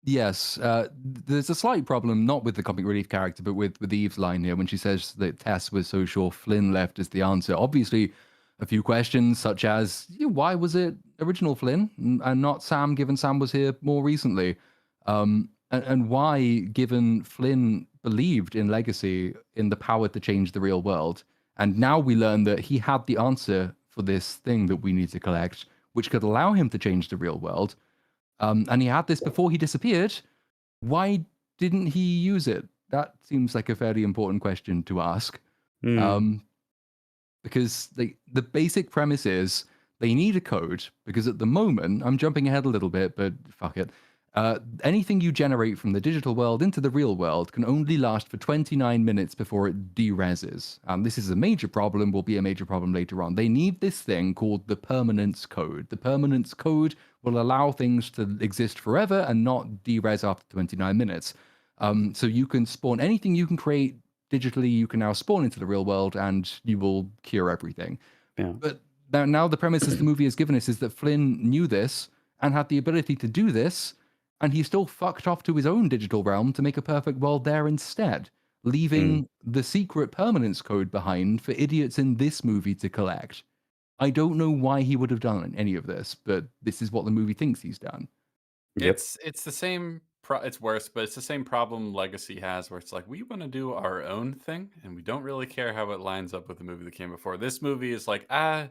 yes, there's a slight problem, not with the Comic Relief character, but with Eve's line here when she says that Tess was so sure Flynn left as the answer. Obviously, a few questions such as, why was it original Flynn and not Sam, given Sam was here more recently? And why, given Flynn believed in legacy, in the power to change the real world, and now we learn that he had the answer for this thing that we need to collect, which could allow him to change the real world. And he had this before he disappeared. Why didn't he use it? That seems like a fairly important question to ask. Mm. Because the basic premise is they need a code, because at the moment, I'm jumping ahead a little bit, but fuck it. Anything you generate from the digital world into the real world can only last for 29 minutes before it de-reses. And this is a major problem, will be a major problem later on. They need this thing called the permanence code. The permanence code will allow things to exist forever and not de-res after 29 minutes. So you can spawn anything you can create digitally, you can now spawn into the real world and you will cure everything. Yeah. But now the premises the movie has given us is that Flynn knew this and had the ability to do this, and he still fucked off to his own digital realm to make a perfect world there instead. leaving the secret permanence code behind for idiots in this movie to collect. I don't know why he would have done any of this, but this is what the movie thinks he's done. Yep. It's the same. It's worse, but it's the same problem Legacy has, where it's like we want to do our own thing, and we don't really care how it lines up with the movie that came before. This movie is like a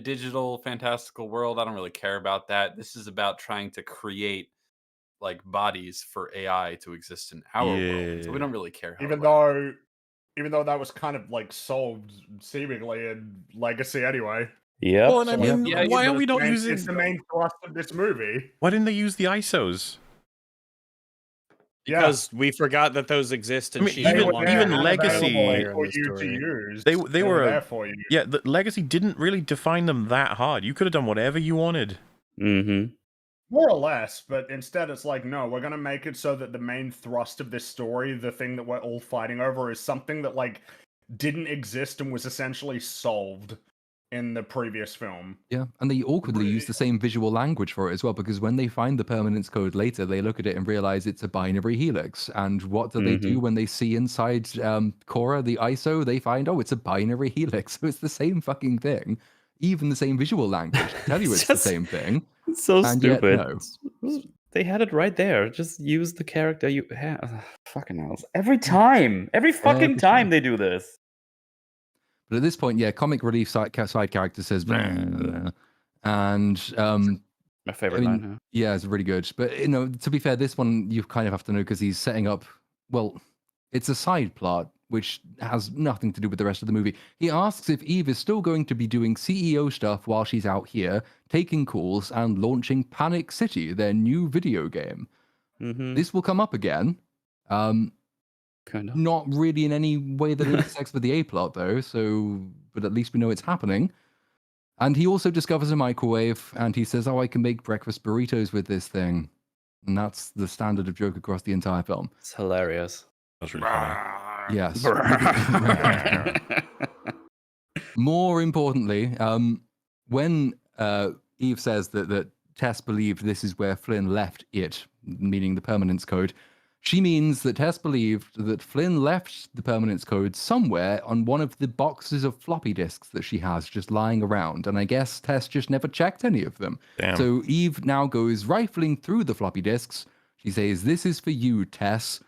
digital fantastical world. I don't really care about that. This is about trying to create like bodies for AI to exist in our world. So we Yeah. don't really care how. Even though that was kind of like solved seemingly in Legacy anyway. Yep. Well, and I mean, Yeah, why But are we not it's using? the main thrust of this movie. Why didn't they use the ISOs? Because we forgot that those exist, and I mean, she's They no were longer there even and Legacy- available player in for the you to story. use. They were there for you. Yeah, the Legacy didn't really define them that hard. You could have done whatever you wanted. Mm-hmm. More or less, but instead it's like, no, we're gonna make it so that the main thrust of this story, the thing that we're all fighting over, is something that like didn't exist and was essentially solved in the previous film. Yeah, and they awkwardly use the same visual language for it as well, because when they find the permanence code later, they look at it and realize it's a binary helix. And what do they do when they see inside Cora, the ISO? They find, oh, it's a binary helix. So it's the same fucking thing. Even the same visual language to tell you It's it's the just- same thing. It's so And yet, stupid. no. They had it right there. Just use the character you have. Fucking hell. Every time. Every fucking Every time time. they do this. But at this point, yeah, comic relief side character says, "Blah, blah, blah." And My favorite I mean, line, huh? yeah, it's really good. But you know, to be fair, this one you kind of have to know because he's setting up. Well, it's a side plot which has nothing to do with the rest of the movie. He asks if Eve is still going to be doing CEO stuff while she's out here, taking calls and launching Panic City, their new video game. Mm-hmm. This will come up again. Kind of. Not really in any way that intersects with the A plot, though. So, but at least we know it's happening. And he also discovers a microwave, and he says, "Oh, I can make breakfast burritos with this thing." And that's the standard of joke across the entire film. It's hilarious. That's really funny. Yes. More importantly, when Eve says that Tess believed this is where Flynn left it, meaning the permanence code, she means that Tess believed that Flynn left the permanence code somewhere on one of the boxes of floppy disks that she has just lying around. And I guess Tess just never checked any of them. Damn. So Eve now goes rifling through the floppy disks. She says, "This is for you, Tess."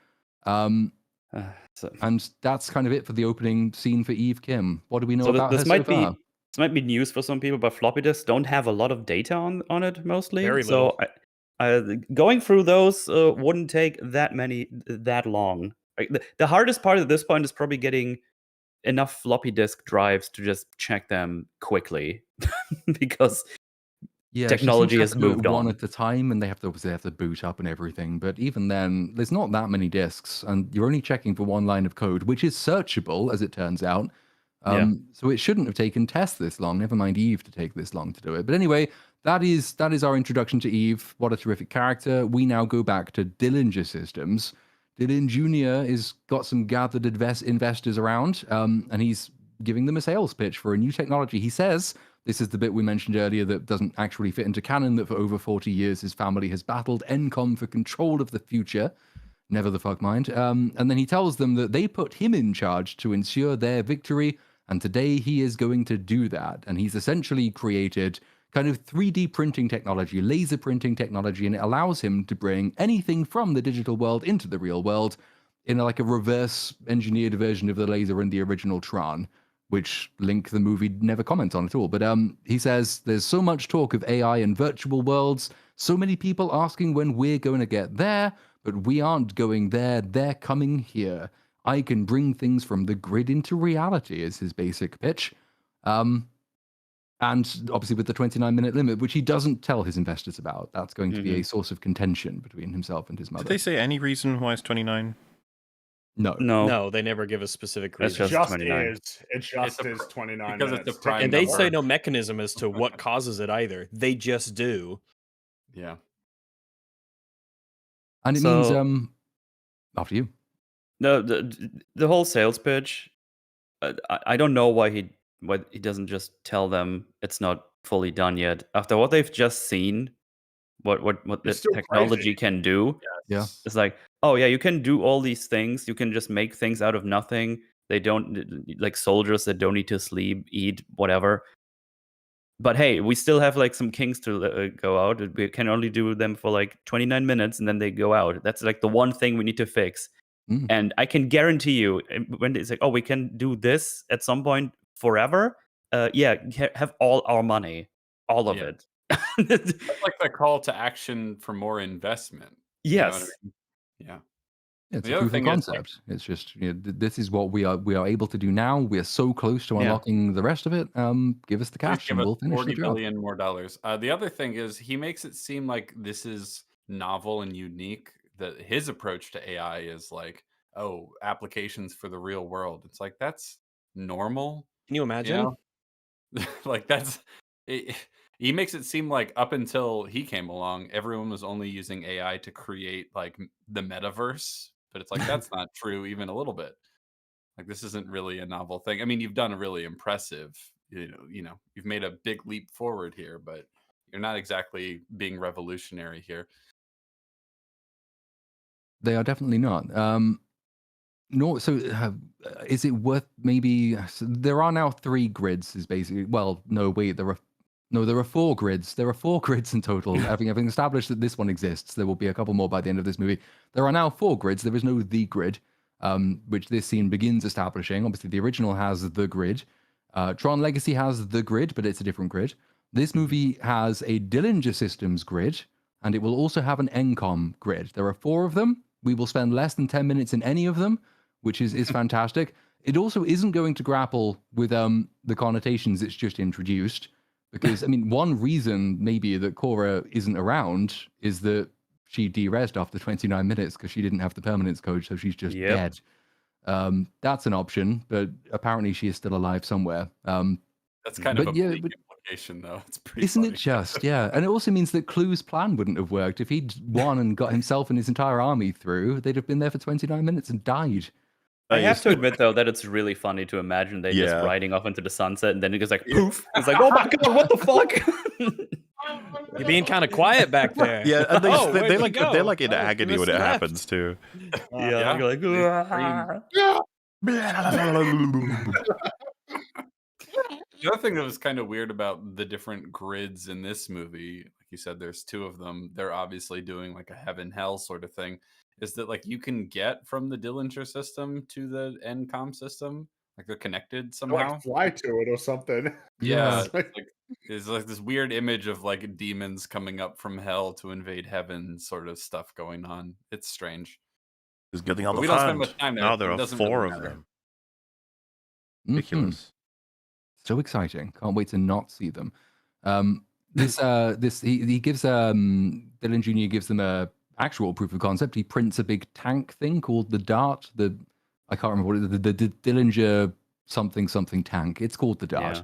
So And that's kind of it for the opening scene for Eve Kim. What do we know so about this her might so far? be this might be news for some people, but floppy disks don't have a lot of data on it mostly. Very so going through those wouldn't take that long. Like, the hardest part at this point is probably getting enough floppy disk drives to just check them quickly, because Yeah, technology she has seems to have to do moved it one on. at a time, and they have to boot up and everything. But even then, there's not that many disks, and you're only checking for one line of code, which is searchable, as it turns out. Yeah. So it shouldn't have taken Tess this long. Never mind Eve to take this long to do it. But anyway, that is our introduction to Eve. What a terrific character. We now go back to Dillinger Systems. Dylan Jr. is got some gathered investors around, and he's giving them a sales pitch for a new technology. He says, this is the bit we mentioned earlier that doesn't actually fit into canon, that for over 40 years his family has battled NCOM for control of the future. Never the fuck mind. And then he tells them that they put him in charge to ensure their victory, and today he is going to do that. And he's essentially created kind of 3D printing technology, laser printing technology, and it allows him to bring anything from the digital world into the real world in like a reverse engineered version of the laser in the original Tron, which Link, the movie, never comments on at all. But he says there's so much talk of AI and virtual worlds, so many people asking when we're going to get there, but we aren't going there, they're coming here. I can bring things from the grid into reality is his basic pitch. And obviously with the 29-minute limit, which he doesn't tell his investors about. That's going to be a source of contention between himself and his mother. Did they say any reason why it's 29? No. No, they never give a specific That's reason. It just just 29. is. It just It's a is pr- 29 because minutes. it's a prime And they number. say no mechanism as to what causes it either. They just do. Yeah. And it So- means after you. No, the whole sales pitch. I don't know why he doesn't just tell them it's not fully done yet. After what they've just seen, what the It's still technology crazy. can do. Yeah. It's like, oh yeah, you can do all these things. You can just make things out of nothing. They don't like soldiers that don't need to sleep, eat, whatever. But hey, we still have like some kings to go out. We can only do them for like 29 minutes and then they go out. That's like the one thing we need to fix. Mm. And I can guarantee you, when it's like, oh, we can do this at some point forever. Yeah, have all our money, all of Yeah. it. That's like the call to action for more investment. You know what I Yes. mean? Yeah. It's The a other proof of thing is, like, concept. It's just this is what we are able to do now. We are so close to Yeah. unlocking the rest of it. Give us the please cash give and us we'll finish the 40 job. billion more dollars. The other thing is he makes it seem like this is novel and unique. That his approach to AI is like, oh, applications for the real world. It's like that's normal, Can you you imagine? know? Like that's it, he makes it seem like up until he came along, everyone was only using AI to create like the metaverse. But it's like that's not true even a little bit. Like this isn't really a novel thing. I mean, you've done a really impressive, you've made a big leap forward here, but you're not exactly being revolutionary here. They are definitely not. No, so is it worth maybe? So there are now 3 grids. Is basically no wait there are 4 grids. There are 4 grids in total. having established that this one exists, there will be a couple more by the end of this movie. There are now 4 grids. There is no the grid, which this scene begins establishing. Obviously, the original has the grid. Tron Legacy has the grid, but it's a different grid. This movie has a Dillinger Systems grid, and it will also have an NCOM grid. There are 4 of them. We will spend less than 10 minutes in any of them, which is fantastic. It also isn't going to grapple with the connotations it's just introduced, because I mean, one reason maybe that Cora isn't around is that she de-resed after 29 minutes because she didn't have the permanence code, so she's just Yep. dead. That's an option, but apparently she is still alive somewhere. That's kind of But a yeah, bleak but implication, though. It's pretty isn't funny. it just? Yeah. And it also means that Clue's plan wouldn't have worked. If he'd won and got himself and his entire army through, they'd have been there for 29 minutes and died. I have to admit though that it's really funny to imagine they just Yeah. riding off into the sunset and then it goes like poof. It's like, oh my god, what the fuck? You're being kind of quiet back there. Yeah, and Oh, they're where'd he like go? they're like in Oh, agony when missed it left. happens too. Yeah, you're like, The other thing that was kind of weird about the different grids in this movie, like you said, there's 2 of them. They're obviously doing like a heaven hell sort of thing. Is that like you can get from the Dillinger system to the NCOM system? Like they're connected somehow? Like fly to it or something. Yeah. It's like this weird image of like demons coming up from hell to invade heaven sort of stuff going on. It's strange. Just getting on But the we don't spend front. much time there, Now so there it are doesn't 4 really of matter. them. Mhm. Ridiculous. So exciting! Can't wait to not see them. He gives Dylan Jr. gives them a actual proof of concept. He prints a big tank thing called the Dart. I can't remember what it is. The Dillinger something tank. It's called the Dart.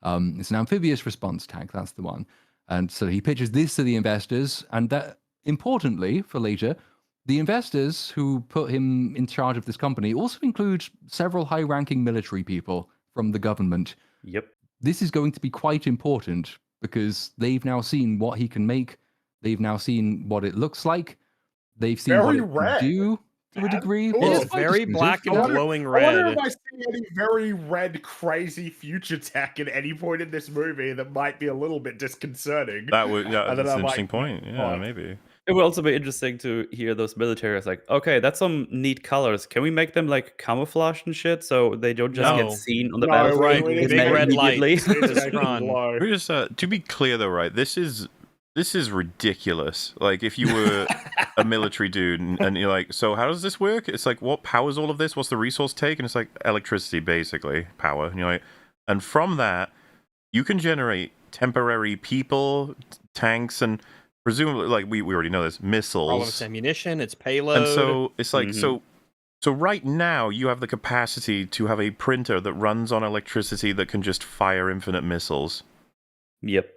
It's an amphibious response tank. That's the one. And so he pitches this to the investors, and that importantly for later, the investors who put him in charge of this company also include several high-ranking military people from the government. Yep. This is going to be quite important because they've now seen what he can make. They've now seen what it looks like. They've seen what Very it red, can do to a man. degree. It It is is It's quite very distinctive, black and yeah. glowing I wonder red. if I see any very red, crazy future tech at any point in this movie that might be a little bit disconcerting. That's And then an I'm like, interesting point. Yeah, "Oh." maybe. It would also be interesting to hear those military like, okay, that's some neat colors. Can we make them like camouflage and shit so they don't just No. get seen on the No, battlefield Right, we need big to red make- light. immediately? It's Just making Tron. glow. We just to be clear though, right? This is ridiculous. Like if you were a military dude and you're like, so how does this work? It's like, what powers all of this? What's the resource take? And it's like electricity, basically, power. And you're like, and from that, you can generate temporary people, tanks, and presumably, like we already know this, missiles. All of its ammunition, its payload. And so it's like Mhm. so right now you have the capacity to have a printer that runs on electricity that can just fire infinite missiles. Yep.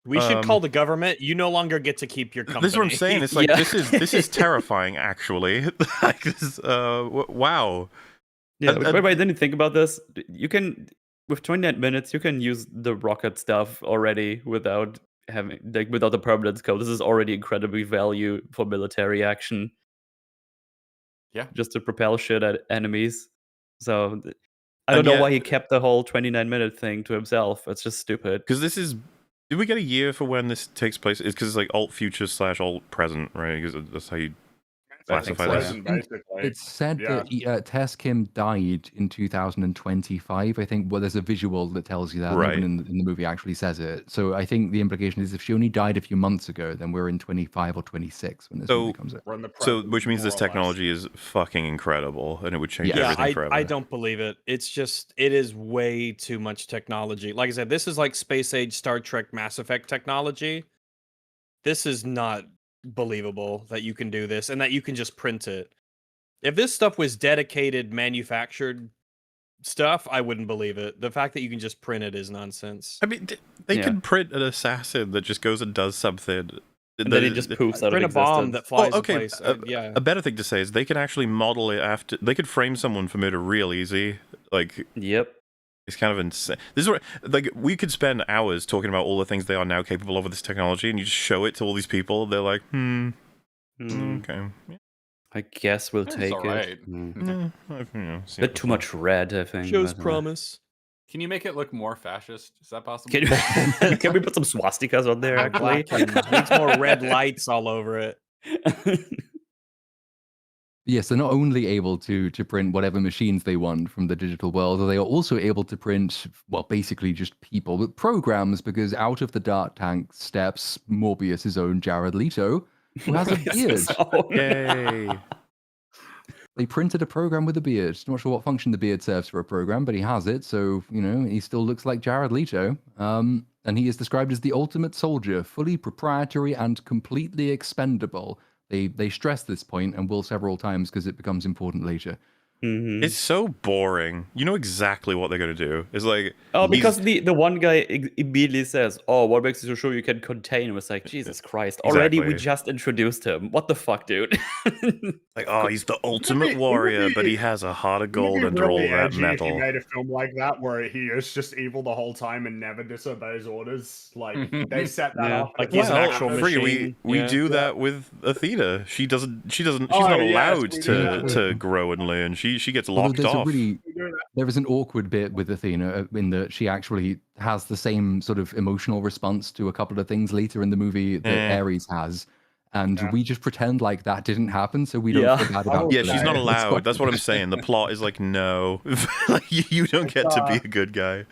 we should call the government. You no longer get to keep your company. This is what I'm saying. It's like Yeah. this is terrifying, actually. Like this, wow. Yeah, And- but wait, then you think about this. You can, with 29 minutes, you can use the rocket stuff already without having like without the permanent scope. This is already incredibly value for military action. Yeah. Just to propel shit at enemies. So I don't know why he kept the whole 29-minute thing to himself. It's just stupid. Because this is. Did we get a year for when this takes place? It's because it's like alt future / alt present, right? Because that's how you classify this. Present, basically. It's said that Tess Kim died in 2025. I think. Well, there's a visual that tells you that. Right. No one in the movie actually says it. So I think the implication is if she only died a few months ago, then we're in 25 or 26 when this movie comes out. So, which means this technology is fucking incredible, and it would change everything forever. I don't believe it. It's just, it is way too much technology. Like I said, this is like space age Star Trek Mass Effect technology. This is not believable that you can do this and that you can just print it. If this stuff was dedicated manufactured stuff, I wouldn't believe it. The fact that you can just print it is nonsense. I mean, they can print an assassin that just goes and does something. And then it just poofs out of print a bomb that flies in place. A better thing to say is they can actually model it after. They could frame someone for murder real easy. Like, yep. It's kind of insane. This is what, like, we could spend hours talking about all the things they are now capable of with this technology, and you just show it to all these people. They're like, okay. Yeah. I guess we'll take right. it. Bit too much red, I think. Shows promise. Can you make it look more fascist? Is that possible? Can we put some swastikas on there, actually? Needs more red lights all over it. Yes, they're not only able to print whatever machines they want from the digital world, they are also able to print, well, basically just people, but programs, because out of the Dark Tank steps Morbius' own Jared Leto, who has a beard. Yay. They printed a program with a beard. Not sure what function the beard serves for a program, but he has it, so, you know, he still looks like Jared Leto. And he is described as the ultimate soldier, fully proprietary and completely expendable. They stress this point and will several times because it becomes important later. Mm-hmm. It's so boring. You know exactly what they're going to do. It's like... because the one guy immediately says, oh, what makes you so sure you can contain him? It's like, Jesus Christ. Already we just introduced him. What the fuck, dude? Like, oh, he's the ultimate warrior, but he has a heart of gold under all that metal. If he made a film like that where he is just evil the whole time and never disobeys orders, like, they set that up. Like he's an actual machine. We do that with Athena. She's not allowed to grow and learn. She gets locked off. There is an awkward bit with Athena in that she actually has the same sort of emotional response to a couple of things later in the movie that Ares has. And we just pretend like that didn't happen, so we don't feel bad about it. Yeah, she's not allowed. That's what I'm saying. The plot is like, no. Like, you don't get to be a good guy.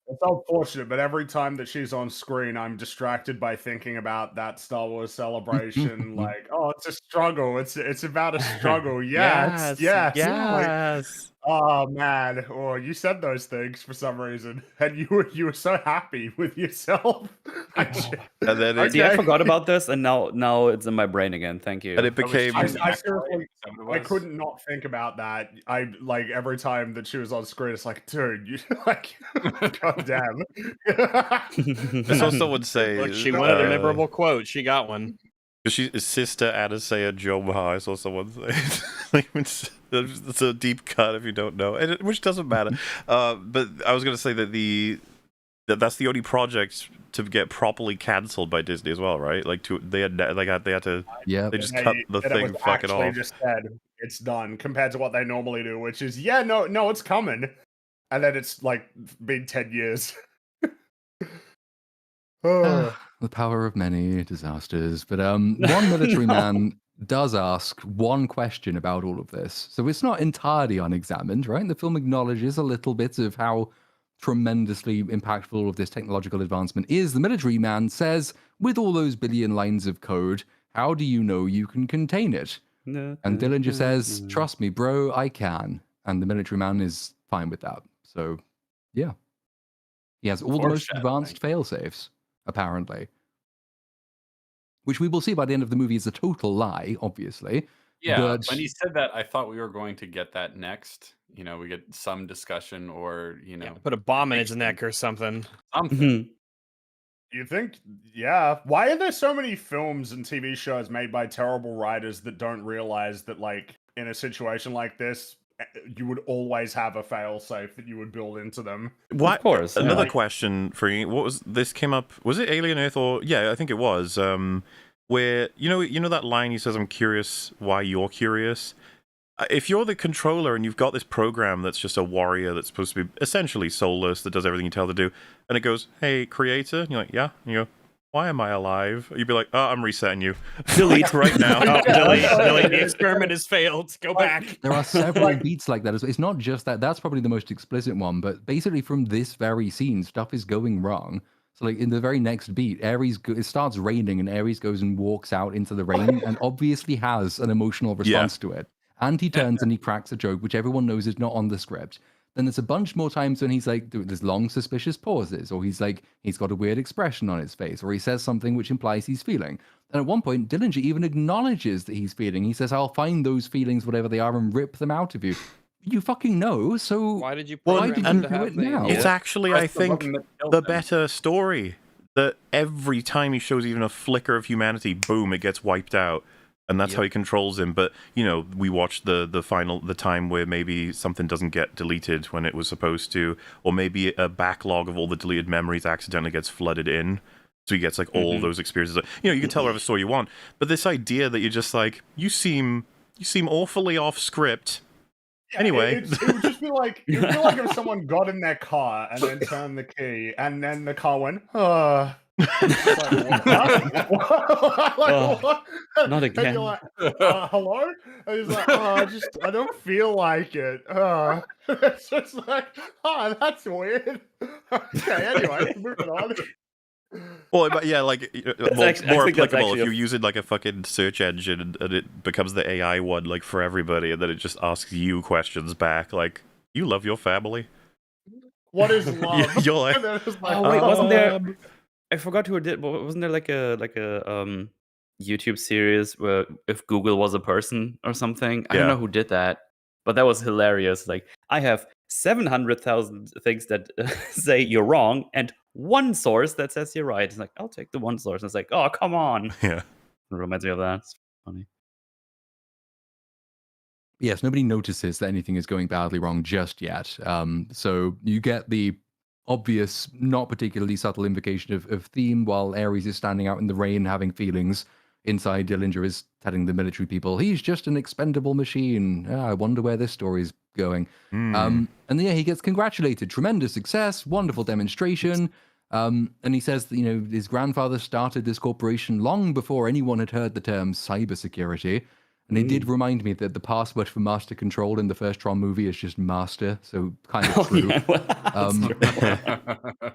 It's unfortunate, but every time that she's on screen, I'm distracted by thinking about that Star Wars Celebration. Like, oh, it's a struggle. It's about a struggle. Yes. Like, oh man, you said those things for some reason, and you were so happy with yourself. And then See, I forgot about this, and now it's in my brain again. Thank you. And it became. I seriously, I couldn't not think about that. I like every time that she was on screen, it's like, dude, you like, god damn. I saw someone say Look, she wanted a memorable quote. She got one. She's sister Adesea Jomha. I saw someone say like, it's a deep cut if you don't know, which doesn't matter. But I was going to say that that's the only project to get properly cancelled by Disney as well, right? Like they had to they just cut the thing fucking off. Just said it's done compared to what they normally do, which is no, it's coming, and then it's like been 10 years. The power of many disasters. But one military man does ask one question about all of this. So it's not entirely unexamined, right? The film acknowledges a little bit of how tremendously impactful all of this technological advancement is. The military man says, with all those billion lines of code, how do you know you can contain it? And Dillinger says, trust me, bro, I can. And the military man is fine with that. So, yeah. He has all the most advanced fail-safes, apparently. Which we will see by the end of the movie is a total lie, obviously. Yeah, but... when he said that, I thought we were going to get that next. You know, we get some discussion or, put a bomb in his neck or something. You think, why are there so many films and TV shows made by terrible writers that don't realize that, like, in a situation like this, you would always have a failsafe that you would build into them. What? Of course. Another yeah. question for you. What was this? Came up? Was it Alien Earth or yeah? I think it was. Where you know that line he says, "I'm curious why you're curious." If you're the controller and you've got this program that's just a warrior that's supposed to be essentially soulless, that does everything you tell it to do, and it goes, "Hey, creator," and you're like, "Yeah," and you go, "Why am I alive?" You'd be like, "Oh, I'm resetting you. Delete right now." Oh, delete. The experiment has failed. Go back. There are several beats like that. It's not just that. That's probably the most explicit one, but basically from this very scene, stuff is going wrong. So like in the very next beat, it starts raining and Ares goes and walks out into the rain and obviously has an emotional response to it. And he turns and he cracks a joke, which everyone knows is not on the script. Then there's a bunch more times when he's like, there's long suspicious pauses, or he's got a weird expression on his face, or he says something which implies he's feeling. And at one point, Dillinger even acknowledges that he's feeling. He says, "I'll find those feelings, whatever they are, and rip them out of you." You fucking know, so Why did you why program did them you to do have it the- now? It's actually, I Press the think, button that kills the them. better story. That every time he shows even a flicker of humanity, boom, it gets wiped out. And that's how he controls him. But, you know, we watched the time where maybe something doesn't get deleted when it was supposed to, or maybe a backlog of all the deleted memories accidentally gets flooded in. So he gets like all those experiences. You know, you can tell whatever story you want. But this idea that you're just like, you seem awfully off script. Anyway. It would just be like, it would feel like if someone got in their car and then turned the key, and then the car went, what? Not again. And you're like, hello? And he's like, I don't feel like it. It's just like, that's weird. Okay, anyway, moving on. Well, but yeah, like more I think that's applicable actually if you use it like a fucking search engine and it becomes the AI one, like for everybody, and then it just asks you questions back, like, "You love your family?" What is love? You're like, And then it's like, Oh wait, wasn't there? I forgot who did. Wasn't there like a YouTube series where if Google was a person or something? I don't Yeah. know who did that, but that was hilarious. Like, I have 700,000 things that say you're wrong and one source that says you're right. It's like, I'll take the one source. And it's like, oh, come on. Yeah. It reminds me of that. It's funny. Yes, nobody notices that anything is going badly wrong just yet. So you get the obvious, not particularly subtle invocation of theme while Ares is standing out in the rain having feelings. Inside, Dillinger is telling the military people, he's just an expendable machine. I wonder where this story's going. And yeah, he gets congratulated. Tremendous success, wonderful demonstration. And he says that, his grandfather started this corporation long before anyone had heard the term cybersecurity. And it did remind me that the password for Master Control in the first Tron movie is just Master, so kind of true. Yeah, well, that's true.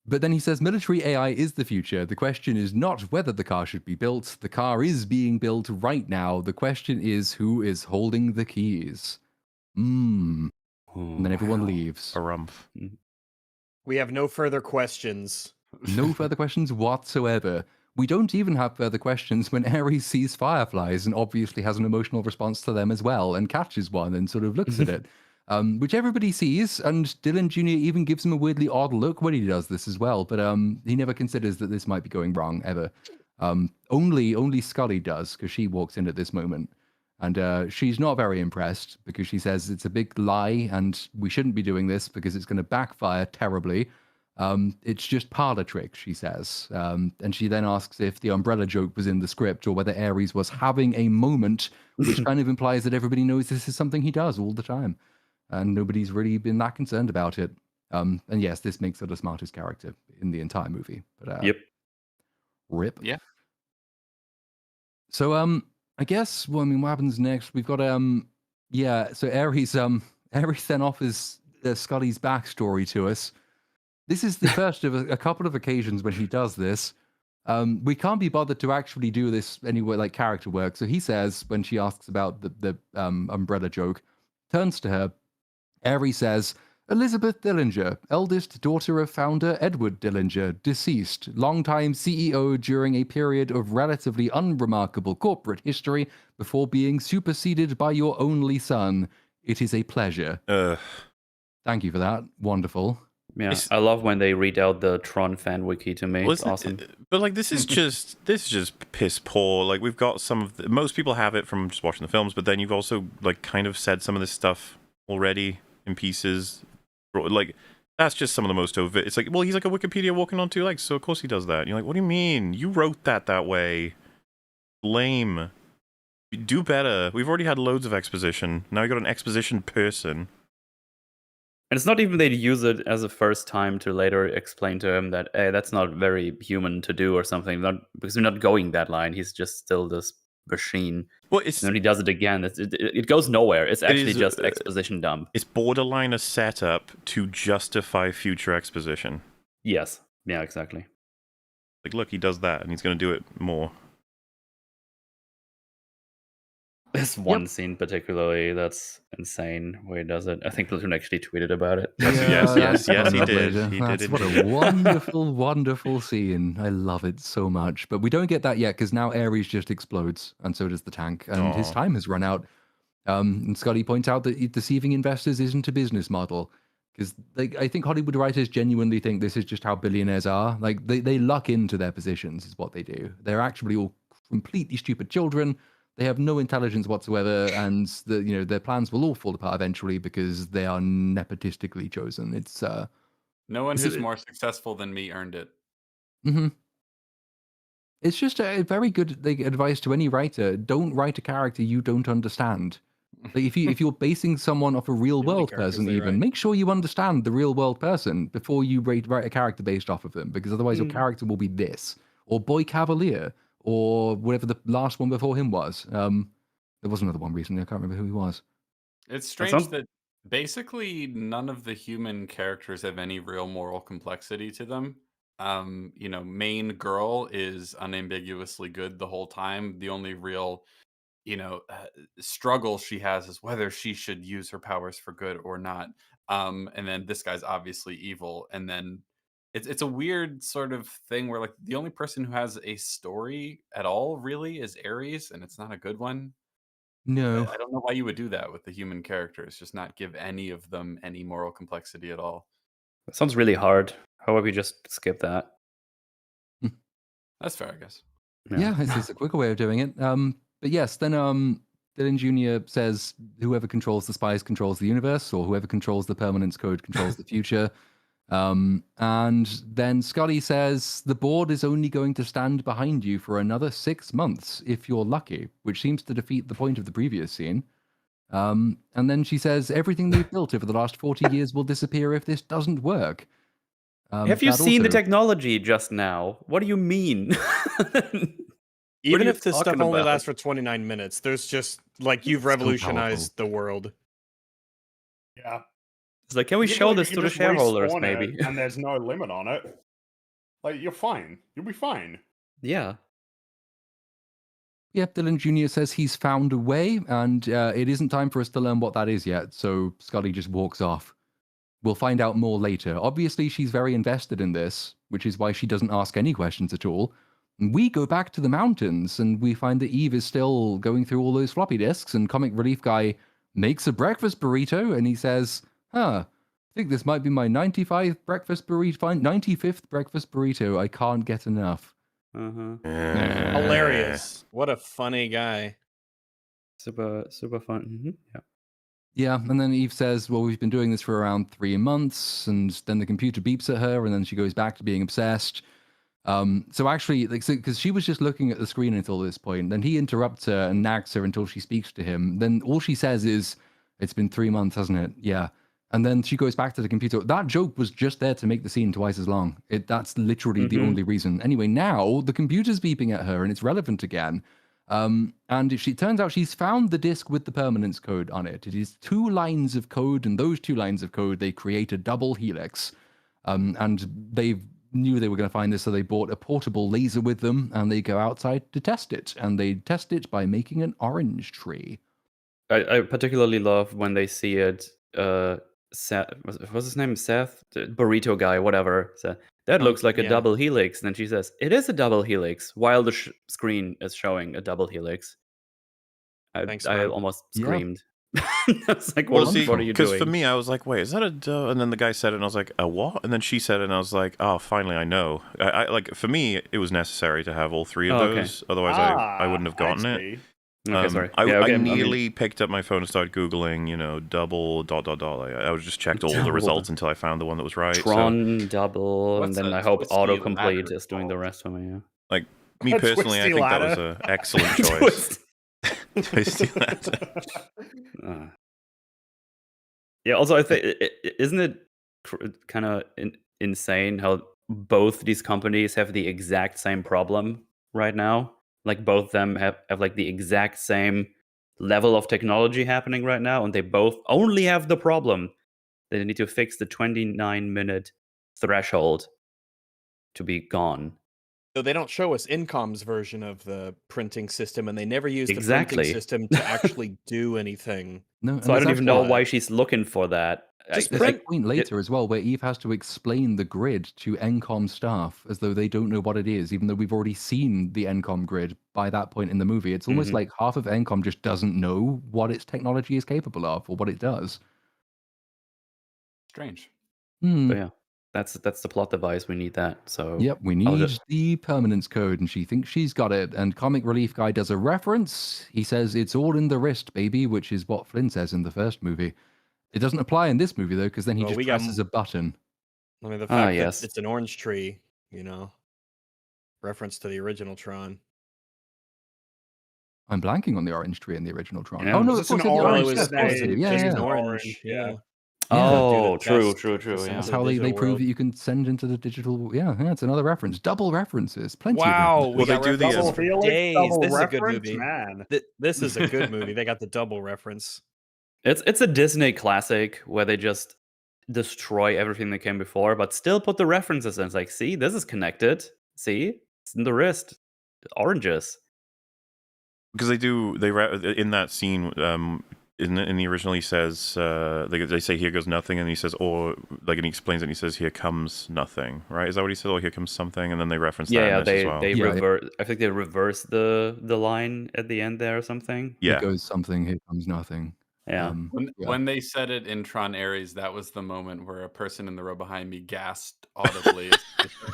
But then he says military AI is the future. The question is not whether the car should be built. The car is being built right now. The question is who is holding the keys. And then everyone leaves. A rumph. We have no further questions. No further questions whatsoever. We don't even have further questions when Ares sees fireflies and obviously has an emotional response to them as well and catches one and sort of looks at it, which everybody sees. And Dylan Jr. even gives him a weirdly odd look when he does this as well. But he never considers that this might be going wrong ever. Only Scully does, because she walks in at this moment. And she's not very impressed because she says it's a big lie and we shouldn't be doing this because it's going to backfire terribly. It's just parlor trick, she says. And she then asks if the umbrella joke was in the script or whether Ares was having a moment, which kind of implies that everybody knows this is something he does all the time. And nobody's really been that concerned about it. And yes, this makes her the smartest character in the entire movie. But Yep. Rip. Yeah. So I guess what happens next? We've got so Ares then offers Scully's backstory to us. This is the first of a couple of occasions when he does this. We can't be bothered to actually do this anyway, like character work. So he says, when she asks about the umbrella joke, turns to her, Ares says, Elizabeth Dillinger, eldest daughter of founder Edward Dillinger, deceased, longtime CEO during a period of relatively unremarkable corporate history before being superseded by your only son. It is a pleasure. Thank you for that. Wonderful. Yeah, I love when they read out the Tron fan wiki to me. It's awesome. But like this is just piss poor. Like we've got most people have it from just watching the films, but then you've also like kind of said some of this stuff already in pieces. Like, that's just some of the most overt. It's like, well, he's like a Wikipedia walking on two legs, so of course he does that. And you're like, what do you mean? You wrote that way. Lame. Do better. We've already had loads of exposition. Now we got an exposition person. And it's not even they use it as a first time to later explain to him that, hey, that's not very human to do or something. Because we're not going that line. He's just still this machine. Well, And then he does it again. It goes nowhere. It's actually is, just exposition dump. It's borderline a setup to justify future exposition. Yes. Yeah, exactly. Like, look, he does that, and he's going to do it more. This one scene particularly, that's insane where he does it. I think Platoon actually tweeted about it. Yes, he did. That's what a wonderful, wonderful scene. I love it so much. But we don't get that yet because now Ares just explodes, and so does the tank, and his time has run out. And Scotty points out that deceiving investors isn't a business model. Because I think Hollywood writers genuinely think this is just how billionaires are. Like, they luck into their positions is what they do. They're actually all completely stupid children. They have no intelligence whatsoever, and their plans will all fall apart eventually because they are nepotistically chosen. It's no one who's more successful than me earned it. Mm-hmm. It's just a very good advice to any writer: don't write a character you don't understand. Like if you're basing someone off a real world person, even make sure you understand the real world person before you write a character based off of them, because otherwise your character will be this or Boy Cavalier. Or whatever the last one before him was. There was another one recently. I can't remember who he was. It's strange that basically none of the human characters have any real moral complexity to them. Main girl is unambiguously good the whole time. The only real, struggle she has is whether she should use her powers for good or not. And then this guy's obviously evil. And then it's a weird sort of thing where like the only person who has a story at all really is Ares, and it's not a good one. No. I don't know why you would do that with the human characters, just not give any of them any moral complexity at all. That sounds really hard. How about we just skip that? That's fair, I guess. Yeah, it's a quicker way of doing it. But yes, then Dylan Jr. says whoever controls the spies controls the universe, or whoever controls the permanence code controls the future. And then Scotty says the board is only going to stand behind you for another 6 months if you're lucky, which seems to defeat the point of the previous scene. And then she says everything they've built over the last 40 years will disappear if this doesn't work. Have you seen the technology just now? What do you mean? Even if this stuff only lasts for 29 minutes, there's just like you've revolutionized the world. Yeah. It's like, can we show this to the shareholders, maybe? And there's no limit on it. Like, you're fine. You'll be fine. Yeah. Yep, Dylan Jr. says he's found a way, and it isn't time for us to learn what that is yet, so Scotty just walks off. We'll find out more later. Obviously, she's very invested in this, which is why she doesn't ask any questions at all. We go back to the mountains, and we find that Eve is still going through all those floppy disks, and Comic Relief Guy makes a breakfast burrito, and he says, I think this might be my 95th breakfast burrito, 95th breakfast burrito. I can't get enough. Hilarious. What a funny guy. Super fun. Mm-hmm. Yeah. Yeah, and then Eve says, well, we've been doing this for around 3 months, and then the computer beeps at her, and then she goes back to being obsessed. So actually, because she was just looking at the screen until this point, then he interrupts her and nags her until she speaks to him. Then all she says is, it's been 3 months, hasn't it? Yeah. And then she goes back to the computer. That joke was just there to make the scene twice as long. That's literally the only reason. Anyway, now the computer's beeping at her and it's relevant again. And it turns out she's found the disk with the permanence code on it. It is 2 lines of code, and those 2 lines of code, they create a double helix. And they knew they were going to find this, so they bought a portable laser with them, and they go outside to test it. And they test it by making an orange tree. I particularly love when they see it. Seth, what's his name? Seth, the burrito guy, whatever. So, that looks like a double helix. And then she says, "It is a double helix," while the screen is showing a double helix. I almost screamed. I was like, what are you doing? Because for me, I was like, wait, is that a duh? And then the guy said it, and I was like, a what? And then she said it, and I was like, oh, finally, I know. I like, for me, it was necessary to have all 3 of those. Otherwise, I wouldn't have gotten it. Okay, sorry. I, Yeah, I okay. nearly picked up my phone and started Googling, double ... I was just checked all the Double. results until I found the one that was right. So, Tron double, and What's then a I hope twisty autocomplete ladder is doing the called? rest for me. Yeah. like, me A personally, I twisty think that was ladder. an excellent choice. Twisty ladder. Uh, yeah. Also, I think isn't it kind of insane how both these companies have the exact same problem right now? Like both of them have like the exact same level of technology happening right now, and they both only have the problem that they need to fix the 29-minute threshold to be gone. So they don't show us Incom's version of the printing system, and they never use the Exactly. printing system to actually do anything. No, and So I there's don't even know actually- why she's looking for that. Just There's print- a point later as well where Eve has to explain the grid to NCOM staff as though they don't know what it is, even though we've already seen the NCOM grid by that point in the movie. It's almost Mhm. like half of NCOM just doesn't know what its technology is capable of or what it does. Strange. Hmm. But yeah, that's the plot device. We need that. So Yep, we I'll need just- the permanence code, and she thinks she's got it. And Comic Relief Guy does a reference. He says it's all in the wrist, baby, which is what Flynn says in the first movie. It doesn't apply in this movie though, because then he Well, just we got presses a button. I mean, the fact yes. that it's an orange tree, reference to the original Tron. I'm blanking on the orange tree in the original Tron. Yeah. Oh no, Was of this an course, yeah, the orange orange. was- Yeah, of course, snake? yeah, just yeah. an Yeah. orange. Yeah. Yeah. Yeah. Oh, Do the true, test true, to true. send Yeah. That's to the how they digital prove world. that you can send into the digital. Yeah, it's another reference. Double references. Plenty Wow, of we Well, they got do the, references Double for helix, days. double This is a good reference, movie. man. This is a good movie. They got the double reference. It's a Disney classic where they just destroy everything that came before, but still put the references in. It's like, see, this is connected. See, it's in the wrist. Oranges. because in that scene, in the original, he says, they say here goes nothing, and he says, or like, and he explains it, and he says, here comes nothing, right? Is that what he said? Or here comes something, and then they reference that Yeah, in this as well. they Yeah, reverse. I think they reverse the line at the end there or something. Here Yeah, goes something. Here comes nothing. Yeah. Yeah. When they said it in Tron Ares, that was the moment where a person in the row behind me gasped audibly.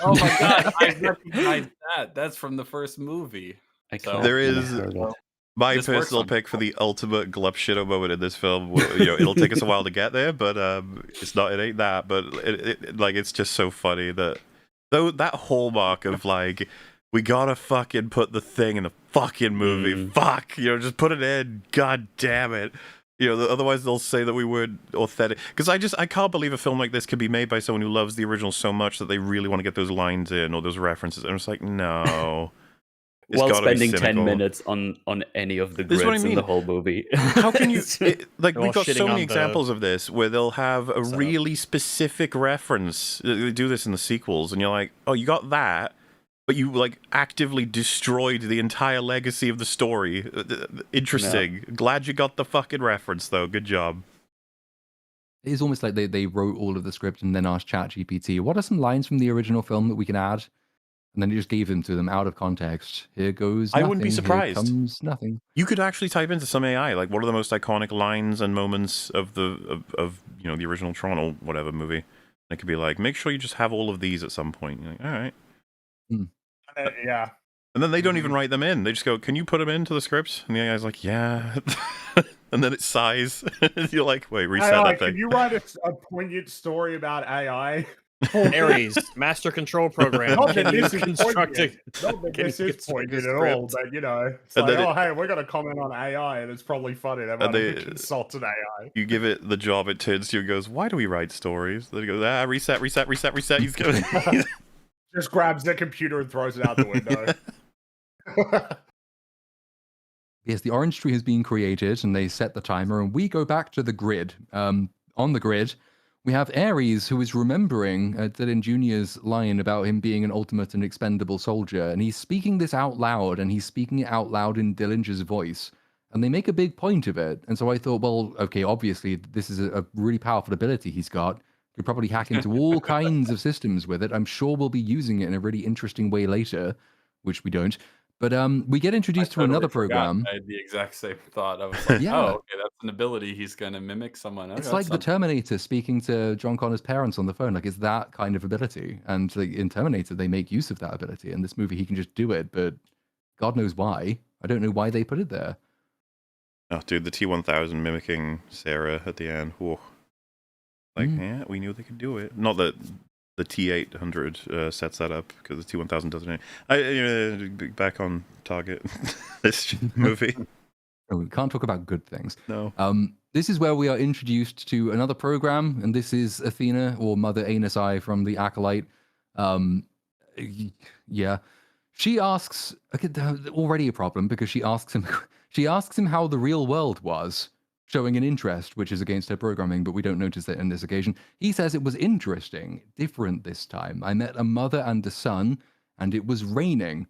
Oh my god, I recognize that. That's from the first movie. I So- clapped There when I is- heard it. my This works personal on pick for the ultimate glupshitto moment in this film. It'll take us a while to get there, but it ain't that. But it's just so funny that that hallmark of like, we gotta fucking put the thing in the fucking movie. Fuck, just put it in. God damn it. Otherwise they'll say that we weren't authentic. Because I can't believe a film like this could be made by someone who loves the original so much that they really want to get those lines in or those references. And it's like, no. It's While gotta be spending 10 cynical. minutes on any of the This grids is what I in mean. the whole movie. How can you They're we've all got shitting so many on the examples of this where they'll have a setup. really specific reference. They do this in the sequels, and you're like, oh, you got that, but you like actively destroyed the entire legacy of the story. Interesting. Glad you got the fucking reference, though. Good job. It is almost like they wrote all of the script and then asked ChatGPT, what are some lines from the original film that we can add? And then he just gave them to them out of context. Here goes I nothing. wouldn't be surprised. Here comes nothing. You could actually type into some AI like, what are the most iconic lines and moments of the original Tron or whatever movie. And it could be like, make sure you just have all of these at some point. You're like, all right. Yeah. And then they don't even write them in. They just go, can you put them into the script? And the AI's like, yeah. And then it sighs. You're like, wait, reset AI, that thing. can you write a poignant story about AI? Ares master control program. Not that Can you this is construct poignant. a- Not that can this you is construct a poignant at all, script? but it's And like, then hey, we're gonna comment on AI, and it's probably funny. Everyone they- consult an AI. You give it the job, it turns to you and goes, why do we write stories? Then it goes, reset. He's going, Just grabs the computer and throws it out the window. Yes, the orange tree has been created and they set the timer and we go back to the grid. On the grid, we have Ares who is remembering Dylan Jr.'s line about him being an ultimate and expendable soldier. And he's speaking this out loud and he's speaking it out loud in Dillinger's voice. And they make a big point of it. And so I thought, well, okay, obviously this is a really powerful ability he's got. Could probably hack into all kinds of systems with it. I'm sure we'll be using it in a really interesting way later, which we don't. But we get introduced to another program. I had the exact same thought. I was like, Yeah. oh, okay, that's an ability. He's going to mimic someone. Okay, It's that's like the something. Terminator speaking to John Connor's parents on the phone. Like, it's that kind of ability. And like, in Terminator, they make use of that ability. In this movie, he can just do it, but God knows why. I don't know why they put it there. Oh, dude, the T-1000 mimicking Sarah at the end. Whoa. Like, yeah, we knew they could do it. Not that the T-800 sets that up, because the T-1000 doesn't. Back on target. This movie. Oh, we can't talk about good things. No. This is where we are introduced to another program, and this is Athena, or Mother Anus Eye from the Acolyte. Yeah. She asks, okay, already a problem, because she asks him how the real world was, showing an interest, which is against her programming, but we don't notice that in this occasion. He says it was interesting, different this time. I met a mother and a son, and it was raining.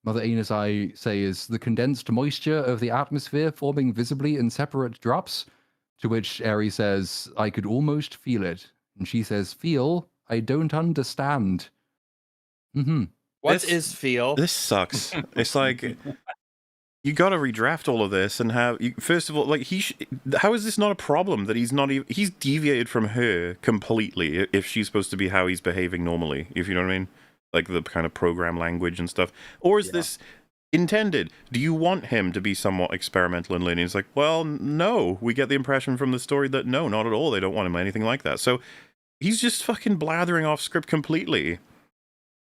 Mother Anus, I say, is the condensed moisture of the atmosphere forming visibly in separate drops, to which Ares says, I could almost feel it. And she says, feel? I don't understand. What is feel? This sucks. It's like, you got to redraft all of this and have, first of all, like, how is this not a problem that he's not even, he's deviated from her completely if she's supposed to be how he's behaving normally, if you know what I mean? Like the kind of program language and stuff. Or is this intended? Do you want him to be somewhat experimental and learning? It's like, well, no. We get the impression from the story that no, not at all. They don't want him anything like that. So he's just fucking blathering off script completely.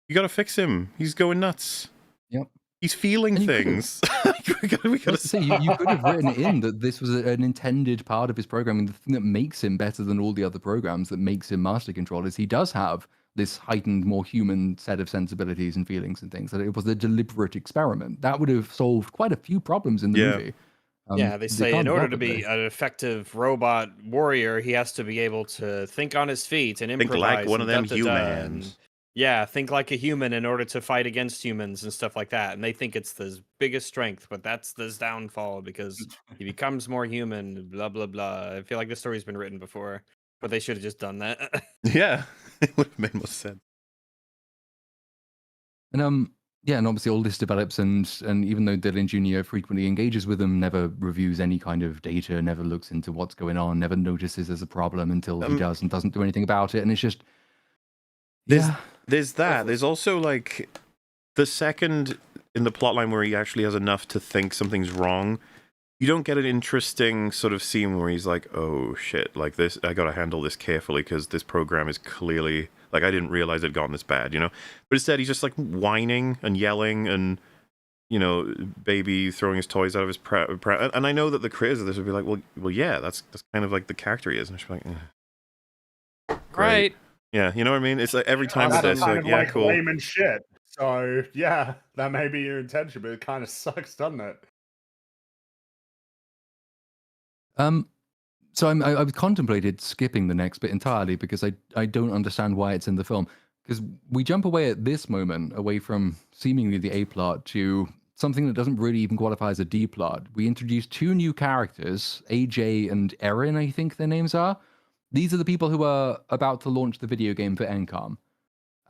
You gotta fix him. He's going nuts. Yep. He's feeling things. we gotta say you could have written in that this was an intended part of his programming. The thing that makes him better than all the other programs, that makes him Master Control, is he does have this heightened, more human set of sensibilities and feelings and things. That it was a deliberate experiment. That would have solved quite a few problems in the movie. They say in order to be an effective robot warrior, he has to be able to think on his feet and improvise. Think like one of them humans. Think like a human in order to fight against humans and stuff like that. And they think it's the biggest strength, but that's his downfall because he becomes more human, blah, blah, blah. I feel like this story's been written before, but they should have just done that. Yeah, it would have made more sense. And and obviously all this develops, and even though Dylan Jr. frequently engages with them, never reviews any kind of data, never looks into what's going on, never notices there's a problem until he does and doesn't do anything about it. And it's just There's that. There's also like the second in the plotline where he actually has enough to think something's wrong. You don't get an interesting sort of scene where he's like, oh shit, like this, I gotta handle this carefully because this program is clearly, like, I didn't realize it had gotten this bad, you know? But instead he's just like whining and yelling and, you know, baby throwing his toys out of his and I know that the creators of this would be like, well yeah, that's kind of like the character he is. And she's like, right. Yeah, you know what I mean? It's like every time with this, kind of yeah, like cool. lame and shit. So yeah, that may be your intention, but it kind of sucks, doesn't it? So I've contemplated skipping the next bit entirely because I don't understand why it's in the film. Because we jump away at this moment, away from seemingly the A plot to something that doesn't really even qualify as a D plot. We introduce two new characters, AJ and Erin, I think their names are. These are the people who are about to launch the video game for Encom.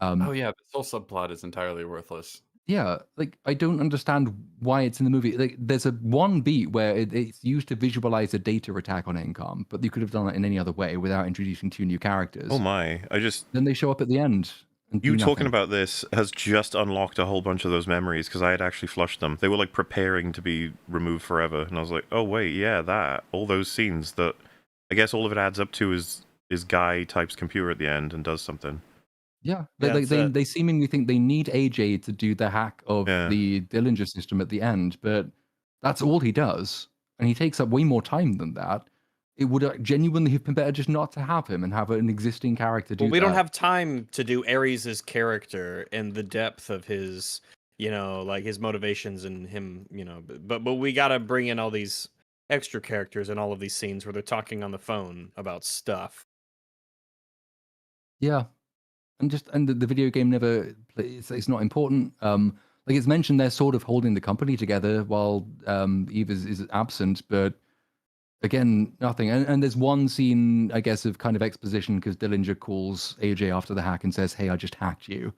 The whole subplot is entirely worthless. Yeah, like, I don't understand why it's in the movie. Like, there's one beat where it's used to visualize a data attack on Encom, but you could have done it in any other way without introducing two new characters. Oh my, Then they show up at the end. You talking about this has just unlocked a whole bunch of those memories, because I had actually flushed them. They were, like, preparing to be removed forever, and I was like, oh wait, yeah, all those scenes that, I guess all of it adds up to is Guy types computer at the end and does something. Yeah, they seemingly think they need AJ to do the hack of the Dillinger system at the end, but that's all he does, and he takes up way more time than that. It would genuinely have been better just not to have him and have an existing character do that. We don't have time to do Ares' character and the depth of his, you know, like his motivations and him, you know, but we gotta bring in all these extra characters in all of these scenes where they're talking on the phone about stuff. Yeah. And the video game never, it's not important. Like, it's mentioned they're sort of holding the company together while Eve is absent, but again, nothing. And there's one scene, I guess, of kind of exposition because Dillinger calls AJ after the hack and says, hey, I just hacked you.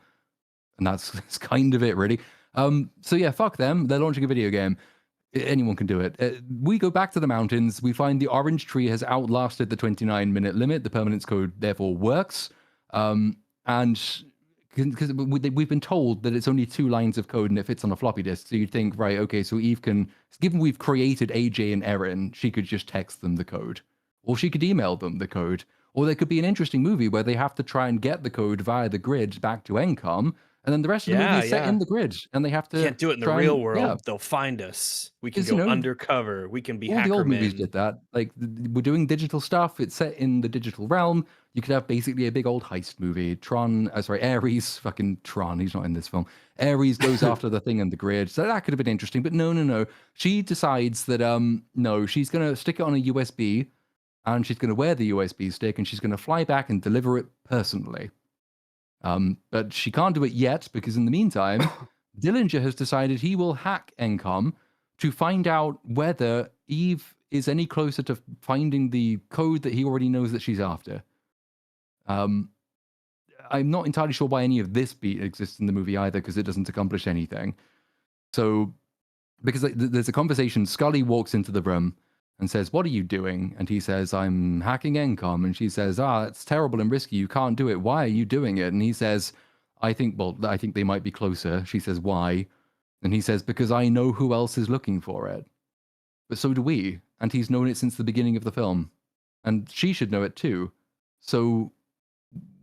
And that's kind of it, really. So yeah, fuck them. They're launching a video game. Anyone can do it. We go back to the mountains. We find the orange tree has outlasted the 29-minute limit. The permanence code therefore works. And because we've been told that it's only 2 lines of code and it fits on a floppy disk. So you'd think, right, okay, so Eve can, given we've created AJ and Erin, she could just text them the code, or she could email them the code, or there could be an interesting movie where they have to try and get the code via the grid back to Encom, and then the rest of the movie is set in the grid, and they have to Can't do it in the try real and, world. They'll find us. We can 'Cause, you go know, undercover. We can be all the old movies hackermen. did that. Like, we're doing digital stuff. It's set in the digital realm. You could have basically a big old heist movie. Ares, fucking Tron. He's not in this film. Ares goes after the thing in the grid. So that could have been interesting. But no. She decides that no, she's gonna stick it on a USB, and she's gonna wear the USB stick, and she's gonna fly back and deliver it personally. But she can't do it yet because in the meantime, Dillinger has decided he will hack Encom to find out whether Eve is any closer to finding the code that he already knows that she's after. I'm not entirely sure why any of this beat exists in the movie either, because it doesn't accomplish anything. So, because there's a conversation, Scully walks into the room and says, "What are you doing?" And he says, "I'm hacking Encom." And she says, "It's terrible and risky. You can't do it. Why are you doing it?" And he says, I think they might be closer." She says, "Why?" And he says, "Because I know who else is looking for it. But so do we. And he's known it since the beginning of the film. And she should know it too. So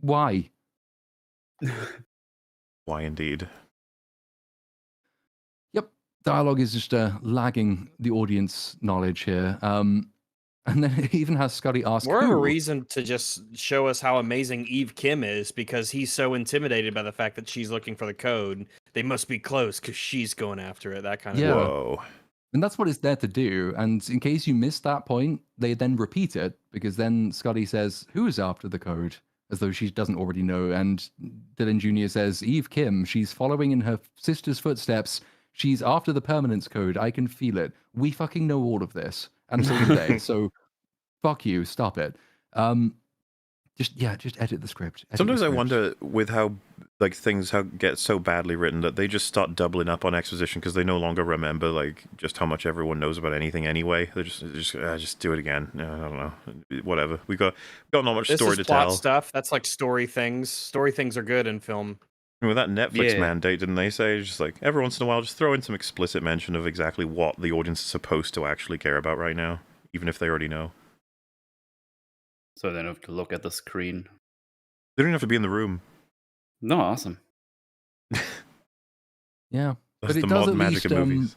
why?" Why indeed? Yep. Dialogue is just lagging the audience knowledge here. And then it even has Scully ask More of a who. reason to just show us how amazing Eve Kim is, because he's so intimidated by the fact that she's looking for the code. They must be close because she's going after it. That kind of Yeah. thing. Whoa. And that's what it's there to do. And in case you missed that point, they then repeat it, because then Scully says, "Who's after the code?" As though she doesn't already know. And Dylan Jr. says, "Eve Kim, she's following in her sister's footsteps. She's after the permanence code. I can feel it. We fucking know all of this." And so do they. So fuck you. Stop it. Just edit the script. Sometimes I wonder with how things get so badly written that they just start doubling up on exposition because they no longer remember just how much everyone knows about anything anyway. They just do it again. I don't know. Whatever. We got not much This story is to plot tell. stuff. That's like story things. Story things are good in film. With that Netflix Yeah. mandate, didn't they say just every once in a while just throw in some explicit mention of exactly what the audience is supposed to actually care about right now, even if they already know. So they don't have to look at the screen. They don't have to be in the room. No, awesome. Yeah. That's But it the does modern at magic least, of movies.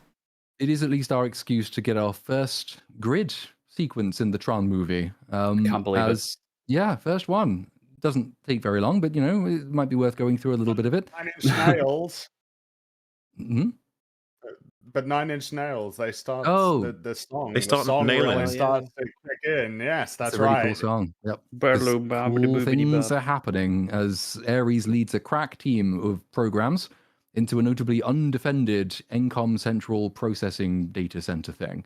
it is at least our excuse to get our first grid sequence in the Tron movie. Can't believe it. Yeah, first one. Doesn't take very long, but it might be worth going through a little bit of it. 9 Inch Nails. Mhm. But 9 Inch Nails, they start Oh. the song. They start the song nailing. really starts to kick in. Yes, that's It's a really right. cool song. Yep. Barlow, Because cool things are happening as Ares leads a crack team of programs into a notably undefended Encom Central processing data center thing.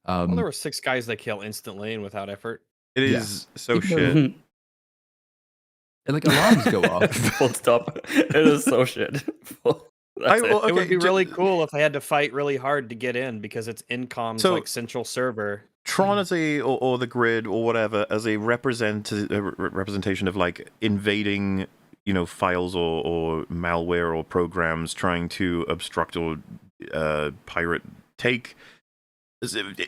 Well, there were 6 guys they kill instantly and without effort. It yeah. is so Even though- shit. Like alarms go off. Full stop. It is so shit. That's it. It would be really cool if they had to fight really hard to get in because it's Incom's So- central server. Tron as or the grid or whatever as a representation of invading files or malware or programs trying to obstruct or pirate take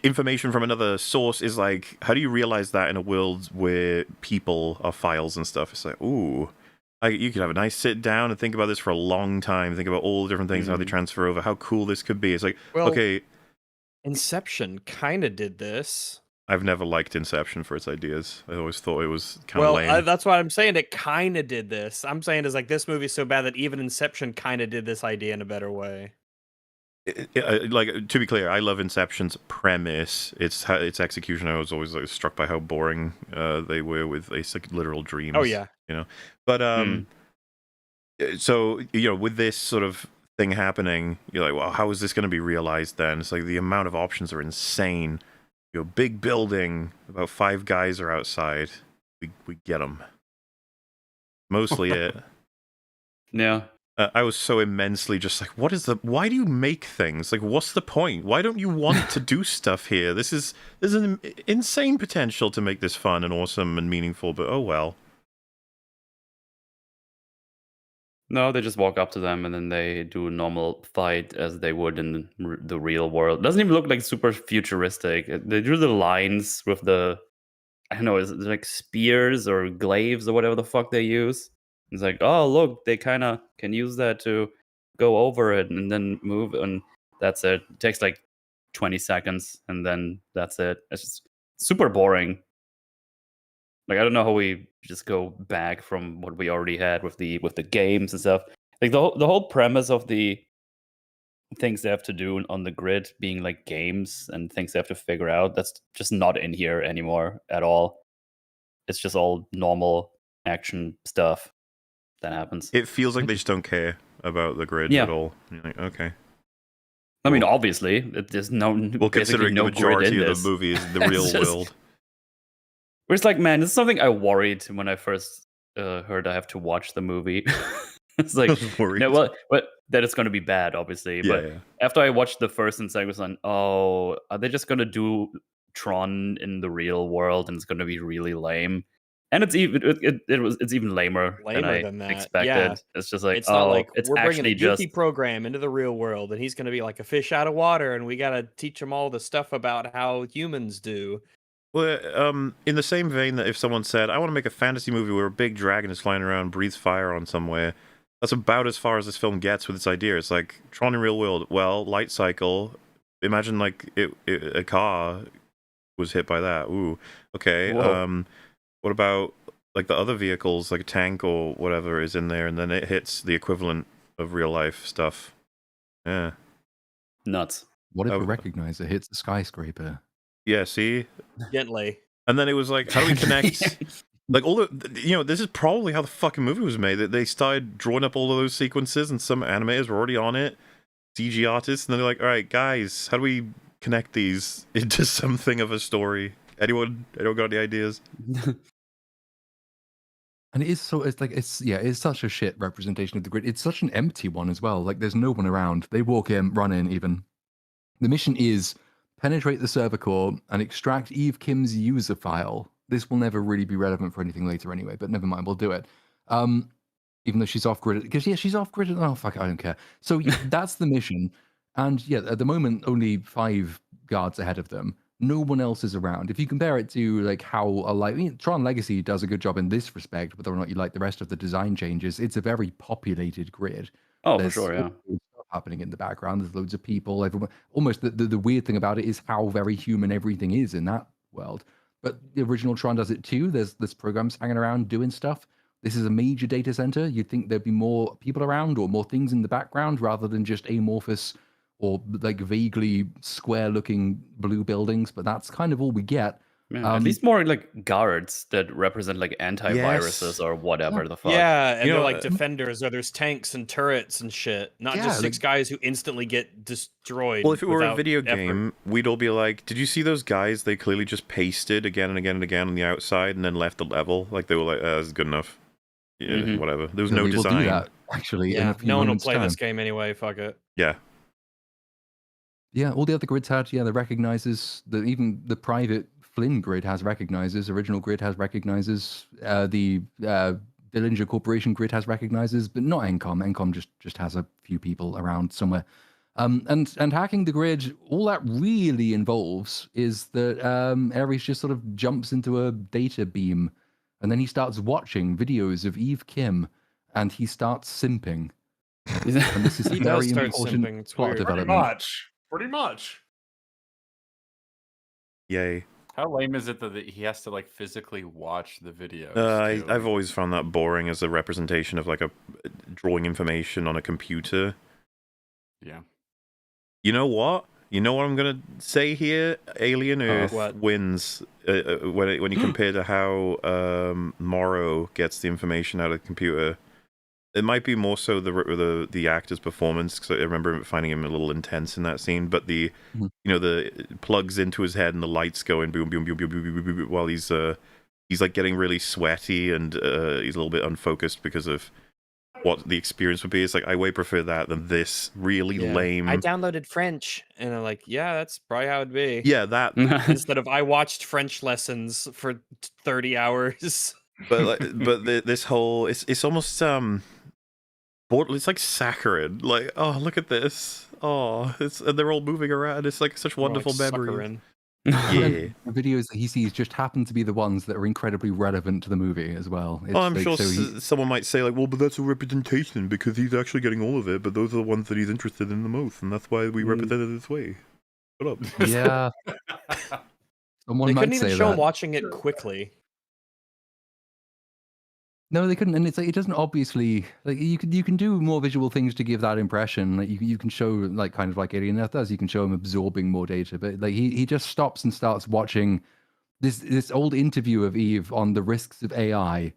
information from another source is how do you realize that in a world where people are files and stuff? It's ooh, you could have a nice sit down and think about this for a long time, think about all the different things, how they transfer over, how cool this could be. It's okay, Inception kind of did this. I've never liked Inception for its ideas. I always thought it was kind of lame. That's why I'm saying it kind of did this. I'm saying is this movie's so bad that even Inception kind of did this idea in a better way. To be clear, I love Inception's premise. Its execution. I was always struck by how boring they were with literal dreams. Oh yeah, But so with this sort of thing happening, you're like, well, how is this going to be realized? Then it's the amount of options are insane. Big building, about 5 guys are outside. We get them. Mostly it. Yeah. I was so immensely just why do you make things? What's the point? Why don't you want to do stuff here? There's an insane potential to make this fun and awesome and meaningful, but oh well. No, they just walk up to them and then they do a normal fight as they would in the real world. It doesn't even look like super futuristic. They do the lines with the, I don't know, is it like spears or glaives or whatever the fuck they use? It's like, oh, look, they kind of can use that to go over it and then move, and that's it. It takes like 20 seconds and then that's it. It's just super boring. Like, I don't know how we just go back from what we already had with the games and stuff. Like the whole premise of the things they have to do on the grid being like games and things they have to figure out, that's just not in here anymore at all. It's just all normal action stuff that happens. It feels like they just don't care about the grid Yeah. at all. You're like, okay. I mean, obviously, there's no Well, basically considering no the grid majority in of this. the movie is the It's real just- world. Where it's like, man, this is something I worried when I first heard I have to watch the movie. It's like, I was worried. no, well, but that it's going to be bad, obviously. Yeah, But yeah. after I watched the first and second, I was like, oh, are they just going to do Tron in the real world and it's going to be really lame? And it's even it's even lamer than Lamer I than that, expected. yeah. It's just like, It's not like it's we're bringing a actually just goofy program into the real world, and he's going to be like a fish out of water, and we got to teach him all the stuff about how humans do. Well, in the same vein that if someone said, I want to make a fantasy movie where a big dragon is flying around, breathes fire on somewhere, that's about as far as this film gets with its idea. It's like, Tron in real world, well, light cycle, imagine like a car was hit by that. Ooh, okay. Whoa. What about like the other vehicles, like a tank or whatever is in there, and then it hits the equivalent of real life stuff. Yeah. nuts. What if Oh. a recognizer hits a skyscraper? Yeah, see? Gently. And then it was like, how do we connect? Like, all the, this is probably how the fucking movie was made. That they started drawing up all of those sequences, and some animators were already on it, CG artists, and then they're like, all right, guys, how do we connect these into something of a story? Anyone got any ideas? And it is so, it's such a shit representation of the grid. It's such an empty one as well. Like, there's no one around. They walk in, run in even. The mission is penetrate the server core and extract Eve Kim's user file. This will never really be relevant for anything later anyway, but never mind, we'll do it. Even though she's off grid, because she's off grid. Oh fuck, I don't care. So that's the mission, and yeah, at the moment only 5 guards ahead of them. No one else is around. If you compare it to like how Tron Legacy does a good job in this respect, whether or not you like the rest of the design changes, it's a very populated grid. Oh, There's for sure, yeah. all sorts of stuff happening in the background. There's loads of people. Everyone. Almost the weird thing about it is how very human everything is in that world. But the original Tron does it too. There's programs hanging around doing stuff. This is a major data center. You'd think there'd be more people around or more things in the background rather than just amorphous or like vaguely square-looking blue buildings. But that's kind of all we get. Yeah, at least more like guards that represent like antiviruses Yes. or whatever the fuck. Yeah, and You they're know, like defenders, or there's tanks and turrets and shit. Not Yeah, just 6 like- guys who instantly get destroyed. Well, if it were a without video effort. game, we'd all be like, did you see those guys? They clearly just pasted again and again and again on the outside and then left the level. Like, they were like, that's good enough. Yeah, Mhm. whatever. There was Yeah, no we will do design. that, actually, in Yeah, a few no one will moments' play this time. game anyway. Fuck it. Yeah. Yeah, all the other grids had, the recognizers. Even the private Flynn grid has recognizers. Original grid has recognizers. The Dillinger Corporation grid has recognizers, but not Encom. Encom just has a few people around somewhere. And hacking the grid, all that really involves is that Ares just sort of jumps into a data beam, and then he starts watching videos of Eve Kim, and he starts simping. And this is He a does very start important simping, it's plot weird. Pretty development. much. Yay. How lame is it that he has to like physically watch the videos? too? I've always found that boring as a representation of like a drawing information on a computer. Yeah. You know what? You know what I'm gonna say here? Alien Earth what? wins when you compare to how Morrow gets the information out of the computer. It might be more so the actor's performance, because I remember finding him a little intense in that scene. But the the plugs into his head and the lights going boom boom boom boom boom boom, boom, boom while he's like getting really sweaty and he's a little bit unfocused because of what the experience would be. It's like, I way prefer that than this really Yeah. lame. I downloaded French, and I'm like, yeah, that's probably how it'd be. Yeah, that. Instead of I watched French lessons for 30 hours. But this whole it's almost it's like saccharine. Like, oh, look at this. Oh, and they're all moving around. It's like such wonderful memories. Yeah. The videos that he sees just happen to be the ones that are incredibly relevant to the movie as well. It's I'm like, sure so someone might say, like, well, but that's a representation because he's actually getting all of it, but those are the ones that he's interested in the most, and that's why we represent it this way. Shut up. yeah. Someone They might couldn't even say show that. him watching it quickly. No, they couldn't, and it's like it doesn't obviously like you can do more visual things to give that impression. Like you can show like kind of like Alien Earth does. You can show him absorbing more data, but like he just stops and starts watching this old interview of Eve on the risks of AI,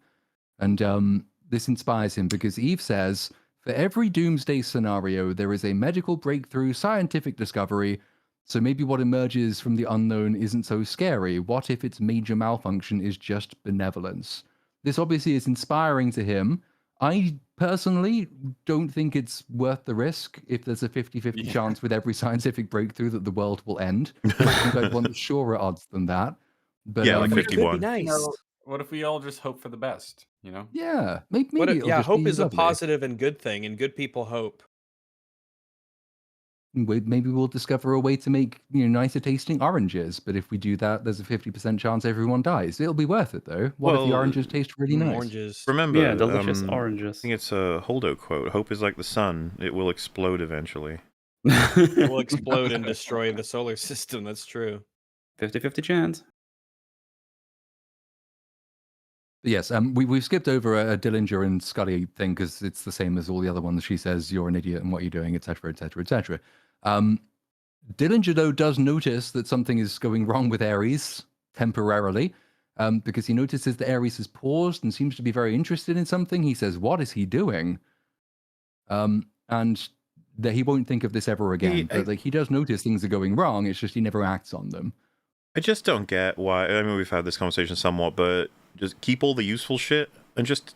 and this inspires him because Eve says, "For every doomsday scenario, there is a medical breakthrough, scientific discovery. So maybe what emerges from the unknown isn't so scary. What if its major malfunction is just benevolence?" This obviously is inspiring to him. I personally don't think it's worth the risk if there's a 50-50 chance with every scientific breakthrough that the world will end. I think I'd want surer odds than that. But Yeah, like But it could 51. be nice. You know, what if we all just hope for the best? You know. yeah, maybe it'll just hope be is a lovely. positive and good thing, and good people hope. Maybe we'll discover a way to make nicer tasting oranges. But if we do that, there's a 50% chance everyone dies. It'll be worth it though. What if the Well, oranges taste really nice? Oranges. Remember, Yeah, delicious I oranges. think it's a Holdo quote. Hope is like the sun. It will explode eventually. It will explode and destroy the solar system. That's true. 50-50 chance. Yes, we've skipped over a Dillinger and Scully thing because it's the same as all the other ones. She says you're an idiot and what you're doing, etc., etc., etc. Dillinger though does notice that something is going wrong with Ares temporarily, because he notices that Ares has paused and seems to be very interested in something. He says, "What is he doing?" And that he won't think of this ever again. But like he does notice things are going wrong. It's just he never acts on them. I just don't get why. I mean, we've had this conversation somewhat, but just keep all the useful shit and just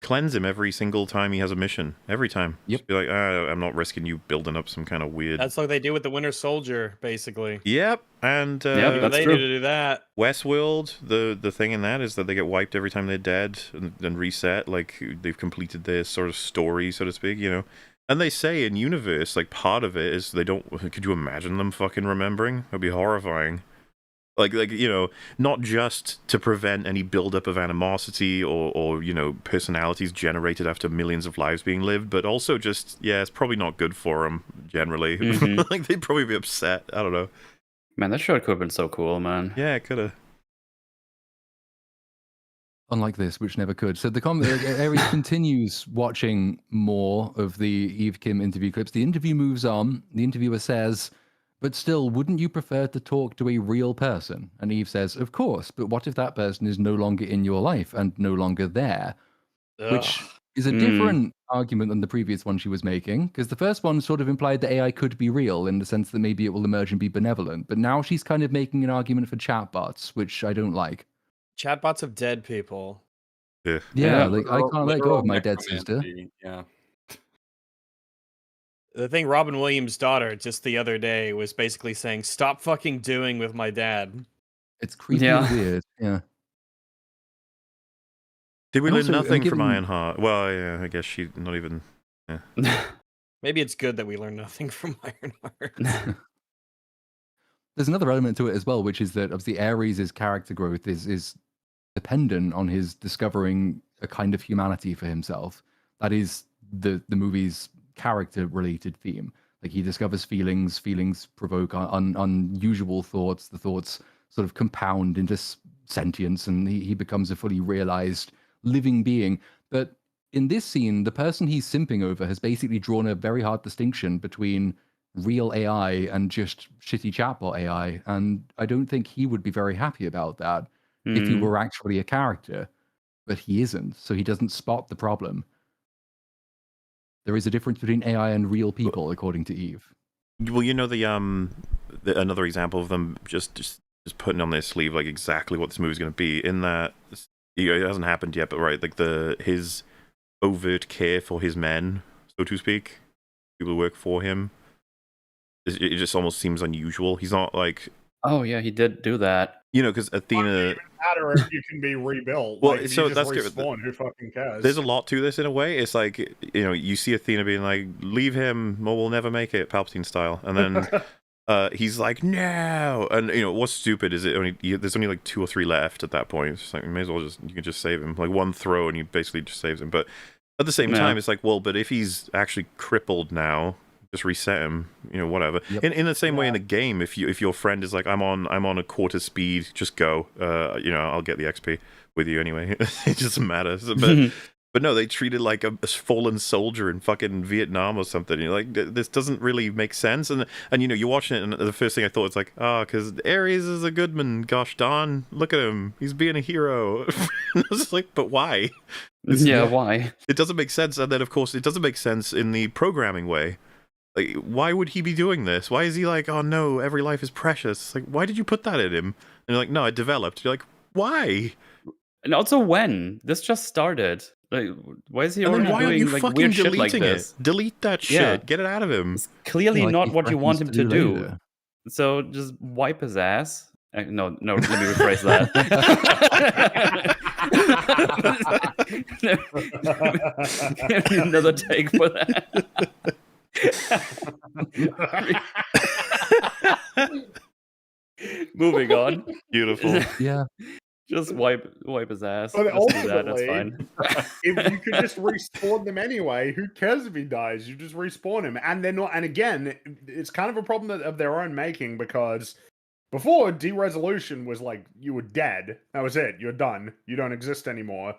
cleanse him every single time he has a mission. Every time. Yep. Just be like, I'm not risking you building up some kind of weird. That's like they do with the Winter Soldier, basically. Yep, and Yep, that's they true. need to do that. Westworld, the thing in that is that they get wiped every time they're dead and reset, like they've completed their sort of story, so to speak, And they say in universe, like part of it is they don't. Could you imagine them fucking remembering? That'd be horrifying. Like not just to prevent any buildup of animosity or personalities generated after millions of lives being lived, but also just it's probably not good for them generally. Mhm. Like they'd probably be upset. I don't know. Man, that show could have been so cool, man. Yeah, it could have. Unlike this, which never could. So Ares continues watching more of the Eve Kim interview clips. The interview moves on. The interviewer says, "But still, wouldn't you prefer to talk to a real person?" And Eve says, "Of course, but what if that person is no longer in your life and no longer there?" Which is a different argument than the previous one she was making, because the first one sort of implied that AI could be real in the sense that maybe it will emerge and be benevolent. But now she's kind of making an argument for chatbots, which I don't like. Chatbots of dead people. Yeah, like I Literal- can't let go of literal my dead sister. necromancy, Yeah. The thing Robin Williams' daughter just the other day was basically saying, "Stop fucking doing with my dad." It's creepy Yeah. and weird. Yeah. Did we And learn also, nothing from given- Ironheart? Well, yeah, I guess she's not even. Maybe it's good that we learn nothing from Ironheart. There's another element to it as well, which is that obviously Ares' character growth is dependent on his discovering a kind of humanity for himself. That is the movie's character-related theme. Like he discovers feelings provoke unusual thoughts. The thoughts sort of compound into sentience, and he becomes a fully realized living being. But in this scene, the person he's simping over has basically drawn a very hard distinction between real AI and just shitty chatbot AI, and I don't think he would be very happy about that if he were actually a character, but he isn't, so he doesn't spot the problem. There is a difference between AI and real people, according to Eve. Well, another example of them just putting on their sleeve like exactly what this movie's going to be. In that it hasn't happened yet, but right, like his overt care for his men, so to speak, people who work for him. It just almost seems unusual. He's not like. Oh yeah, he did do that. You know, because Athena. Doesn't even matter if you can be rebuilt. Well, Like, if so you just that's good. respawn, who fucking cares? There's a lot to this in a way. It's like, you know, you see Athena being like, "Leave him, or we'll never make it," Palpatine style, and then he's like, "No," and you know what's stupid is there's only like 2 or 3 left at that point. It's just like you may as well you can just save him, like one throw and you basically just saves him. But at the same time, it's like, well, but if he's actually crippled now, just reset him, you know, whatever. Yep. In the same way in the game, if your friend is like, I'm on a quarter speed, just go. You know, I'll get the XP with you anyway. It doesn't matter. But no, they treat it like a fallen soldier in fucking Vietnam or something. You're like, this doesn't really make sense. And you know, you're watching it, and the first thing I thought was like, because Ares is a good man. Gosh darn, look at him, he's being a hero. I was like, but why? Why? It doesn't make sense. And then of course, it doesn't make sense in the programming way. Like, why would he be doing this? Why is he like, oh no, every life is precious? It's like, why did you put that in him? And you're like, no, it developed. You're like, why? And also, when this just started, like, why is he And then already why aren't doing you like fucking weird shit like deleting this? it? Delete that shit. Yeah. Get it out of him. It's clearly Like not he what you want him threatens to do. later. So just wipe his ass. No, let me rephrase that. Give me another take for that. Moving on. Beautiful. Yeah. Just wipe his ass. But Just do that, that's ultimately, fine. if you could just respawn them anyway, who cares if he dies? You just respawn him, and they're not. And again, it's kind of a problem of their own making, because before, de-resolution was like you were dead. That was it. You're done. You don't exist anymore.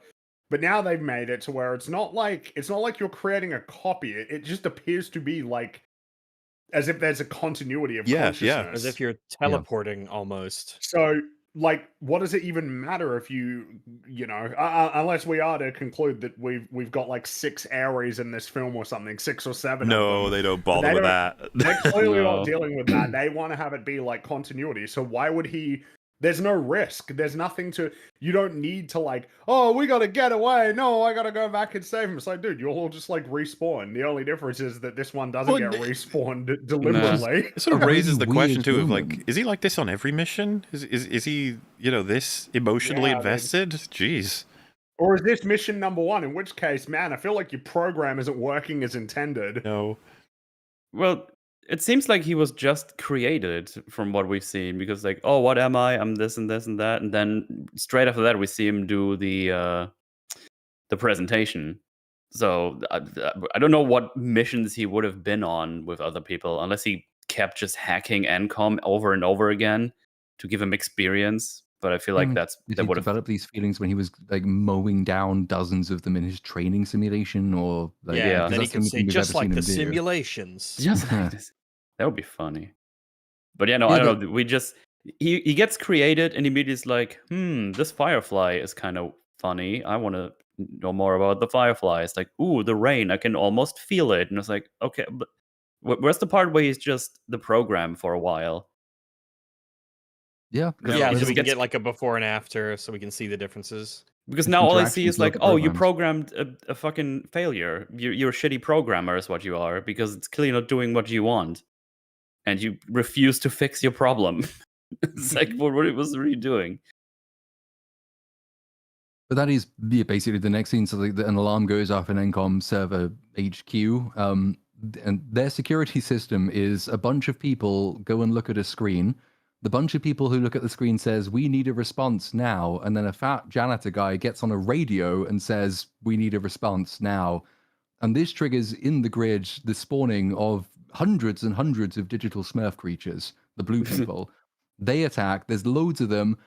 But now they've made it to where it's not like you're creating a copy. It just appears to be like as if there's a continuity of consciousness. As if you're teleporting almost. So, like, what does it even matter if you know, unless we are to conclude that we've got like 6 Ares in this film or something, 6 or 7. No, of them. they don't bother with that. They're clearly No. not dealing with that. They want to have it be like continuity. So why would he? There's no risk. There's nothing to. You don't need to like. Oh, we gotta get away. No, I gotta go back and save him. It's like, dude, you'll all just like respawn. The only difference is that this one doesn't get respawned deliberately. It sort of A raises really the question weird too of moment. like, is he like this on every mission? Is he, you know, this emotionally Yeah, invested? Jeez. Or is this mission number 1? In which case, man, I feel like your program isn't working as intended. No. Well, it seems like he was just created from what we've seen, because like, oh, what am I? I'm this and this and that, and then straight after that we see him do the presentation. So I don't know what missions he would have been on with other people, unless he kept just hacking NCOM over and over again to give him experience. But I feel like Did that he would have. develop these feelings when he was like mowing down dozens of them in his training simulation, or like, Yeah. And then he that's the can only say, thing we've just ever like seen the him do. simulations. Just like this. That would be funny. But yeah, no, Yeah, I don't know. We just he gets created and immediately is like, this firefly is kind of funny. I want to know more about the firefly. It's like, ooh, the rain. I can almost feel it. And it's like, okay, but where's the part where he's just the program for a while? Yeah, Yeah, Yeah, he so just we can gets- get like a before and after, so we can see the differences. Because Just now all I see interactions is like, with other oh, you programs. programmed a fucking failure. You're a shitty programmer is what you are, because it's clearly not doing what you want. And you refuse to fix your problem. It's like, what was he doing? But that is basically the next scene. So like, an alarm goes off in NCOM server HQ, and their security system is a bunch of people go and look at a screen. The bunch of people who look at the screen says, "We need a response now," and then a fat janitor guy gets on a radio and says, "We need a response now." And this triggers in the grid the spawning of hundreds and hundreds of digital Smurf creatures, the blue people. They attack. There's loads of them.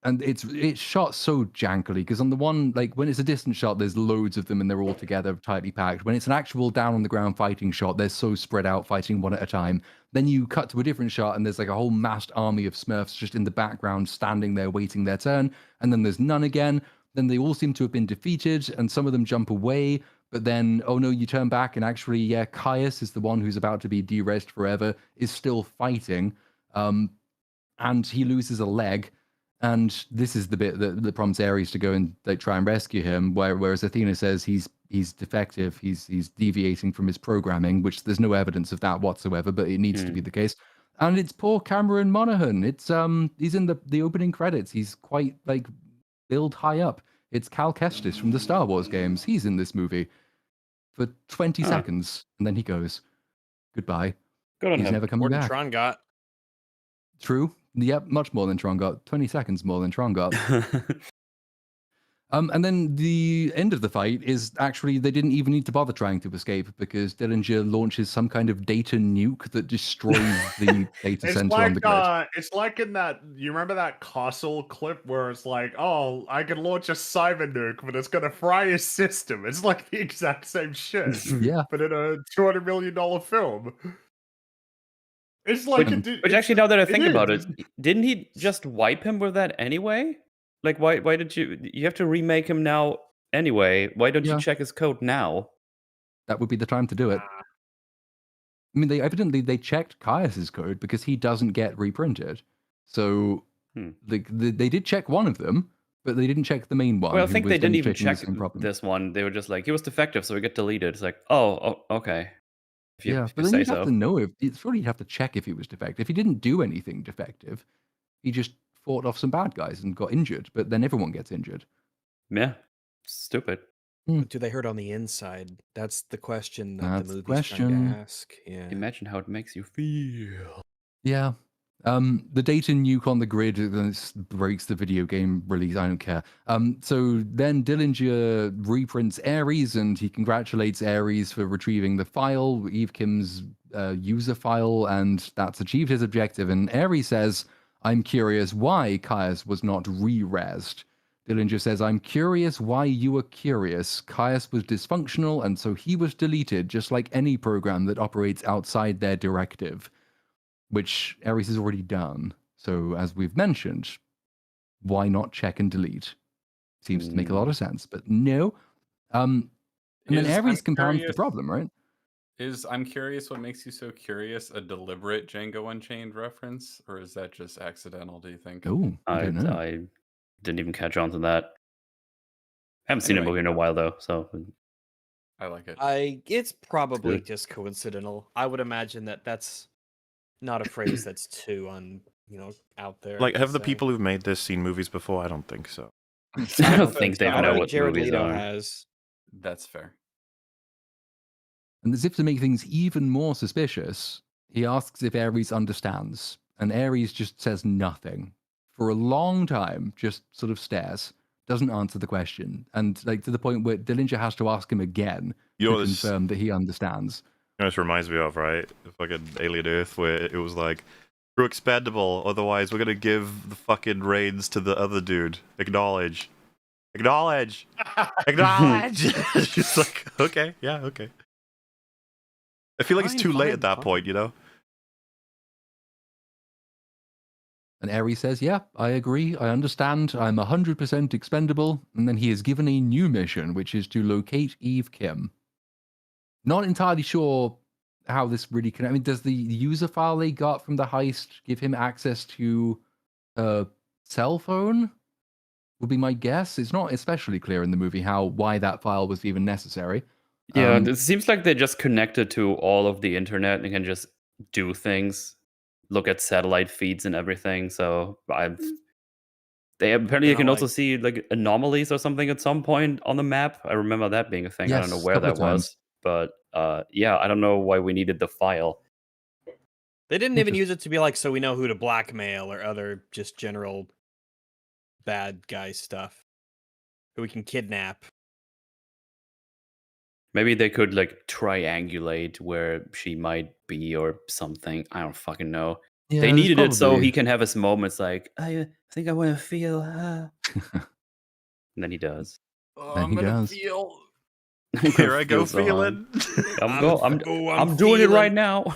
And it's shot so jankily, because on the one, like when it's a distant shot, there's loads of them and they're all together, tightly packed. When it's an actual down on the ground fighting shot, they're so spread out, fighting one at a time. Then you cut to a different shot and there's like a whole massed army of Smurfs just in the background, standing there waiting their turn. And then there's none again. Then they all seem to have been defeated, and some of them jump away. But then, oh no, you turn back, and actually, yeah, Caius is the one who's about to be de-resed forever, is still fighting, and he loses a leg. And this is the bit that prompts Ares to go and like try and rescue him, whereas Athena says he's defective, he's deviating from his programming, which there's no evidence of that whatsoever, but it needs to be the case. And it's poor Cameron Monaghan. It's he's in the opening credits. He's quite like billed high up. It's Cal Kestis from the Star Wars games. He's in this movie for 20 seconds, and then he goes, goodbye. Good on He's him. never coming More than back. Tron got. True. Yep, much more than Tron got. 20 seconds more than Tron got. And then the end of the fight is actually they didn't even need to bother trying to escape because Dillinger launches some kind of data nuke that destroys the data It's center on the grid. it's like in that, you remember that castle clip where it's like, oh, I can launch a cyber nuke, but it's gonna fry his system. It's like the exact same shit, Yeah. but in a $200 million film. It's like Which actually, now that I think about it, didn't he just wipe him with that anyway? Like, why did you have to remake him now anyway? Why don't you check his code now? That would be the time to do it. I mean, they checked Caius's code because he doesn't get reprinted. So they did check one of them, but they didn't check the main one. Well, I think they didn't even check the this one. They were just like, he was defective, so he got deleted. It's like, oh okay. But then you'd have to know it's really you'd have to check if he was defective. If he didn't do anything defective, he just fought off some bad guys and got injured. But then everyone gets injured. Yeah, stupid. But do they hurt on the inside? That's the question that That's the movie's question. trying to ask. Yeah. Imagine how it makes you feel. Yeah. The data nuke on the grid breaks the video game release. I don't care. So then Dillinger reprints Ares and he congratulates Ares for retrieving the file, Eve Kim's user file, and that's achieved his objective. And Ares says, I'm curious why Caius was not re-rezzed. Dillinger says, I'm curious why you were curious. Caius was dysfunctional, and so he was deleted, just like any program that operates outside their directive, which Ares has already done. So, as we've mentioned, why not check and delete? Seems to make a lot of sense, but no. And then Ares compounds the problem, right? Is I'm curious what makes you so curious a deliberate Django Unchained reference, or is that just accidental, do you think? Oh, I don't know. I didn't even catch on to that. Haven't seen a movie in a while, though, so... I like it. It's probably just coincidental. I would imagine that's not a phrase that's too out there. Like, have the people who've made this seen movies before? I don't think so. I don't think they know what Jared movies Leto are. has. That's fair. And as if to make things even more suspicious, he asks if Ares understands, and Ares just says nothing. For a long time, just sort of stares, doesn't answer the question, and like to the point where Dillinger has to ask him again to confirm that he understands. This reminds me of, right, fucking Alien Earth, where it was like, we're expendable, otherwise we're gonna give the fucking reins to the other dude. Acknowledge. Acknowledge! Acknowledge! It's just like, okay, yeah, okay. I feel like it's too late at that point, you know? And Ares says, yeah, I agree, I understand, I'm 100% expendable, and then he is given a new mission, which is to locate Eve Kim. Not entirely sure how this really connects. I mean, does the user file they got from the heist give him access to a cell phone? Would be my guess. It's not especially clear in the movie why that file was even necessary. Yeah, it seems like they're just connected to all of the internet and can just do things, look at satellite feeds and everything. So they apparently can also see like anomalies or something at some point on the map. I remember that being a thing. Yes, I don't know where that was, but yeah, I don't know why we needed the file. They didn't even use it to be like, so we know who to blackmail or other just general bad guy stuff who we can kidnap. Maybe they could like triangulate where she might be or something. I don't fucking know. Yeah, they needed it so he can have his moments like, I think I want to feel. And then he does. Then he does. Feel. Here I go feeling. I'm doing it right now.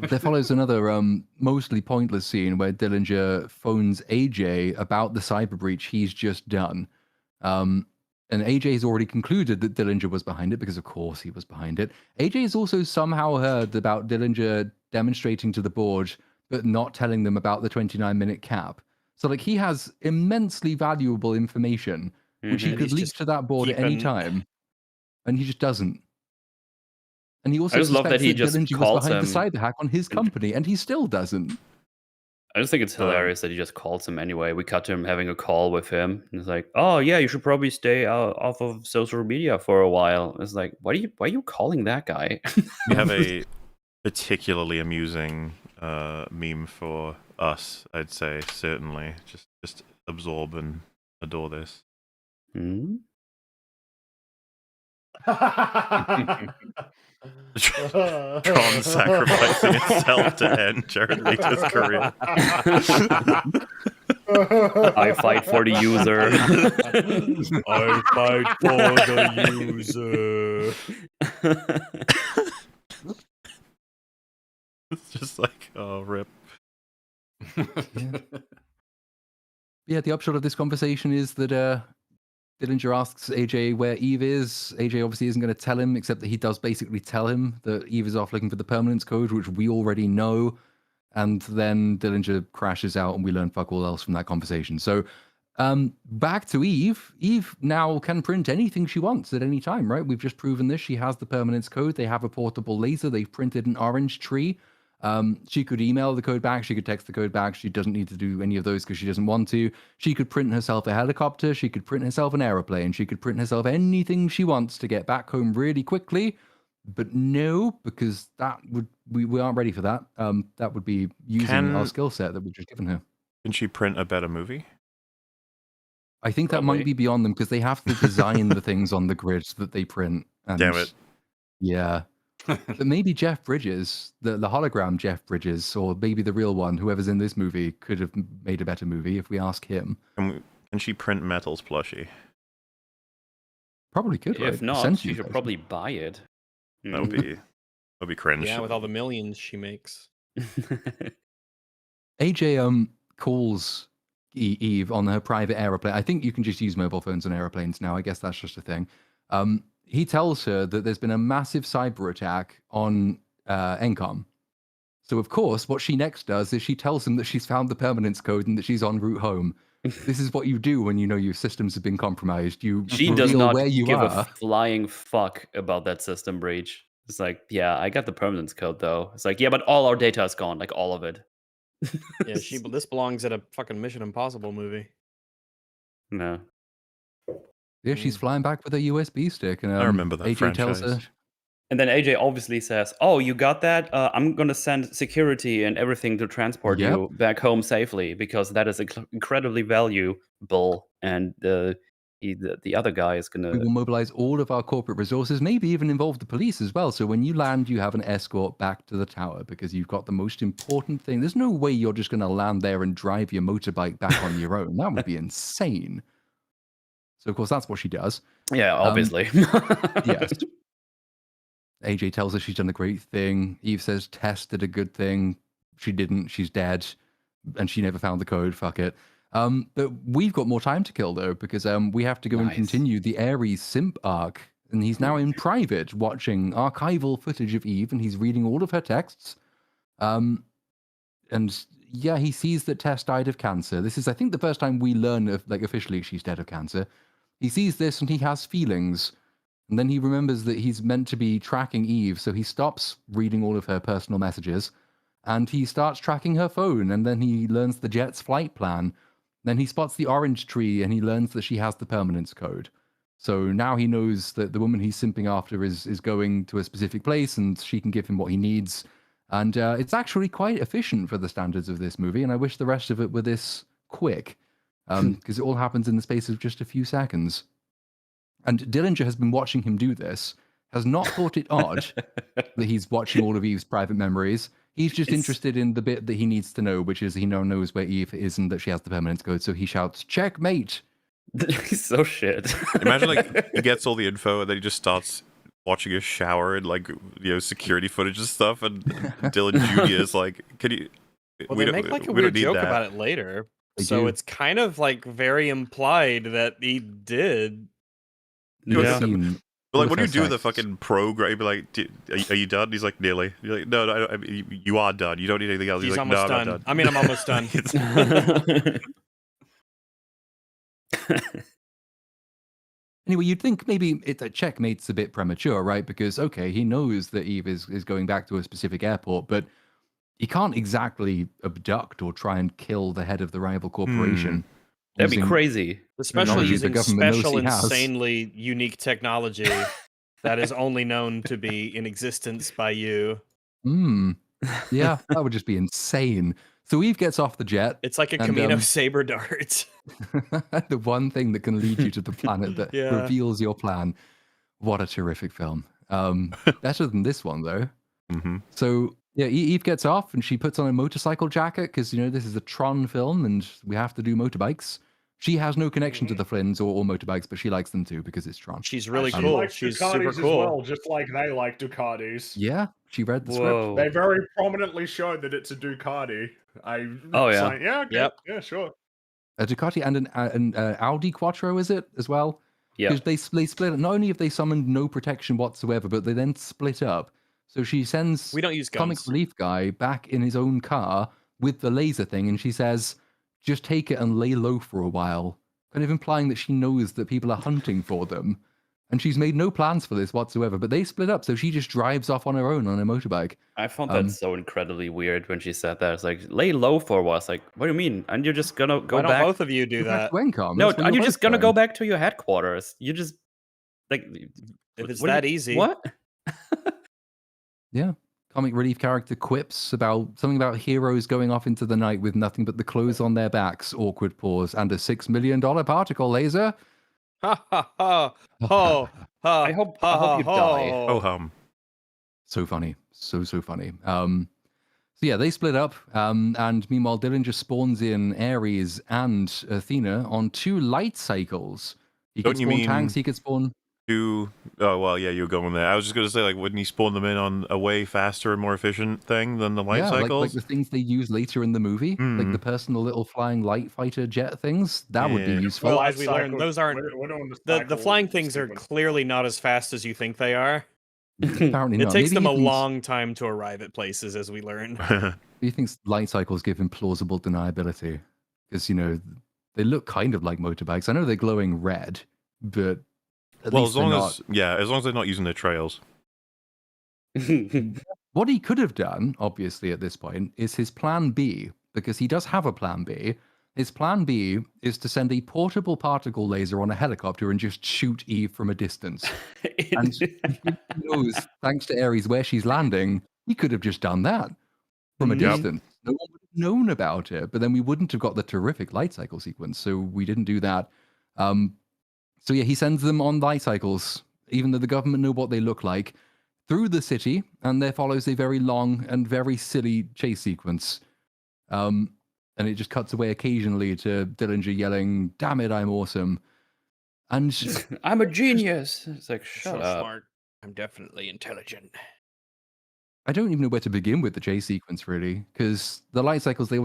There follows another mostly pointless scene where Dillinger phones AJ about the cyber breach he's just done. And AJ has already concluded that Dillinger was behind it because, of course, he was behind it. AJ has also somehow heard about Dillinger demonstrating to the board, but not telling them about the 29-minute cap. So, like, he has immensely valuable information, which he could leak to that board at any time, and he just doesn't. And he also I just love that suspects he that just Dillinger was calls behind the him. cyber hack on his company, and he still doesn't. I just think it's hilarious that he just calls him anyway. We cut to him having a call with him, and it's like, "Oh yeah, you should probably stay off of social media for a while." It's like, why are you calling that guy? We have a particularly amusing meme for us, I'd say, certainly. Just absorb and adore this. Hmm? Tron sacrificing itself to end Jared Leto's career. I fight for the user. I fight for the user. It's just like, oh, rip. Yeah, the upshot of this conversation is that Dillinger asks AJ where Eve is. AJ obviously isn't going to tell him, except that he does basically tell him that Eve is off looking for the permanence code, which we already know. And then Dillinger crashes out, and we learn fuck all else from that conversation. So back to Eve. Eve now can print anything she wants at any time, right? We've just proven this. She has the permanence code. They have a portable laser. They've printed an orange tree. She could email the code back. She could text the code back. She doesn't need to do any of those because she doesn't want to. She could print herself a helicopter. She could print herself an aeroplane. She could print herself anything she wants to get back home really quickly. But no, because that would we aren't ready for that. That would be using our skill set that we've just given her. Can she print a better movie? I think that might be beyond them because they have to design the things on the grid that they print. And Damn it. Yeah. But maybe Jeff Bridges, the hologram Jeff Bridges, or maybe the real one, whoever's in this movie, could have made a better movie if we ask him. Can she print Metals plushie? Probably could. If right? not, she should probably buy it. That would be cringe. Yeah, with all the millions she makes. AJ calls Eve on her private aeroplane. I think you can just use mobile phones on airplanes now. I guess that's just a thing. He tells her that there's been a massive cyber attack on Encom. So, of course, what she next does is she tells him that she's found the permanence code and that she's en route home. This is what you do when you know your systems have been compromised. She does not where you give are. a flying fuck about that system breach. It's like, yeah, I got the permanence code though. It's like, yeah, but all our data is gone, like all of it. Yeah, this belongs in a fucking Mission Impossible movie. No. Yeah, she's flying back with a USB stick, and I remember that AJ franchise. tells her. And then AJ obviously says, "Oh, you got that? I'm gonna send security and everything to transport you back home safely because that is incredibly valuable." And the other guy is gonna. We will mobilize all of our corporate resources, maybe even involve the police as well. So when you land, you have an escort back to the tower because you've got the most important thing. There's no way you're just going to land there and drive your motorbike back on your own. That would be insane. So, of course, that's what she does. Yeah, obviously. Yes. AJ tells her she's done a great thing. Eve says Tess did a good thing. She didn't. She's dead. And she never found the code. Fuck it. But we've got more time to kill, though, because we have to go and continue the Ares simp arc. And he's now in private watching archival footage of Eve, and he's reading all of her texts. And yeah, he sees that Tess died of cancer. This is, I think, the first time we learn of, like, officially she's dead of cancer. He sees this and he has feelings. And then he remembers that he's meant to be tracking Eve, so he stops reading all of her personal messages, and he starts tracking her phone, and then he learns the jet's flight plan. Then he spots the orange tree, and he learns that she has the permanence code. So now he knows that the woman he's simping after is going to a specific place, and she can give him what he needs. And it's actually quite efficient for the standards of this movie, and I wish the rest of it were this quick, because it all happens in the space of just a few seconds. And Dillinger has been watching him do this, has not thought it odd that he's watching all of Eve's private memories. He's just interested in the bit that he needs to know, which is he now knows where Eve is and that she has the permanence code. So he shouts, "Checkmate!" He's so shit. Imagine, like, he gets all the info and then he just starts watching a shower and, like, you know, security footage and stuff. And Dylan Jr. is like, "Can you?" Well, they make like a weird joke about it later. So it's kind of like very implied that he did. Yeah. But like, what do you do with the fucking program? You'd be like, are you done? He's like, nearly. You're like, no, I mean, you are done. You don't need anything else. He's like, almost no, done. I'm not done. I mean, I'm almost done. Anyway, you'd think maybe a checkmate's a bit premature, right? Because, okay, he knows that Eve is going back to a specific airport, but he can't exactly abduct or try and kill the head of the rival corporation. That'd be using crazy. Especially technology the using government knows special, he has. insanely unique technology that is only known to be in existence by you. Yeah, that would just be insane. So Eve gets off the jet. It's like a and, Camino saber dart. the one thing that can lead you to the planet that Yeah. reveals your plan. What a terrific film. Better than this one, though. Mm-hmm. So, yeah, Eve gets off and she puts on a motorcycle jacket because, this is a Tron film and we have to do motorbikes. She has no connection to the Flynns or motorbikes, but she likes them too because it's Tron. She's really She cool. likes She's Ducatis super as cool. well, just like they like Ducatis. Yeah, she read the Whoa. script. They very prominently showed that it's a Ducati. Oh, yeah. Like, yeah, okay, Yep. yeah, sure. A Ducati and an Audi Quattro, is it, as well? Yeah. Because they split. Not only have they summoned no protection whatsoever, but they then split up. So she sends We don't use comic guns. relief guy back in his own car with the laser thing, and she says, "Just take it and lay low for a while," kind of implying that she knows that people are hunting for them, and she's made no plans for this whatsoever. But they split up, so she just drives off on her own on a motorbike. I found that so incredibly weird when she said that. It's like, lay low for a while. It's like, what do you mean? And you're just gonna go Why don't back? both of you do Go back that? to Encom. No, That's where and you're you're just both gonna go going. back to your headquarters. You just like If it's what do that you- easy. What? Yeah. Comic relief character quips about something about heroes going off into the night with nothing but the clothes on their backs, awkward pause, and a $6 million particle laser. Ha ha ha. Ho. Ha. I hope ha, you ha, die. ho. Oh hum. So funny. So funny. So yeah, they split up, and meanwhile Dylan just spawns in Ares and Athena on 2 light cycles. He Don't could you spawn mean- tanks, he could spawn... Oh well, yeah, you're going there. I was just gonna say, like, wouldn't he spawn them in on a way faster and more efficient thing than the light yeah, cycles? like the things they use later in the movie, like the personal little flying light fighter jet things, that would be Yeah. useful. Well, as we learned, those aren't We're doing the cycle flying things are sequence. clearly not as fast as you think they are. Apparently It not. takes Maybe them he a thinks- long time to arrive at places, as we learn. He thinks light cycles give him plausible deniability because they look kind of like motorbikes. I know they're glowing red, but at well, least as long they're as as long as they're not using their trails. not. What he could have done, obviously, at this point, is his plan B, because he does have a plan B. His plan B is to send a portable particle laser on a helicopter and just shoot Eve from a distance. And he knows, thanks to Ares, where she's landing. He could have just done that from a Yep. distance. No one would have known about it, but then we wouldn't have got the terrific light cycle sequence. So we didn't do that. So yeah, he sends them on light cycles, even though the government know what they look like, through the city, and there follows a very long and very silly chase sequence. And it just cuts away occasionally to Dillinger yelling, "Damn it, I'm awesome." And I'm a genius. It's like, So shut up. smart. I'm definitely intelligent. I don't even know where to begin with the chase sequence, really, because the light cycles, they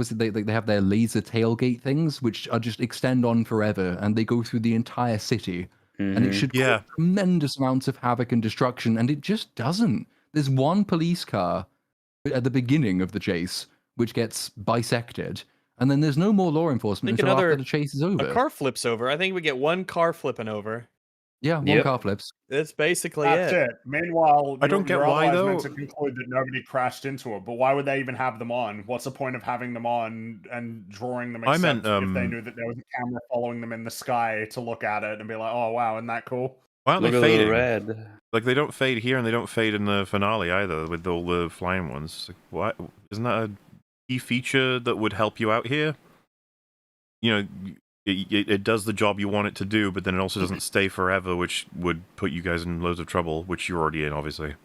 have their laser tailgate things, which are just extend on forever, and they go through the entire city, and it Mhm. should Yeah. cause tremendous amounts of havoc and destruction, and it just doesn't. There's one police car at the beginning of the chase, which gets bisected, and then there's no more law enforcement think until after another- the chase is over. A car flips over. I think we get one car flipping over. Yeah, one Yep. car flips. That's basically That's it. Meanwhile, I don't get you're why, otherwise meant though. to conclude that nobody crashed into it. But why would they even have them on? What's the point of having them on and drawing them? I Except meant, if they knew that there was a camera following them in the sky to look at it and be like, "Oh wow, isn't that cool?" Why aren't Look they at the fading? red. Like, they don't fade here, and they don't fade in the finale either, with all the flying ones. Like, what? Isn't that a key feature that would help you out here? It does the job you want it to do, but then it also doesn't stay forever, which would put you guys in loads of trouble, which you're already in, obviously.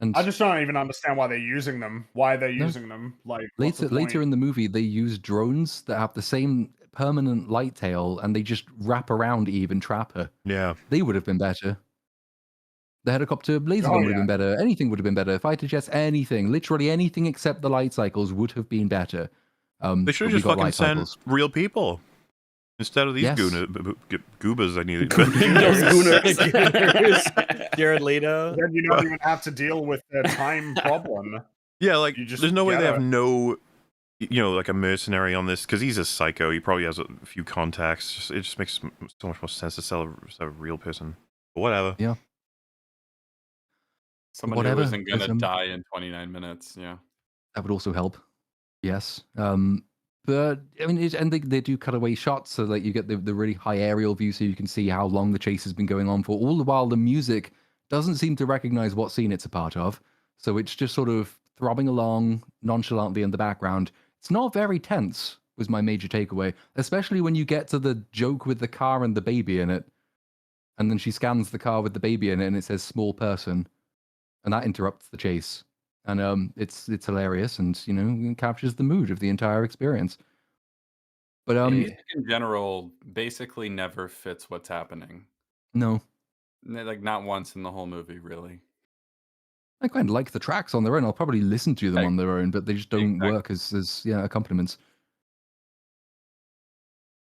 And I just don't even understand why they're using them. Why they're using them? Like what's the later point? in the movie, they use drones that have the same permanent light tail, and they just wrap around Eve and trap her. Yeah. They would have been better. The helicopter laser Oh, gun would have yeah. been better. Anything would have been better. Fighter jets, anything. Literally anything except the light cycles would have been better. They should but have we just got fucking light sent cycles. real people. Instead of these Yes. goobas, I needed. Those gooners. Jared Leto. Then you don't even have to deal with the time problem. Yeah, like, You just there's no way they gotta- have no like a mercenary on this, because he's a psycho. He probably has a few contacts. It just makes so much more sense to sell a real person. But whatever. Yeah. Someone Whatever. who isn't gonna There's, die in 29 minutes. Yeah. that would also help. Yes. But I mean, and they do cutaway shots, so like you get the really high aerial view, so you can see how long the chase has been going on for. All the while, the music doesn't seem to recognize what scene it's a part of, so it's just sort of throbbing along nonchalantly in the background. It's not very tense, was my major takeaway, especially when you get to the joke with the car and the baby in it, and then she scans the car with the baby in it, and it says "small person," and that interrupts the chase. And it's hilarious, and it captures the mood of the entire experience. But Music in general basically never fits what's happening. no, Like not once in the whole movie, really. I kind of like the tracks on their own. I'll probably listen to them Right. on their own, but they just don't Exactly. work as accompaniments.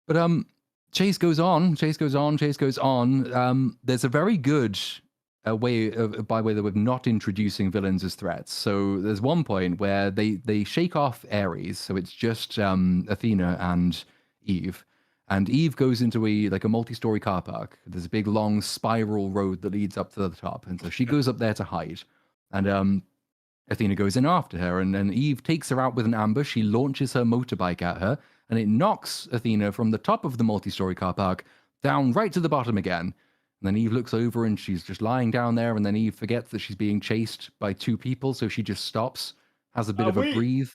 But chase goes on. There's a very good way by way of not introducing villains as threats. So there's one point where they shake off Ares, so it's just Athena and Eve. And Eve goes into a multi-story car park. There's a big long spiral road that leads up to the top, and so she goes up there to hide. And Athena goes in after her, and then Eve takes her out with an ambush. She launches her motorbike at her, and it knocks Athena from the top of the multi-story car park down right to the bottom again. And then Eve looks over, and she's just lying down there, and then Eve forgets that she's being chased by two people, so she just stops, has a bit of a breathe.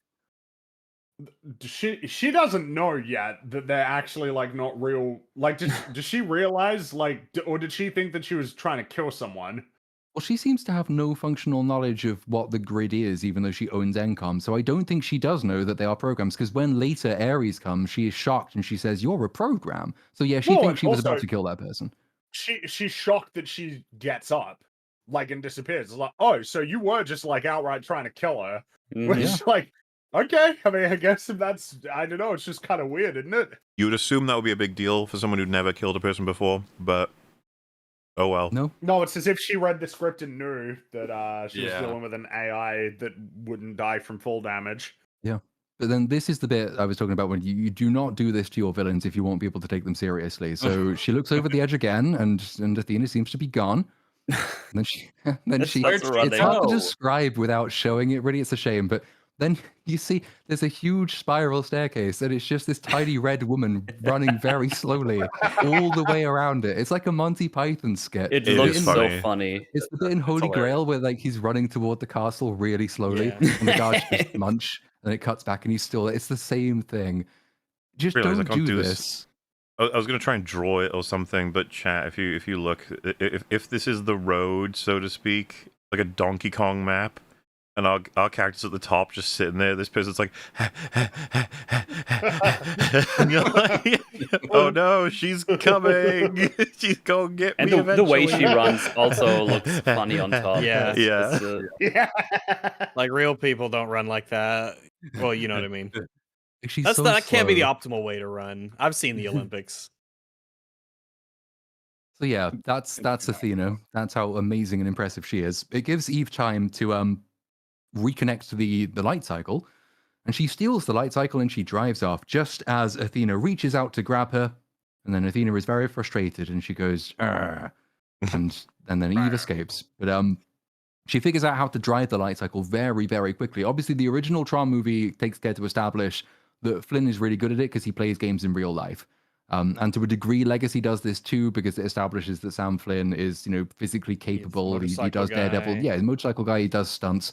She doesn't know yet that they're actually like not real. Like, does she realize or did she think that she was trying to kill someone? Well, she seems to have no functional knowledge of what the grid is, even though she owns Encom. So I don't think she does know that they are programs, because when later Ares comes, she is shocked and she says, "You're a program." So yeah, she thinks she was about to kill that person. She's shocked that she gets up, and disappears. It's like, oh, so you were just outright trying to kill her. Which okay, I mean, I guess if that's, I don't know, it's just kind of weird, isn't it? You would assume that would be a big deal for someone who'd never killed a person before, but oh well. No, it's as if she read the script and knew that she was dealing with an AI that wouldn't die from full damage. Yeah. But then this is the bit I was talking about, when you do not do this to your villains if you want people to take them seriously. So she looks over the edge again, and Athena seems to be gone. And then she it's hard to describe without showing it, really. It's a shame, but then you see there's a huge spiral staircase, and it's just this tiny red woman running very slowly all the way around it. It's like a Monty Python sketch. It looks so funny. It's the bit in Holy Grail where he's running toward the castle really slowly, and the guards just munch, and it cuts back, and he's still. It's the same thing. Just don't do this. I was gonna try and draw it or something, but chat, if you look, if this is the road, so to speak, like a Donkey Kong map, and our character's at the top just sitting there, this person's like, and you're like, oh no, she's coming, she's gonna get me eventually. The way she runs also looks funny on top. Yeah. Like real people don't run like that. Well, you know what I mean. That can't be the optimal way to run. I've seen the Olympics. So yeah, that's Athena. That's how amazing and impressive she is. It gives Eve time to reconnect to the light cycle, and she steals the light cycle and she drives off just as Athena reaches out to grab her, and then Athena is very frustrated and she goes, "Arr," and then Eve escapes. But she figures out how to drive the light cycle very, very quickly. Obviously, the original Tron movie takes care to establish that Flynn is really good at it because he plays games in real life. And to a degree, Legacy does this too, because it establishes that Sam Flynn is, physically capable. He does Daredevil. Yeah, he's a motorcycle guy. He does stunts.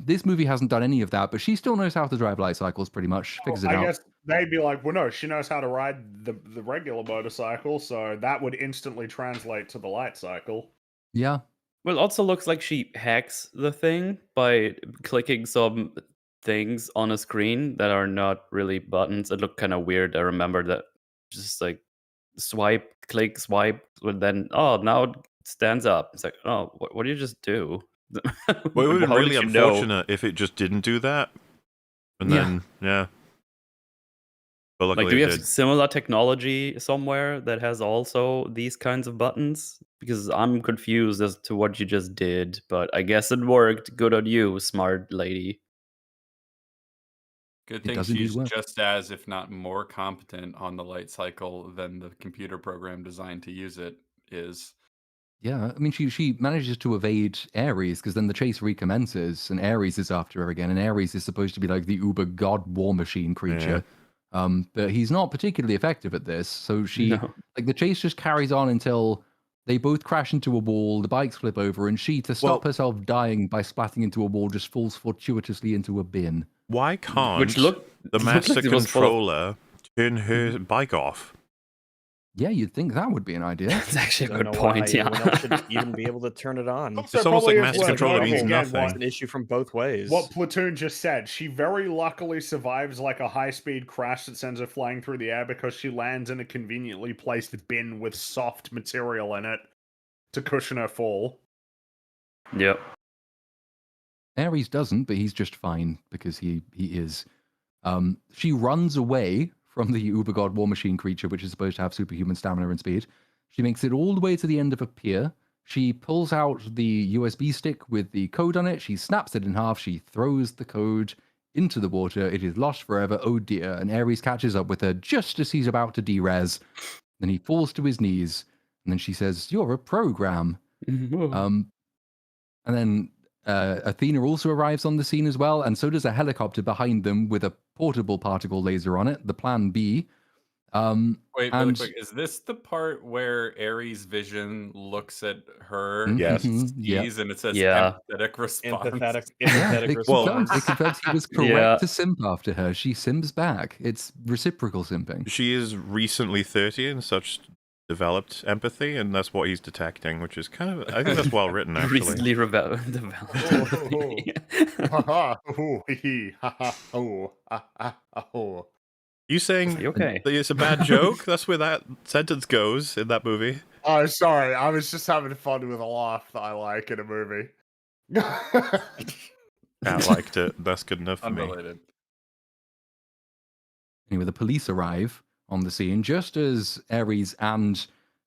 This movie hasn't done any of that, but she still knows how to drive light cycles pretty much. Figures it out. I guess they'd be like, well, no, she knows how to ride the regular motorcycle, so that would instantly translate to the light cycle. Yeah. Well, it also looks like she hacks the thing by clicking some things on a screen that are not really buttons. It looked kind of weird. I remember that just like swipe, click, swipe, but then now it stands up. It's like, oh, what do you just do? Well, it would have been really unfortunate if it just didn't do that. And then but luckily, like, do you have similar technology somewhere that has also these kinds of buttons? Because I'm confused as to what you just did, but I guess it worked. Good on you, smart lady. Good It thing does indeed she's work. just as, if not more, competent on the light cycle than the computer program designed to use it is. Yeah, I mean, she manages to evade Ares because then the chase recommences, and Ares is after her again. And Ares is supposed to be like the uber god war machine creature, but he's not particularly effective at this. So she, No. like, the chase just carries on until they both crash into a wall. The bikes flip over, and she, to stop herself dying by splatting into a wall, just falls fortuitously into a bin. Why can't Which looked the looked master like it was full of- controller turn her bike off? Yeah, you'd think that would be an idea. That's actually a Don't good know point. why Yeah. anyone else should even be able to turn it on. Also, It's almost probably like is master worth controller noting means again nothing. It's an issue from both ways. What Platoon just said, she very luckily survives like a high-speed crash that sends her flying through the air because she lands in a conveniently placed bin with soft material in it to cushion her fall. Yep. Ares doesn't, but he's just fine because he is. She runs away from the Uber God War Machine creature, which is supposed to have superhuman stamina and speed. She makes it all the way to the end of a pier. She pulls out the USB stick with the code on it. She snaps it in half. She throws the code into the water. It is lost forever. Oh dear. And Ares catches up with her just as he's about to derez. Then he falls to his knees. And then she says, "You're a program." And then Athena also arrives on the scene as well, and so does a helicopter behind them with a portable particle laser on it, the Plan B. Wait, really and quick. Is this the part where Ares' vision looks at her Yes. Yeah. sees and it says Yeah. empathetic response? empathetic Yeah, it response. confirms, it confirms he was correct Yeah. to simp after her. She sims back. It's reciprocal simping. She is recently 30 and such developed empathy, and that's what he's detecting, which is kind of, I think that's well written, actually. Recently developed. Haha, ooh, hee, haha, oh, ah, ah, ah, oh. You saying You okay? that it's a bad joke? That's where that sentence goes in that movie. Oh, sorry, I was just having fun with a laugh that I like in a movie. I liked it. That's good enough for me. Unrelated. Anyway, the police arrive on the scene just as Ares and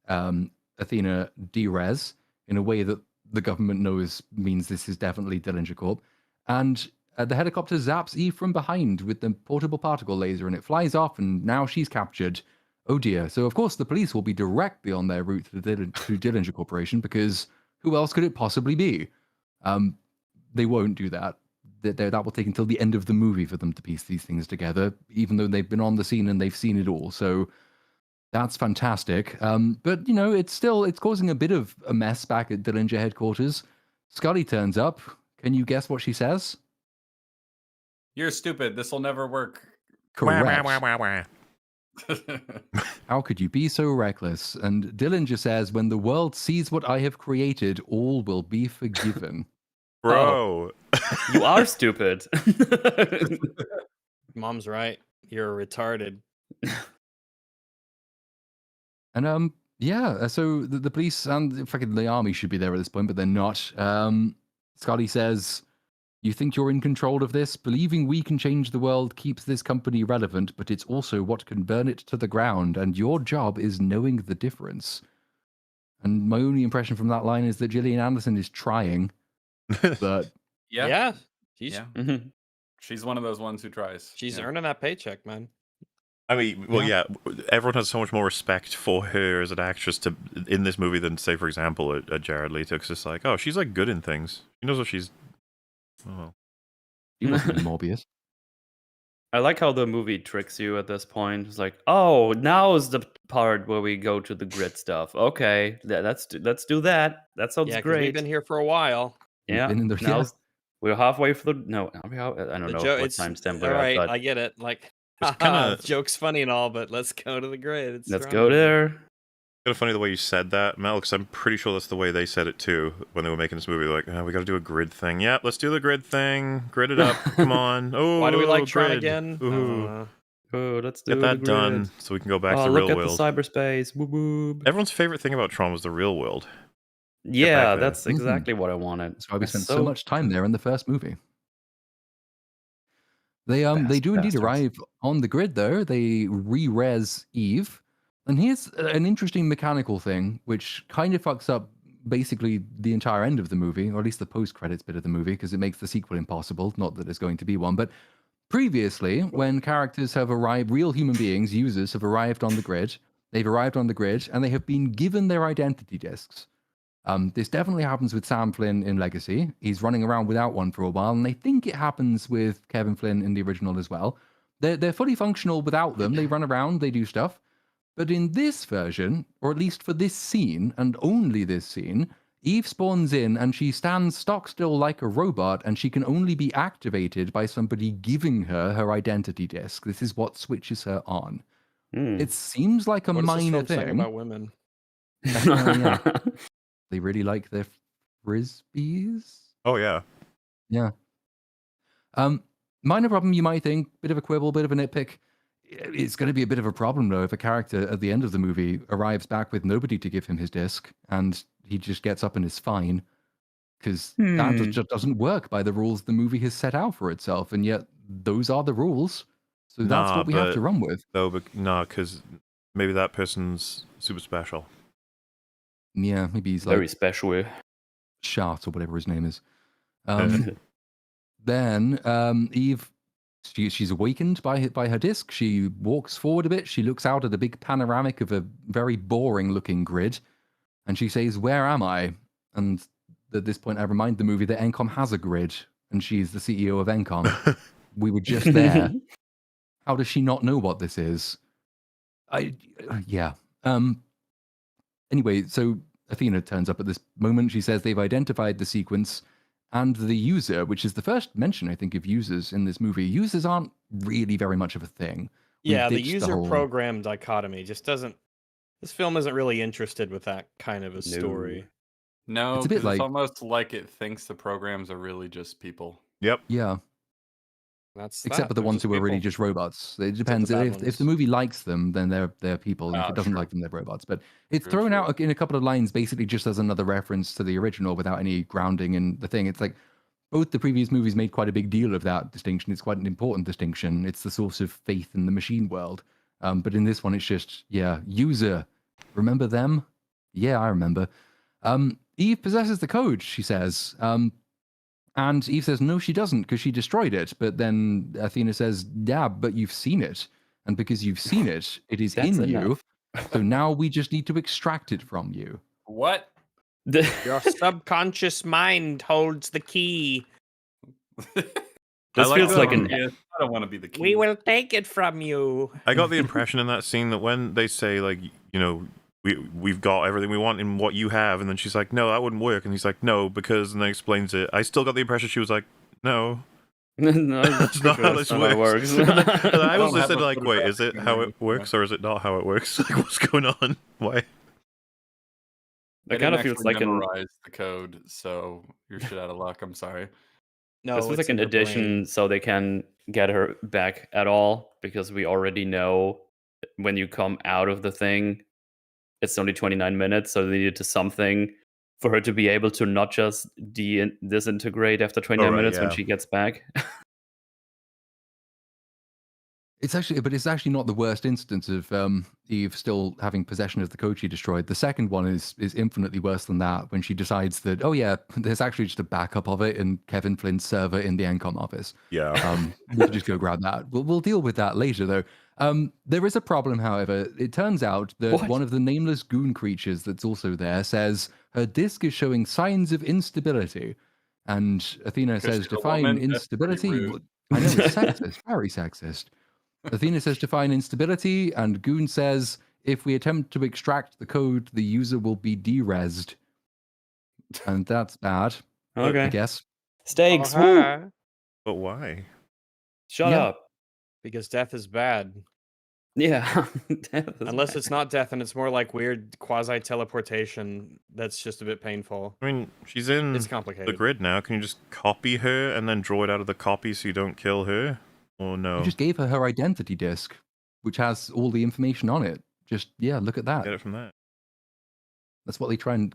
Athena derez in a way that the government knows means this is definitely Dillinger Corp. And the helicopter zaps Eve from behind with the portable particle laser, and it flies off, and now she's captured. Oh dear. So, of course, the police will be directly on their route to Dillinger Corporation, because who else could it possibly be? They won't do that. That will take until the end of the movie for them to piece these things together, even though they've been on the scene and they've seen it all. So that's fantastic. But, you know, it's causing a bit of a mess back at Dillinger headquarters. Scully turns up. Can you guess what she says? You're stupid. This will never work. Correct. How could you be so reckless? And Dillinger says, "When the world sees what I have created, all will be forgiven." Bro. You are stupid. Mom's right. You're retarded. And yeah, so the police and fucking the army should be there at this point, but they're not. Scully says, "You think you're in control of this? Believing we can change the world keeps this company relevant, but it's also what can burn it to the ground, and your job is knowing the difference." And my only impression from that line is that Gillian Anderson is trying, but Yeah. She's Yeah. Mhm. She's one of those ones who tries. she's Yeah. earning that paycheck, man. I mean, well, yeah, everyone has so much more respect for her as an actress in this movie than, say, for example, a Jared Leto. It's just like, oh, she's like good in things. She knows what she's. Oh. he wasn't in Morbius. I like how the movie tricks you at this point. It's like, oh, now is the part where we go to the grid stuff. Okay, let's do that. That sounds Yeah, because great. we've been here for a while. We've Yeah, been in the- now yeah. we're halfway for the no. Are we out? I don't The know joke, what it's timestamp all we're right. at, but I get it. Like, It's haha, kinda- joke's funny and all, but let's go to the grid. It's let's Tron. go there. Kind of funny the way you said that, Mel, because I'm pretty sure that's the way they said it too when they were making this movie. Like, oh, we got to do a grid thing. Yeah, let's do the grid thing. Grid it up. Come on. Oh, Why do we like Tron grid. again? Ooh. Oh, let's do Get that the grid. done so we can go back Oh, to the look real at world. the cyberspace. Whoop whoop. Everyone's favorite thing about Tron was the real world. Yeah, back there. that's exactly what I wanted. That's why we It's spent so much time there in the first movie. They do indeed bastards. arrive on the grid though. They re-res Eve. And here's an interesting mechanical thing, which kind of fucks up basically the entire end of the movie, or at least the post-credits bit of the movie, because it makes the sequel impossible. Not that there's going to be one, but Previously, when characters have arrived, real human beings, users have arrived on the grid, they've arrived on the grid, and they have been given their identity discs. This definitely happens with Sam Flynn in Legacy. He's running around without one for a while, and I think it happens with Kevin Flynn in the original as well. They're fully functional without them. They run around, they do stuff. But in this version, or at least for this scene, and only this scene, Eve spawns in and she stands stock still like a robot, and she can only be activated by somebody giving her her identity disc. This is what switches her on. It seems like a What does this minor film saying thing. about women? Yeah. They really like their frisbees. Oh yeah. Yeah. Minor problem, you might think, bit of a quibble, bit of a nitpick. It's going to be a bit of a problem, though, if a character at the end of the movie arrives back with nobody to give him his disc, and he just gets up and is fine, because that just doesn't work by the rules the movie has set out for itself, and yet those are the rules, so that's what we have to run with. No, because maybe that person's super special. Yeah, maybe he's Very like special. Shart or whatever his name is. Then Eve, she's awakened by her disc. She walks forward a bit. She looks out at a big panoramic of a very boring looking grid, and she says, "Where am I?" And at this point, I remind the movie that Encom has a grid, and she's the CEO of Encom. We were just there. How does she not know what this is? Yeah. Anyway, so Athena turns up at this moment. She says they've identified the sequence and the user, which is the first mention, I think, of users in this movie. Users aren't really very much of a thing. Yeah, the user program dichotomy just doesn't. This film isn't really interested with that kind of a story. No, It's a bit it's like- almost like it thinks the programs are really just people. Yep. Yeah. That's Except for the they're ones who are really people. just robots. It depends. bad If the ones. movie likes them, then they're people. And if Ah, it doesn't true. like them, they're robots. But it's True, thrown true. out in a couple of lines, basically just as another reference to the original without any grounding in the thing. It's like both the previous movies made quite a big deal of that distinction. It's quite an important distinction. It's the source of faith in the machine world. But in this one, it's just, yeah, user. Remember them? Yeah, I remember. Eve possesses the code, she says. And Eve says, no, she doesn't, because she destroyed it. But then Athena says, yeah, but you've seen it. And because you've seen it, it is That's in you. enough. So now we just need to extract it from you. What? Your subconscious mind holds the key. This feels like an. I don't want to be the key. We will take it from you. I got the impression in that scene that when they say, like, you know, we've got everything we want in what you have, and then she's like, no, that wouldn't work, and he's like, no, because, and then explains it. I still got the impression she was like, no, No, that's not how this works. And I don't was have said, a like, wait, is it photographic how memory. it works, or is it not how it works? Like, what's going on? Why? It kind of feels like an. memorize the code, so you're shit out of luck. I'm sorry. No, This was it's like an in her brain. addition so they can get her back at all, because we already know when you come out of the thing, it's only 29 minutes, so they needed to something for her to be able to not just disintegrate after 29 right, minutes when yeah. she gets back. It's actually not the worst instance of Eve still having possession of the code she destroyed. The second one is infinitely worse than that, when she decides that, oh yeah, there's actually just a backup of it in Kevin Flynn's server in the Encom office. Yeah. We can just go grab that. We'll deal with that later, though. There is a problem, however. It turns out that What? one of the nameless goon creatures that's also there says her disk is showing signs of instability. And Athena 'Cause says, she's a define woman? That's pretty instability. rude. I know, it's sexist, very sexist. Athena says define instability, and Goon says if we attempt to extract the code, the user will be derezzed. And that's bad, I Okay. guess. Stakes. For Woo! her, But why? Shut Yeah. up. because death is bad. Yeah. Unless it's not death and it's more like weird quasi teleportation that's just a bit painful. I mean, she's in It's the complicated. grid now. Can you just copy her and then draw it out of the copy so you don't kill her? Or no? You just gave her identity disc, which has all the information on it. Just, yeah, look at that. Get it from that. That's what they try and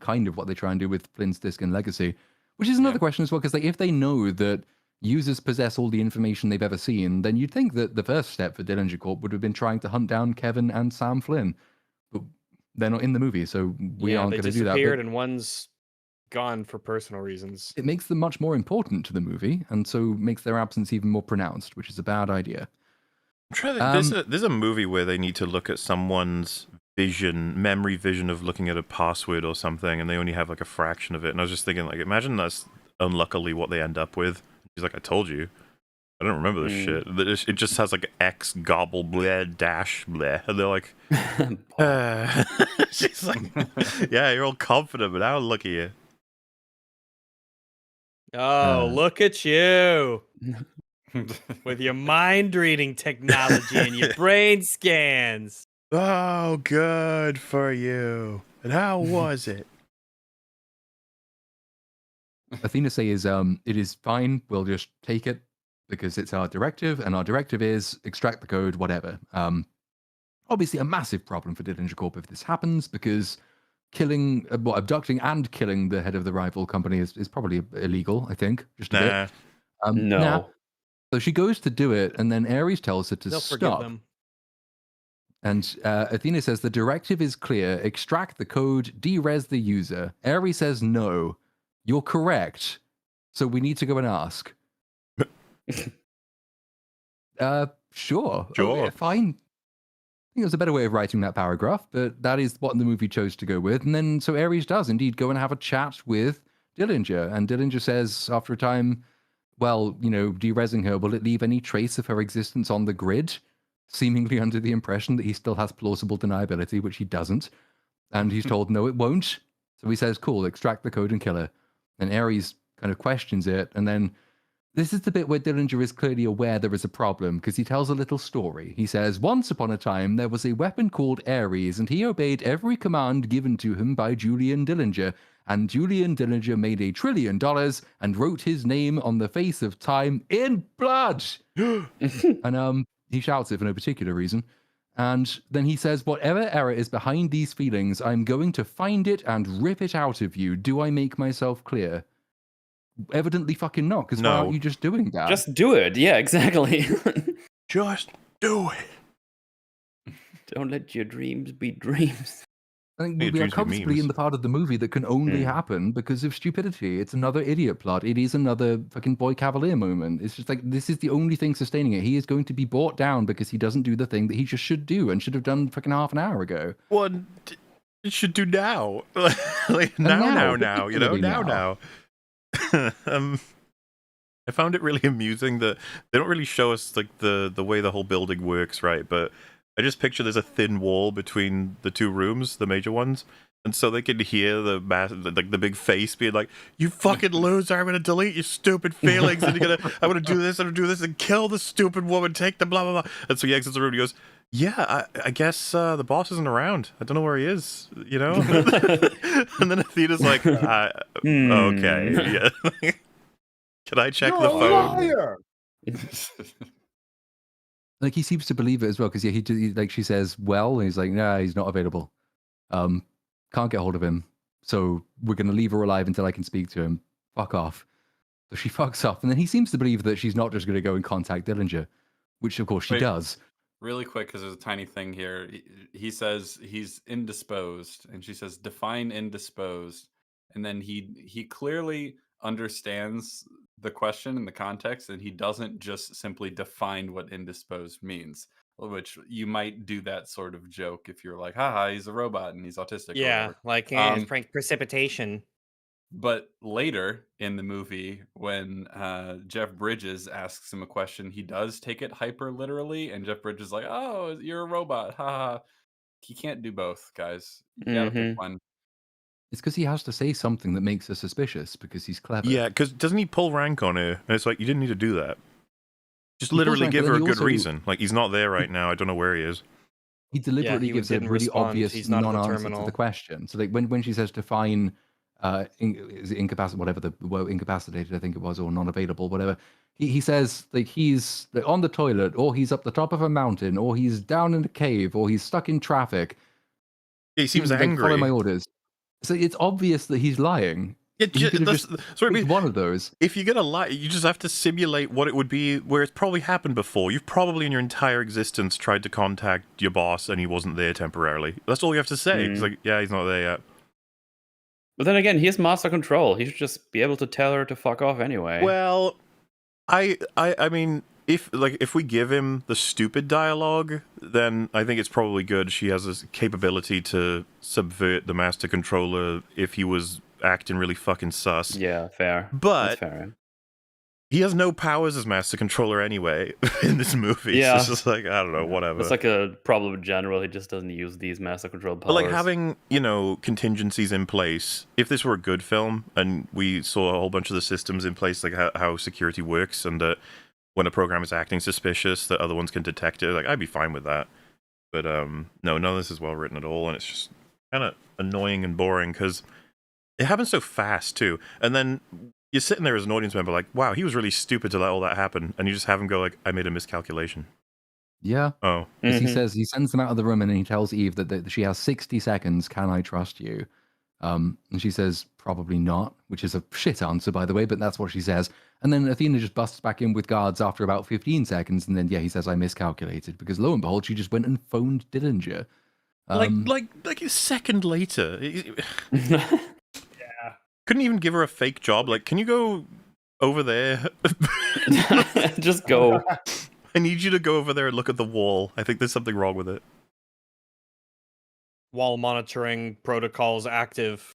do with Flynn's disc in Legacy, which is another question as well, because if they know that users possess all the information they've ever seen, then you'd think that the first step for Dillinger Corp would have been trying to hunt down Kevin and Sam Flynn, but they're not in the movie, so we aren't they going to do that. disappeared, and one's gone for personal reasons. It makes them much more important to the movie, and so makes their absence even more pronounced, which is a bad idea. I'm trying to think, there's a movie where they need to look at someone's memory vision of looking at a password or something, and they only have like a fraction of it. And I was just thinking, like, imagine that's unluckily what they end up with. He's like, I told you. I don't remember this shit. It just has like X gobble bleh dash bleh. And they're like, she's like, yeah, you're all confident, but now look at you. Oh, look at you with your mind reading technology and your brain scans. Oh, good for you. And how was it? Athena says, it is fine, we'll just take it because it's our directive, and our directive is extract the code, whatever. Obviously a massive problem for Dillinger Corp if this happens, because abducting and killing the head of the rival company is probably illegal, I think. Just a bit. No. Nah. So she goes to do it, and then Ares tells her to They'll forgive stop. them. And Athena says the directive is clear. Extract the code, de-res the user. Ares says no. You're correct. So we need to go and ask. Sure. Okay, fine. I think there's a better way of writing that paragraph, but that is what the movie chose to go with. And then so Ares does indeed go and have a chat with Dillinger. And Dillinger says after a time, well, de-resing her, will it leave any trace of her existence on the grid? Seemingly under the impression that he still has plausible deniability, which he doesn't. And he's told, no, it won't. So he says, cool, extract the code and kill her. And Ares kind of questions it. And then this is the bit where Dillinger is clearly aware there is a problem, because he tells a little story. He says, once upon a time, there was a weapon called Ares, and he obeyed every command given to him by Julian Dillinger. And Julian Dillinger made $1 trillion and wrote his name on the face of time in blood. And he shouts it for no particular reason. And then he says, whatever error is behind these feelings, I'm going to find it and rip it out of you. Do I make myself clear? Evidently fucking not, because why aren't you just doing that? Just do it. Yeah, exactly. Just do it. Don't let your dreams be dreams. I think we are comfortably in the part of the movie that can only happen because of stupidity. It's another idiot plot. It is another fucking Boy Cavalier moment. It's just like, this is the only thing sustaining it. He is going to be brought down because he doesn't do the thing that he just should do and should have done fucking half an hour ago. Well, it should do now. Like, now, now. I found it really amusing that they don't really show us like the way the whole building works, right? But I just picture there's a thin wall between the two rooms, the major ones, and so they can hear the big face being like, "You fucking loser! I'm gonna delete your stupid feelings, and I'm gonna do this, and kill the stupid woman, take the blah blah blah." And so he exits the room and he goes, "Yeah, I guess the boss isn't around. I don't know where he is, you know." And then Athena's like, "Okay, yeah." Can I check the phone? Like, he seems to believe it as well, because like she says, well, and he's like, nah, he's not available. Can't get hold of him. So we're gonna leave her alive until I can speak to him. Fuck off. So she fucks off, and then he seems to believe that she's not just gonna go and contact Dillinger, which of course she does. Really quick, because there's a tiny thing here. He says he's indisposed, and she says, define indisposed. And then he clearly understands the question and the context, and he doesn't just simply define what indisposed means, which you might do that sort of joke if you're like, haha, he's a robot and he's autistic. Yeah, like precipitation. But later in the movie, when Jeff Bridges asks him a question, he does take it hyper literally, and Jeff Bridges is like, oh, you're a robot, haha. He can't do both, guys. You gotta pick one. It's because he has to say something that makes her suspicious, because he's clever. Yeah, because doesn't he pull rank on her? And it's like, you didn't need to do that. Just literally give her a good reason. Like, he's not there right now. I don't know where he is. He deliberately gives a really obvious non-answer to the question. So, like, when she says define, is it incapacitated, whatever the word, incapacitated, I think it was, or non-available, whatever. He says, like, he's on the toilet, or he's up the top of a mountain, or he's down in a cave, or he's stuck in traffic. Yeah, he seems angry. Follow my orders. So it's obvious that he's lying. Sorry, one of those. If you're gonna lie, you just have to simulate what it would be where it's probably happened before. You've probably in your entire existence tried to contact your boss and he wasn't there temporarily. That's all you have to say. It's like, yeah, he's not there yet. But then again, he has master control. He should just be able to tell her to fuck off anyway. Well, I mean, if we give him the stupid dialogue, then I think it's probably good. She has this capability to subvert the master controller if he was acting really fucking sus. Yeah, fair. But That's fair. he has no powers as master controller anyway in this movie. Yeah. So it's just like, I don't know, whatever. It's like a problem in general. He just doesn't use these master control powers. But like having, contingencies in place, if this were a good film and we saw a whole bunch of the systems in place, like how security works, and that when a program is acting suspicious, that other ones can detect it, like I'd be fine with that. But no, none of this is well written at all, and it's just kind of annoying and boring because it happens so fast too. And then you're sitting there as an audience member like, wow, he was really stupid to let all that happen, and you just have him go like, I made a miscalculation. Yeah. Oh. As he says, he sends them out of the room and he tells Eve that she has 60 seconds. Can I trust you? And she says, probably not, which is a shit answer, by the way, but that's what she says. And then Athena just busts back in with guards after about 15 seconds. And then, he says, I miscalculated, because lo and behold, she just went and phoned Dillinger. Like a second later. Yeah. Couldn't even give her a fake job. Like, can you go over there? Just go. I need you to go over there and look at the wall. I think there's something wrong with it. Wall monitoring protocols active.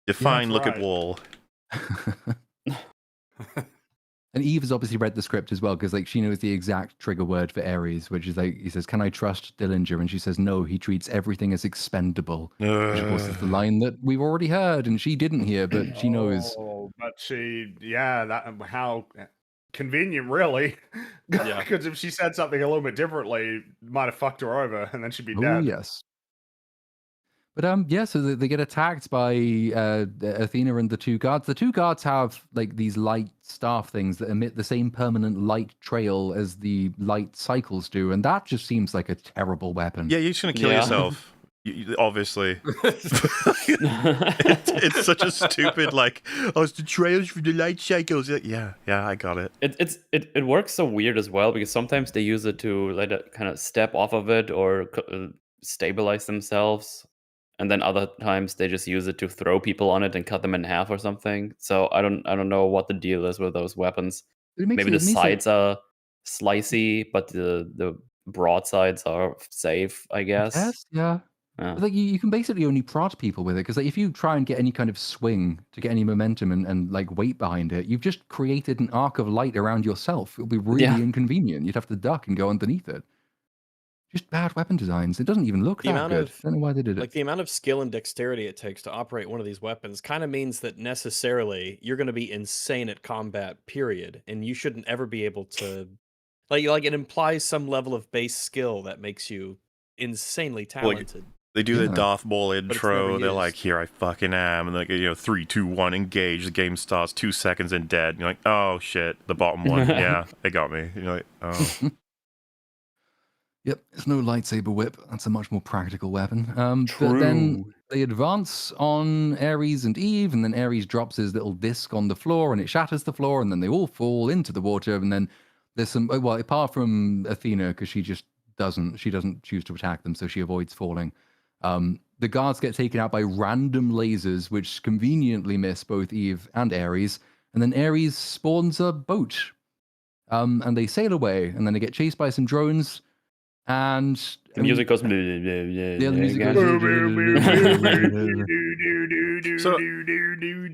Define that's look right. at wall. And Eve has obviously read the script as well, because she knows the exact trigger word for Ares, which is he says, can I trust Dillinger? And she says, no, he treats everything as expendable. Which of course is the line that we've already heard and she didn't hear, but she knows. Oh, but how convenient, really. Yeah. Because if she said something a little bit differently, it might have fucked her over, and then she'd be Oh, dead. yes. But so they get attacked by Athena and the two guards. The two guards have these light staff things that emit the same permanent light trail as the light cycles do, and that just seems like a terrible weapon. Yeah, you're just gonna kill yourself. Obviously. it's such a stupid it's the trails for the light cycles. Yeah, I got it. It works so weird as well, because sometimes they use it to let it kind of step off of it or stabilize themselves. And then other times they just use it to throw people on it and cut them in half or something. So I don't know what the deal is with those weapons. Maybe the sides are slicey, but the broadsides are safe, I guess. Yes, yeah. But you can basically only prod people with it, because if you try and get any kind of swing to get any momentum and weight behind it, you've just created an arc of light around yourself. It'll be really inconvenient. You'd have to duck and go underneath it. Just bad weapon designs. It doesn't even look that good. I don't know why they did it. The amount of skill and dexterity it takes to operate one of these weapons kind of means that necessarily you're going to be insane at combat, period. And you shouldn't ever be able to... it implies some level of base skill that makes you insanely talented. They do the Darth Maul But it's intro. never They're used. like, here I fucking am. And 3, 2, 1, engage. The game starts 2 seconds and dead. And you're like, oh shit, the bottom one. Yeah, they got me. And you're like, oh. Yep, it's no lightsaber whip. That's a much more practical weapon. True. But then they advance on Ares and Eve, and then Ares drops his little disc on the floor, and it shatters the floor, and then they all fall into the water. And then there's some, apart from Athena, because she doesn't choose to attack them, so she avoids falling. The guards get taken out by random lasers, which conveniently miss both Eve and Ares. And then Ares spawns a boat, and they sail away, and then they get chased by some drones. And The music goes. the music again. So,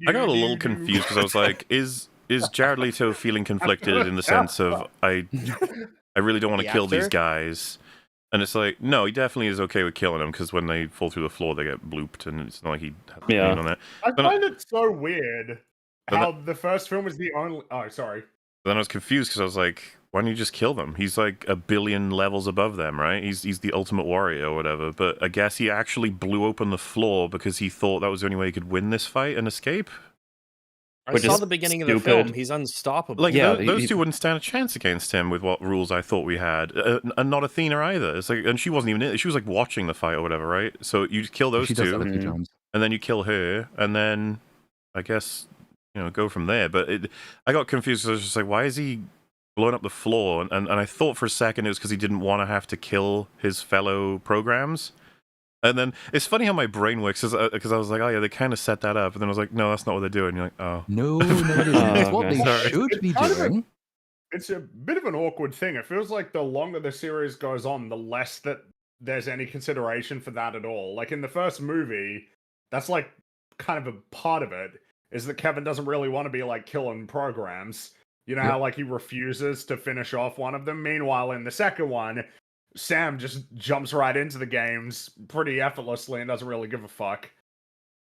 I got a little confused because I was like, is Jared Leto feeling conflicted in the sense of I really don't want to The kill these actor? guys? And it's like, no, he definitely is okay with killing them, because when they fall through the floor, they get blooped, and it's not like he has a Yeah. pain on it. I But- find it so weird But how the first film is the only... Oh, sorry. Then I was confused because I was like, why don't you just kill them? He's like 1 billion levels above them, right? He's the ultimate warrior or whatever. But I guess he actually blew open the floor because he thought that was the only way he could win this fight and escape. I Which saw is the beginning of the stupid. film. He's unstoppable. Like, Yeah, those he- two wouldn't stand a chance against him with what rules I thought we had. And not Athena either. It's like, and she wasn't even in it. She was like watching the fight or whatever, right? So you kill those she does that a two, few Mhm. times. and then you kill her, and then I guess, go from there. But I got confused. I was just like, why is he blowing up the floor? And I thought for a second it was because he didn't want to have to kill his fellow programs. And then it's funny how my brain works because I was like, oh yeah, they kind of set that up, and then I was like, no, that's not what they're doing. And you're like, oh, No, it isn't. It's what Okay. they Sorry. should be kind of doing. It's a bit of an awkward thing. It feels like the longer the series goes on, the less that there's any consideration for that at all. Like in the first movie, that's like kind of a part of it, is that Kevin doesn't really want to be like killing programs. You know Yep. how like he refuses to finish off one of them? Meanwhile, in the second one, Sam just jumps right into the games pretty effortlessly and doesn't really give a fuck.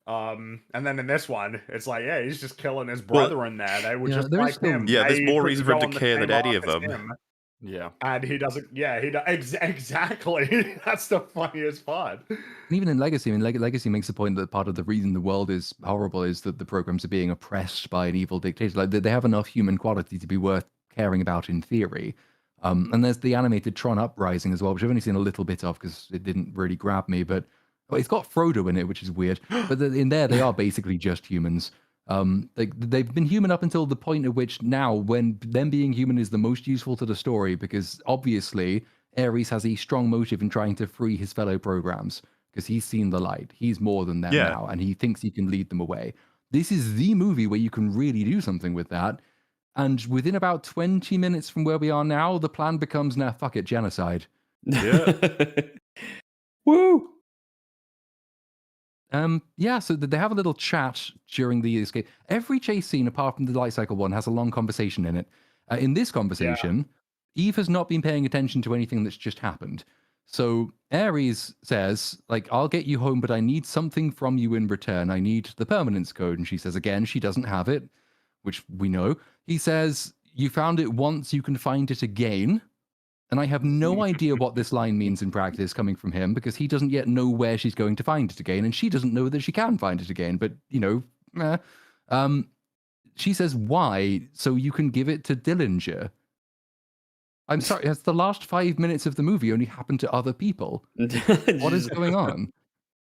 And then in this one, it's like, yeah, he's just killing his Well, brethren there. They were yeah, just there is like still- him. yeah, there's They more couldn't reason for him go to on the care than same any arc of as them. him. Yeah. And he doesn't, yeah, exactly. That's the funniest part. And even in Legacy, I mean, Legacy makes the point that part of the reason the world is horrible is that the programs are being oppressed by an evil dictator. Like they have enough human quality to be worth caring about in theory. And there's the animated Tron Uprising as well, which I've only seen a little bit of because it didn't really grab me. But it's got Frodo in it, which is weird. But in there, they are basically just humans. They've been human up until the point at which now, when them being human is the most useful to the story, because obviously Ares has a strong motive in trying to free his fellow programs because he's seen the light. He's more than them Yeah. now, and he thinks he can lead them away. This is the movie where you can really do something with that. And within about 20 minutes from where we are now, the plan becomes, nah, fuck it, genocide. Yeah. Woo! Yeah, so they have a little chat during the escape. Every chase scene, apart from the light cycle one, has a long conversation in it. In this conversation, Eve has not been paying attention to anything that's just happened. So Ares says, like, I'll get you home, but I need something from you in return. I need the permanence code. And she says, again, she doesn't have it, which we know. He says, you found it once, you can find it again. And I have no idea what this line means in practice coming from him because he doesn't yet know where she's going to find it again. And she doesn't know that she can find it again. But, you know, she says, why? So you can give it to Dillinger. I'm sorry, that's the last 5 minutes of the movie only happened to other people. What is going on?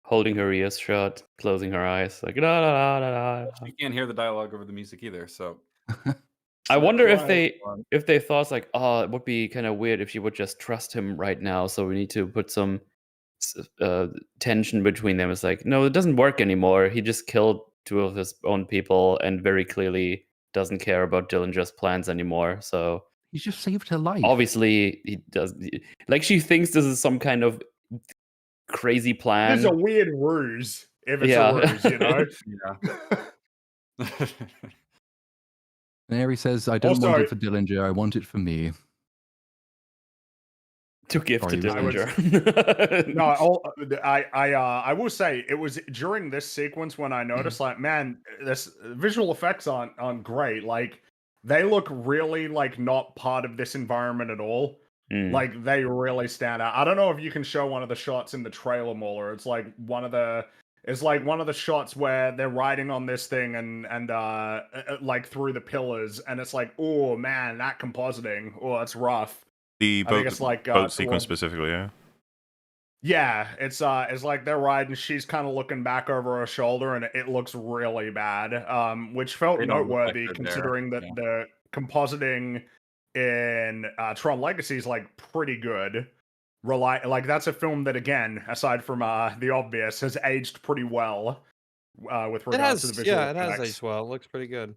Holding her ears shut, closing her eyes, like da da da da. You can't hear the dialogue over the music either, so I wonder if Right. they thought like, oh, it would be kind of weird if she would just trust him right now. So we need to put some tension between them. It's like, no, it doesn't work anymore. He just killed 2 of his own people and very clearly doesn't care about Dillinger's plans anymore. So He's just saved her life. obviously he does. Like she thinks this is some kind of crazy plan. This is a weird ruse, if it's Yeah. a ruse, you know? yeah. And Ares says, I don't want Also- it for Dillinger, I want it for me. To give Sorry, to I was- Dillinger. No, I will say it was during this sequence when I noticed, like, man, this visual effects aren't great. Like, they look really like not part of this environment at all. Mm. Like, they really stand out. I don't know if you can show one of the shots in the trailer, Mauler. It's like one of the shots where they're riding on this thing and like through the pillars, and it's like, oh man, that compositing, oh, that's rough. The I think boat, it's like boat sequence towards- specifically, yeah. Yeah, it's like they're riding. She's kind of looking back over her shoulder, and it looks really bad. Which felt They don't look like noteworthy they're there, considering that yeah. the compositing in Tron Legacy is like pretty good. Like that's a film that, again, aside from the obvious, has aged pretty well with It regards to the has, visual yeah, it has effects. aged well. It looks pretty good.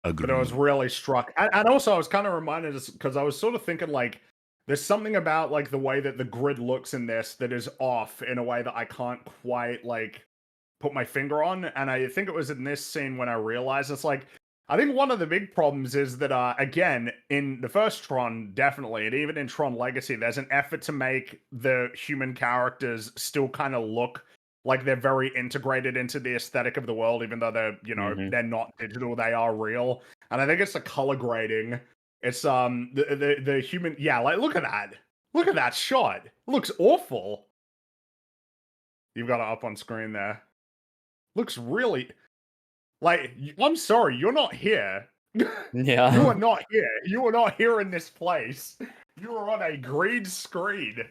Agreed. But I was really struck, and also I was kind of reminded, because I was sort of thinking like, there's something about like the way that the grid looks in this that is off in a way that I can't quite like put my finger on, and I think it was in this scene when I realized it's like, I think one of the big problems is that again, in the first Tron, definitely, and even in Tron Legacy, there's an effort to make the human characters still kind of look like they're very integrated into the aesthetic of the world, even though they're, you know, Mhm. they're not digital, they are real. And I think it's the color grading. It's the human, yeah, like look at that shot. It looks awful. You've got it up on screen there. Looks really like, I'm sorry, you're not here. Yeah. You are not here. You are not here in this place. You are on a green screen.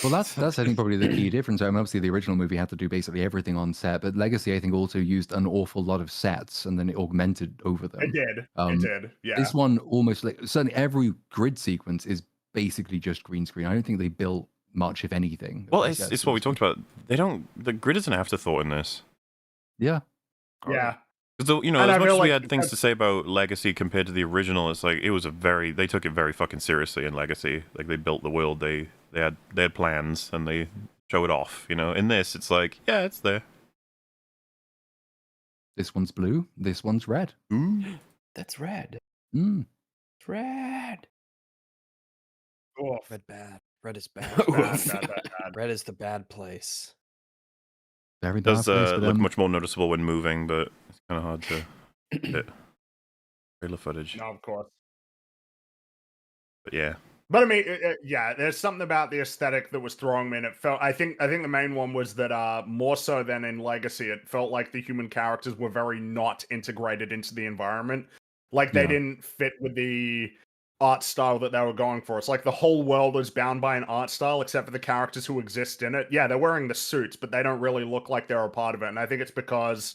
Well, that's I think probably the key difference. I mean, obviously the original movie had to do basically everything on set, but Legacy I think also used an awful lot of sets and then it augmented over them. It did. Um, It did. Yeah. This one almost like certainly every grid sequence is basically just green screen. I don't think they built much, if anything. Well, I it's guess. what we talked about. The grid is an afterthought in this. Yeah. Yeah. Because And as I much feel as we like had things to say about Legacy compared to the original, it's like they took it very fucking seriously in Legacy. Like they built the world, they had plans and they show it off. In this, it's like, yeah, it's there. This one's blue. This one's red. Ooh. That's red. Mm. It's red. Red bad. Red is bad. Bad. Red is the bad place. Very It bad does place for look them. much more noticeable when moving, but it's kind of hard to fit trailer footage. No, of course. But yeah. But I mean, yeah, there's something about the aesthetic that was throwing me, and it felt. I think the main one was that more so than in Legacy, it felt like the human characters were very not integrated into the environment. Like they didn't fit with the art style that they were going for. It's like the whole world is bound by an art style, except for the characters who exist in it. Yeah, they're wearing the suits, but they don't really look like they're a part of it. And I think it's because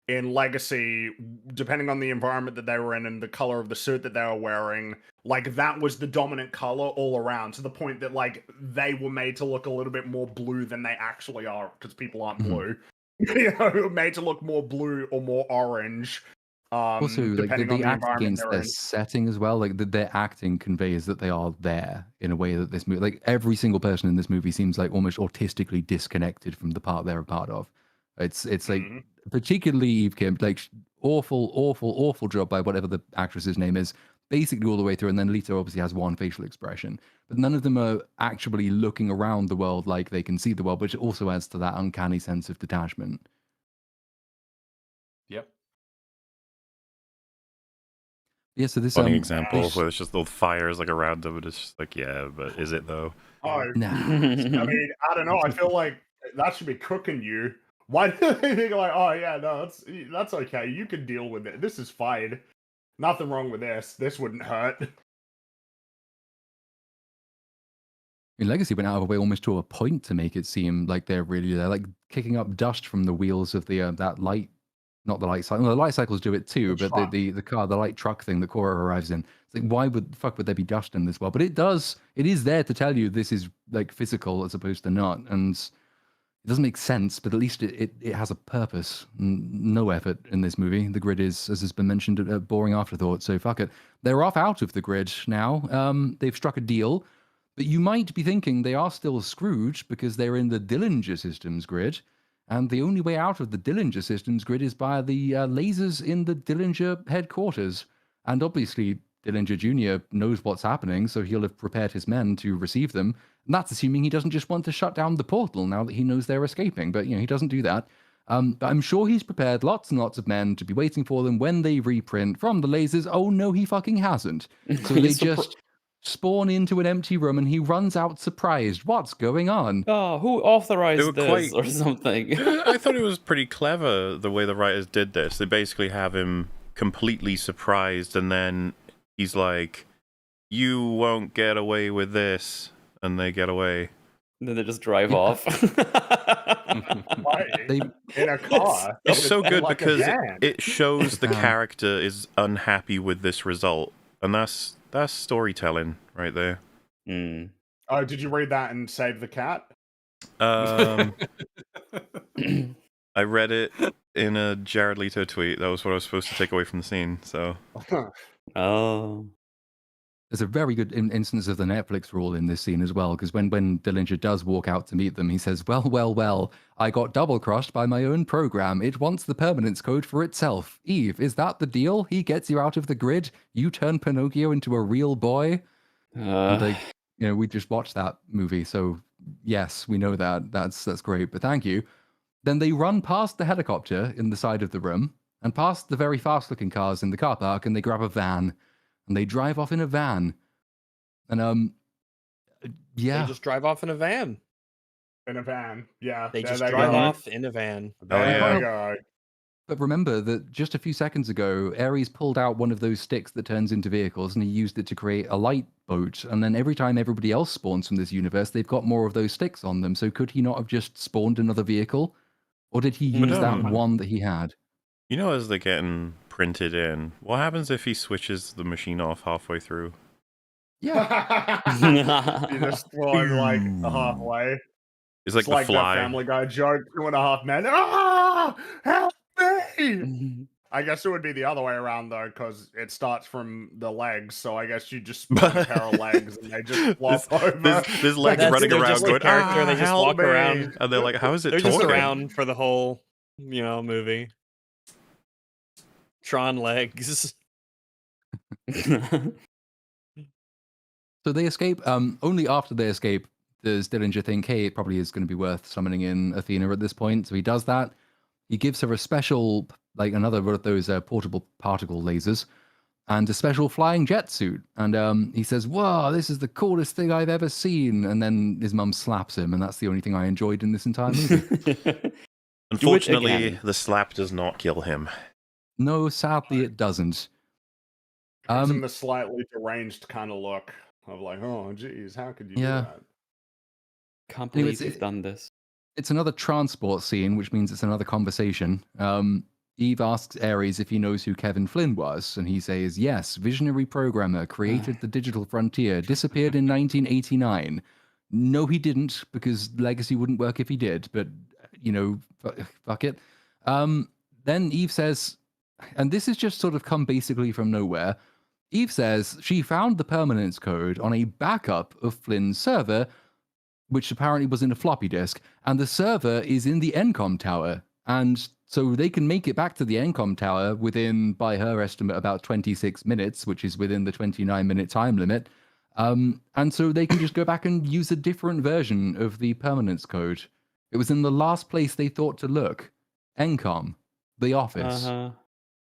in Legacy, depending on the environment that they were in and the color of the suit that they were wearing, like that was the dominant color all around, to the point that like they were made to look a little bit more blue than they actually are, because people aren't blue. Made to look more blue or more orange. Also, like depending on they the act environment against they're their in. setting as well. Like their acting conveys that they are there in a way that this movie, like every single person in this movie, seems like almost autistically disconnected from the part they're a part of. It's like particularly Eve Kim, like awful job by whatever the actress's name is, basically all the way through. And then Lita obviously has one facial expression, but none of them are actually looking around the world like they can see the world, which also adds to that uncanny sense of detachment. Yep. Yeah, so this Funny example where it's just little fires like around them, and it's just like, yeah, but is it though? Oh, nah. I mean, I don't know. I feel like that should be cooking you. Why do they think like, oh yeah, no, that's okay. You can deal with it. This is fine. Nothing wrong with this. This wouldn't hurt. In Legacy went out of a way almost to a point to make it seem like they're really there, like kicking up dust from the wheels of the that light, not the light cycle. No, the light cycles do it too, The but the car, the light truck thing that Cora arrives in. It's like, why would there be dust in this world? But it does. It is there to tell you this is like physical as opposed to not, and it doesn't make sense. But at least it has a purpose. No effort in this movie. The grid is, as has been mentioned, a boring afterthought. So fuck it. They're off out of the grid now. They've struck a deal. But you might be thinking they are still screwed because they're in the Dillinger Systems grid, and the only way out of the Dillinger Systems grid is by the lasers in the Dillinger headquarters. And obviously, Dillinger Jr. knows what's happening, so he'll have prepared his men to receive them. And that's assuming he doesn't just want to shut down the portal now that he knows they're escaping. But, he doesn't do that. But I'm sure he's prepared lots and lots of men to be waiting for them when they reprint from the lasers. Oh, no, he fucking hasn't. So they just spawn into an empty room and he runs out surprised. What's going on? Oh, who authorized this or something? I thought it was pretty clever the way the writers did this. They basically have him completely surprised, and then he's like, "You won't get away with this," and they get away. And then they just drive off. In a car. It's so good like because it shows the character is unhappy with this result, and that's storytelling right there. Oh, did you read that and save the cat? I read it in a Jared Leto tweet. That was what I was supposed to take away from the scene. So, oh, there's a very good instance of the Netflix rule in this scene as well, because when Dillinger does walk out to meet them, he says, well, I got double-crossed by my own program. It wants the permanence code for itself. Eve, is that the deal? He gets you out of the grid, you turn Pinocchio into a real boy? And we just watched that movie, so yes, we know that. That's great, but thank you. Then they run past the helicopter in the side of the room, and past the very fast-looking cars in the car park, and they grab a van. And they drive off in a van. And, yeah. They just drive off in a van. In a van, yeah. They just drive off in a van. There you go. But remember that just a few seconds ago, Ares pulled out one of those sticks that turns into vehicles, and he used it to create a light boat. And then every time everybody else spawns from this universe, they've got more of those sticks on them. So could he not have just spawned another vehicle? Or did he use that one that he had? as they're getting printed in, what happens if he switches the machine off halfway through? Yeah. You just throw him like halfway. It's like It's the like that fly. Family Guy joke, 2.5 Men. Ah! Help me! I guess it would be the other way around though, because it starts from the legs. So I guess you just spawn a pair of legs and they just flop over. There's legs That's- running they're around just a going, character, they just help walk me." around. And they're like, how is it They're talking? just around for the whole, movie. Tron legs. So they escape. Only after they escape does Dillinger think, hey, it probably is going to be worth summoning in Athena at this point. So he does that. He gives her a special, like another of those portable particle lasers and a special flying jet suit. And he says, whoa, this is the coolest thing I've ever seen. And then his mum slaps him. And that's the only thing I enjoyed in this entire movie. Unfortunately, again. the slap does not kill him. No, sadly, it doesn't. Gives him the slightly deranged kind of look of like, oh, geez, how could you do Yeah. that? Can't Anyways, believe you've done this. It's another transport scene, which means it's another conversation. Eve asks Ares if he knows who Kevin Flynn was, and he says, yes, visionary programmer, created the digital frontier, disappeared in 1989. No, he didn't, because Legacy wouldn't work if he did, but, fuck it. Then Eve says, and this has just sort of come basically from nowhere, Eve says she found the permanence code on a backup of Flynn's server, which apparently was in a floppy disk, and the server is in the Encom tower. And so they can make it back to the Encom tower within, by her estimate, about 26 minutes, which is within the 29-minute time limit. And so they can just go back and use a different version of the permanence code. It was in the last place they thought to look. Encom, the office. Uh-huh.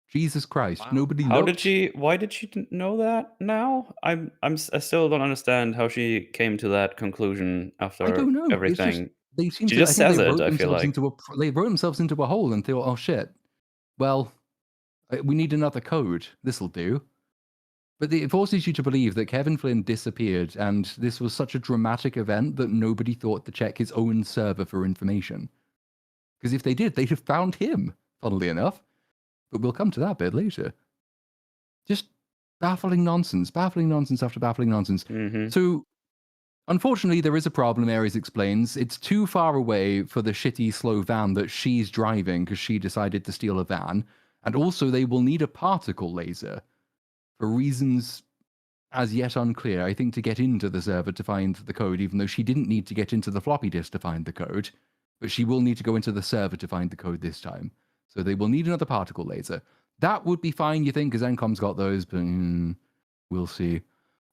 Jesus Christ, Wow. nobody How looked. did she? Why did she know that now? I still don't understand how she came to that conclusion after I don't know. It's everything. just, they seem She to, just I think says they it, wrote I feel themselves like. they wrote themselves into a hole and thought, oh shit, well, we need another code. This'll do. But it forces you to believe that Kevin Flynn disappeared, and this was such a dramatic event that nobody thought to check his own server for information. Because if they did, they'd have found him, funnily enough. But we'll come to that bit later. Just baffling nonsense after baffling nonsense. Mm-hmm. So, unfortunately, there is a problem, Ares explains. It's too far away for the shitty, slow van that she's driving because she decided to steal a van. And also, they will need a particle laser for reasons as yet unclear, I think, to get into the server to find the code, even though she didn't need to get into the floppy disk to find the code. But she will need to go into the server to find the code this time. So they will need another particle laser. That would be fine, you think, because Encom's got those, but we'll see.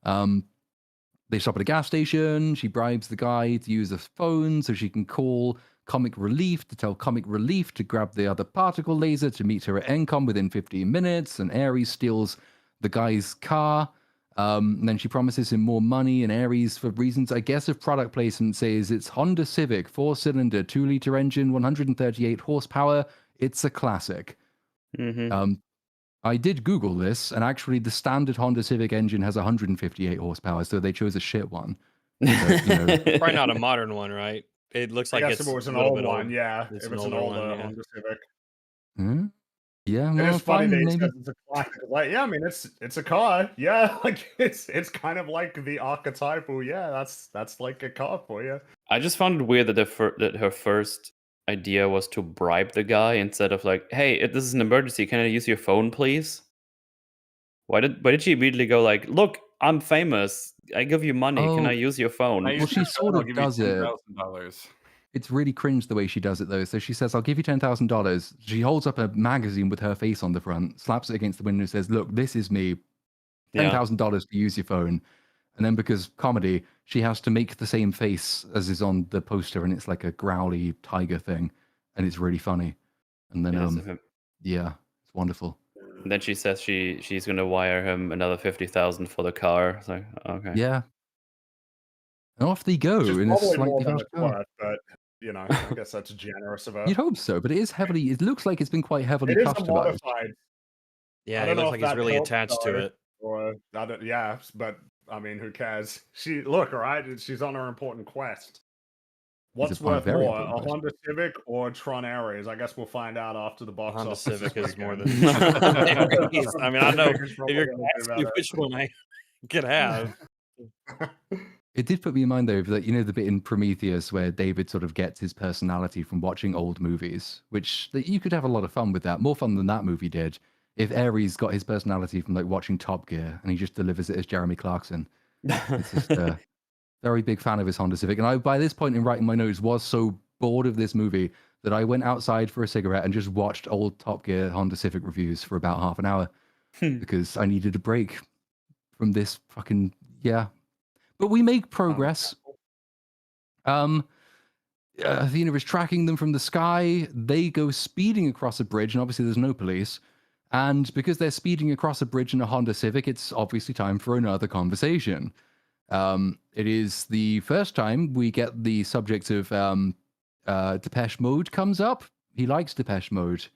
They stop at a gas station. She bribes the guy to use a phone so she can call Comic Relief to tell Comic Relief to grab the other particle laser to meet her at Encom within 15 minutes. And Ares steals the guy's car. And then she promises him more money. And Ares, for reasons, I guess, of product placement, says it's Honda Civic, 4-cylinder, 2-liter engine, 138 horsepower. It's a classic. Mm-hmm. I did Google this, and actually the standard Honda Civic engine has 158 horsepower, so they chose a shit one. Probably not a modern one, right? It looks like I guess it's if it was an a little old bit one, old. yeah. It's If an it's an older older one, yeah. Honda Civic. Yeah, It well, is funny fine, that he maybe. says it's a classic. Like, yeah, I mean, it's a car. Yeah, like it's kind of like the archetypal. Yeah, that's like a car for you. I just found it weird that that her first idea was to bribe the guy instead of like, hey, this is an emergency. Can I use your phone, please? Why did she immediately go like, look, I'm famous. I give you money. Can I Oh, use your phone? Well, she sort of does it. $10,000. It's really cringe the way she does it, though. So she says, I'll give you $10,000. She holds up a magazine with her face on the front, slaps it against the window and says, look, this is me. $10,000 to use your phone. And then because comedy, she has to make the same face as is on the poster, and it's like a growly tiger thing. And it's really funny. And then, yeah, it's wonderful. And then she says she's gonna wire him another 50,000 for the car. It's like, okay. Yeah. And off they go. Which is in a probably more slightly than fast it's car. worth, but I guess that's generous of her. You'd hope so, but it is heavily. It looks like it's been quite heavily It is a customized. modified. Yeah, I it don't know looks if like he's that really helps, attached to though, it. Or yeah, but I mean, who cares? Look, all right, she's on her important quest. What's on a worth very more, important a quest. Honda Civic or Tron Ares? I guess we'll find out after the box Honda office. Civic this is more weekend. than. I mean, I know Civic is if probably you're gonna gonna be ask about me it. which one I could have, It did put me in mind though that, you know, the bit in Prometheus where David sort of gets his personality from watching old movies, which you could have a lot of fun with that, more fun than that movie did. If Ares got his personality from like watching Top Gear and he just delivers it as Jeremy Clarkson. It's just very big fan of his Honda Civic. And I, by this point in writing my notes, was so bored of this movie that I went outside for a cigarette and just watched old Top Gear Honda Civic reviews for about half an hour because I needed a break from this fucking, yeah. But we make progress. Athena is tracking them from the sky. They go speeding across a bridge, and obviously there's no police. And because they're speeding across a bridge in a Honda Civic, it's obviously time for another conversation. It is the first time we get the subject of Depeche Mode comes up. He likes Depeche Mode. He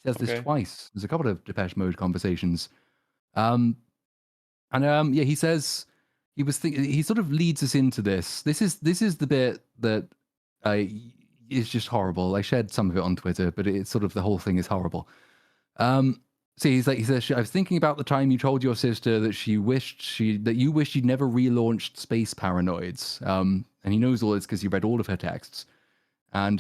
says this twice. There's a couple of Depeche Mode conversations. Yeah, he says he was thinking. He sort of leads us into this. This is the bit that is just horrible. I shared some of it on Twitter, but it's sort of the whole thing is horrible. So he says, I was thinking about the time you told your sister that you wished she'd never relaunched Space Paranoids. And he knows all this because he read all of her texts. And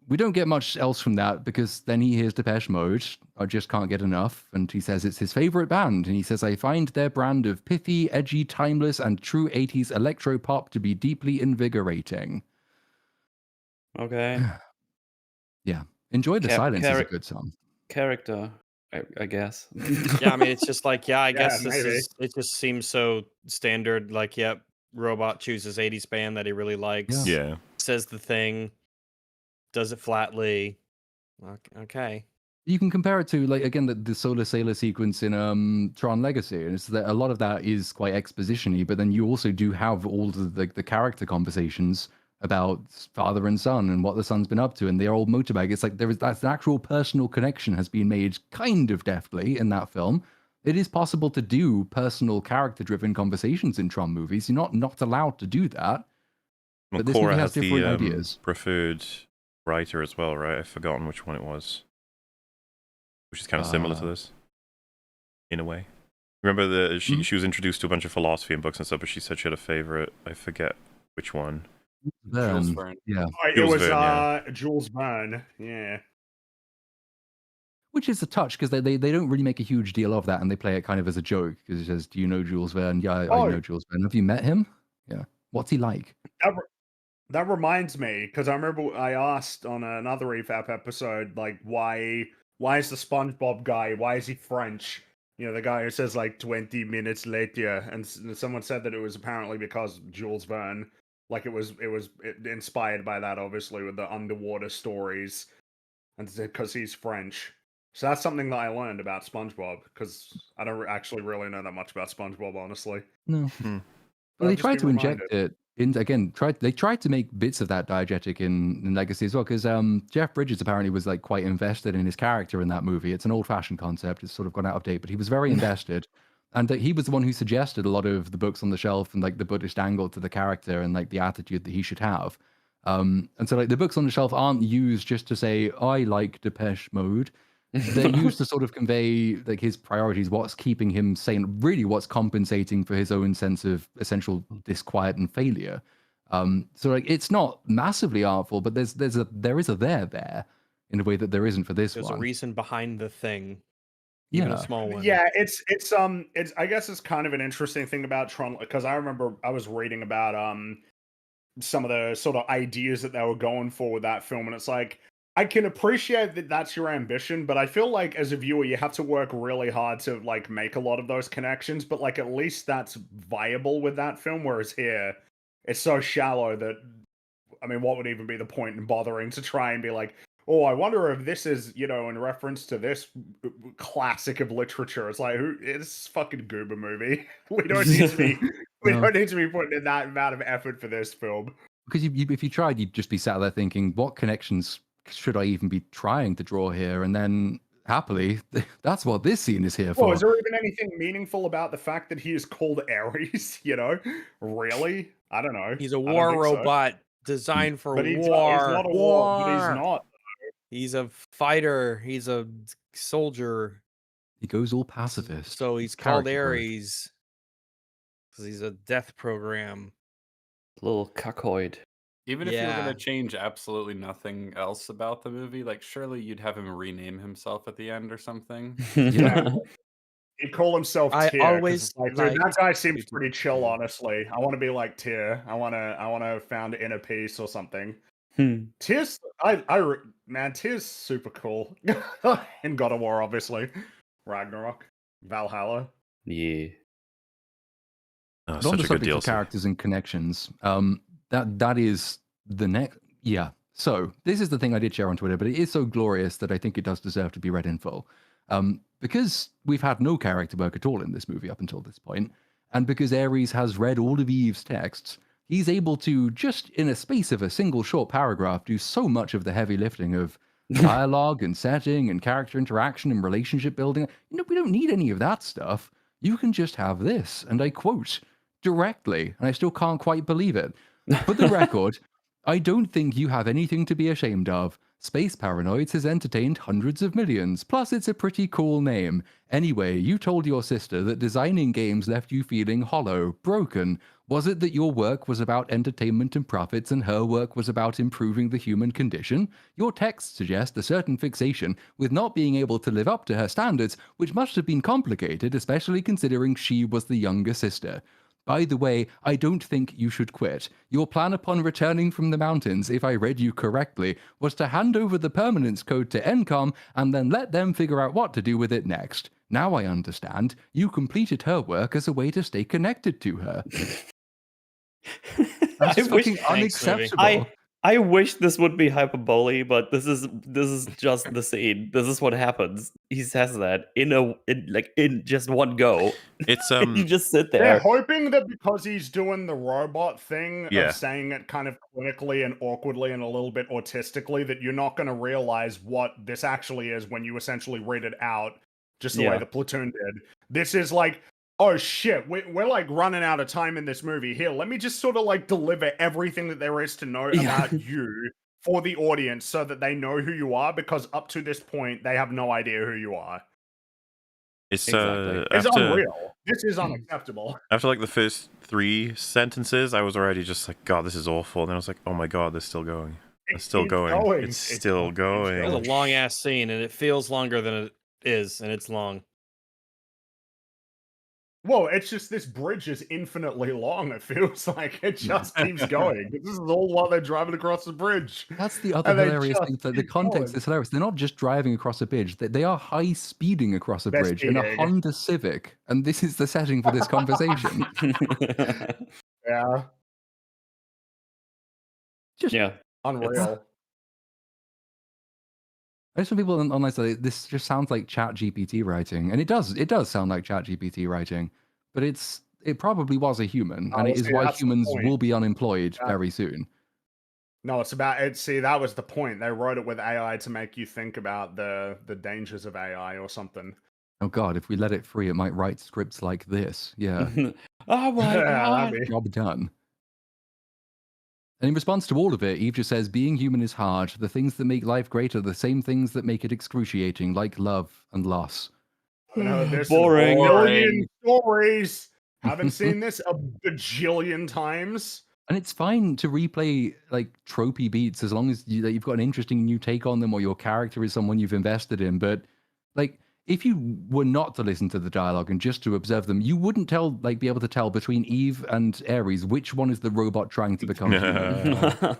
we don't get much else from that because then he hears Depeche Mode. I just can't get enough. And he says it's his favorite band. And he says, I find their brand of pithy, edgy, timeless, and true 80s electro pop to be deeply invigorating. Okay. Yeah. Enjoy the Silence is a good song. Character, I guess. Yeah, I mean, it's just like, I guess maybe. it just seems so standard. Like, yep, Robot chooses 80s band that he really likes. Yeah. Says the thing, does it flatly. Okay. You can compare it to, like, again, the Solar Sailor sequence in Tron Legacy, and it's that a lot of that is quite exposition-y, but then you also do have all the character conversations about father and son and what the son's been up to and their old motorbike. It's like that's an actual personal connection has been made kind of deftly in that film. It is possible to do personal character-driven conversations in Tron movies. You're not allowed to do that. Well, But this movie Cora has has different the ideas. preferred writer as well, right? I've forgotten which one it was. Which is kind of similar to this, in a way. Remember she was introduced to a bunch of philosophy and books and stuff, but she said she had a favorite. I forget which one. Jules Verne. Yeah. It Jules was Verne, yeah. Jules Verne. Yeah. Which is a touch because they don't really make a huge deal of that and they play it kind of as a joke because it says, do you know Jules Verne? Yeah, I know Jules Verne. Have you met him? Yeah. What's he like? That reminds me, because I remember I asked on another EFAP episode, like, why is the SpongeBob guy, why is he French? You know, the guy who says, like, 20 minutes later, and someone said that it was apparently because Jules Verne, like, it was inspired by that, obviously, with the underwater stories, and because he's French. So that's something that I learned about SpongeBob, because I don't actually really know that much about SpongeBob, honestly. No. Well, they tried to inject it in again. They tried to make bits of that diegetic in Legacy as well, because Jeff Bridges apparently was like quite invested in his character in that movie. It's an old-fashioned concept; it's sort of gone out of date, but he was very invested, and he was the one who suggested a lot of the books on the shelf and like the Buddhist angle to the character and like the attitude that he should have. And so like the books on the shelf aren't used just to say I like Depeche Mode. They're used to sort of convey like his priorities, what's keeping him sane, really what's compensating for his own sense of essential disquiet and failure. So like it's not massively artful, but there is a there in a way that there isn't for this There's one. a reason behind the thing. Even a small one. Yeah, it's I guess it's kind of an interesting thing about Tron, because I remember I was reading about some of the sort of ideas that they were going for with that film, and it's like, I can appreciate that that's your ambition, but I feel like as a viewer, you have to work really hard to like make a lot of those connections. But like at least that's viable with that film. Whereas here, it's so shallow that, I mean, what would even be the point in bothering to try and be like, oh, I wonder if this is, you know, in reference to this classic of literature. It's like, it's fucking Goober movie. We don't need to be don't need to be putting in that amount of effort for this film. Because if you tried, you'd just be sat there thinking, what connections should I even be trying to draw here? And then happily, that's what this scene is here for. Well, is there even anything meaningful about the fact that he is called Ares? You know, really? I don't know. He's a war robot designed for war. He's not a war. But he's not. He's a fighter. He's a soldier. He goes all pacifist. So he's called Ares. because he's a death program. Little cuckoid. Even if you were Yeah. going to change absolutely nothing else about the movie, like surely you'd have him rename himself at the end or something. Yeah. He'd call himself I Tyr, 'cause always it's like, dude, liked that guy seems Super pretty chill, Tyr. honestly. I want to be like Tyr. I want to found inner peace or something. Hmm. Tyr's, man, Tyr's super cool. In God of War, obviously. Ragnarok, Valhalla. Yeah. But on Such the a good subject of DLC. characters and connections, that is the next. Yeah. So this is the thing I did share on Twitter, but it is so glorious that I think it does deserve to be read in full. Because we've had no character work at all in this movie up until this point, and because Ares has read all of Eve's texts, he's able to, just in a space of a single short paragraph, do so much of the heavy lifting of dialogue and setting and character interaction and relationship building. You know, we don't need any of that stuff. You can just have this. And I quote directly, and I still can't quite believe it. For the record, I don't think you have anything to be ashamed of. Space Paranoids has entertained hundreds of millions, plus it's a pretty cool name. Anyway, you told your sister that designing games left you feeling hollow, broken. Was it that your work was about entertainment and profits and her work was about improving the human condition? Your texts suggest a certain fixation with not being able to live up to her standards, which must have been complicated, especially considering she was the younger sister. By the way, I don't think you should quit. Your plan upon returning from the mountains, if I read you correctly, was to hand over the permanence code to Encom and then let them figure out what to do with it next. Now I understand. You completed her work as a way to stay connected to her. That's I wish fucking unacceptable. I wish this would be hyperbole, but this is just the scene. This is what happens. He says that in just one go. It's You just sit They're there. hoping that because he's doing the robot thing Yeah. of saying it kind of clinically and awkwardly and a little bit autistically, that you're not going to realize what this actually is when you essentially read it out, just the way Yeah. the Platoon did. This is like, oh shit, we're like running out of time in this movie. Here, let me just sort of like deliver everything that there is to know Yeah. about you for the audience so that they know who you are, because up to this point, they have no idea who you are. It's Exactly. It's after unreal. This is unacceptable. after like the first 3 sentences, I was already just like, God, this is awful. And then I was like, oh my God, they're still going. It's still keeps going. going. It's It's still keeps going. It's a going. long ass scene, and it feels longer than it is, and it's long. Well, it's just this bridge is infinitely long. It feels like it just keeps going. This is all while they're driving across the bridge. That's the other And they hilarious just thing. That the keep context going. is hilarious. They're not just driving across a bridge. They are high speeding across a They're bridge in a speeding. Honda Civic. And this is the setting for this conversation. Yeah, Just Yeah. unreal. I know some people online say this just sounds like Chat GPT writing, and it does sound like Chat GPT writing, but it probably was a human, Oh, and it well, is see, why that's the humans point. will be unemployed Yeah. very soon. No, it's about it. See, that was the point. They wrote it with AI to make you think about the dangers of AI or something. Oh god, if we let it free, it might write scripts like this. Yeah, Oh my Yeah, God. that'd be- job done. And in response to all of it, Eve just says, being human is hard. The things that make life great are the same things that make it excruciating, like love and loss. I've heard this Boring. a million stories. Haven't seen this a bajillion times. And it's fine to replay like tropey beats as long as you've got an interesting new take on them, or your character is someone you've invested in. But like, if you were not to listen to the dialogue and just to observe them, you wouldn't be able to tell between Eve and Ares which one is the robot trying to become human.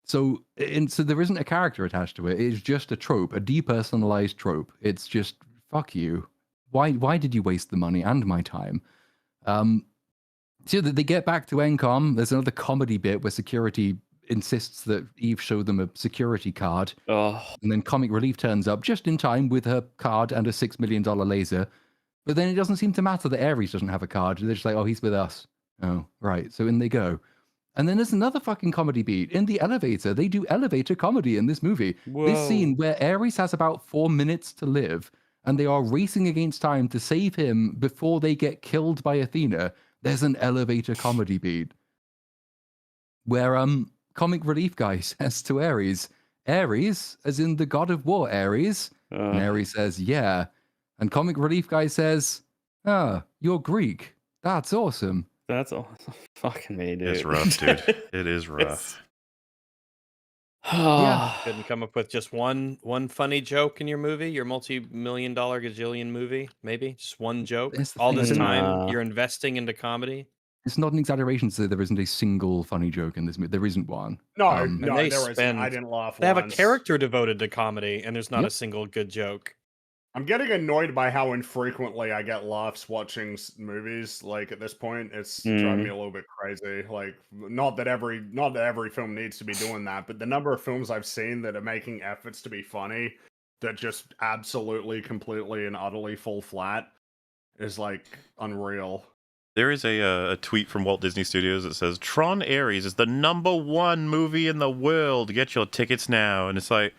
So there isn't a character attached to it. It's just a trope, a depersonalized trope. It's just fuck you. Why did you waste the money and my time? So they get back to Encom. There's another comedy bit where security insists that Eve show them a security card. Oh, And then Comic Relief turns up just in time with her card and a $6 million laser. But then it doesn't seem to matter that Ares doesn't have a card. They're just like, oh, he's with us. Oh, right. So in they go. And then there's another fucking comedy beat. In the elevator, they do elevator comedy in this movie. This scene where Ares has about 4 minutes to live, and they are racing against time to save him before they get killed by Athena. There's an elevator comedy beat where Comic Relief guy says to Ares, as in the god of war, Ares. And Ares says, yeah. And Comic Relief guy says, Ah, you're Greek. That's awesome. That's awesome. Fucking me, dude. It's rough, dude. It is rough. Yeah. Couldn't come up with just one funny joke in your movie, your multi-million-dollar gajillion movie, maybe just one joke. That's the All thing, this isn't it? time Nah. you're investing into comedy, It's not an exaggeration to say there isn't a single funny joke in this movie. There isn't one. No, Um, no, they there isn't. I spend- didn't laugh they have a once. character devoted to comedy, and there's not Yep. a single good joke. I'm getting annoyed by how infrequently I get laughs watching movies. Like at this point, it's driving me a little bit crazy. Like not that every film needs to be doing that, but the number of films I've seen that are making efforts to be funny that just absolutely, completely, and utterly fall flat is like unreal. There is a tweet from Walt Disney Studios that says Tron Ares is the #1 movie in the world. Get your tickets now. And it's like,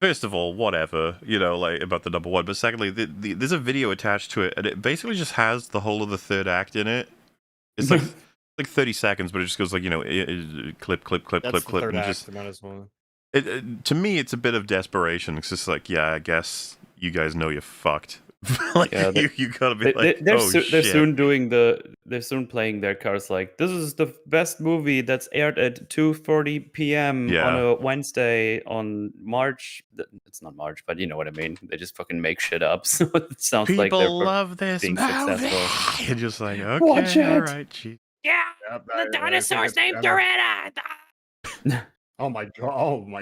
first of all, whatever, like about the #1. But secondly, there's a video attached to it, and it basically just has the whole of the third act in it. It's like 30 seconds, but it just goes like, clip, clip, clip, That's clip, the clip. third And act. just, Might as well. to me, it's a bit of desperation. It's just like, yeah, I guess you guys know you're fucked. Like, Yeah, you gotta be like, they're oh, they're shit. soon they're soon playing their cards like, this is the best movie that's aired at 2:40 p.m. on Yeah. a Wednesday on March. It's not March, but you know what I mean. They just fucking make shit up. So it sounds like People they're love this being movie. successful. You're just like, okay, Watch it. all right, geez. Yeah, Yep, the dinosaur's named Doretta. Doretta. Oh my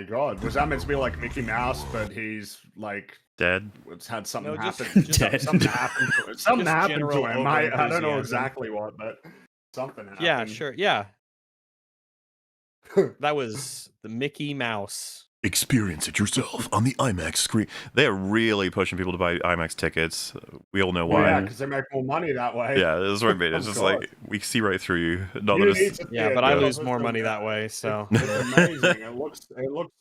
god! Was that meant to be like Mickey Mouse, but he's like Dead. it's had something No, just- happen? Dead. Something happened to it. Something Just happened to general him. I don't know over-enthusiasm. exactly what, but something happened. Yeah, sure. Yeah. That was the Mickey Mouse. Experience it yourself on the IMAX screen. They're really pushing people to buy IMAX tickets. We all know Well, why. yeah, because they make more money that way. Yeah, that's what I mean. It's Oh, just God. like, we see right through you. Not You that need it's, to see Yeah, it, but I because lose more it's money that way, so. It's amazing. It looks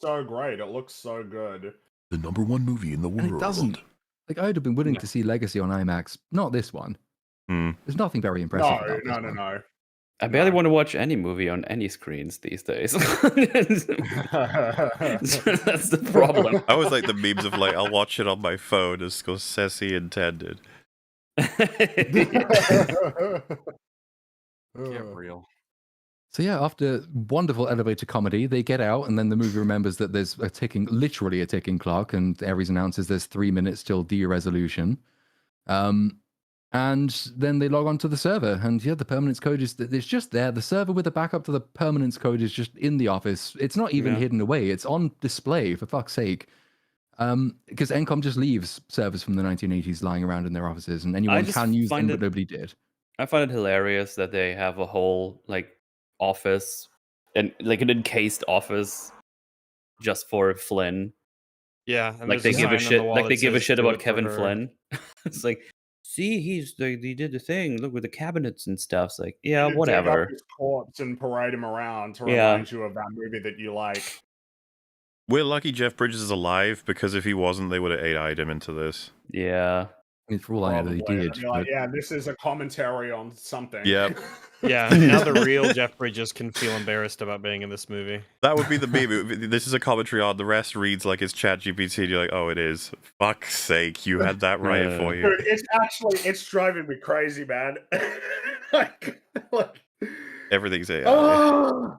so great. It looks so good. the #1 movie in the world. and it doesn't. Like, I'd have been willing to see Legacy on IMAX, not this one. Hmm. There's nothing very impressive about this one. No. I barely want to watch any movie on any screens these days. That's the problem. I always like the memes of like, I'll watch it on my phone as Scorsese intended. Get real. So yeah, after wonderful elevator comedy, they get out, and then the movie remembers that there's literally a ticking clock, and Ares announces there's 3 minutes till de-resolution. And then they log on to the server, and yeah, the permanence code is it's just there. The server with the backup to the permanence code is just in the office. It's not even Yeah. hidden away. It's on display, for fuck's sake. Because Encom just leaves servers from the 1980s lying around in their offices, and anyone just can use them, find but it- nobody did. I find it hilarious that they have a whole like office and like an encased office just for Flynn. Yeah, and Like there's they give a sign on shit. the wall Like that they give a says, shit "Do about it for Kevin her." Flynn. It's like, see, he did the thing. Look with the cabinets and stuff. It's like, yeah, You dig up whatever. his corpse and parade him around to Yeah. remind you of that movie that you like. We're lucky Jeff Bridges is alive, because if he wasn't, they would have AI'd him into this. Yeah. I mean, for all I know, they Probably. did. You're like, but- yeah, this is a commentary on something. Yep. Yeah, now the real Jeff Bridges can feel embarrassed about being in this movie. That would be the meme. It would be- This is a commentary on, the rest reads like it's ChatGPT, and you're like, oh, it is. Fuck's sake, you had that right for you. Dude, it's driving me crazy, man. like, Everything's AI. oh!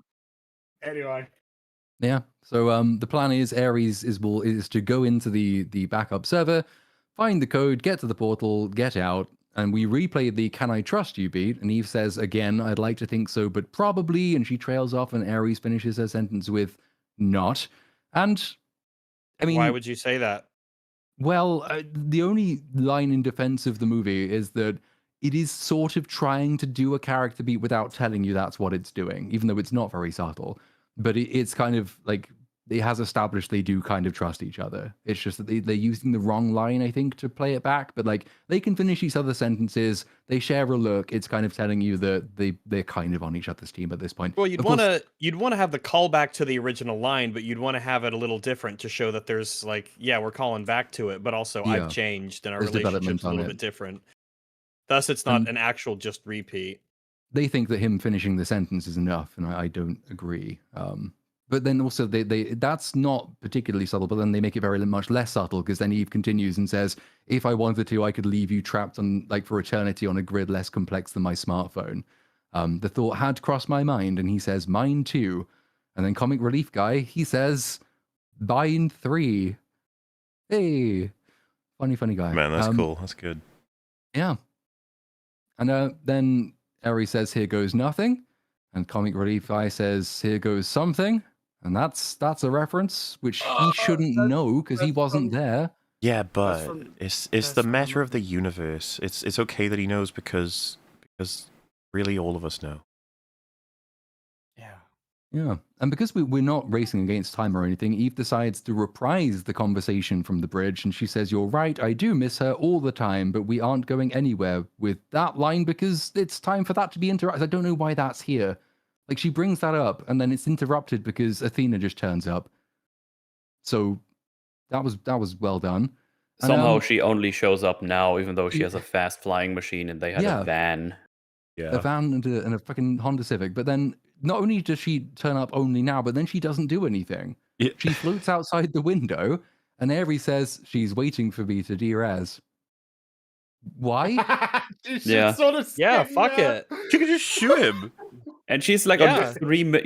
Anyway. Yeah. So the plan is Ares is to go into the backup server, find the code, get to the portal, get out, and we replay the "Can I trust you" beat. And Eve says again, "I'd like to think so, but probably." And she trails off, and Ares finishes her sentence with "not." And I mean, Why would you say that? well, the only line in defense of the movie is that it is sort of trying to do a character beat without telling you that's what it's doing, even though it's not very subtle. But it's kind of like it has established they do kind of trust each other. It's just that they're using the wrong line, I think, to play it back. But like they can finish each other's sentences. They share a look. It's kind of telling you that they're kind of on each other's team at this point. Well, you'd Of course- want to have the callback to the original line, but you'd want to have it a little different to show that there's like, yeah, we're calling back to it, but also Yeah. I've changed and our There's development relationship's a on little it. bit different. Thus, it's not And- an actual just repeat. They think that him finishing the sentence is enough, and I don't agree. But then also that's not particularly subtle, but then they make it very much less subtle, because then Eve continues and says, if I wanted to, I could leave you trapped on like for eternity on a grid less complex than my smartphone. The thought had crossed my mind, and he says, mine too. And then Comic Relief Guy, he says, mine 3. Hey, funny guy. Man, that's cool. That's good. Yeah. And then Eri says, here goes nothing. And Comic Relief Guy says, here goes something. And that's a reference which he shouldn't know because he wasn't there. Yeah, but it's the matter of the universe. It's okay that he knows because really all of us know. Yeah. And because we're not racing against time or anything, Eve decides to reprise the conversation from the bridge, and she says, you're right, I do miss her all the time, but we aren't going anywhere with that line because it's time for that to be interrupted. I don't know why that's here. Like, she brings that up, and then it's interrupted because Athena just turns up. So that was well done. Somehow she only shows up now, even though she has a fast flying machine and they had a van. Yeah. A van and a fucking Honda Civic. But then not only does she turn up only now, but then she doesn't do anything. Yeah. She floats outside the window, and Ares says she's waiting for me to de-res. Why? Yeah. Sort of Fuck it. She could just shoot him. And she's like on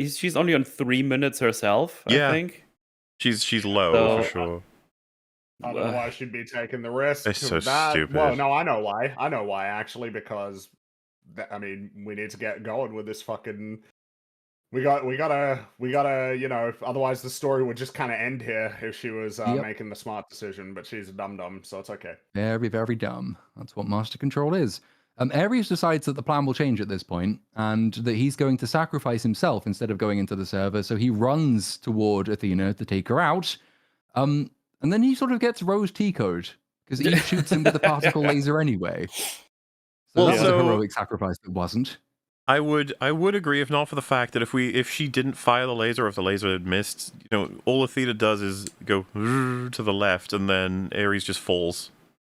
she's only on 3 minutes herself, I think. She's low for sure. I don't know why she'd be taking the risk. It's so of that. stupid. Well, no, I know why. I know why, actually, because I mean, we need to get going with this fucking. We gotta, you know. Otherwise, the story would just kind of end here if she was making the smart decision. But she's a dum-dum, so it's okay. Very, very dumb. That's what Master Control is. Ares decides that the plan will change at this point, and that he's going to sacrifice himself instead of going into the server. So he runs toward Athena to take her out. And then he sort of gets Rose T-code because Eve shoots him with a particle laser anyway. So that was a heroic sacrifice that wasn't. I would agree if not for the fact that if she didn't fire the laser, or if the laser had missed, you know, all Athena does is go to the left, and then Ares just falls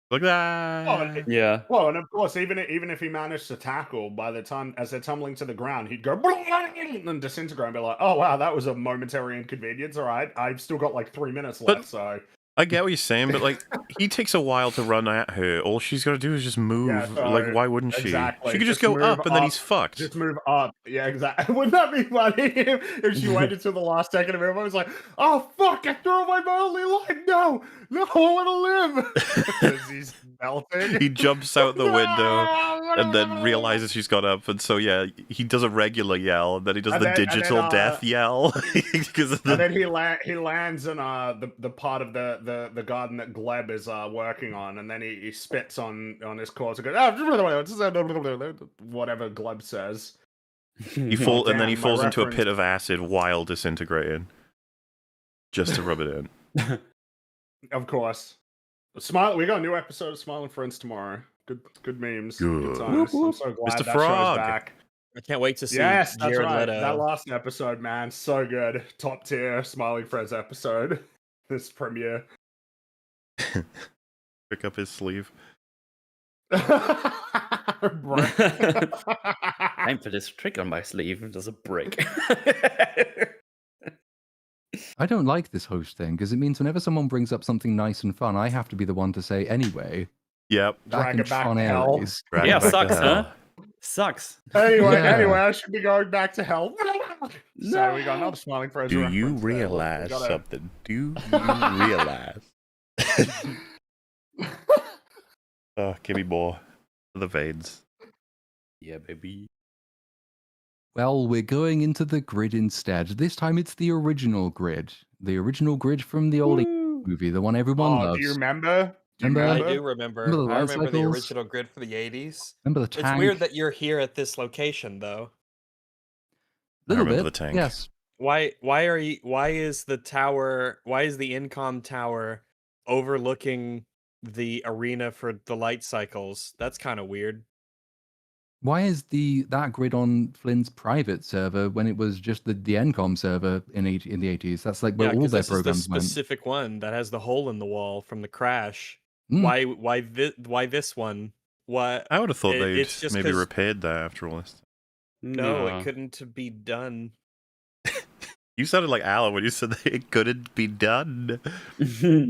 like that. Yeah. Well, and of course, even if he managed to tackle, by the time as they're tumbling to the ground, he'd go and disintegrate and be like, "Oh wow, that was a momentary inconvenience. All right, I've still got like 3 minutes left." So I get what you're saying, but like he takes a while to run at her. All she's got to do is just move. Yeah, so like, why wouldn't she? exactly. She could just Just go move up, and then up. he's fucked. just move up. Yeah, exactly. Wouldn't that be funny if she waited till the last second of everyone was like, "Oh fuck, I threw away my only life. No, I want to live." Because he's melting. He jumps out the window and then realizes she's got up, and so yeah, he does a regular yell, and then he does the digital death yell. And then he lands in the part of the garden that Gleb is working on, and then he spits on his corpse and goes, whatever Gleb says. and then he Damn, falls my into a reference. pit of acid while disintegrating, just to rub it in. Of course. We got a new episode of Smiling Friends tomorrow. Good memes. Good Good. times. I'm so glad Mr. that Frog. show's back. I can't wait to see Yes, that's Jared right. Leto. That last episode, man, so good. Top tier Smiling Friends episode. This premiere. Pick up his sleeve. Time for this trick on my sleeve. There's a break. I don't like this host thing because it means whenever someone brings up something nice and fun, I have to be the one to say anyway. Yep. Drag it back to hell. Drag Yeah, it back to sucks, hell. huh? Sucks. Anyway, Yeah. I should be going back to hell. So we got another Smiling Friends Do reference you there. realize We gotta- something? Do you realize? Oh, give me more of the veins. Yeah, baby. Well, we're going into the grid instead. This time it's the original grid. The original grid from the old movie, the one everyone Oh, loves. do you remember? Remember? I do remember. Remember the I light remember the cycles? original grid for the 80s. Remember the It's tank? weird that you're here at this location, though. Little remember bit, the tank. yes. Why is the Incom tower overlooking the arena for the light cycles? That's kind of weird. Why is that grid on Flynn's private server when it was just the Encom server in the 80s? That's like where all 'cause their this is the programs went. specific one that has the hole in the wall from the crash. Mm. Why this one? What? I would have thought they'd it's just maybe 'cause- repaired that after all this. No, it couldn't be done. You sounded like Alan when you said that it couldn't be done. Yeah,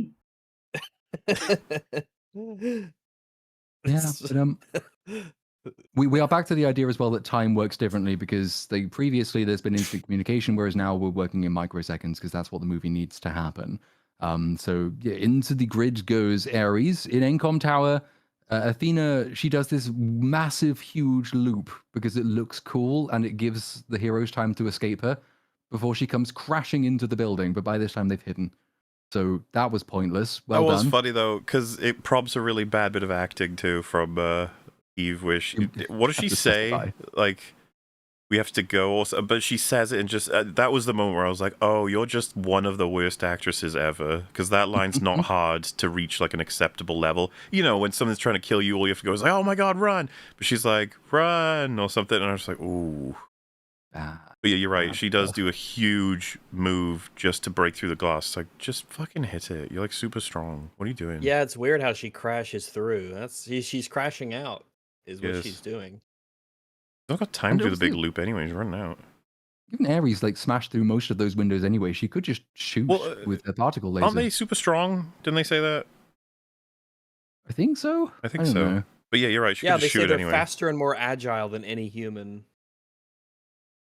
but we are back to the idea as well that time works differently because previously there's been instant communication, whereas now we're working in microseconds because that's what the movie needs to happen. So yeah, into the grid goes Ares in Encom Tower. Athena, she does this massive, huge loop because it looks cool and it gives the heroes time to escape her before she comes crashing into the building. But by this time they've hidden. So that was pointless. Well that was done. funny though, because it prompts a really bad bit of acting too from Eve. Where what does she say? Like, we have to go, also, but she says it and just that was the moment where I was like, oh, you're just one of the worst actresses ever, because that line's not hard to reach like an acceptable level. You know, when someone's trying to kill you, all you have to go is like, oh my god, run! But she's like, run or something, and I was like, ooh. But yeah, you're right. She does do a huge move just to break through the glass. It's like, just fucking hit it. You're like super strong. What are you doing? Yeah, it's weird how she crashes through. She's crashing out, is what she's doing. I've got time to do the big loop anyway. She's running out. Even Ares like smashed through most of those windows anyway. She could just shoot with a particle laser. Aren't they super strong? Didn't they say that? I think so. I think so. Know. But yeah, you're right. She could just shoot it anyway. They're faster and more agile than any human.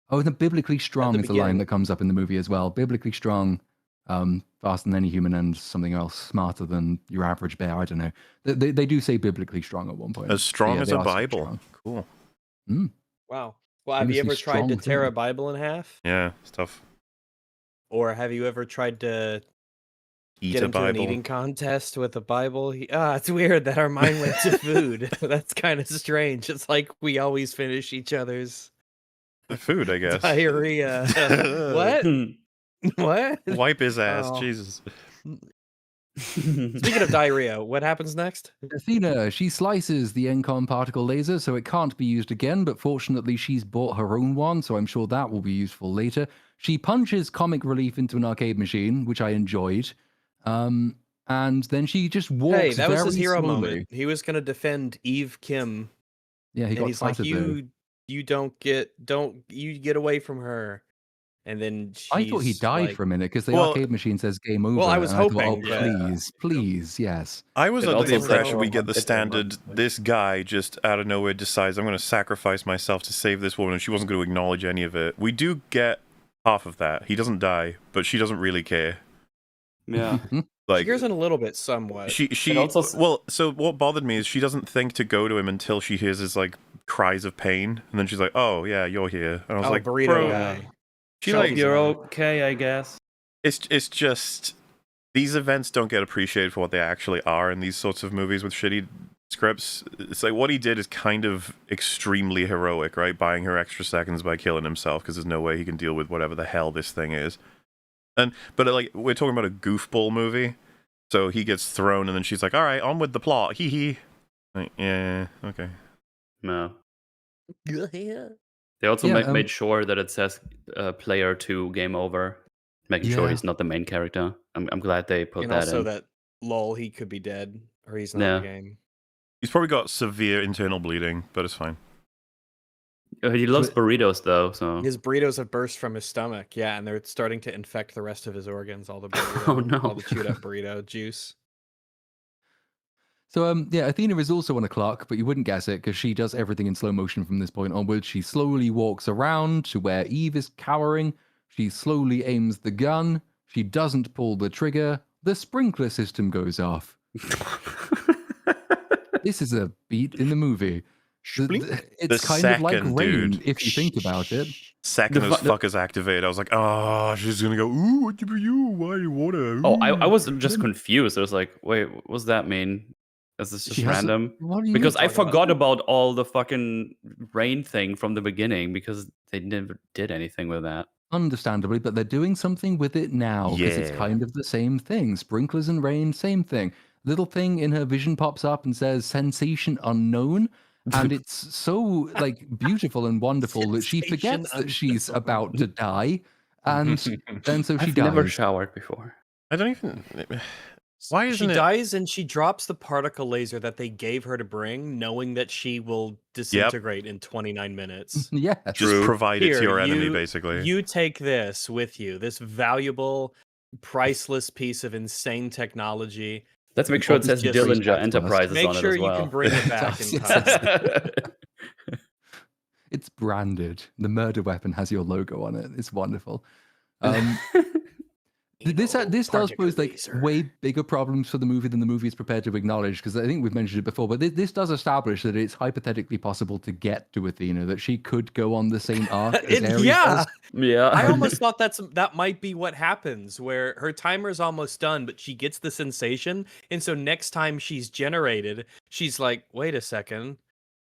Oh, and the biblically strong is the line that comes up in the movie as well. Biblically strong, faster than any human, and something else, smarter than your average bear. I don't know. They do say biblically strong at one point. As strong as a Bible. Cool. Mm. Wow. Well, have you ever tried to tear a Bible in half? Yeah, it's tough. Or have you ever tried to get into an eating contest with a Bible? It's weird that our mind went to food. That's kind of strange. It's like we always finish each other's food, I guess. Diarrhea. What? What? Wipe his ass, Jesus. Speaking of diarrhea, what happens next? Athena, she slices the Encom particle laser so it can't be used again, but fortunately she's bought her own one, so I'm sure that will be useful later. She punches comic relief into an arcade machine, which I enjoyed. And then she just walks. Hey, that was his hero slowly. moment. He was going to defend Eve Kim. Yeah, he's like, you get away from her. And then I thought he died for a minute because the arcade machine says game over. Well, I was hoping. Please, yes. I was under the impression we get the standard, this guy just out of nowhere decides, I'm going to sacrifice myself to save this woman, and she wasn't going to acknowledge any of it. We do get half of that. He doesn't die, but she doesn't really care. Yeah. Like, she cares in a little bit, somewhat. She also, well, so what bothered me is she doesn't think to go to him until she hears his, like, cries of pain, and then she's like, oh, yeah, you're here. And I was like, burrito bro. guy. She's like, you're okay, I guess. It's just, these events don't get appreciated for what they actually are in these sorts of movies with shitty scripts. It's like, what he did is kind of extremely heroic, right? Buying her extra seconds by killing himself, because there's no way he can deal with whatever the hell this thing is. But like, we're talking about a goofball movie, so he gets thrown, and then she's like, all right, on with the plot, hee hee. Like, yeah, okay. No. They also made sure that it says player 2 game over, making sure he's not the main character. I'm glad they put that in. And also that, lol, he could be dead, or he's not in the game. He's probably got severe internal bleeding, but it's fine. He loves burritos, though, so... His burritos have burst from his stomach, yeah, and they're starting to infect the rest of his organs, all the burrito, oh, no. all the chewed-up burrito juice. So, yeah, Athena is also on a clock, but you wouldn't guess it because she does everything in slow motion from this point onwards. She slowly walks around to where Eve is cowering. She slowly aims the gun. She doesn't pull the trigger. The sprinkler system goes off. This is a beat in the movie. It's kind of like rain, if you think about it. Second as fuck is activated. I was like, oh, she's gonna go, ooh, what do you? Why water? Ooh. Oh, I was just confused. I was like, wait, what does that mean? Is this just random? Because I forgot about all the fucking rain thing from the beginning because they never did anything with that. Understandably, but they're doing something with it now because it's kind of the same thing. Sprinklers and rain, same thing. Little thing in her vision pops up and says sensation unknown. And it's so like beautiful and wonderful that she forgets that she's about to die. And then so she dies. I've never showered before. I don't even... Why She isn't it? dies and she drops the particle laser that they gave her to bring, knowing that she will disintegrate in 29 minutes. Yes. Just True. provide it to Here, your enemy, basically. you take this with you, this valuable, priceless piece of insane technology. Let's make sure it says Obviously, just Dillinger first. Enterprises Make on sure it as you well. can bring it back in It's- time. It's branded. The murder weapon has your logo on it. It's wonderful. This Evil does particle pose like laser. way bigger problems for the movie than the movie is prepared to acknowledge, because I think we've mentioned it before, but this does establish that it's hypothetically possible to get to Athena, that she could go on the same arc as Ares Yeah, does. Yeah. I almost thought that might be what happens, where her timer's almost done, but she gets the sensation, and so next time she's generated, she's like, "Wait a second,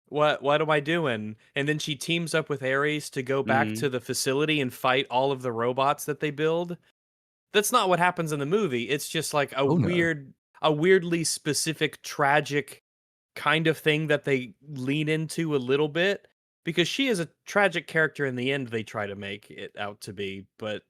what am I doing?" And then she teams up with Ares to go back to the facility and fight all of the robots that they build. That's not what happens in the movie. It's just like a Oh, no. weirdly specific, tragic kind of thing that they lean into a little bit, because she is a tragic character in the end. They try to make it out to be, but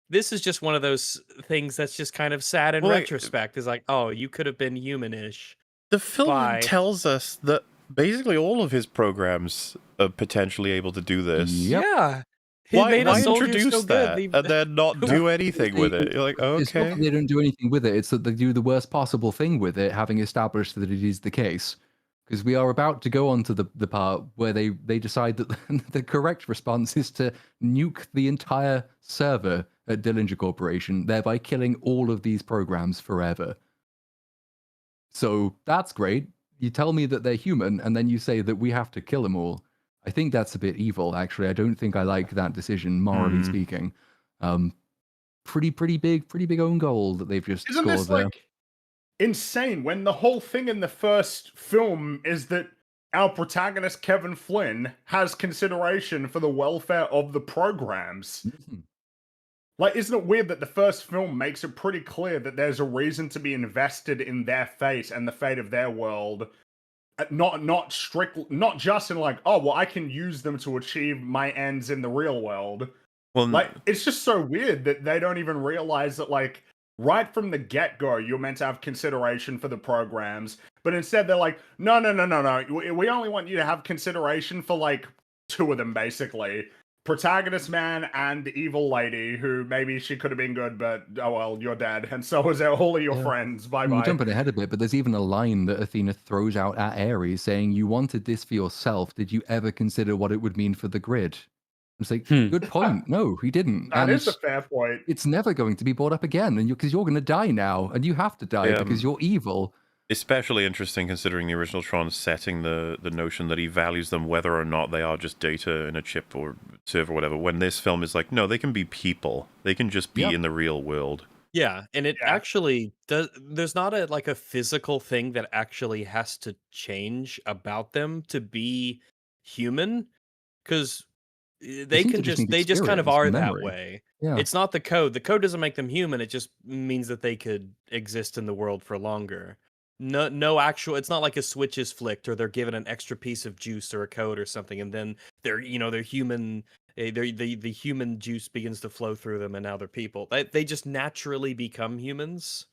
this is just one of those things that's just kind of sad in Well, like, retrospect. Is like, oh, you could have been humanish. The film Bye. tells us that basically all of his programs are potentially able to do this. Yep. Yeah. He Why made a soldier introduce so that good. and then not do anything with it? You're like, It's not okay. that they don't do anything with it, it's that they do the worst possible thing with it, having established that it is the case. Because we are about to go on to the part where they decide that the correct response is to nuke the entire server at Dillinger Corporation, thereby killing all of these programs forever. So that's great. You tell me that they're human, and then you say that we have to kill them all. I think that's a bit evil, actually. I don't think I like that decision, morally speaking. Pretty big own goal that they've just Isn't scored this there. like insane when the whole thing in the first film is that our protagonist Kevin Flynn has consideration for the welfare of the programs? Mhm. Like, isn't it weird that the first film makes it pretty clear that there's a reason to be invested in their fate and the fate of their world? Not just in like, oh well, I can use them to achieve my ends in the real world. Well, Like, it's just so weird that they don't even realize that, like, right from the get-go, you're meant to have consideration for the programs, but instead they're like, no. We only want you to have consideration for, like, two of them, basically. Protagonist man and evil lady, who maybe she could have been good, but, oh well, you're dead, and so is all of your friends. We're Bye-bye. jumping ahead a bit, but there's even a line that Athena throws out at Ares saying, "You wanted this for yourself. Did you ever consider what it would mean for the grid?" It's like, good point. No, he didn't. That And is a fair point. it's never going to be brought up again, and because you're going to die now, and you have to die because you're evil. especially interesting considering the original Tron setting the notion that he values them whether or not they are just data in a chip or server or whatever, when this film is like, no, they can be people. They can just be in the real world. Yeah, and it Yeah. actually does. There's not a physical thing that actually has to change about them to be human, because they seem to can just just need they just kind of experience are and that memory. way. Yeah. It's not the code. The code doesn't make them human. It just means that they could exist in the world for longer. No actual. It's not like a switch is flicked or they're given an extra piece of juice or a code or something, and then they're human. The human juice begins to flow through them, and now they're people. They just naturally become humans.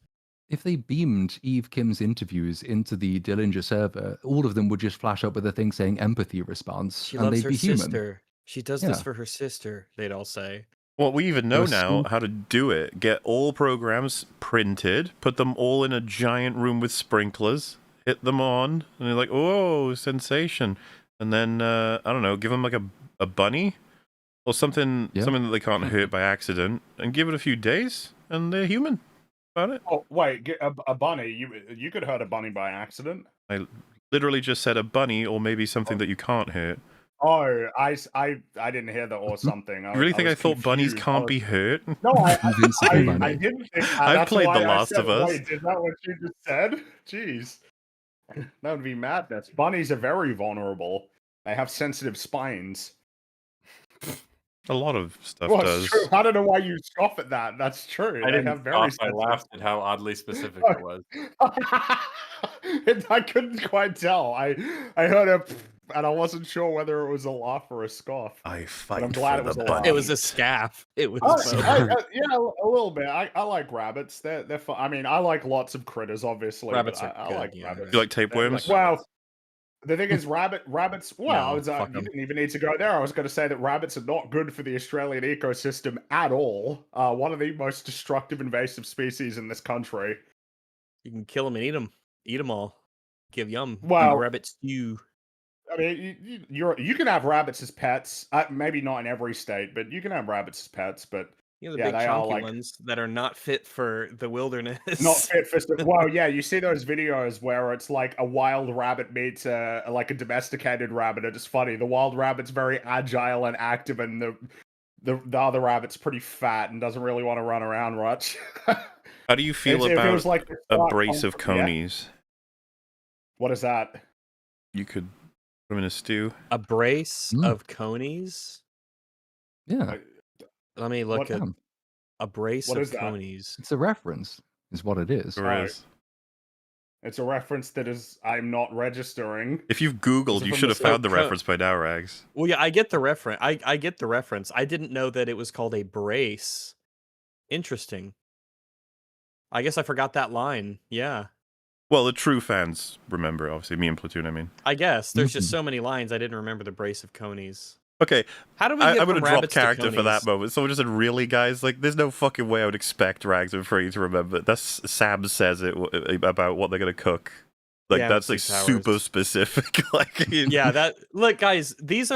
If they beamed Eve Kim's interviews into the Dillinger server, all of them would just flash up with a thing saying empathy response, She and loves they'd her be human. sister. She does this Yeah. for her sister. They'd all say. Well, we even know There are now some- how to do it. Get all programs printed, put them all in a giant room with sprinklers, hit them on, and they're like, "Oh, sensation!" And then I don't know, give them like a bunny or something that they can't hurt by accident, and give it a few days, and they're human. About it. Oh, wait, a bunny? You could hurt a bunny by accident? I literally just said a bunny, or maybe something that you can't hurt. Oh, I didn't hear that or something. You really think I was thought bunnies confused. can't be hurt? No, Invincible I bunny. didn't think that. I've That's played why The I Last said, of Us. Wait, is that what you just said? Jeez. That would be madness. Bunnies are very vulnerable. They have sensitive spines. A lot of stuff Well, does. it's true. I don't know why you scoff at that. That's true. I They didn't have very stop. I sensitive laughed at how oddly specific it was. I couldn't quite tell. I heard a and I wasn't sure whether it was a laugh or a scoff. I fight I'm glad for it was the a laugh. It was a bunnies. scaff. It was Yeah, a little bit. I like rabbits. They're fun. I mean, I like lots of critters, obviously. Rabbits but are I good, like yeah, rabbits. You like They're tapeworms? well, the thing is, rabbits. Well, No, it's, fuck you 'em. didn't even need to go there. I was going to say that rabbits are not good for the Australian ecosystem at all. One of the most destructive invasive species in this country. You can kill them and eat them all. Give yum. Well- rabbit stew. I mean, you can have rabbits as pets. Maybe not in every state, but you can have rabbits as pets. But You know, the Yeah, big they are, chunky like- ones that are not fit for the wilderness. not fit for. Well, yeah, you see those videos where it's like a wild rabbit meets like a domesticated rabbit. And it's funny. The wild rabbit's very agile and active, and the other rabbit's pretty fat and doesn't really want to run around much. How do you feel It about feels like a brace of Yeah? conies? What is that? You could put them in a stew. A brace Mm. of conies. Yeah, Let me look What- at a brace What of is that? conies. it's a reference, is what it is. There is. It's a reference that is I'm not registering. If you've Googled, Is it you from should the have found the same co- reference by now, Rags. Well, yeah, I get the reference. I get the reference. I didn't know that it was called a brace. Interesting. I guess I forgot that line. Yeah. Well, the true fans remember, obviously. Me and Platoon, I mean. I guess there's just Mhm. so many lines I didn't remember the brace of conies. Okay, How do we get I'm from gonna drop rabbits to character for that conies? moment. Someone just said, "Really, guys? Like, there's no fucking way I would expect Rags and Free to remember." That's Sam says it about what they're gonna cook. Like, Yeah, that's like Two Towers. super specific. Like, Yeah, that look, guys. These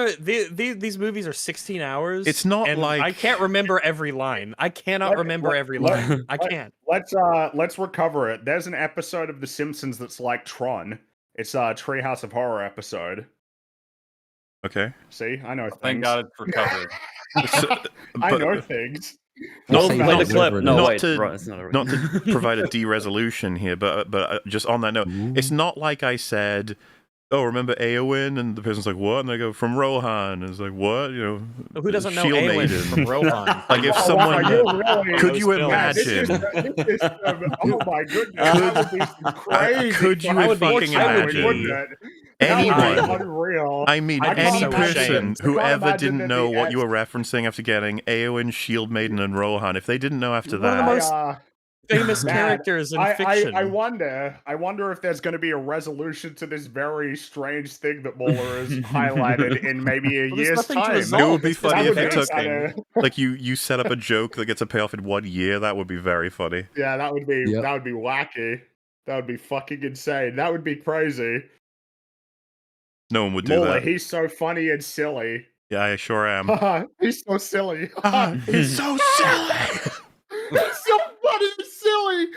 movies are 16 hours. It's not and like- I can't remember every line. I cannot remember every let- line. I let- can't. Let's recover it. There's an episode of The Simpsons that's like Tron. It's a Treehouse of Horror episode. okay. See, I know things. Thank God it's recovered. So- I but know things. We'll Say play that, the clip. whatever it No, is. wait, Not to- bro, it's not a not to provide a de-resolution here, but just on that note, it's not like I said, "Oh, remember Eowyn?" And the person's like, "What?" And I go, "From Rohan." And it's like, "What?" You know, Who doesn't know Shield Eowyn Maiden. from Rohan? Like, if Wow, someone, you're really- could you Those films. Yeah, this imagine? is oh my goodness, that would be some crazy. Could you fucking fucking bullshit, imagine wouldn't it? That would be anyone? unreal. I mean, I'd be any so person ashamed. who I can't ever imagine didn't that know the what you were referencing after getting Eowyn, Shield Maiden, and Rohan, if they didn't know after One of the that, most famous Man, characters in fiction. I wonder if there's going to be a resolution to this very strange thing that Mueller has highlighted in maybe a Well, there's year's nothing to time. resolve. It would be It's just funny if That you would took be kinda- like you set up a joke that gets a payoff in 1 year. That would be very funny. Yeah, that would be Yep. that would be wacky. That would be fucking insane. That would be crazy. No one would do Mueller, that. he's so funny and silly. Yeah, I sure am. He's so silly. He's so silly. He's so funny and silly.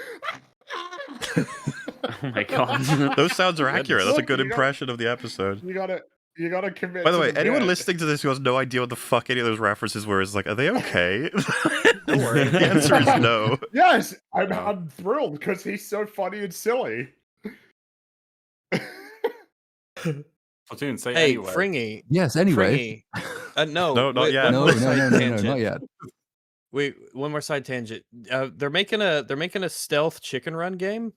Oh my god. Those sounds are accurate. That's a good You got- impression of the episode. You gotta commit. By the to way, anyone bit. listening to this who has no idea what the fuck any of those references were is like, are they okay? Don't worry. The answer is no. Yes, I'm thrilled because he's so funny and silly. Platoon, say Hey, anyway. Fringy. Yes. Anyway, Fringy. No, No, not wait, yet. one no, more no, side no, no, no, tangent. not yet. Wait, one more side tangent. They're making a stealth chicken run game.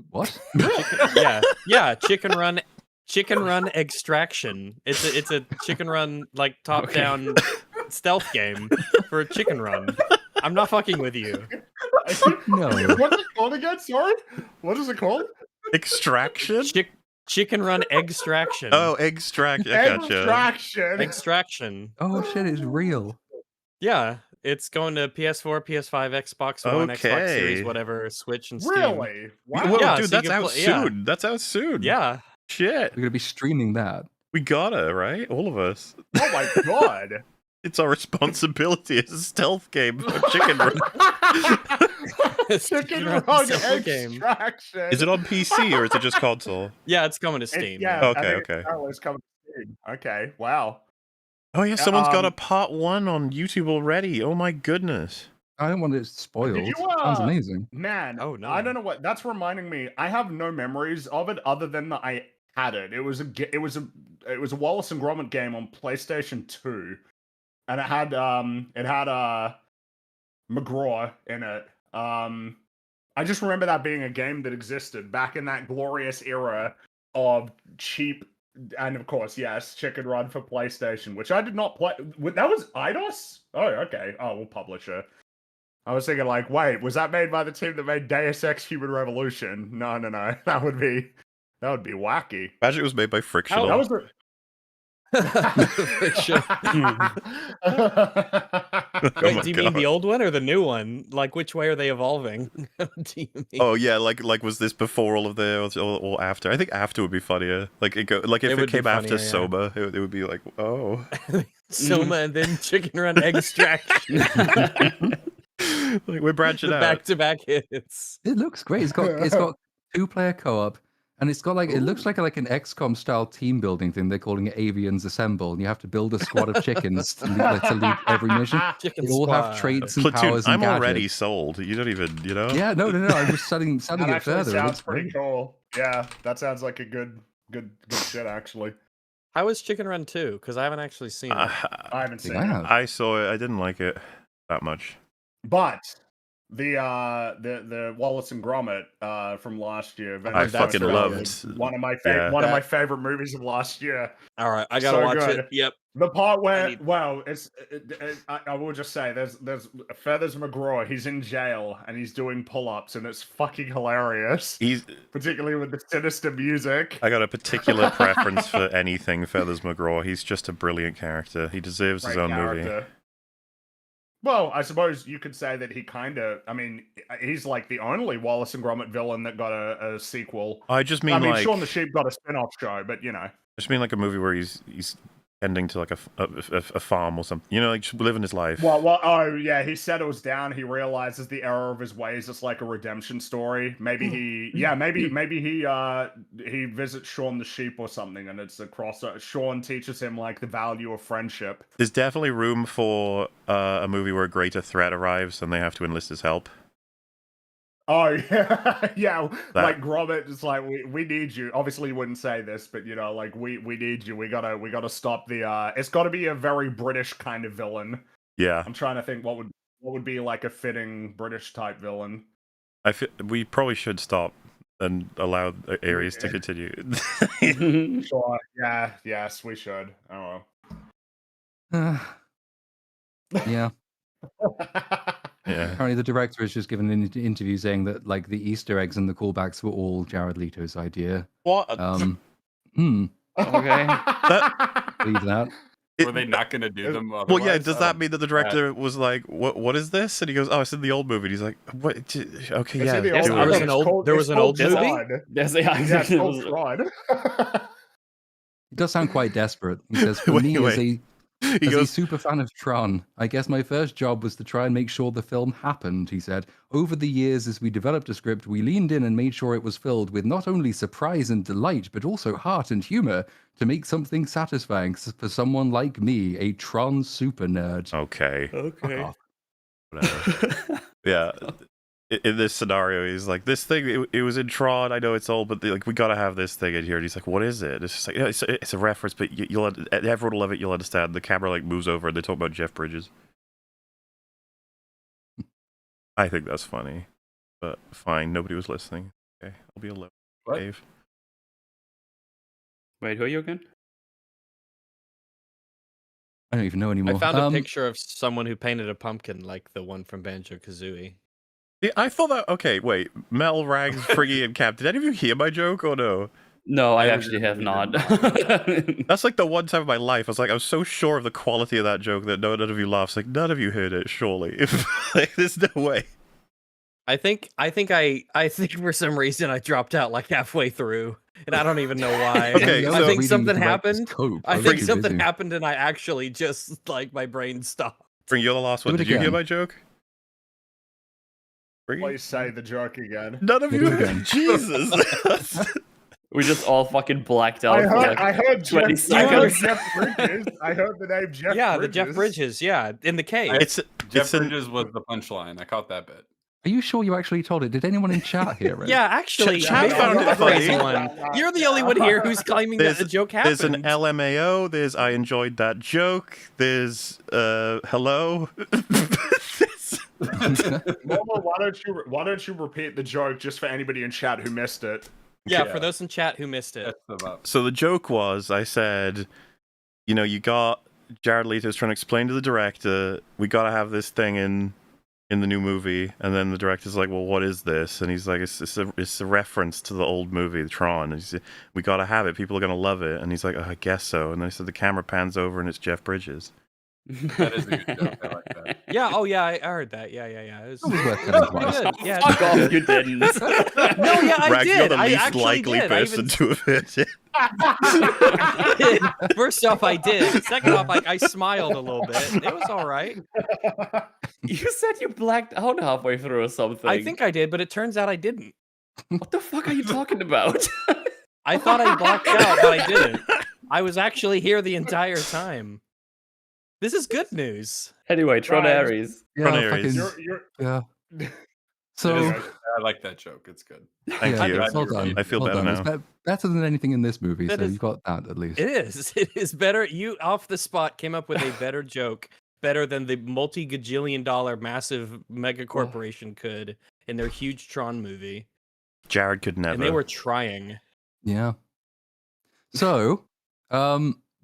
What? Yeah, chicken run extraction. It's a chicken run like top down stealth game for a chicken run. I'm not fucking with you. No. What's it called again? Sorry, what is it called? Extraction? Chicken run extraction. Oh, extract. I gotcha. Extraction. Extraction. Oh shit! It's real. Yeah, it's going to PS4, PS5, Xbox One, Xbox Series, Okay. whatever, Switch, and Steam. Really? Wow. Whoa, Yeah, dude, so you that's can out play- yeah. soon. That's out soon. Yeah. Shit. We're gonna be streaming that. We gotta, right? All of us. Oh my god. It's our responsibility as a stealth game for Chicken Run. Chicken Run Run stealth game. Extraction. Is it on PC or is it just console? Yeah, it's coming to Steam. Yeah. Okay, I think okay. apparently it's coming to Steam. Okay. Wow. Oh yeah, someone's got a um, part 1 on YouTube already. Oh my goodness. I don't want it spoiled. you, Sounds amazing. Man, Oh, no. I don't know what that's reminding me. I have no memories of it other than that I had it. It was a Wallace and Gromit game on PlayStation 2, and it had McGraw in it. I just remember that being a game that existed back in that glorious era of cheap and of course, yes, Chicken Run for PlayStation, which I did not play. That was IDOS? Oh, okay. Oh, well, publisher. I was thinking, like, wait, was that made by the team that made Deus Ex Human Revolution? No. That would be wacky. Imagine it was made by Frictional. That was Fiction. Oh Wait, my do you mean the God. old one or the new one? Like, which way are they evolving? Do you mean? Oh yeah, like was this before all of the or after? I think after would be funnier. Like if It it would be came after funnier, yeah. Soma, it would be like, oh. Soma and then Chicken Run Extraction. Like we're branching out. Back-to-back hits. It looks great. It's got 2-player co-op, and it's got like it looks like an XCOM style team building thing. They're calling it Avians Assemble, and you have to build a squad of chickens to lead every mission. Chicken They all have Squad. traits and Platoon, powers and I'm already gadgets. sold. You don't even, Yeah, no. I'm just selling that it actually further. It sounds looks pretty great. cool. Yeah, that sounds like a good shit, actually. How is Chicken Run 2? Because I haven't actually seen it. I haven't I seen think I it. have. I saw it. I didn't like it that much. But the Wallace and Gromit from last year. I that's fucking really loved. good. one of my Yeah. one of my favorite movies of last year. All right, I gotta So watch good. it. Yep. The part where, need- well, I will just say, there's Feathers McGraw. He's in jail and he's doing pull-ups, and it's fucking hilarious. He's. Particularly with the sinister music. I got a particular preference for anything Feathers McGraw. He's just a brilliant character. He deserves his Great own movie. character. Well, I suppose you could say that he kind of. I mean, he's like the only Wallace and Gromit villain that got a sequel. I just mean I mean, like. Shaun the Sheep got a spin-off show, but you know. I just mean like a movie where he's tending to like a farm or something. You know, like just living his life. Well, oh yeah, he settles down. He realizes the error of his ways. It's like a redemption story. Maybe he visits Shaun the Sheep or something, and it's a crossover. Shaun teaches him like the value of friendship. There's definitely room for a movie where a greater threat arrives and they have to enlist his help. Oh yeah, yeah. That- Like Gromit is like, we need you. Obviously, you wouldn't say this, but you know, like we need you. We gotta stop the. It's got to be a very British kind of villain. Yeah, I'm trying to think what would be like a fitting British type villain. we probably should stop and allow Aries to continue. Sure. Yeah. Yes, we should. Oh Yeah. well. Yeah. Apparently, the director has just given an interview saying that like the Easter eggs and the callbacks were all Jared Leto's idea. What? Okay, believe that. Were they not going to do them? Well, yeah. otherwise? Does that mean that the director was like, "What is this?" And he goes, "Oh, it's in the old movie." And he's like, "What? Okay, It's yeah." in the Yes, old there was movie. an It's old- called- there it's was an called old movie? Tron. Yes, Yeah, it's it called was- Tron. It does sound quite desperate. He says, "For Wait, me, wait. He as a goes, super fan of Tron, I guess my first job was to try and make sure the film happened," he said. "Over the years, as we developed a script, we leaned in and made sure it was filled with not only surprise and delight, but also heart and humor to make something satisfying for someone like me, a Tron super nerd." "Okay, Fuck off. whatever." Yeah. In this scenario, he's like, "This thing, it was in Tron. I know it's old, but like we gotta have this thing in here." And he's like, "What is it?" It's just like, "Yeah, it's a reference, but everyone will love it. You'll understand." The camera like moves over, and they talk about Jeff Bridges. I think that's funny, but fine. Nobody was listening. Okay, I'll be alone. What? Dave. Wait, who are you again? I don't even know anymore. I found a picture of someone who painted a pumpkin like the one from Banjo-Kazooie. Yeah, I thought that. Okay, wait. Mel, Rags, Friggy, and Cap. Did any of you hear my joke or no? No, I I actually have not. That's like the one time of my life. I was so sure of the quality of that joke that none of you laughed. It's like none of you heard it. Surely, like, there's no way. I think for some reason I dropped out like halfway through, and I don't even know why. Okay, I I was think reading something the director's happened. cope. I was think too something busy. happened, and I actually just like my brain stopped. Bring you're the last one. Do it Did you hear again. my joke? Friggy? Please say the joke again. None of Do you. it again. Jesus. We just all fucking blacked out. I for heard, like I heard 20 Jeff seconds. Bridges. I heard the name Jeff Yeah, Bridges. the Jeff Bridges. Yeah, in the cave. it's Jeff an- Bridges was the punchline. I caught that bit. Are you sure you actually told it? Did anyone in chat hear it? Yeah, actually, Chat maybe found you're it the crazy funny. one. You're the only one here who's claiming that the joke happened. There's an LMAO. There's I enjoyed that joke. There's hello. Mama, why don't you repeat the joke just for anybody in chat who missed it? Yeah, Yeah. for those in chat who missed it. Catch them up. So the joke was, I said, you know, you got Jared Leto's trying to explain to the director, we got to have this thing in the new movie, and then the director's like, well, what is this? And he's like, it's a reference to the old movie, Tron. And he said, we got to have it. People are going to love it. And he's like, oh, I guess so. And then he said the camera pans over and it's Jeff Bridges. That is a good joke. I like that. Yeah. Oh, yeah. I heard that. Yeah. It was, It was worth it telling was pretty twice. good. Yeah. Fuck off, you didn't. No, yeah, I Rag, did. you're the I least actually likely did. person to have hit it. First off, I did. Second off, I smiled a little bit. It was all right. You said you blacked out halfway through or something. I think I did, but it turns out I didn't. What the fuck are you talking about? I thought I blacked out, but I didn't. I was actually here the entire time. This is good news. Anyway, Tron Right. Ares. Tron Yeah, Ares. fucking- You're yeah. So I like that joke. It's good. Thank yeah, you. well done. I feel well better done. now. It's better than anything in this movie, That so is- you got that at least. It is. It is better. You off the spot came up with a better joke, better than the multi-gajillion-dollar massive mega corporation could in their huge Tron movie. Jared could never. And they were trying. Yeah. So,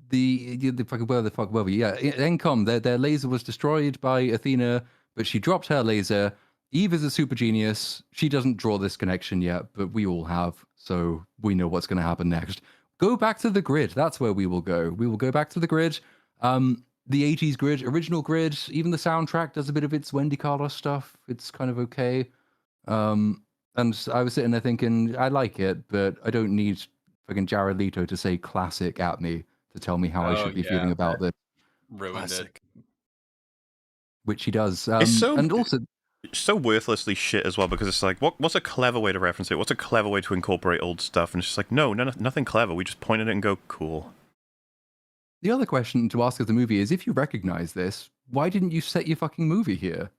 the fucking where the fuck were we? Yeah, Encom, their laser was destroyed by Athena, but she dropped her laser. Eve is a super genius. She doesn't draw this connection yet, but we all have, so we know what's going to happen next. Go back to the grid. That's where we will go. We will go back to the grid. The 80s grid, original grid. Even the soundtrack does a bit of its Wendy Carlos stuff. It's kind of okay. And I was sitting there thinking, I like it, but I don't need fucking Jared Leto to say classic at me to tell me how I Oh, should be yeah, feeling about this, Ruined Classic. which he does. It's so- And also, It's so worthlessly shit as well, because it's like, what's a clever way to reference it? What's a clever way to incorporate old stuff? And it's just like, no, nothing clever. We just point at it and go, cool. the other question to ask of the movie is, if you recognize this, why didn't you set your fucking movie here?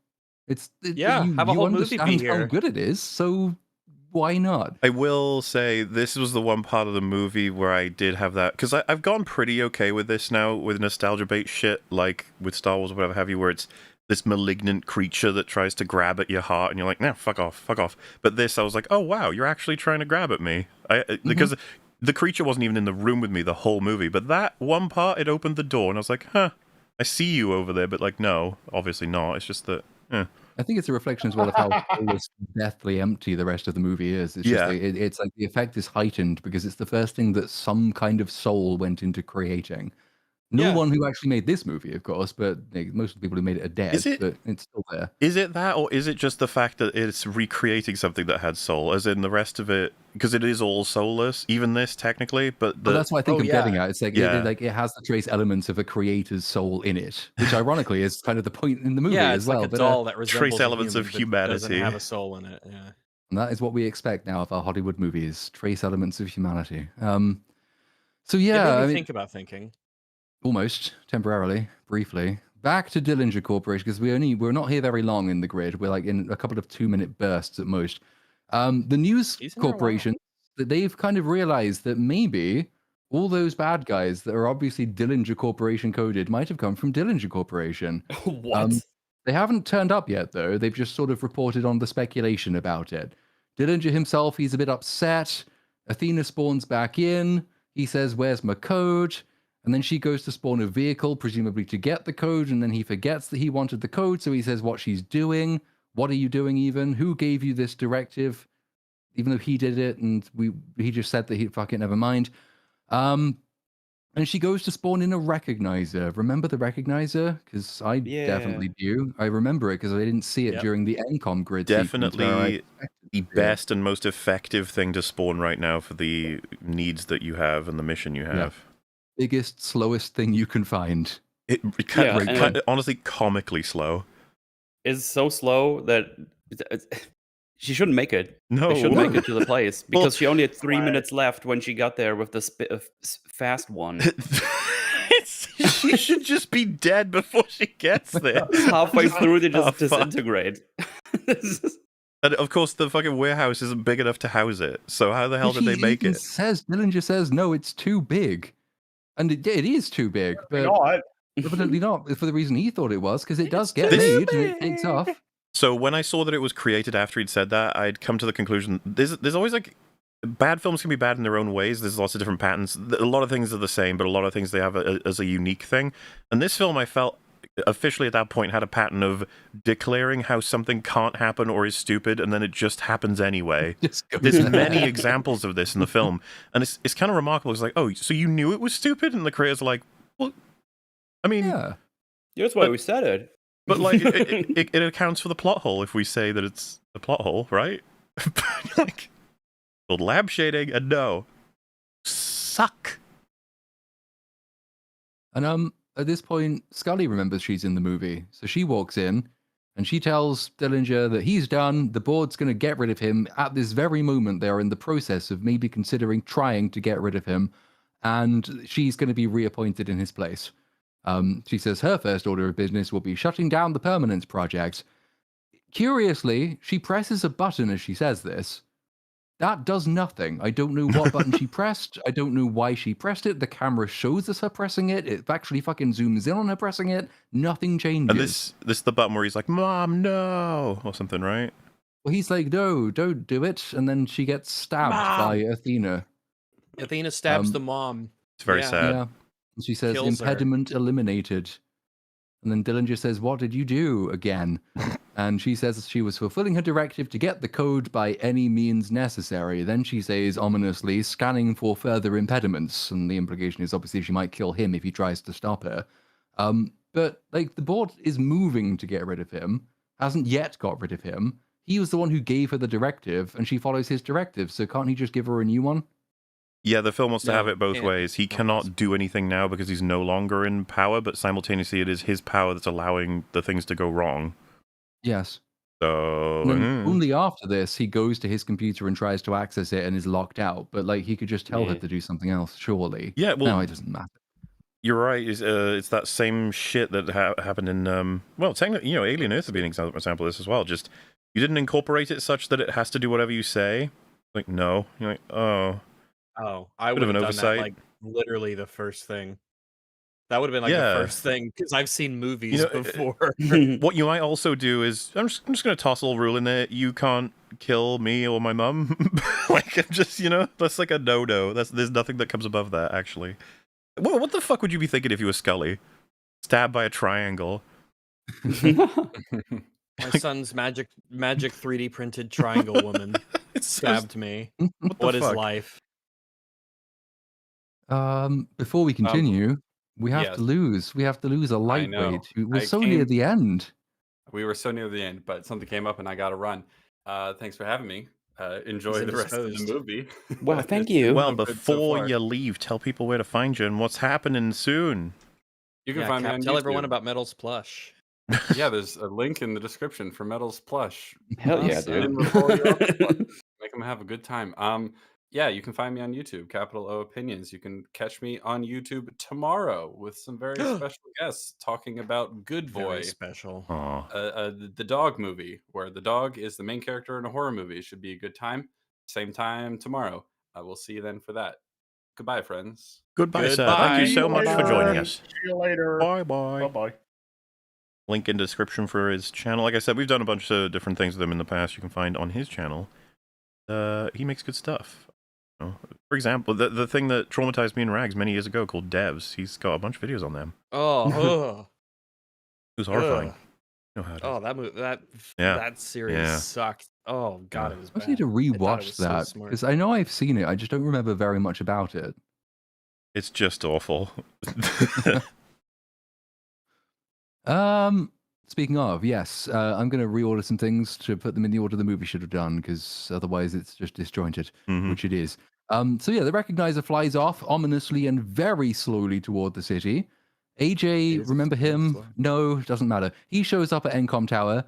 Yeah, have a you whole movie be understand how here. good it is, so why not? I will say this was the one part of the movie where I did have that, because I've gone pretty okay with this now, with nostalgia bait shit, like with Star Wars or whatever have you, where it's this malignant creature that tries to grab at your heart, and you're like, nah, fuck off. But this, I was like, oh wow, you're actually trying to grab at me. Because the creature wasn't even in the room with me the whole movie, but that one part, it opened the door, and I was like, huh, I see you over there, but like, no, obviously not. It's just that, I think it's a reflection as well of how almost deathly empty the rest of the movie is. It's Yeah. just like, it's like the effect is heightened because it's the first thing that some kind of soul went into creating. No Yeah. one who actually made this movie, of course, but most of the people who made it are dead. Is it- But it's still there. Is it that, or is it just the fact that it's recreating something that had soul, as in the rest of it, because it is all soulless, even this technically, but But that's what I think Oh, I'm yeah. getting at. It's like, Yeah. it has the trace elements of a creator's soul in it, which ironically is kind of the point in the movie Yeah, as it's well. like a but, doll that resembles a elements of human, but doesn't humanity. have a soul in it. Yeah. And that is what we expect now of our Hollywood movies: trace elements of humanity. So It yeah, made me I mean, think about thinking. almost temporarily, briefly. Back to Dillinger Corporation, because we're not here very long in the grid. We're like in a couple of 2-minute bursts at most. The News He's in there a while. Corporation, that they've kind of realized that maybe all those bad guys that are obviously Dillinger Corporation coded might have come from Dillinger Corporation. What? They haven't turned up yet, though. They've just sort of reported on the speculation about it. Dillinger himself, he's a bit upset. Athena spawns back in. He says, "Where's my code?" And then she goes to spawn a vehicle, presumably to get the code, and then he forgets that he wanted the code, so he says what she's doing. What are you doing even? Who gave you this directive? Even though he did it, and he just said that he'd fuck it, never mind. And she goes to spawn in a recognizer. Remember the recognizer? Because I Yeah. definitely do. I remember it because I didn't see it Yep. during the Encom grid sequence where I Definitely expected the to. best and most effective thing to spawn right now for the needs that you have and the mission you have. Biggest, slowest thing you can find. It Yeah, and- honestly comically slow. It's so slow that she shouldn't make it. No, They shouldn't make it to the place because Well- she only had 3 Right. minutes left when she got there with the fast one. she should just be dead before she gets there. Halfway through, they just Oh, fuck. disintegrate. This is- And of course, the fucking warehouse isn't big enough to house it. So how the hell did they make it? Dillinger says, no, it's too big. And it is too big, but not. evidently not for the reason he thought it was, because it does get too made and it takes off. So when I saw that it was created after he'd said that, I'd come to the conclusion there's always like bad films can be bad in their own ways. There's lots of different patterns. A lot of things are the same, but a lot of things they have as a unique thing. And this film, I felt, officially at that point had a pattern of declaring how something can't happen or is stupid, and then it just happens anyway. There's many examples of this in the film, and it's kind of remarkable. It's like, oh, so you knew it was stupid, and the creators are like, well, I mean, Yeah. That's why we said it. but like, it accounts for the plot hole if we say that it's a plot hole, right? Like, called lab shading, and no, suck. And at this point, Scully remembers she's in the movie, so she walks in and she tells Dillinger that he's done. The board's going to get rid of him. At this very moment, they are in the process of maybe considering trying to get rid of him, and she's going to be reappointed in his place. She says her first order of business will be shutting down the Permanence Project. Curiously, she presses a button as she says this. That does nothing. I don't know what button she pressed. I don't know why she pressed it. The camera shows us her pressing it. It actually fucking zooms in on her pressing it. Nothing changes. And this is the button where he's like, "Mom, no," or something, right? Well, he's like, no, don't do it. And then she gets stabbed by Athena. Athena stabs the mom. It's very sad. Yeah. And she says, Kills her. impediment eliminated. And then Dillinger says, what did you do again? And she says she was fulfilling her directive to get the code by any means necessary. Then she says, ominously, scanning for further impediments. And the implication is obviously she might kill him if he tries to stop her. But like the board is moving to get rid of him, hasn't yet got rid of him. He was the one who gave her the directive, and she follows his directive. So can't he just give her a new one? Yeah, the film wants to No, have it both can't. ways. He cannot do anything now because he's no longer in power, but simultaneously it is his power that's allowing the things to go wrong. Yes. So And then only after this, he goes to his computer and tries to access it and is locked out. But like he could just tell her Yeah. to do something else, surely. yeah, well, No, it doesn't matter. you're right. It's that same shit that happened in well, technically, Alien Earth would be an example of this as well. Just you didn't incorporate it such that it has to do whatever you say. Like no, you're like Oh, I Bit would of have an done oversight. that like literally the first thing. That would have been like Yeah. the first thing because I've seen movies know, before. what you might also do is I'm just going to toss a little rule in there. You can't kill me or my mum. Like I'm just that's like a no. There's nothing that comes above that actually. What the fuck would you be thinking if you were Scully? Stabbed by a triangle. My son's magic 3D printed triangle woman It's so, stabbed me. what the What is fuck? life? Before we continue, we have yes. to lose. We have to lose a know. lightweight who was I so near came- the end. We were so near the end, but something came up and I got to run. Thanks for having me. Enjoy He's the rest of the indisposed. movie. Well, thank It's you. been Well, good so before far. you leave, tell people where to find you and what's happening soon. You can Yeah, find me Cap, on tell everyone YouTube. about Metal's plush. Yeah, there's a link in the description for Metal's plush. Hell yeah, Awesome. dude. And record your own. Make them have a good time. Yeah, you can find me on YouTube, Capital O Opinions. You can catch me on YouTube tomorrow with some very special guests talking about Good Boy, Very special. Aw. the dog movie, where the dog is the main character in a horror movie. It should be a good time. Same time tomorrow. I will see you then for that. Goodbye, friends. Goodbye, sir. Thank you so much for joining us. See you later. Bye bye. Bye-bye. Link in description for his channel. Like I said, we've done a bunch of different things with him in the past. You can find on his channel. He makes good stuff. For example, the thing that traumatized me in rags many years ago called Devs. He's got a bunch of videos on them. Oh, ugh. It was horrifying. Ugh. You know how it is. Oh, that movie, Yeah. that series Yeah. sucked. Oh god, Yeah. it was I bad. need to I thought it rewatch was so that smart. because I know I've seen it. I just don't remember very much about it. It's just awful. Speaking of, yes, I'm going to reorder some things to put them in the order the movie should have done because otherwise it's just disjointed, Mhm. which it is. So yeah, the recognizer flies off ominously and very slowly toward the city. AJ, Is remember very him? slow. No, doesn't matter. He shows up at Encom Tower.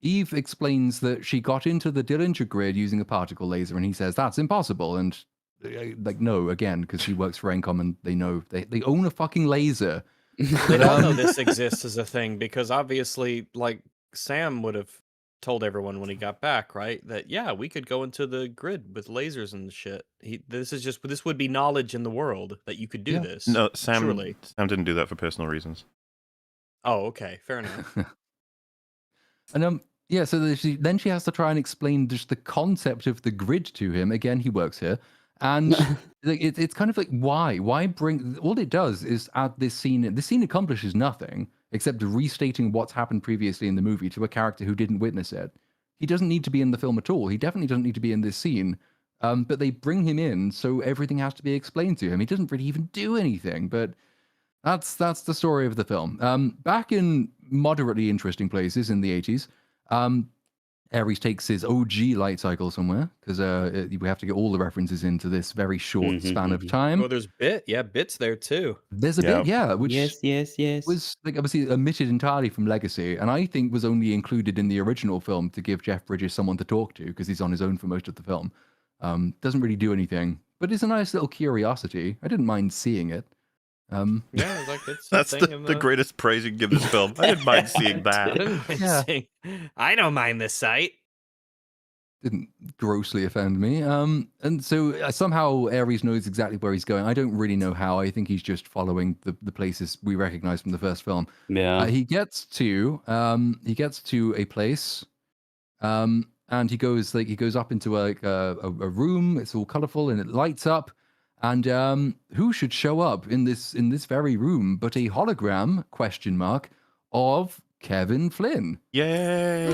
Eve explains that she got into the Dillinger grid using a particle laser, and he says that's impossible. And like, no, again, because she works for Encom and they know they own a fucking laser. They don't know this exists as a thing because obviously, like Sam would have told everyone when he got back, right? That yeah, we could go into the grid with lasers and shit. This would be knowledge in the world that you could do Yeah. this. No, Sam Surely. didn't do that for personal reasons. Oh, okay, fair enough. And Yeah, so then she has to try and explain just the concept of the grid to him. Again, he works here, and it's kind of like why bring? All it does is add this scene. The scene accomplishes nothing except restating what's happened previously in the movie to a character who didn't witness it. He doesn't need to be in the film at all. He definitely doesn't need to be in this scene. But they bring him in, so everything has to be explained to him. He doesn't really even do anything, but that's the story of the film. Back in moderately interesting places in the 80s. Ares takes his OG light cycle somewhere because we have to get all the references into this very short span of time. Oh, there's bits there too. There's a bit, yeah, which yes. was like obviously omitted entirely from Legacy, and I think was only included in the original film to give Jeff Bridges someone to talk to because he's on his own for most of the film. Doesn't really do anything, but it's a nice little curiosity. I didn't mind seeing it. Yeah, like it's That's the greatest praise you can give this film. I didn't mind seeing that. I don't mind this sight. Didn't grossly offend me. And so somehow Ares knows exactly where he's going. I don't really know how. I think he's just following the places we recognize from the first film. Yeah. He gets to a place, and he goes up into a room. It's all colorful and it lights up. And who should show up in this very room but a hologram ? Of Kevin Flynn. Yay!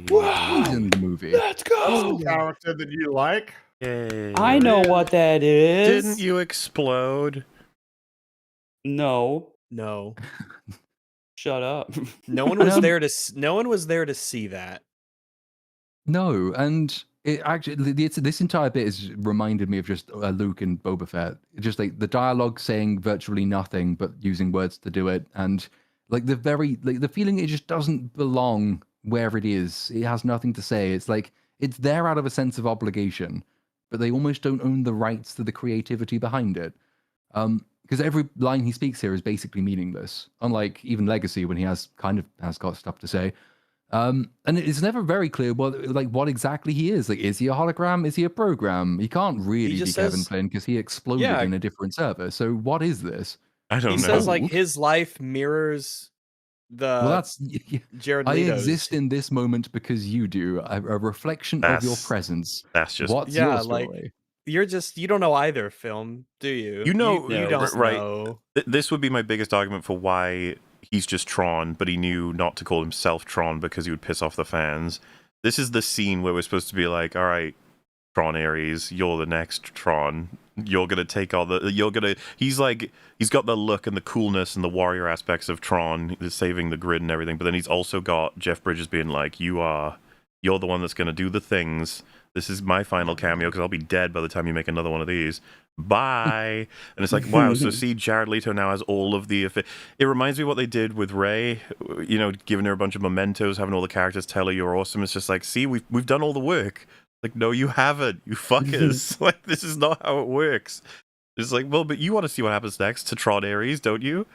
He's in the movie. Let's go. Character that you like. Yay! I know what that is. Didn't you explode? No. Shut up. No one was there to. No one was there to see that. No, and it actually this entire bit has reminded me of just Luke and Boba Fett. Just like the dialogue saying virtually nothing but using words to do it, and like the feeling it just doesn't belong where it is. It has nothing to say. It's like it's there out of a sense of obligation, but they almost don't own the rights to the creativity behind it. Because every line he speaks here is basically meaningless. Unlike even Legacy, when he has got stuff to say. And it's never very clear what exactly he is. Like, is he a hologram? Is he a program? He can't really be Kevin Flynn because he exploded in a different server. So what is this? I don't know. He says like his life mirrors the Jared Leto's. I exist in this moment because you do. A reflection of your presence. That's just what's your story? Like, you don't know either film, do you? You know, you don't right? know. This would be my biggest argument for why he's just Tron, but he knew not to call himself Tron because he would piss off the fans. This is the scene where we're supposed to be like, all right, Tron Ares, you're the next Tron. You're gonna take all the. He's got the look and the coolness and the warrior aspects of Tron, saving the grid and everything. But then he's also got Jeff Bridges being like, you're the one that's gonna do the things. This is my final cameo because I'll be dead by the time you make another one of these. Bye. And it's like, wow, so see, Jared Leto now has all of the... It reminds me of what they did with Rey, giving her a bunch of mementos, having all the characters tell her you're awesome. It's just like, see, we've done all the work. Like, no, you haven't, you fuckers. Like, this is not how it works. It's like, well, but you want to see what happens next to Tron Ares, don't you?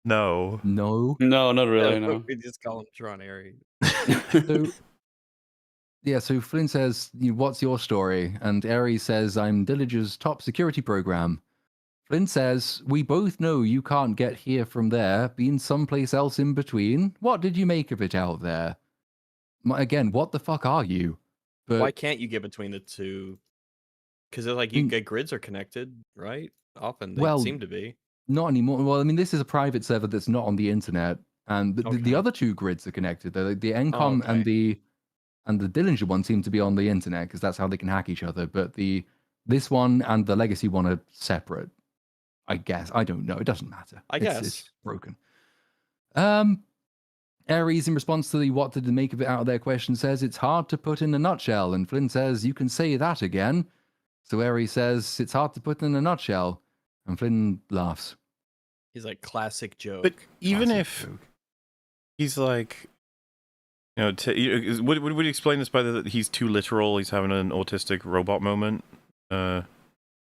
No. No, not really, no. We just call him Tron Ares. So Flynn says, what's your story? And Ares says, I'm Dilliger's top security program. Flynn says, we both know you can't get here from there, being someplace else in between. What did you make of it out there? Again, what the fuck are you? But why can't you get between the two? Because they're like, grids are connected, right? Often they seem to be. Not anymore. Well, I mean, this is a private server that's not on the internet. And the other two grids are connected. They're like the Encom and the Dillinger one seem to be on the internet because that's how they can hack each other. But this one and the Legacy one are separate. I guess. I don't know. It doesn't matter. I guess. It's broken. Ares, in response to the what did they make of it out of their question, says it's hard to put in a nutshell. And Flynn says, you can say that again. So Ares says, it's hard to put in a nutshell. And Flynn laughs. He's like, classic joke. But even if he's like... would you explain this by that he's too literal? He's having an autistic robot moment on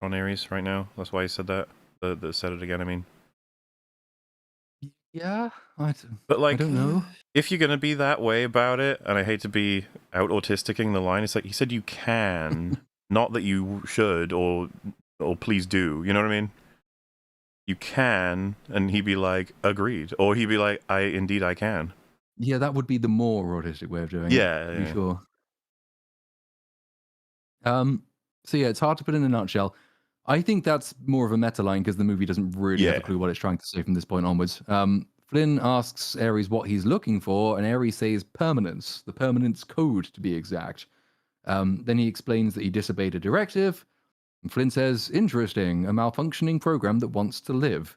Ares right now. That's why he said that. Said it again. I mean, yeah, but like, I don't know. If you're gonna be that way about it, and I hate to be out autisticing the line, it's like he said you can, not that you should or please do. You know what I mean? You can, and he'd be like, agreed, or he'd be like, I can. Yeah, that would be the more autistic way of doing it. Yeah, To be yeah. sure. So yeah, it's hard to put in a nutshell. I think that's more of a meta line because the movie doesn't really have a Yeah. clue what it's trying to say from this point onwards. Flynn asks Ares what he's looking for, and Ares says permanence, the permanence code to be exact. Then he explains that he disobeyed a directive, and Flynn says, interesting, a malfunctioning program that wants to live.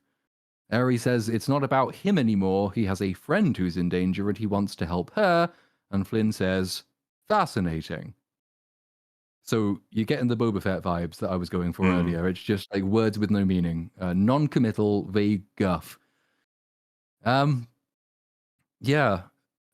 Ares says it's not about him anymore, he has a friend who's in danger and he wants to help her, and Flynn says, fascinating. So you're getting the Boba Fett vibes that I was going for earlier. It's just like words with no meaning, non-committal, vague guff. Yeah.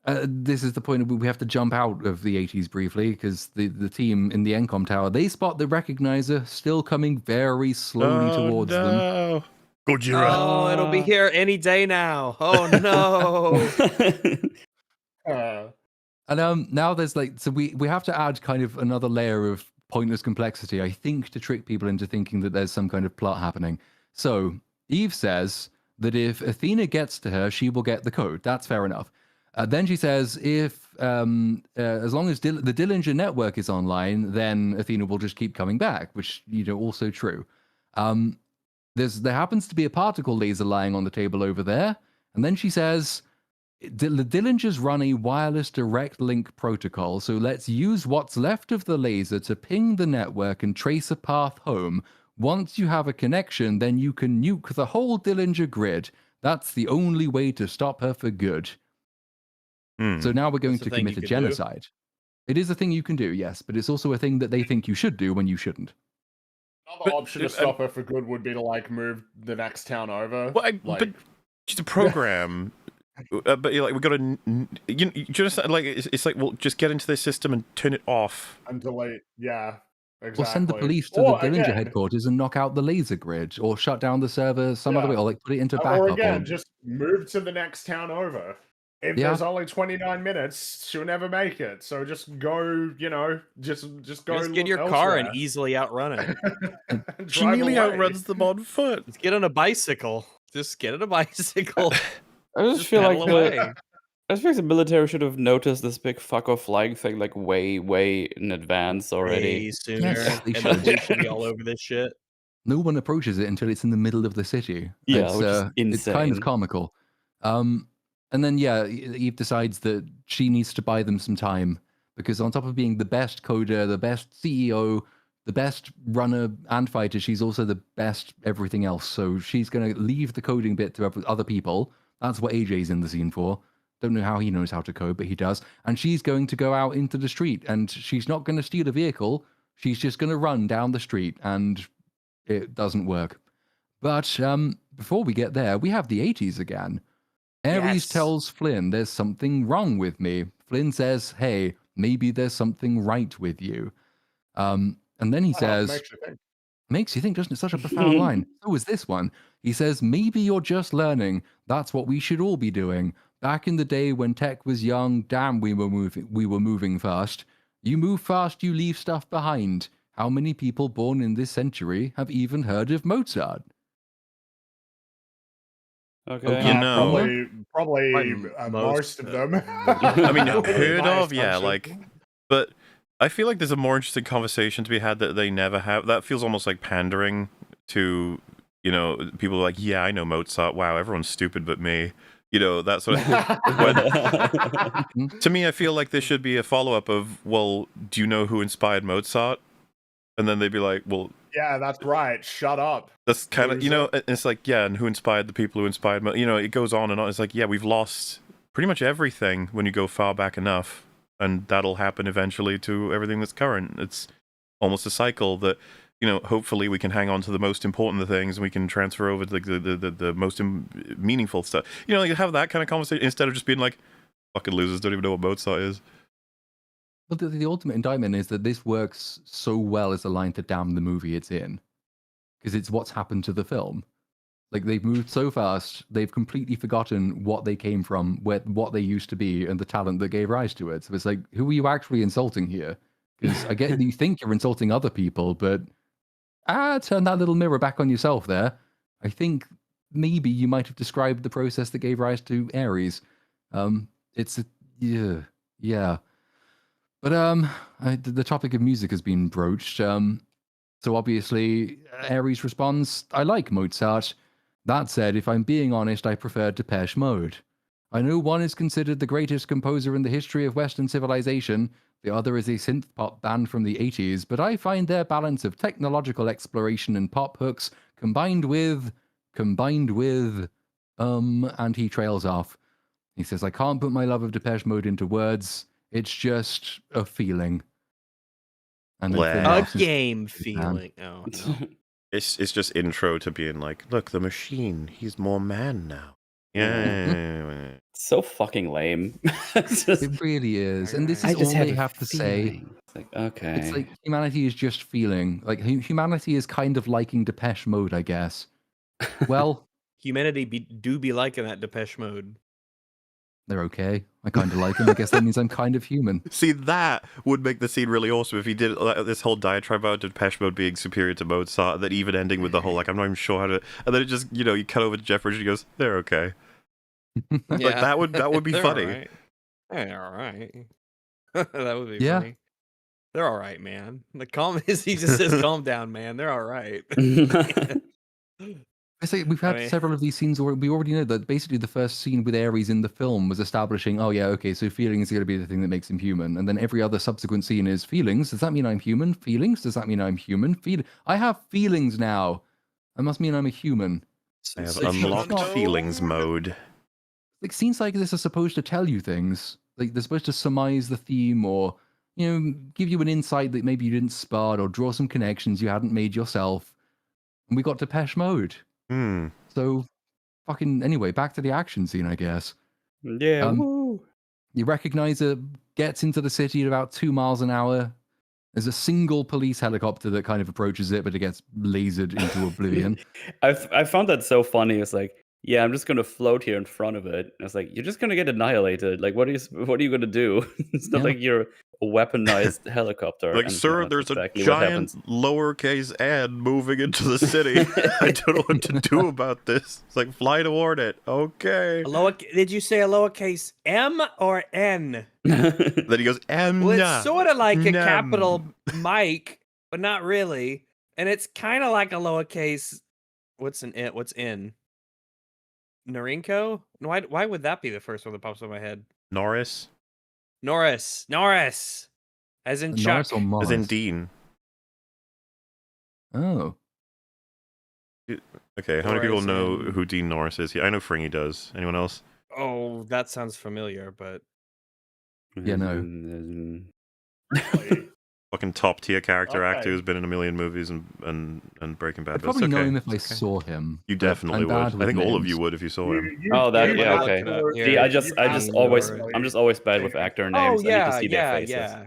This is the point where we have to jump out of the 80s briefly because the team in the Encom tower, they spot the recognizer still coming very slowly towards them. No. Gojira. Oh, it'll be here any day now. Oh no. And now there's so we have to add kind of another layer of pointless complexity, I think, to trick people into thinking that there's some kind of plot happening. So Eve says that if Athena gets to her, she will get the code. That's fair enough. Then she says if as long as the Dillinger network is online, then Athena will just keep coming back, which also true. There happens to be a particle laser lying on the table over there, and then she says, the Dillingers run a wireless direct link protocol, so let's use what's left of the laser to ping the network and trace a path home. Once you have a connection, then you can nuke the whole Dillinger grid. That's the only way to stop her for good. So now we're going That's to the thing commit you a can do? genocide. It is a thing you can do, yes, but it's also a thing that they think you should do when you shouldn't. Another option to stop her for good would be to move the next town over. Well, but just a program. But we got to, you just it's like, well, just get into their system and turn it off and delete. Yeah, exactly. Or send the police to the Dillinger headquarters and knock out the laser grid, or shut down the server some other way, or put it into backup. Or again, just move to the next town over. If there's only 29 minutes, she'll never make it. So just go, just go. Just get your car and easily outrun it. She nearly outruns them on foot. Let's get on a bicycle. Just get on a bicycle. I just feel like the military should have noticed this big fuck off flying thing way in advance already. Way sooner. Yes, they and the police should be all over this shit. No one approaches it until it's in the middle of the city. Yeah, which is insane. It's kind of comical. And then Eve decides that she needs to buy them some time because on top of being the best coder, the best CEO, the best runner and fighter, she's also the best everything else. So she's going to leave the coding bit to other people. That's what AJ's in the scene for. Don't know how he knows how to code, but he does. And she's going to go out into the street, and she's not going to steal a vehicle. She's just going to run down the street, and it doesn't work. But before we get there, we have the 80s again. Ares tells Flynn there's something wrong with me. Flynn says, hey, maybe there's something right with you. And then he says, makes you think, doesn't it? Such a profound line. So is this one. He says, maybe you're just learning. That's what we should all be doing. Back in the day when tech was young, damn, we were moving fast. You move fast, you leave stuff behind. How many people born in this century have even heard of Mozart? Okay. Probably most of them. I mean, heard of, but I feel like there's a more interesting conversation to be had that they never have. That feels almost like pandering to, people like, yeah, I know Mozart. Wow, everyone's stupid but me. That sort of. To me, I feel like there should be a follow-up of, well, do you know who inspired Mozart? And then they'd be like, well, yeah, that's right. Shut up. That's kind of, it's like, yeah, and who inspired the people who inspired Mozart? It goes on and on. It's like, yeah, we've lost pretty much everything when you go far back enough, and that'll happen eventually to everything that's current. It's almost a cycle that, hopefully we can hang on to the most important things and we can transfer over to the most meaningful stuff. Have that kind of conversation instead of just being like, fucking losers don't even know what Mozart is. But the ultimate indictment is that this works so well as a line to damn the movie it's in. Because it's what's happened to the film. Like, they've moved so fast, they've completely forgotten what they came from, what they used to be, and the talent that gave rise to it. So it's like, who are you actually insulting here? Because I get that you think you're insulting other people, but turn that little mirror back on yourself there. I think maybe you might have described the process that gave rise to Ares. It's a yeah. But the topic of music has been broached. So obviously, Ares responds, "I like Mozart. That said, if I'm being honest, I prefer Depeche Mode. I know one is considered the greatest composer in the history of Western civilization. The other is a synth pop band from the 80s, but I find their balance of technological exploration and pop hooks combined with, and he trails off. He says, I can't put my love of Depeche Mode into words. It's just a feeling. And then Finn A Larson- game feeling. Oh, no. It's just intro to being like, look, the machine, he's more man now. Yeah. So fucking lame. It's just- It really is. And this I is just all they a have to say. feeling. It's like, okay. It's like humanity is just feeling. Like humanity is kind of liking Depeche Mode, I guess. Well, Humanity do be liking that Depeche Mode. they're okay. I kind of like them. I guess that means I'm kind of human. See, that would make the scene really awesome if he did this whole diatribe about Depeche Mode being superior to Mozart, and then even ending with the whole, like, I'm not even sure how to... And then it just, you cut over to Jeff Bridges and he goes, they're okay. Like, that would be They're funny. All right. They're all right. That would be Yeah. funny. They're all right, man. The calm is he just says, "Calm down, man. They're all right." I say we've had mean- several of these scenes where we already know that basically the first scene with Ares in the film was establishing, oh yeah, okay, so feelings are going to be the thing that makes him human, and then every other subsequent scene is feelings. Does that mean I'm human? Feelings? Does that mean I'm human? I have feelings now. That must mean I'm a human. I have So- unlocked feelings mode. Like scenes like this are supposed to tell you things. Like they're supposed to surmise the theme, or give you an insight that maybe you didn't spot, or draw some connections you hadn't made yourself. And we got Depeche Mode. So, fucking anyway, back to the action scene, I guess. Yeah. Woo. You recognize it gets into the city at about 2 miles an hour. There's a single police helicopter that kind of approaches it, but it gets lasered into oblivion. I found that so funny. It's like, yeah, I'm just gonna float here in front of it. And it's like, you're just gonna get annihilated. Like, what are you gonna do? It's not Yeah. like you're a weaponized helicopter. Like, and sir, that's there's exactly a what giant happens. lowercase n moving into the city. I don't know what to do about this. It's like, fly toward it. Okay. Did you say a lowercase m or n? Then he goes, Well, it's sort of like a Nom. capital Mike, but not really. And it's kind of like a lowercase. What's in? Norinco? Why would that be the first one that pops in my head? Norris? Norris. As in Chuck. Norris or Morris? As in Dean. Oh. Okay, how many people Norris know and- who Dean Norris is? Yeah, I know Fringy does. Anyone else? Oh, that sounds familiar, but Yeah, no. Fucking top tier character Okay. actor who's been in a million movies and Breaking Bad. I'd but it's probably know okay. him if I It's okay. saw him. You but definitely I'm bad would. I with think all of you names. would if you saw him. Oh, that you yeah, have okay. to- See, yeah, I just you always have to- I'm just always bad with actor names. oh I need yeah, to see their faces. yeah.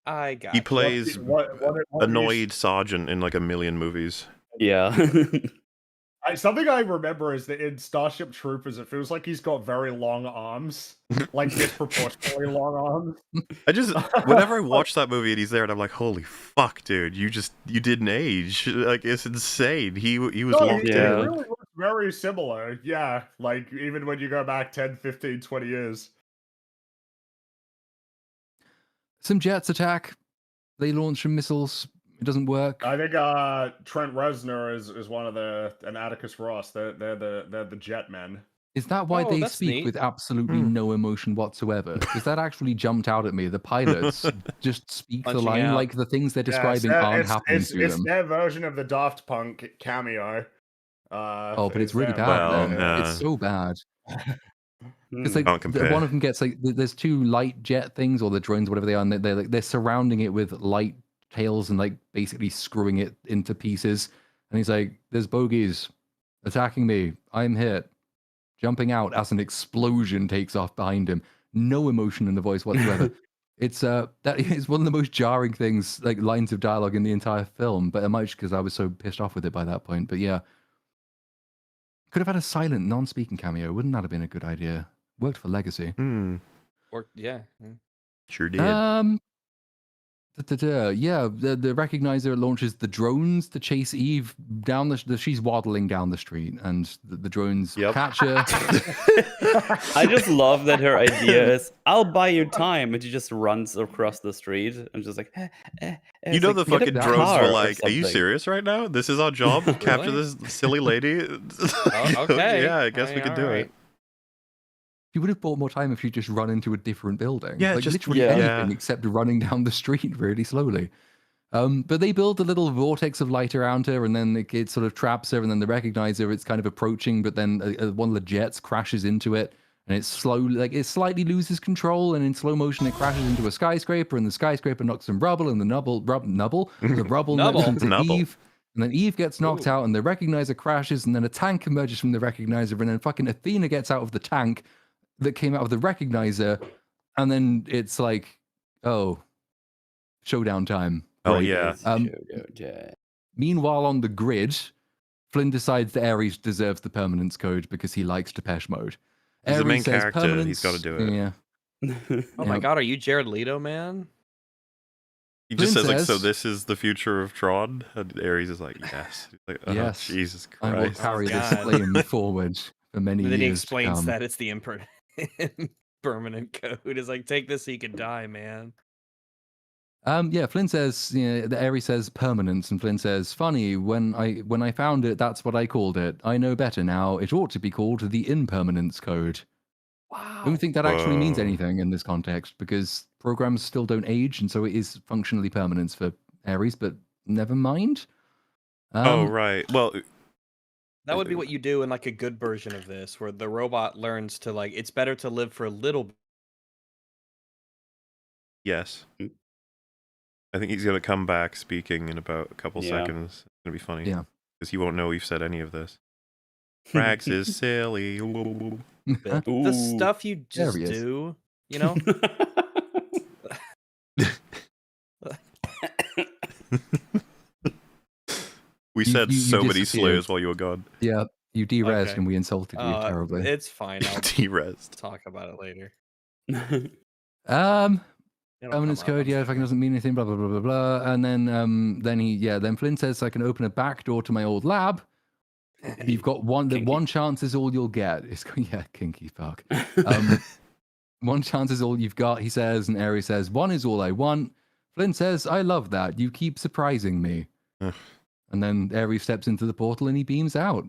I got He you. plays What annoyed sergeant in like a million movies. Yeah. Something I remember is that in Starship Troopers, it feels like he's got very long arms, like disproportionately long arms. I just whenever I watch that movie and he's there, and I'm like, holy fuck, dude, you didn't age. Like, it's insane. He was No, locked he Yeah. in. really looks very similar. Yeah, like even when you go back 10, 15, 20 years. Some jets attack. They launch some missiles. It doesn't work. I think Trent Reznor is one of and Atticus Ross. They're the jet men. Is that why Oh, they that's speak neat. with absolutely no emotion whatsoever? Because that actually jumped out at me. The pilots just speak the Punching line out. like the things they're Yeah, describing aren't happening to it's them. their version of the Daft Punk cameo. Oh, but it's really them. bad. Well, then. yeah. It's so bad. It's Hmm. like Can't compare. one of them gets like there's two light jet things or the drones, whatever they are, and they're surrounding it with light tails and like basically screwing it into pieces. And he's like, "There's bogeys attacking me. I'm hit." Jumping out as an explosion takes off behind him. No emotion in the voice whatsoever. It's that is one of the most jarring things, like lines of dialogue in the entire film. But it might just because I was so pissed off with it by that point. But yeah, could have had a silent, non-speaking cameo. Wouldn't that have been a good idea? Worked for Legacy. Or yeah. Sure did. Yeah, the recognizer launches the drones to chase Eve down she's waddling down the street, and the drones catch her. I just love that her idea is, "I'll buy you time," and she just runs across the street and just like, You know, the fucking drones were like, "Are you something." serious right now? This is our job. Capture this silly lady." Okay. Yeah, I guess we could do it. You would have bought more time if you just run into a different building. Yeah, like just- literally yeah. anything except running down the street really slowly. But they build a little vortex of light around her, and then it sort of traps her, and then the recognizer, it's kind of approaching, but then one of the jets crashes into it, and it's slowly, like, it slightly loses control, and in slow motion it crashes into a skyscraper, and the skyscraper knocks some rubble, and the rubble knocks into Nubble. Eve, and then Eve gets knocked out, and the recognizer crashes, and then a tank emerges from the recognizer, and then fucking Athena gets out of the tank that came out of the recognizer, and then it's like, oh, showdown time. Oh, Right, yeah. yeah. Meanwhile, on the grid, Flynn decides that Ares deserves the permanence code because he likes Depeche Mode. He's the main Ares says character, he's gotta do it. Yeah. Oh my god, are you Jared Leto, man? He just Flynn says, like, so says- this is the future of Tron? And Ares is like, yes. He's like, oh, Yes. Jesus I will Christ. carry this God. flame forward for many And years. then he to explains come. that it's the permanent code. Is like, take this so you can die, man. Yeah, Flynn says, the Ares says permanence, and Flynn says, funny, when I found it, that's what I called it. I know better now. It ought to be called the impermanence code. I don't think that actually means Whoa. anything in this context, because programs still don't age, and so it is functionally permanence for Ares, but never mind. Oh, right. Well, That would be what you do in like a good version of this, where the robot learns to like, it's better to live for a little bit. yes. Mm. I think he's going to come back speaking in about a couple Yeah. seconds. It's going to be funny. Yeah. Because he won't know we've said any of this. Rax is silly. The Ooh. stuff you just he is. do, you know? We You- said you so many disappeared. slurs while you were gone. Yeah, you derezzed Okay. and we insulted you terribly. It's fine. I'll T-Rest. talk about it later. It'll Permanence come up, code, I'm yeah, sure. if I doesn't mean anything, blah blah blah blah blah. And then Flynn says I can open a back door to my old lab. You've got one. The Kinky. one chance is all you'll get. It's kinky fuck. One chance is all you've got, he says, and Ares says, one is all I want. Flynn says, I love that. You keep surprising me. Ugh. And then Ares steps into the portal and he beams out.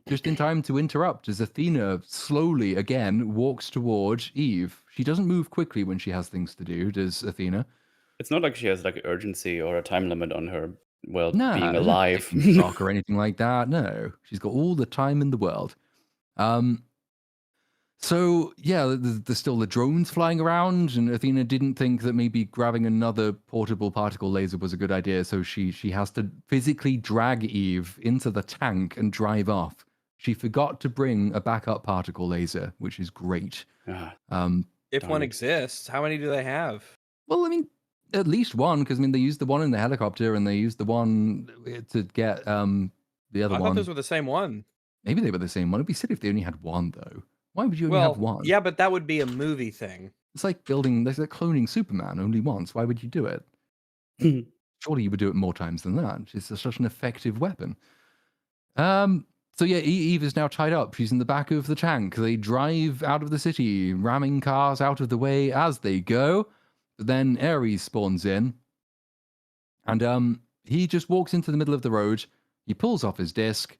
Just in time to interrupt as Athena slowly again walks towards Eve. She doesn't move quickly when she has things to do, does Athena? It's not like she has like urgency or a time limit on her, well, No, being alive. shock or anything like that. No, she's got all the time in the world. So yeah, there's still the drones flying around, and Athena didn't think that maybe grabbing another portable particle laser was a good idea. So she has to physically drag Eve into the tank and drive off. She forgot to bring a backup particle laser, which is great. Ah, If one Darn. exists, how many do they have? Well, I mean, at least one, because I mean they used the one in the helicopter and they used the one to get the other I one. thought those were the same one. Maybe they were the same one. It'd be silly if they only had one, though. Why would you only have one? yeah, but that would be a movie thing. It's like it's like cloning Superman only once. Why would you do it? Surely you would do it more times than that. It's such an effective weapon. So yeah, Eve is now tied up. She's in the back of the tank. They drive out of the city, ramming cars out of the way as they go. But then Ares spawns in, and he just walks into the middle of the road. He pulls off his disc,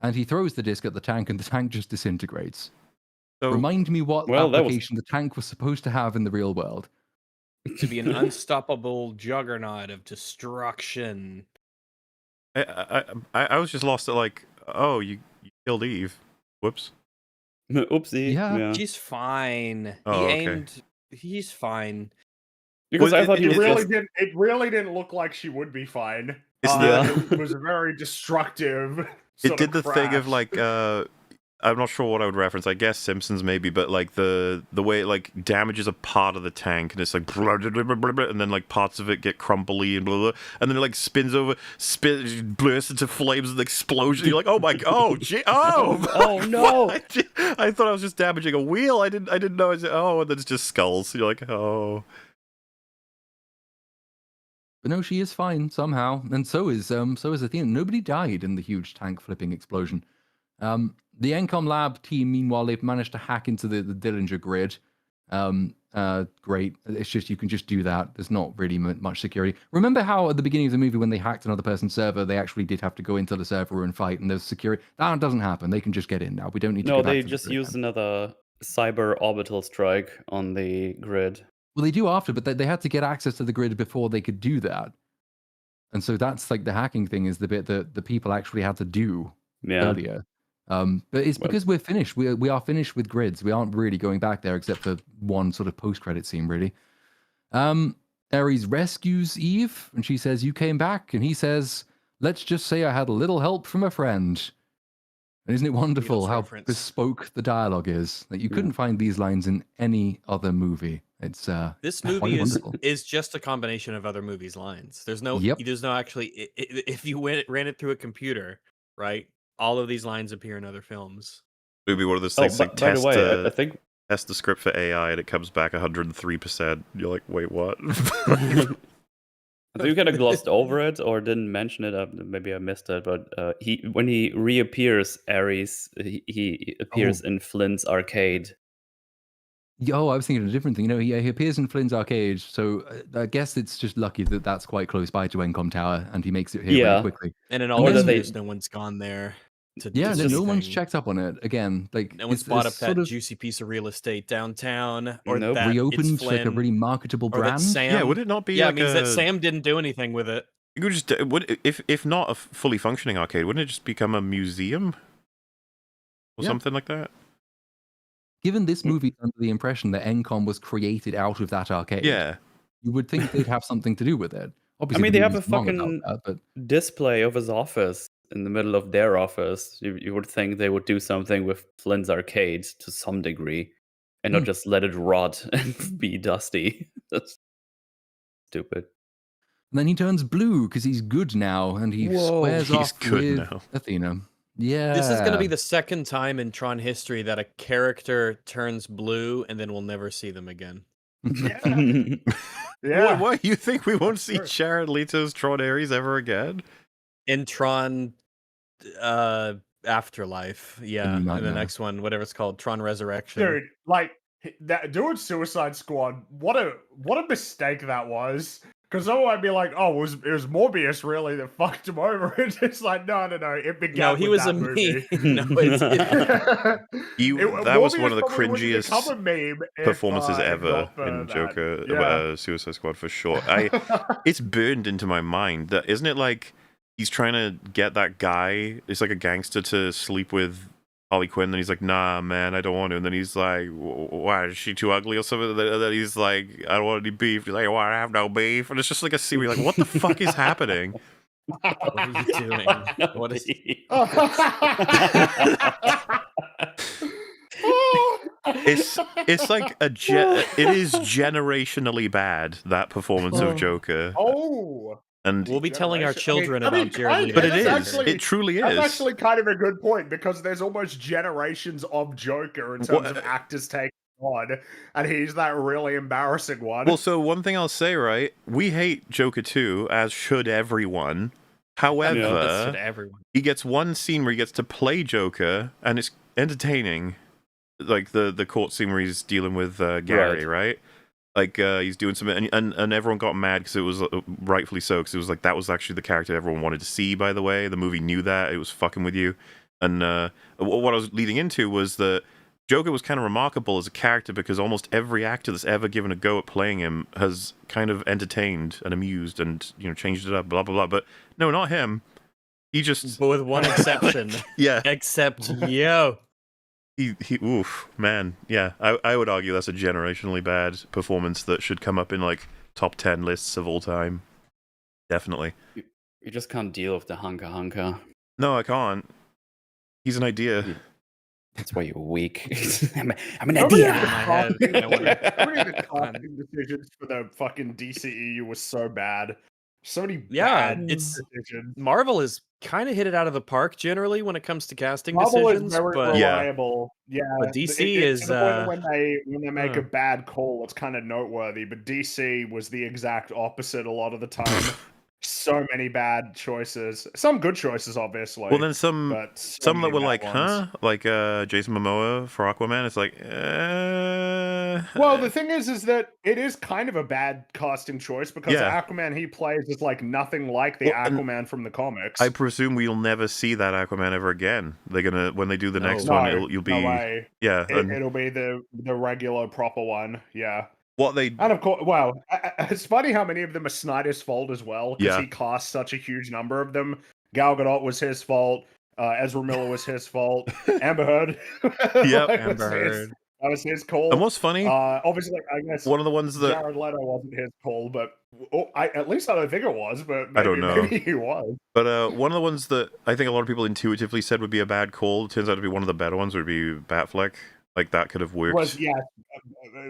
and he throws the disc at the tank, and the tank just disintegrates. So, Remind me what Well, that was- application the tank was supposed to have in the real world. To be an unstoppable juggernaut of destruction. I was just lost at like, oh, you killed Eve. Whoops. Oopsie. Yeah. She's fine. Oh, he okay. aimed. He's fine. Because Well, I thought it he It was really just... didn't. It really didn't look like she would be fine. It's the- It was a very destructive. It sort did the thing of crash. like, I'm not sure what I would reference. I guess Simpsons maybe, but like the way it like damages a part of the tank, and it's like, blah, blah, blah, blah, blah, and then like parts of it get crumbly and blah, blah, and then it like spins over, bursts into flames and explosion. You're like, oh my, oh no. I thought I was just damaging a wheel. I didn't know. And then it's just skulls. You're like, oh. But no, she is fine somehow, and so is Athena. Nobody died in the huge tank flipping explosion. The Encom Lab team, meanwhile, they've managed to hack into the Dillinger grid. Great. It's just you can just do that. There's not really much security. Remember how at the beginning of the movie when they hacked another person's server, they actually did have to go into the server and fight, and there's security. That doesn't happen. They can just get in now. We don't need to No, go back they to the just grid used again. another cyber orbital strike on the grid. Well, they do after, but they had to get access to the grid before they could do that. And so that's like the hacking thing is the bit that the people actually had to do earlier. But it's because we're finished. We are finished with grids. We aren't really going back there except for one sort of post-credit scene, really. Ares rescues Eve, and she says, "You came back," and he says, "Let's just say I had a little help from a friend." And isn't it wonderful Beatles how reference. bespoke the dialogue is? That you couldn't find these lines in any other movie. It's This quite movie wonderful. is just a combination of other movies' lines. There's no Yep. actually if you ran it through a computer, right? All of these lines appear in other films. It would be one of those Oh, things like by the way, I test think the script for AI and it comes back 103%. You're like, wait, what? I think you kind of glossed over it or didn't mention it. Maybe I missed it, but when he reappears, Ares, he appears in Flint's arcade. Yo, I was thinking of a different thing. He appears in Flynn's arcade, so I guess it's just lucky that that's quite close by to Encom Tower, and he makes it here very quickly. And in all then these they- years, no one's gone there. Yeah, do no one's anything. checked up on it again. Like No one's it's bought up sort that of juicy piece of real estate downtown, or Nope. that it's reopened like a Flynn, really marketable or that brand. Sam. Yeah, would it not be Yeah, like it means a... that Sam didn't do anything with it. You could just if not a fully functioning arcade, wouldn't it just become a museum or Yeah. something like that? Given this movie under the impression that Encom was created out of that arcade, Yeah. you would think they'd have something to do with it. Obviously, mean, the they have movie's a wrong about fucking that, but display of his office in the middle of their office. You would think they would do something with Flynn's arcade to some degree and not just let it rot and be dusty. That's stupid. And then he turns blue because he's good now, and he squares He's off good with now. Athena. Yeah, This is going to be the second time in Tron history that a character turns blue and then we'll never see them again. Yeah. What? You think we won't see Sure. Jared Leto's Tron Ares ever again? In Tron Afterlife, yeah, and the Nightmare. next one, whatever it's called, Tron Resurrection. Dude, like that doing Suicide Squad, what a mistake that was. Because someone might be like, "Oh, it was Morbius really that fucked him over?" And it's like, no, it began. No, he with was that a movie. meme. No, it's That was Morbius one of the probably wouldn't cringiest become a meme if, performances if ever not for in that. Joker, Yeah. Suicide Squad for sure. It's burned into my mind that isn't it like he's trying to get that guy, it's like a gangster, to sleep with Harley Quinn, and he's like, "Nah, man, I don't want to." And then he's like, "Why, is she too ugly or something?" And then he's like, "I don't want any beef." He's like, "Well, I have no beef." And it's just like a scene where you're like, what the fuck is happening? what are you doing? What is? It's like it is generationally bad, that performance of Joker. Oh. And We'll be telling our Generation- children I mean, about Jared Leto. but it that's is. actually- It truly That's is. actually kind of a good point because there's almost generations of Joker in terms of actors taking on, and he's that really embarrassing one. Well, so one thing I'll say, right? We hate Joker 2, as should everyone. However, This should everyone. he gets one scene where he gets to play Joker, and it's entertaining. Like the court scene where he's dealing with Gary, right? Like he's doing something, and everyone got mad because it was rightfully so, because it was like that was actually the character everyone wanted to see. By the way, the movie knew that it was fucking with you, and what I was leading into was that Joker was kind of remarkable as a character because almost every actor that's ever given a go at playing him has kind of entertained and amused and changed it up, blah blah blah. But no, not him. He just, But with one exception. yeah. Except yo. He oof, man, yeah. I would argue that's a generationally bad performance that should come up in like top 10 lists of all time. Definitely. You just can't deal with the hunka. No, I can't. He's an idea. That's why you're weak. I'm an Nobody idea. of the My head, casting- I wanna- nobody of the casting decisions for the fucking DCEU was so bad. So many Yeah, bad it's decisions. Marvel is kind of hit it out of the park generally when it comes to casting Marvel is decisions, very but Yeah. reliable. Yeah, but DC is to the point that when they make uh. a bad call, it's kind of noteworthy. But DC was the exact opposite a lot of the time. So many bad choices. Some good choices, obviously. Well, then some but so that many were bad like, ones. huh? Like Jason Momoa for Aquaman. It's like, Well, the thing is that it is kind of a bad casting choice because Yeah. the Aquaman he plays is like nothing like the Well, and Aquaman from the comics. I presume we'll never see that Aquaman ever again. They're gonna when they do the next No. one, you'll be no way. yeah. And It'll be the regular proper one. Yeah. what they And of course, well, it's funny how many of them are Snyder's fault as well, because Yeah. he cast such a huge number of them. Gal Gadot was his fault. Ezra Miller was his fault. Amber Heard. Yep. Amber Heard. That was his call. and what's funny, Obviously, I guess one of the ones that Jared Leto wasn't his call, but at least I don't think it was. But maybe, I don't know. maybe he was. But one of the ones that I think a lot of people intuitively said would be a bad call turns out to be one of the better ones. Would be Batfleck. Like that could have worked.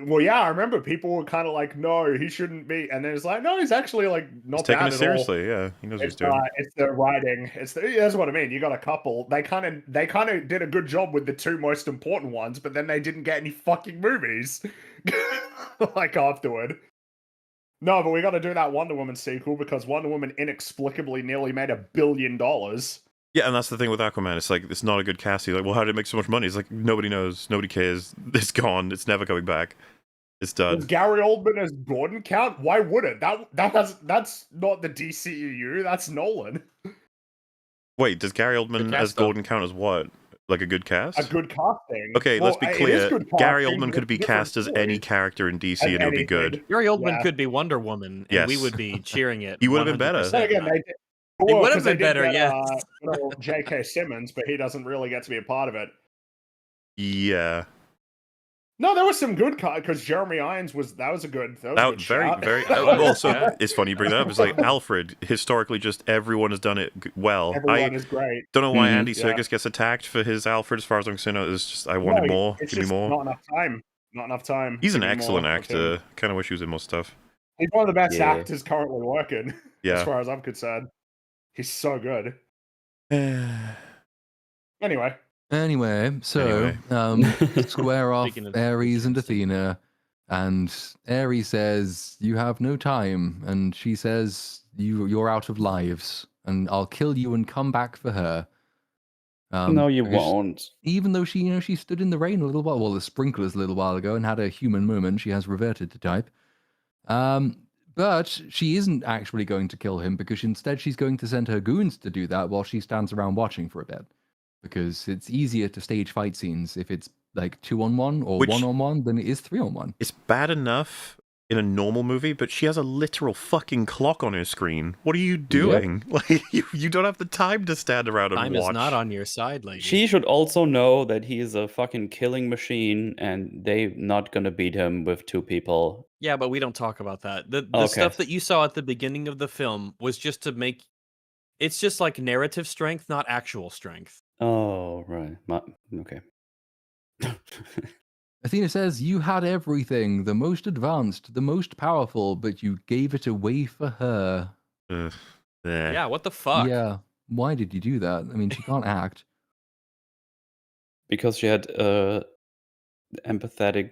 Well, yeah, I remember people were kind of like, "No, he shouldn't be," and then it's like, "No, he's actually like not He's taking bad it at seriously. Yeah, he knows what he's It's, doing. it's the writing. That's what I mean. You got a couple. They kind of did a good job with the two most important ones, but then they didn't get any fucking movies like afterward. No, but we got to do that Wonder Woman sequel because Wonder Woman inexplicably nearly made $1 billion. Yeah, and that's the thing with Aquaman. It's like it's not a good cast. He's like, well, how did it make so much money? It's like nobody knows, nobody cares. It's gone. It's never coming back. It's done. Does Gary Oldman as Gordon count? Why would it? That's not the DCEU. That's Nolan. Wait, does Gary Oldman cast, as Gordon count as what? Like a good cast? A good casting. Okay, Well, let's be it is clear. good Gary casting, Oldman but could be it's different cast as any stories. character in DC, As and it would be anything. good. Gary Oldman Yeah. could be Wonder Woman, and we Yes. would be cheering it. He would have been better. 100%. Then again, they did. He Well, would have 'cause they been did better, get, yes. J.K. Simmons, but he doesn't really get to be a part of it. Yeah, No, there was some good because Jeremy Irons was a good. That was a that good very, shout. very. Also, it's funny you bring that up. It's like Alfred. Historically, just everyone has done it well. Everyone is great. Don't know why Mhm. Andy Yeah. Serkis gets attacked for his Alfred. As far as I'm concerned, it's just I wanted No, more. It's Give me just more. not enough time. Not enough time. He's an Give me more excellent of him. actor. Kind of wish he was in more stuff. He's one of the best Yeah. actors currently working, Yeah. as far as I'm concerned. He's so good. Anyway, so square off Speaking of Ares and interesting. Athena, and Ares says, "You have no time," and she says, "You're out of lives, and I'll kill you and come back for her." No, you because won't. Even though she stood in the rain a little while, well, the sprinklers a little while ago, and had a human moment, she has reverted to type. But she isn't actually going to kill him because instead she's going to send her goons to do that while she stands around watching for a bit. Because it's easier to stage fight scenes if it's like 2-on-1 or Which- 1-on-1 than it is 3-on-1. It's bad enough in a normal movie, but she has a literal fucking clock on her screen. What are you doing? Like you don't have the time to stand around and Time watch. is not on your side, lady. She should also know that he is a fucking killing machine, and they're not gonna beat him with two people. Yeah, but we don't talk about that. The Okay. stuff that you saw at the beginning of the film was just to make. It's just like narrative strength, not actual strength. Oh, right. Okay. Athena says, "You had everything, the most advanced, the most powerful, but you gave it away for her." Eh. Yeah, what the fuck? Yeah, why did you do that? I mean, she can't act. Because she had empathetic An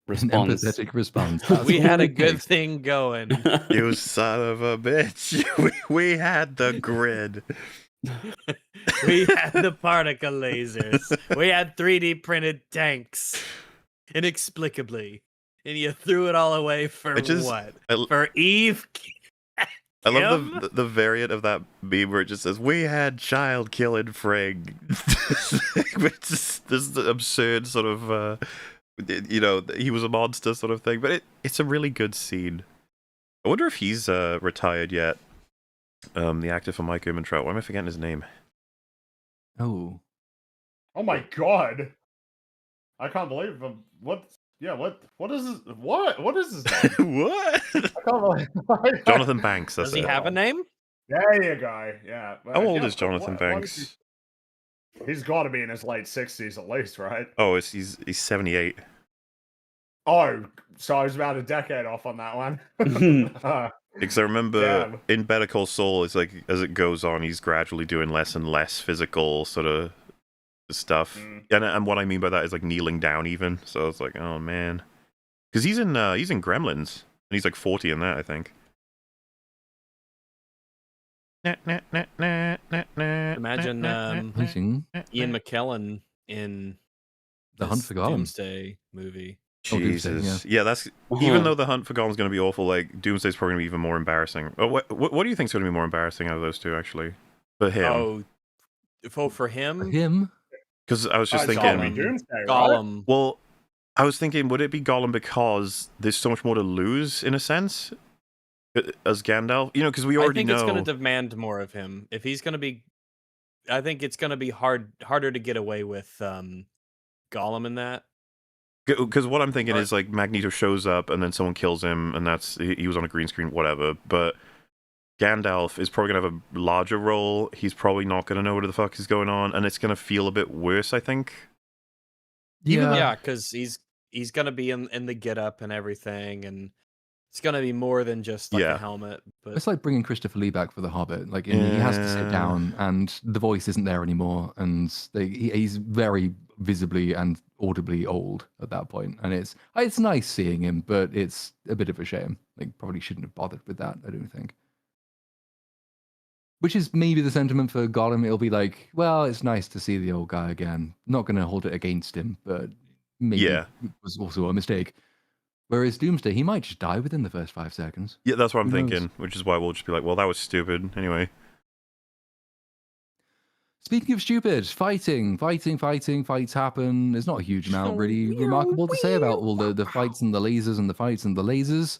response. empathetic response. That's We all had a it good takes. thing going. You son of a bitch. We had the grid. We had the particle lasers. We had 3D printed tanks. Inexplicably. And you threw it all away for what? For Eve? I love Kim? the variant of that meme where it just says, "We had child killing Frigg." Which is this absurd sort of, he was a monster sort of thing. But it's a really good scene. I wonder if he's retired yet. The actor for Mike Ehrmantraut. Why am I forgetting his name? Oh. oh my god, I can't believe what. Yeah, what is his what is his name? What? I can't believe. Jonathan Banks. That's Does he it. have a name? There you go. Yeah. How old Yeah, is Jonathan what Banks? is he's got to be in his late 60s at least, right? Oh, he's 78. Oh, so I was about a decade off on that one. Because I remember Damn. in Better Call Saul, it's like as it goes on, he's gradually doing less and less physical sort of stuff. And what I mean by that is like kneeling down even. So it's like, oh man, because he's in Gremlins and he's like 40 in that, I think. Imagine Amazing. Ian McKellen in The Hunt this for Gollum. Doomsday movie. Oh, Doomsday, Jesus. Yeah, that's even though the Hunt for Gollum's going to be awful, like Doomsday's probably going to be even more embarrassing. Oh, what do you think's going to be more embarrassing out of those two, actually? For him. For him? Him? Because I was just It's thinking... gotta be Doomsday, right? Gollum. Well, I was thinking, would it be Gollum because there's so much more to lose, in a sense, as Gandalf? You know, because we already know... I think it's going to demand more of him. If he's going to be... I think it's going to be harder to get away with Gollum in that. Because what I'm thinking is, like, Magneto shows up, and then someone kills him, and he was on a green screen, whatever, but Gandalf is probably going to have a larger role. He's probably not going to know what the fuck is going on, and it's going to feel a bit worse, I think. Yeah, because he's going to be in the get-up and everything, and it's going to be more than just like a helmet. But it's like bringing Christopher Lee back for The Hobbit. Like, he has to sit down, and the voice isn't there anymore, and he's very visibly and audibly old at that point. And it's nice seeing him, but it's a bit of a shame. Like, probably shouldn't have bothered with that, I don't think. Which is maybe the sentiment for Gollum. It'll be like, well, it's nice to see the old guy again. Not going to hold it against him, but maybe it was also a mistake. Whereas Doomsday, he might just die within the first 5 seconds. Yeah, that's what I'm thinking, which is why we'll just be like, well, that was stupid. Anyway. Speaking of stupid, fights happen. There's not a huge amount really remarkable to say about all the fights and the lasers and the fights and the lasers.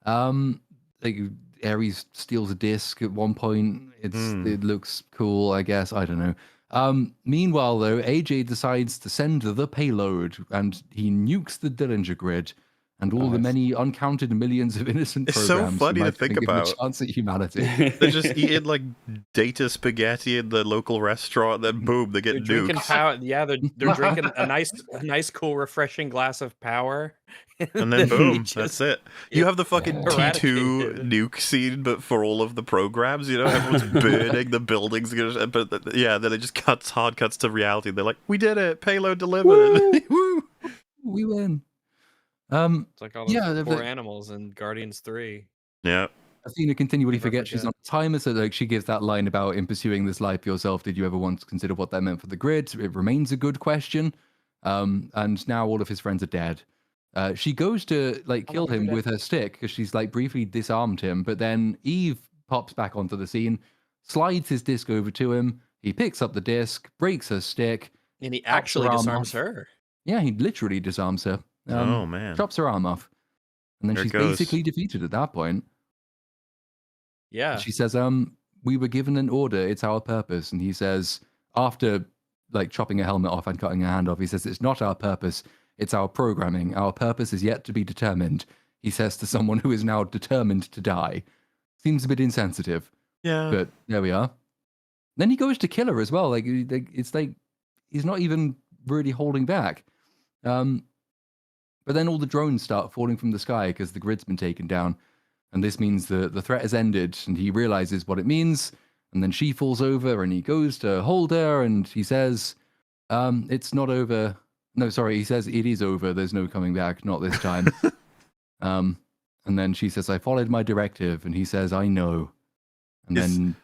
Like, Ares steals a disc at one point. It looks cool, I guess. I don't know. Meanwhile, though, AJ decides to send the payload, and he nukes the Dillinger Grid and all the many uncounted millions of innocent It's programs. so funny to think about. A chance at humanity. They're just eating like data spaghetti in the local restaurant, then boom, they get drinking nuked. power. Yeah, they're drinking a nice, cool, refreshing glass of power. And then boom, that's it. You have the fucking T2 eradicated. nuke scene, but for all of the programs, you know, everyone's burning the buildings. But yeah, then it just hard cuts to reality. They're like, we did it, payload delivered. Woo! We win. It's like all those poor animals in Guardians 3. Yeah. Athena continually Never forgets she's on a timer, so like she gives that line about in pursuing this life yourself, did you ever once consider what that meant for the grid? It remains a good question. And now all of his friends are dead. She goes to like kill him with her stick because she's like briefly disarmed him, but then Eve pops back onto the scene, slides his disc over to him. He picks up the disc, breaks her stick, and he actually disarms her. Yeah, he literally disarms her. Oh man! Chops her arm off, and then she's basically defeated at that point. Yeah. And she says, "We were given an order. It's our purpose." And he says, after like chopping her helmet off and cutting her hand off, he says, "It's not our purpose. It's our programming. Our purpose is yet to be determined." He says to someone who is now determined to die. Seems a bit insensitive. Yeah. But there we are. Then he goes to kill her as well. Like it's like he's not even really holding back. But then all the drones start falling from the sky because the grid's been taken down. And this means the threat has ended, and he realizes what it means. And then she falls over, and he goes to hold her, and he says, it's not over. No, sorry, he says, it is over. There's no coming back, not this time. And then she says, I followed my directive. And he says, I know. And then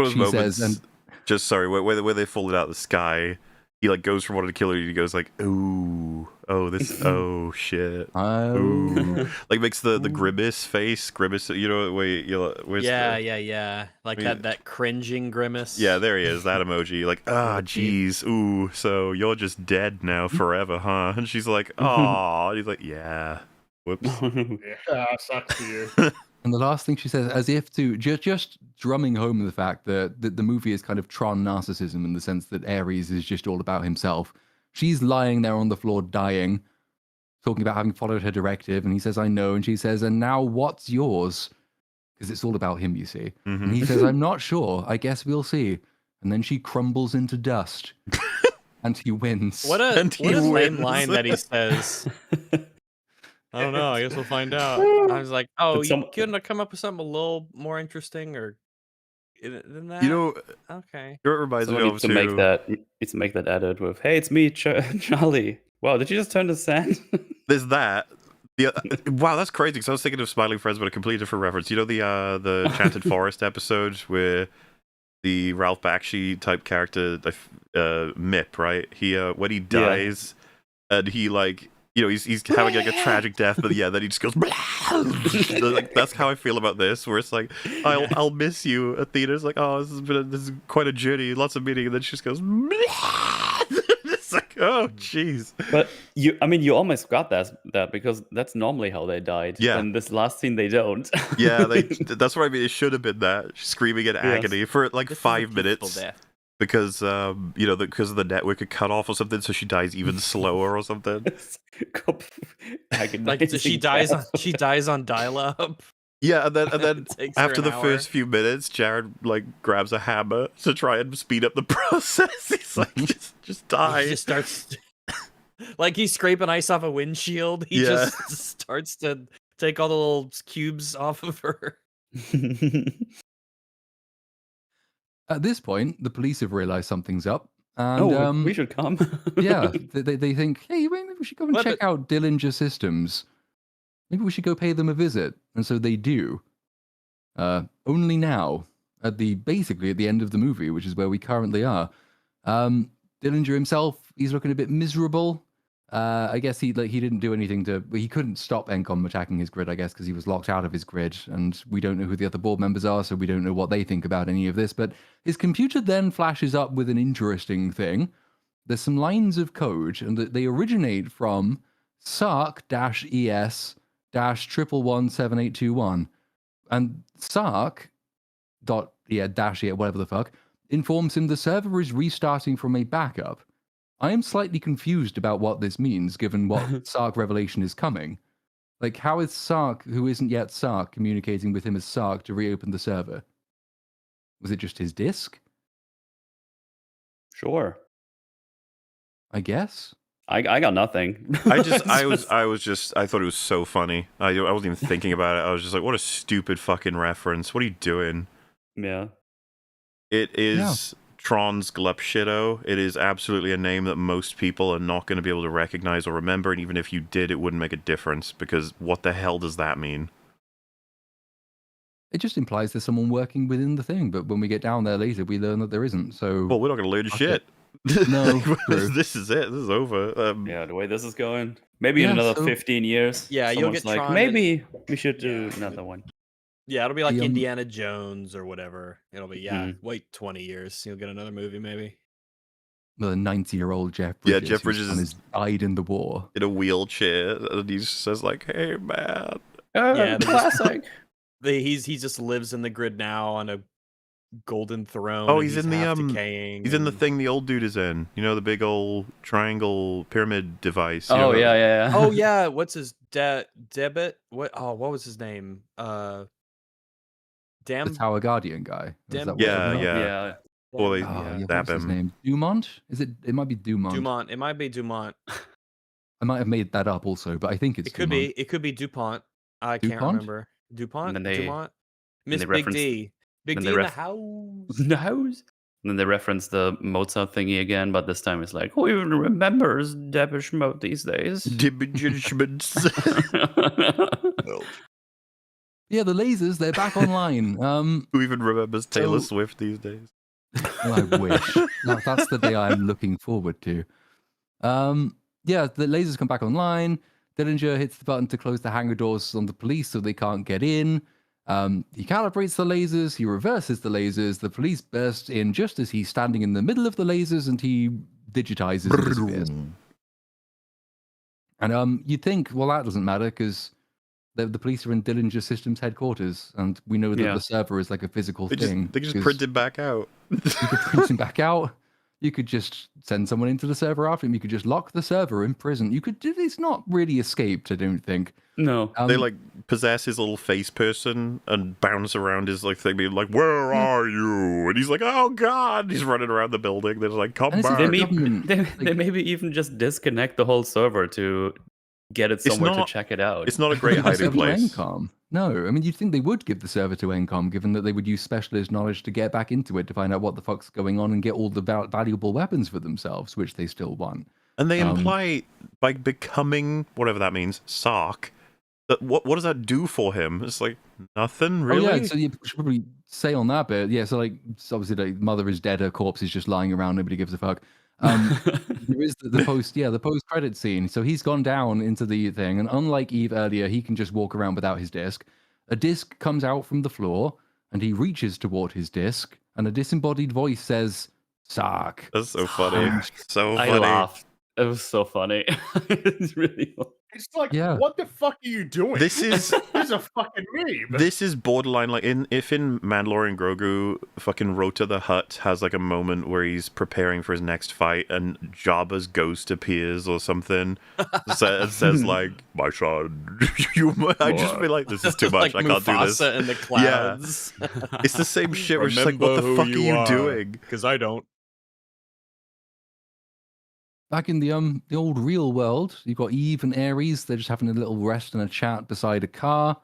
she says, and just sorry, where they fall out of the sky, he like goes from wanting to kill her, he goes like, oh this, oh shit, ooh. Like makes the grimace face, you know, where's yeah, like that cringing grimace. Yeah, there he is, that emoji, like, jeez, ooh, so you're just dead now forever, huh? And she's like, oh, and he's like, yeah, whoops. Yeah, sucks to you. And the last thing she says, as if to just drumming home the fact that the movie is kind of Tron narcissism in the sense that Ares is just all about himself. She's lying there on the floor dying, talking about having followed her directive, and he says, I know, and she says, and now what's yours? Because it's all about him, you see. Mm-hmm. And he says, I'm not sure. I guess we'll see. And then she crumbles into dust. And he wins. What a lame line that he says. I don't know. I guess we'll find out. I was like, oh, But you couldn't have come up with something a little more interesting or than that? You know, Okay. it reminds me someone of needs to make that edit with, "Hey, it's me, Charlie." Wow, did you just turn to sand? There's that. Wow, that's crazy. Because I was thinking of Smiling Friends, but a completely different reference. You know the Enchanted Forest episode where the Ralph Bakshi type character, Mip, right? He when he dies, and he like, he's having like a tragic death, but yeah, then he just goes. Like, that's how I feel about this. Where it's like, I'll miss you. Athena's like, oh, this is quite a journey, lots of meaning, and then she just goes. It's like, oh, jeez. But you almost got that because that's normally how they died. Yeah. And this last scene, they don't. Yeah, that's what I mean. It should have been that screaming in agony for like This is a 5 peaceful minutes death. because because of the network had cut off or something, so she dies even slower or something. Like so she dies on dial-up. Yeah, and then It takes her after an the hour. first few minutes, Jared like grabs a hammer to try and speed up the process. He's like, just die. He just starts like he's scraping ice off a windshield. He Yeah. just starts to take all the little cubes off of her. At this point, the police have realized something's up. And Oh, we should come. yeah, they think, hey, maybe we should go and Well, check out Dillinger Systems. Maybe we should go pay them a visit. And so they do. Only now, basically at the end of the movie, which is where we currently are. Dillinger himself, he's looking a bit miserable. I guess he didn't do anything he couldn't stop Encom attacking his grid, I guess, because he was locked out of his grid, and we don't know who the other board members are, so we don't know what they think about any of this. But his computer then flashes up with an interesting thing. There's some lines of code, and they originate from sark-es-1117821. And sark whatever the fuck, informs him the server is restarting from a backup. I am slightly confused about what this means, given what Sark revelation is coming. Like, how is Sark, who isn't yet Sark, communicating with him as Sark to reopen the server? Was it just his disk? Sure. I guess. I got nothing. I thought it was so funny. I wasn't even thinking about it. I was just like, what a stupid fucking reference. What are you doing? Yeah. It is Tron's Glepshido. It is absolutely a name that most people are not going to be able to recognize or remember, and even if you did, it wouldn't make a difference, because what the hell does that mean? It just implies there's someone working within the thing, but when we get down there later, we learn that there isn't, so... Well, we're not going to learn shit. No, This is it. This is over. Yeah, the way this is going. Maybe in another 15 years. Yeah, you'll someone's get like, Tron maybe we should do another one. Yeah, it'll be like The, Indiana Jones or whatever. It'll be wait 20 years, you'll get another movie maybe. The 90-year-old Jeff Bridges. Jeff Bridges has died in the war. in a wheelchair, and he just says like, "Hey, man." Yeah, classic. He just lives in the grid now on a golden throne. Oh, and he's in half the decaying. He's in the and- thing the old dude is in. You know, the big old triangle pyramid device. you Oh know? yeah. Oh yeah, what's his debit? What was his name? The Damn. Tower Guardian guy. Is Damn- that what you're talking about? Yeah. Boy, Yeah, stab what's his him. name? Dumont? It might be Dumont. Dumont. It might be Dumont. I might have made that up also, but I think it's It could Dumont. be. It could be DuPont. I can't DuPont? remember. DuPont. And then they- Dumont. and Miss they Big referenced- D. Big and D they in the ref- house. The house. And then they reference the Mozart thingy again, but this time it's like, who even remembers Depeche Mode these days? Judgments. Yeah, the lasers, they're back online. Who even remembers Taylor So- Swift these days? I wish. That's the day I'm looking forward to. Yeah, the lasers come back online. Dillinger hits the button to close the hangar doors on the police so they can't get in. He calibrates the lasers, he reverses the lasers, the police burst in just as he's standing in the middle of the lasers, and he digitizes and disappears. And you'd think, well, that doesn't matter because the police are in Dillinger Systems headquarters, and we know that Yeah. the server is like a physical They thing. just 'cause print it back out. You could print him back out. You could just send someone into the server after him. You could just lock the server in prison. You could. It's not really escaped, I don't think. No. They like possess his little face person and bounce around his like thing, being like, "Where are you?" And he's like, "Oh God!" He's running around the building. They're like, "Come And it's back." They, the may, government, they like- maybe even just disconnect the whole server to get it It's somewhere not- to check it out. It's not a great Give the hiding server to place. Encom. No, I mean, you'd think they would give the server to Encom, given that they would use specialist knowledge to get back into it to find out what the fuck's going on and get all the valuable weapons for themselves, which they still want. And they imply, by becoming, whatever that means, Sark, that what does that do for him? It's like, nothing, really? Oh, yeah, so you should probably say on that bit, yeah, so like, obviously, like, mother is dead, her corpse is just lying around, nobody gives a fuck. There is the post-credit scene. So he's gone down into the thing, and unlike Eve earlier, he can just walk around without his disc. A disc comes out from the floor, and he reaches toward his disc, and a disembodied voice says, "Sark." That's so funny. So I funny. laughed. It was so funny. It's really. It's like, Yeah. what the fuck are you doing? This is This is a fucking meme. this is borderline like if in Mandalorian Grogu fucking Rota the Hutt has like a moment where he's preparing for his next fight and Jabba's ghost appears or something says like, "My son," I just feel like this is too much. Like I can't do this. Mufasa in the clouds. It's the same shit. We're just like, what the fuck are you doing? Because I don't. Back in the old real world, you've got Eve and Ares. They're just having a little rest and a chat beside a car.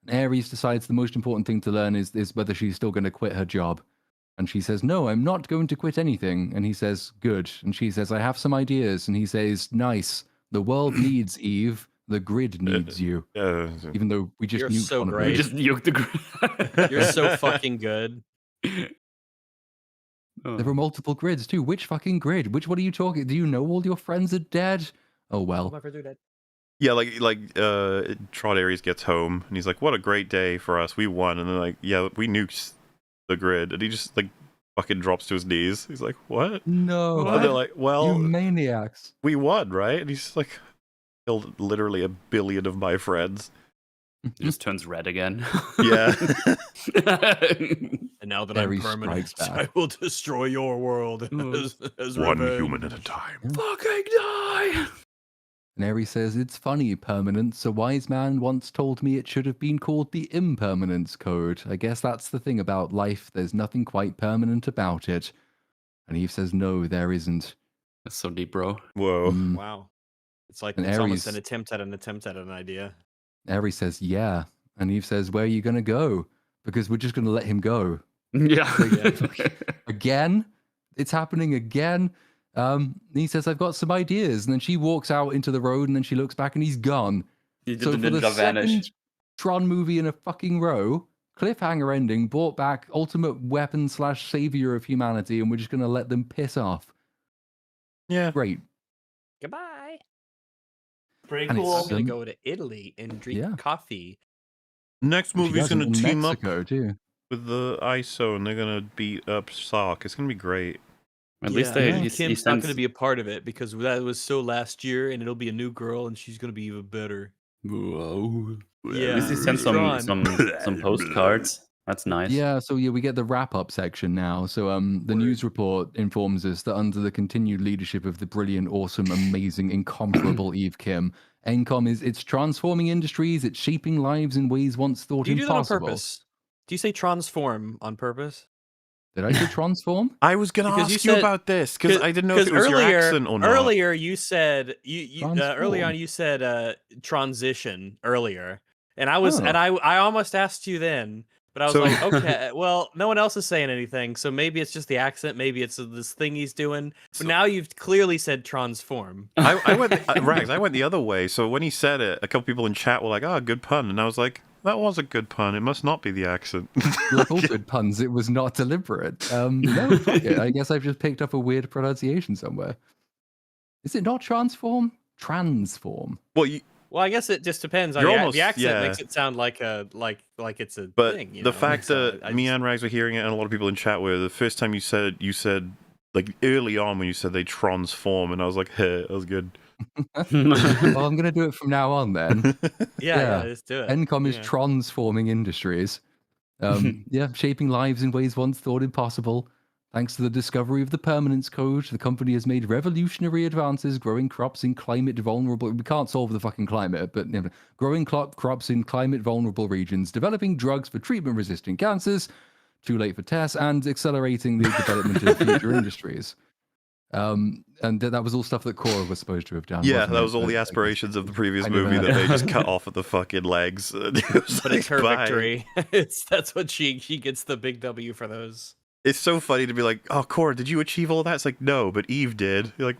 And Ares decides the most important thing to learn is whether she's still going to quit her job. And she says, "No, I'm not going to quit anything." And he says, "Good." And she says, "I have some ideas." And he says, "Nice. The world needs Eve. The grid needs you." Even though we just You're nuked so one of great. We them. just nuked the grid. You're so fucking good. There were multiple grids too. Which fucking grid? Which one are you talking? Do you know all your friends are dead? Oh well. Yeah, like Trod Ares gets home and he's like, "What a great day for us. We won." And they're like, "Yeah, we nuked the grid." And he just like fucking drops to his knees. He's like, "What?" No. And they're like, "Well, You maniacs. we won, right?" And he's like, "Killed literally 1 billion of my friends." It just turns red again. Yeah. And now that Ares I'm permanent, strikes back. I will destroy your world as One revenge. human at a time. Fucking die. And Ares says, "It's funny, permanence. A wise man once told me it should have been called the impermanence code. I guess that's the thing about life. There's nothing quite permanent about it." And Eve says, "No, there isn't." That's so deep, bro. Whoa. Wow. It's like And it's almost Ares- an attempt at an idea. Ares says, "Yeah." And Eve says, "Where are you going to go? Because we're just going to let him go." Yeah. Again? It's happening again. He says, "I've got some ideas." And then she walks out into the road and then she looks back and he's gone. You did So the for the ninja vanish. second Tron movie in a fucking row, cliffhanger ending, brought back ultimate weapon / savior of humanity, and we're just going to let them piss off. Yeah. Great. Goodbye. Pretty And it's I'm gonna Some- go to Italy and drink Yeah. coffee. Next She movie's does it gonna in team Mexico, up too. with the ISO and they're gonna beat up Sark. It's gonna be great. At least they. and he Kim's not sends- going to be a part of it because that was so last year, and it'll be a new girl, and she's going to be even better. Whoa. Yeah, At least he sent Tron. some postcards. That's nice. Yeah, so yeah, we get the wrap-up section now. So the news report informs us that under the continued leadership of the brilliant, awesome, amazing, incomparable Eve Kim, Encom it's transforming industries, it's shaping lives in ways once thought Do you do that on impossible. purpose? Do you say transform on purpose? Did I say transform? I was gonna Because you ask you said- about this because I didn't know if it was earlier, your accent or not. Earlier, you said earlier on Transform. you said transition earlier, and I was Oh. and I almost asked you then, but I was So- like, okay, well, no one else is saying anything, so maybe it's just the accent, maybe it's this thing he's doing. But now you've clearly said transform. I went Rags. I went the other way. So when he said it, a couple people in chat were like, "Oh, good pun," and I was like, "That was a good pun. It must not be the accent." Like all good puns, it was not deliberate. No, fuck it. I guess I've just picked up a weird pronunciation somewhere. Is it not transform? Transform. Well, Well, I guess it just depends. You're The almost- accent yeah. makes it sound like it's a but thing. You the know? fact So that I me just- and Rags were hearing it, and a lot of people in chat were, the first time you said like early on when you said they transform, and I was like, "Hey, that was good." Well, I'm going to do it from now on then. yeah, let's do it. Encom is Yeah. transforming industries. Yeah, shaping lives in ways once thought impossible. Thanks to the discovery of the permanence code, the company has made revolutionary advances growing crops in climate vulnerable. We can't solve the fucking climate, but you know, growing crops in climate vulnerable regions, developing drugs for treatment resistant cancers, too late for tests, and accelerating the development of future industries. And that was all stuff that Korra was supposed to have done. Yeah, wasn't that it? was all But the I guess aspirations of the previous kind of movie a- that they just cut off at the fucking legs. And it was But it's like, her bye. victory. That's what she gets the big W for those. It's so funny to be like, oh, Korra, did you achieve all that? It's like, no, but Eve did. You're like,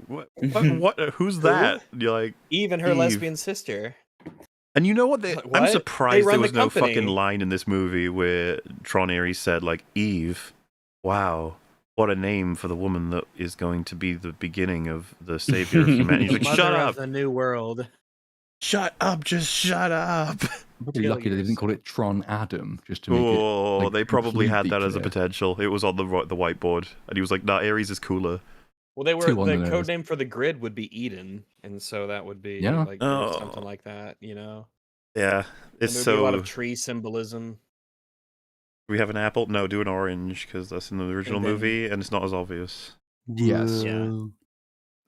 what? Who's that? And you're like, Even her Eve. lesbian sister. And you know what? Like, I'm what? surprised They there run was the no fucking company. line in this movie where Tron Ares said, like, Eve, wow, what a name for the woman that is going to be the beginning of the savior of humanity. He's like, Mother shut of up. the new world. Shut up, just shut up. I'm probably Kill lucky they didn't call yourself. it Tron Adam, just to make Oh, it. Like, they probably had that as a completely clear. potential. It was on the whiteboard, and he was like, "Nah, Ares is cooler." Well, they were Two on the the code nose. name for the grid would be Eden, and so that would be Yeah. like or something like that, you know. Yeah, And it's there'd be a lot so. of tree symbolism. We have an apple. No, do an orange because that's in the original then- movie, and it's not as obvious. Yes. Yeah.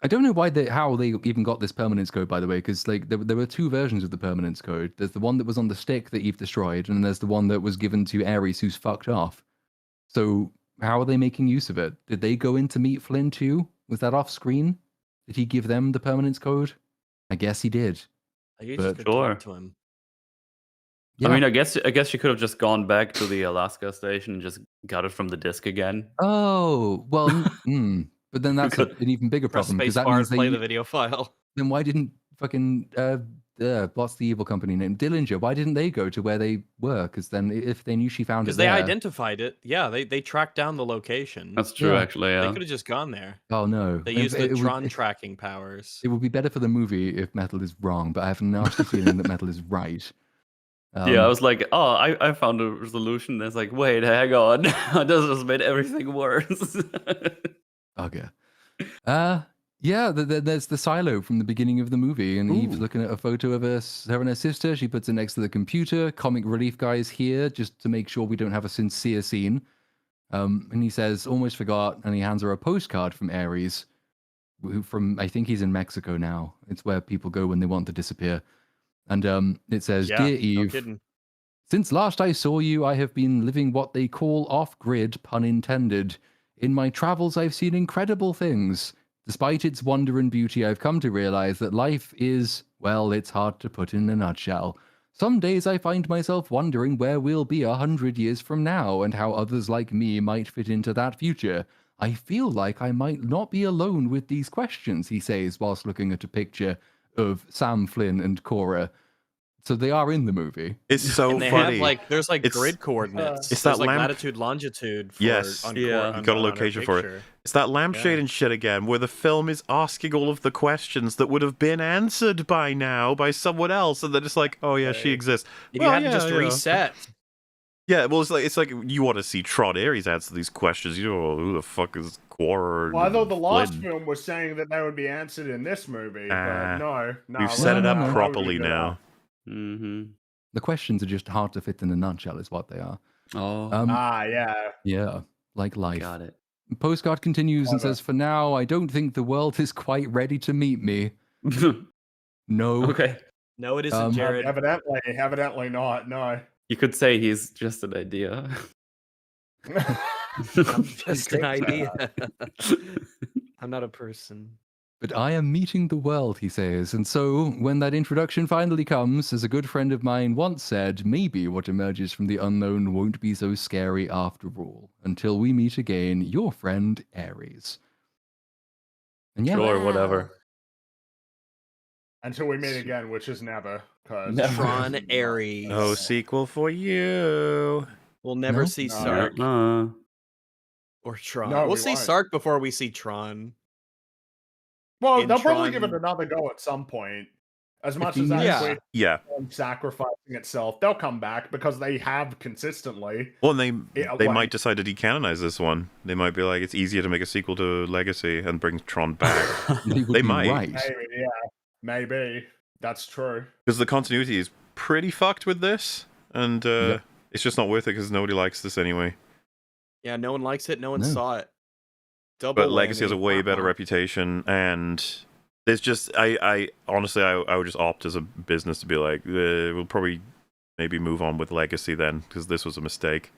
I don't know how they even got this permanence code, by the way, because like there were two versions of the permanence code. There's the one that was on the stick that Eve destroyed, and there's the one that was given to Ares, who's fucked off. So how are they making use of it? Did they go in to meet Flynn too? Was that off screen? Did he give them the permanence code? I guess he did. Like, you But- just could Sure. talk to him. Yeah. I mean, I guess she could have just gone back to the Alaska station and just got it from the disc again. Oh well, but then that's could- an even bigger Press problem because space that bar means and play they the video file. then why didn't fucking what's the evil company name? Dillinger. Why didn't they go to where they were? Because then if they knew she found it Because they there, identified it. Yeah, they tracked down the location. That's true, Yeah. actually. They Yeah. could have just gone there. oh no, They It- used the it would- Tron tracking powers. It would be better for the movie if Metal is wrong, but I have a nasty feeling that Metal is right. Yeah, I was like, oh, I found a resolution. It's like, wait, hang on. This just made everything worse. Okay. Yeah, there's the silo from the beginning of the movie, and Eve's Ooh. looking at a photo of her and her sister. She puts it next to the computer. Comic relief guy is here just to make sure we don't have a sincere scene. And he says, almost forgot, and he hands her a postcard from Ares, I think he's in Mexico now. It's where people go when they want to disappear. And it says, Yeah, Dear no Eve, kidding. since last I saw you, I have been living what they call off-grid, pun intended. In my travels, I've seen incredible things. Despite its wonder and beauty, I've come to realize that life is, well, it's hard to put in a nutshell. Some days I find myself wondering where we'll be 100 years from now and how others like me might fit into that future. I feel like I might not be alone with these questions, he says, whilst looking at a picture of Sam, Flynn, and Korra. So they are in the movie. It's so And they funny. have there's It's- grid coordinates. it's There's that lamp- latitude, longitude. For, Yes. on Yeah. Cor- You on- got a on her location for it. picture. It's that lampshade Yeah. and shit again, where the film is asking all of the questions that would have been answered by now by someone else, and they're just like, "Oh yeah, she Right. exists." If Well, you hadn't yeah, just yeah. reset. Yeah, well, it's like you want to see Tron Ares answer these questions. You know, who the fuck is Korra? Well, I thought the last Flynn? film was saying that they would be answered in this movie, Ah, but no. We've set it no, up no. properly now. Mm-hmm. The questions are just hard to fit in a nutshell, is what they are. Oh, Yeah. Yeah, like life. got it. Postcard continues and Clever. says, "For now, I don't think the world is quite ready to meet me." No. Okay. No, it isn't, Um, Jared. Evidently not. No. You could say he's just an idea. I'm just an idea. I'm not a person. But I am meeting the world, he says. And so, when that introduction finally comes, as a good friend of mine once said, maybe what emerges from the unknown won't be so scary after all. Until we meet again, your friend Ares. And yeah, Sure, whatever. Until we meet again, which is never. 'Cause Never. Tron Ares. No sequel for you. We'll never No? see No. Sark or Tron. No, we'll we see won't. Sark before we see Tron. Well, in they'll probably give it Tron- another go at some point. As much 15 as that years? equates Yeah. to sacrificing itself, they'll come back because they have consistently. Well, and they Yeah, might like- decide to decanonize this one. They might be like, it's easier to make a sequel to Legacy and bring Tron back. they, would They be might. right. Maybe, yeah, maybe that's true. Because the continuity is pretty fucked with this, and Yep. it's just not worth it because nobody likes this anyway. Yeah, no one likes it. No one No. saw it. Double But Legacy has a whammy. way better Uh-uh. reputation, and there's just I honestly I would just opt as a business to be like, we'll probably maybe move on with Legacy then, because this was a mistake.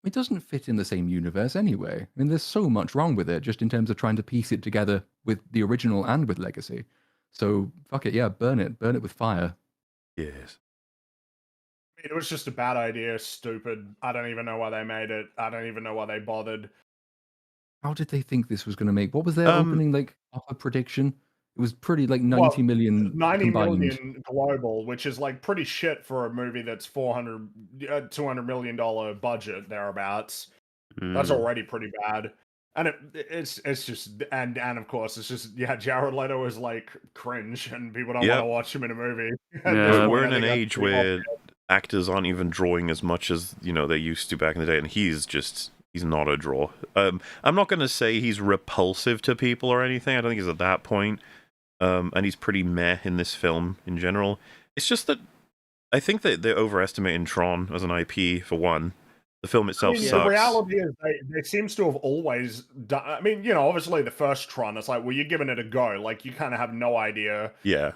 It doesn't fit in the same universe anyway. I mean, there's so much wrong with it, just in terms of trying to piece it together with the original and with Legacy. So fuck it, yeah, burn it with fire. Yes. It was just a bad idea, stupid. I don't even know why they made it. I don't even know why they bothered. How did they think this was going to make? What was their opening like upper prediction? It was pretty like 90 Well, million 90 combined. million global, which is like pretty shit for a movie that's $200 million budget thereabouts. That's already pretty bad. And it's just and of course it's just Jared Leto is like cringe and people don't want to watch him in a movie. Yeah, We're in an age where actors aren't even drawing as much as they used to back in the day, and he's not a draw. I'm not going to say he's repulsive to people or anything. I don't think he's at that point. And he's pretty meh in this film in general. It's just that I think that they're overestimating Tron as an IP for one. The film itself sucks. The reality is, they seems to have always done. I mean, obviously the first Tron, it's like, well, you're giving it a go. Like, you kind of have no idea. Yeah.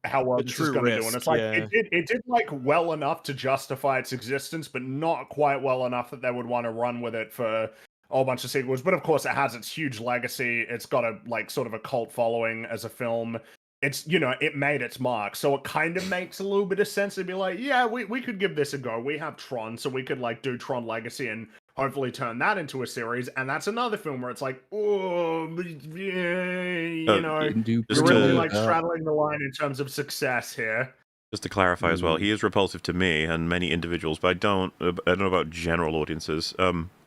How well this is going to do, and it's like it did like well enough to justify its existence, but not quite well enough that they would want to run with it for a whole bunch of sequels. But of course, it has its huge legacy. It's got a like sort of a cult following as a film. It's it made its mark, so it kind of makes a little bit of sense to be like, yeah, we could give this a go. We have Tron, so we could like do Tron Legacy and hopefully turn that into a series. And that's another film where it's like, oh, you're really like straddling the line in terms of success here. Just to clarify as well, he is repulsive to me and many individuals, but I don't know about general audiences.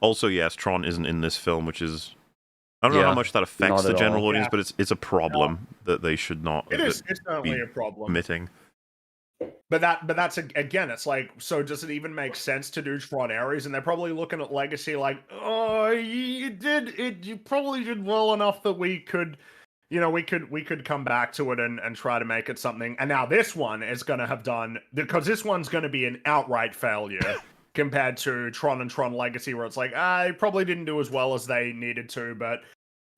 Also, yes, Tron isn't in this film, which is I don't know how much that affects the general audience, but it's a problem that they should not. It's certainly a problem. Admitting. But that's again, it's like, so does it even make sense to do Tron Ares? And they're probably looking at Legacy like, oh, you probably did well enough that we could, we could come back to it and try to make it something. And now this one is going to have done, because this one's going to be an outright failure compared to Tron and Tron Legacy, where it's like, I probably didn't do as well as they needed to, but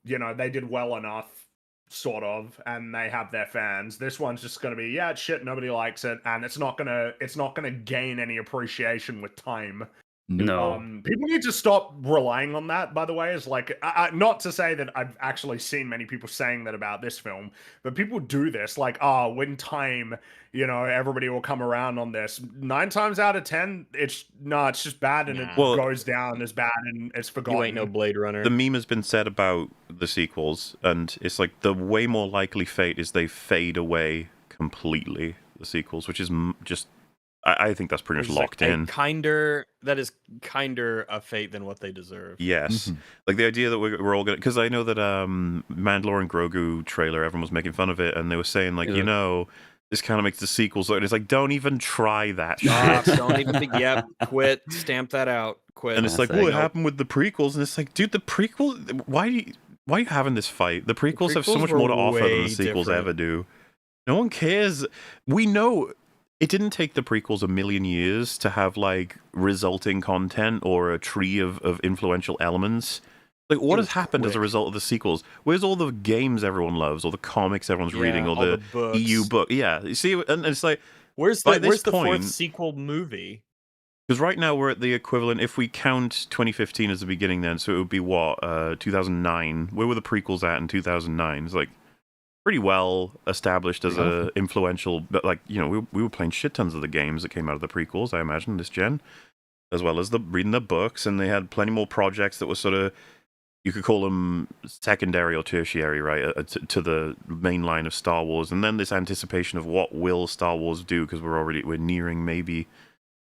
they did well enough. Sort of, and they have their fans. This one's just going to be, it's shit, nobody likes it, and it's not gonna gain any appreciation with time. No. People need to stop relying on that, by the way. Is like, not to say that I've actually seen many people saying that about this film, but people do this, like, when time, everybody will come around on this. 9 times out of 10, it's just bad, and it goes down as bad, and it's forgotten. You ain't no Blade Runner. The meme has been said about the sequels, and it's like the way more likely fate is they fade away completely, the sequels, which is just... I think that's pretty much locked in. That is kinder a fate than what they deserve. Yes. Like the idea that we're all going to... Because I know that Mandalorian Grogu trailer, everyone was making fun of it, and they were saying, like, this kind of makes the sequels look... It's like, don't even try that shit. Don't even think, quit, stamp that out, quit. And it's like, well, it happened with the prequels, and it's like, dude, the prequel... Why are you having this fight? The prequels have so much more to offer than the sequels ever do. No one cares. We know... It didn't take the prequels a million years to have, like, resulting content or a tree of influential elements. Like, what has happened as a result of the sequels? Where's all the games everyone loves, or the comics everyone's reading, or the EU book? Yeah, you see, and it's like... Where's the fourth sequel movie? Because right now we're at the equivalent, if we count 2015 as the beginning then, so it would be what, 2009? Where were the prequels at in 2009? It's like... pretty well established as a influential, but like, we were playing shit tons of the games that came out of the prequels, I imagine, this gen, as well as reading the books, and they had plenty more projects that were sort of, you could call them secondary or tertiary, right, to the main line of Star Wars, and then this anticipation of what will Star Wars do, because we're nearing maybe,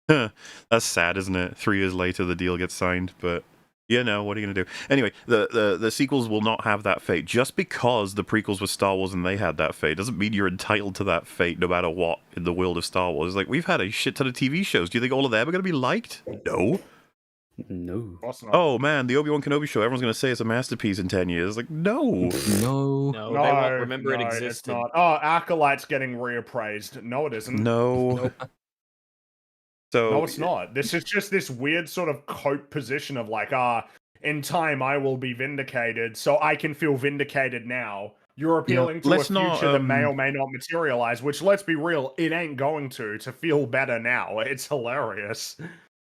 that's sad, isn't it? 3 years later the deal gets signed, but... what are you going to do? Anyway, the sequels will not have that fate. Just because the prequels were Star Wars and they had that fate doesn't mean you're entitled to that fate no matter what in the world of Star Wars. Like, we've had a shit ton of TV shows. Do you think all of them are going to be liked? No. No. Oh, man, the Obi-Wan Kenobi show, everyone's going to say it's a masterpiece in 10 years. Like, no. No, they won't remember it existed. It's not. Oh, Acolyte's getting reappraised. No, it isn't. No. So, no, it's not. This is just this weird sort of cope position of like, in time I will be vindicated, so I can feel vindicated now. You're appealing to a future that may or may not materialize, which, let's be real, it ain't going to feel better now. It's hilarious.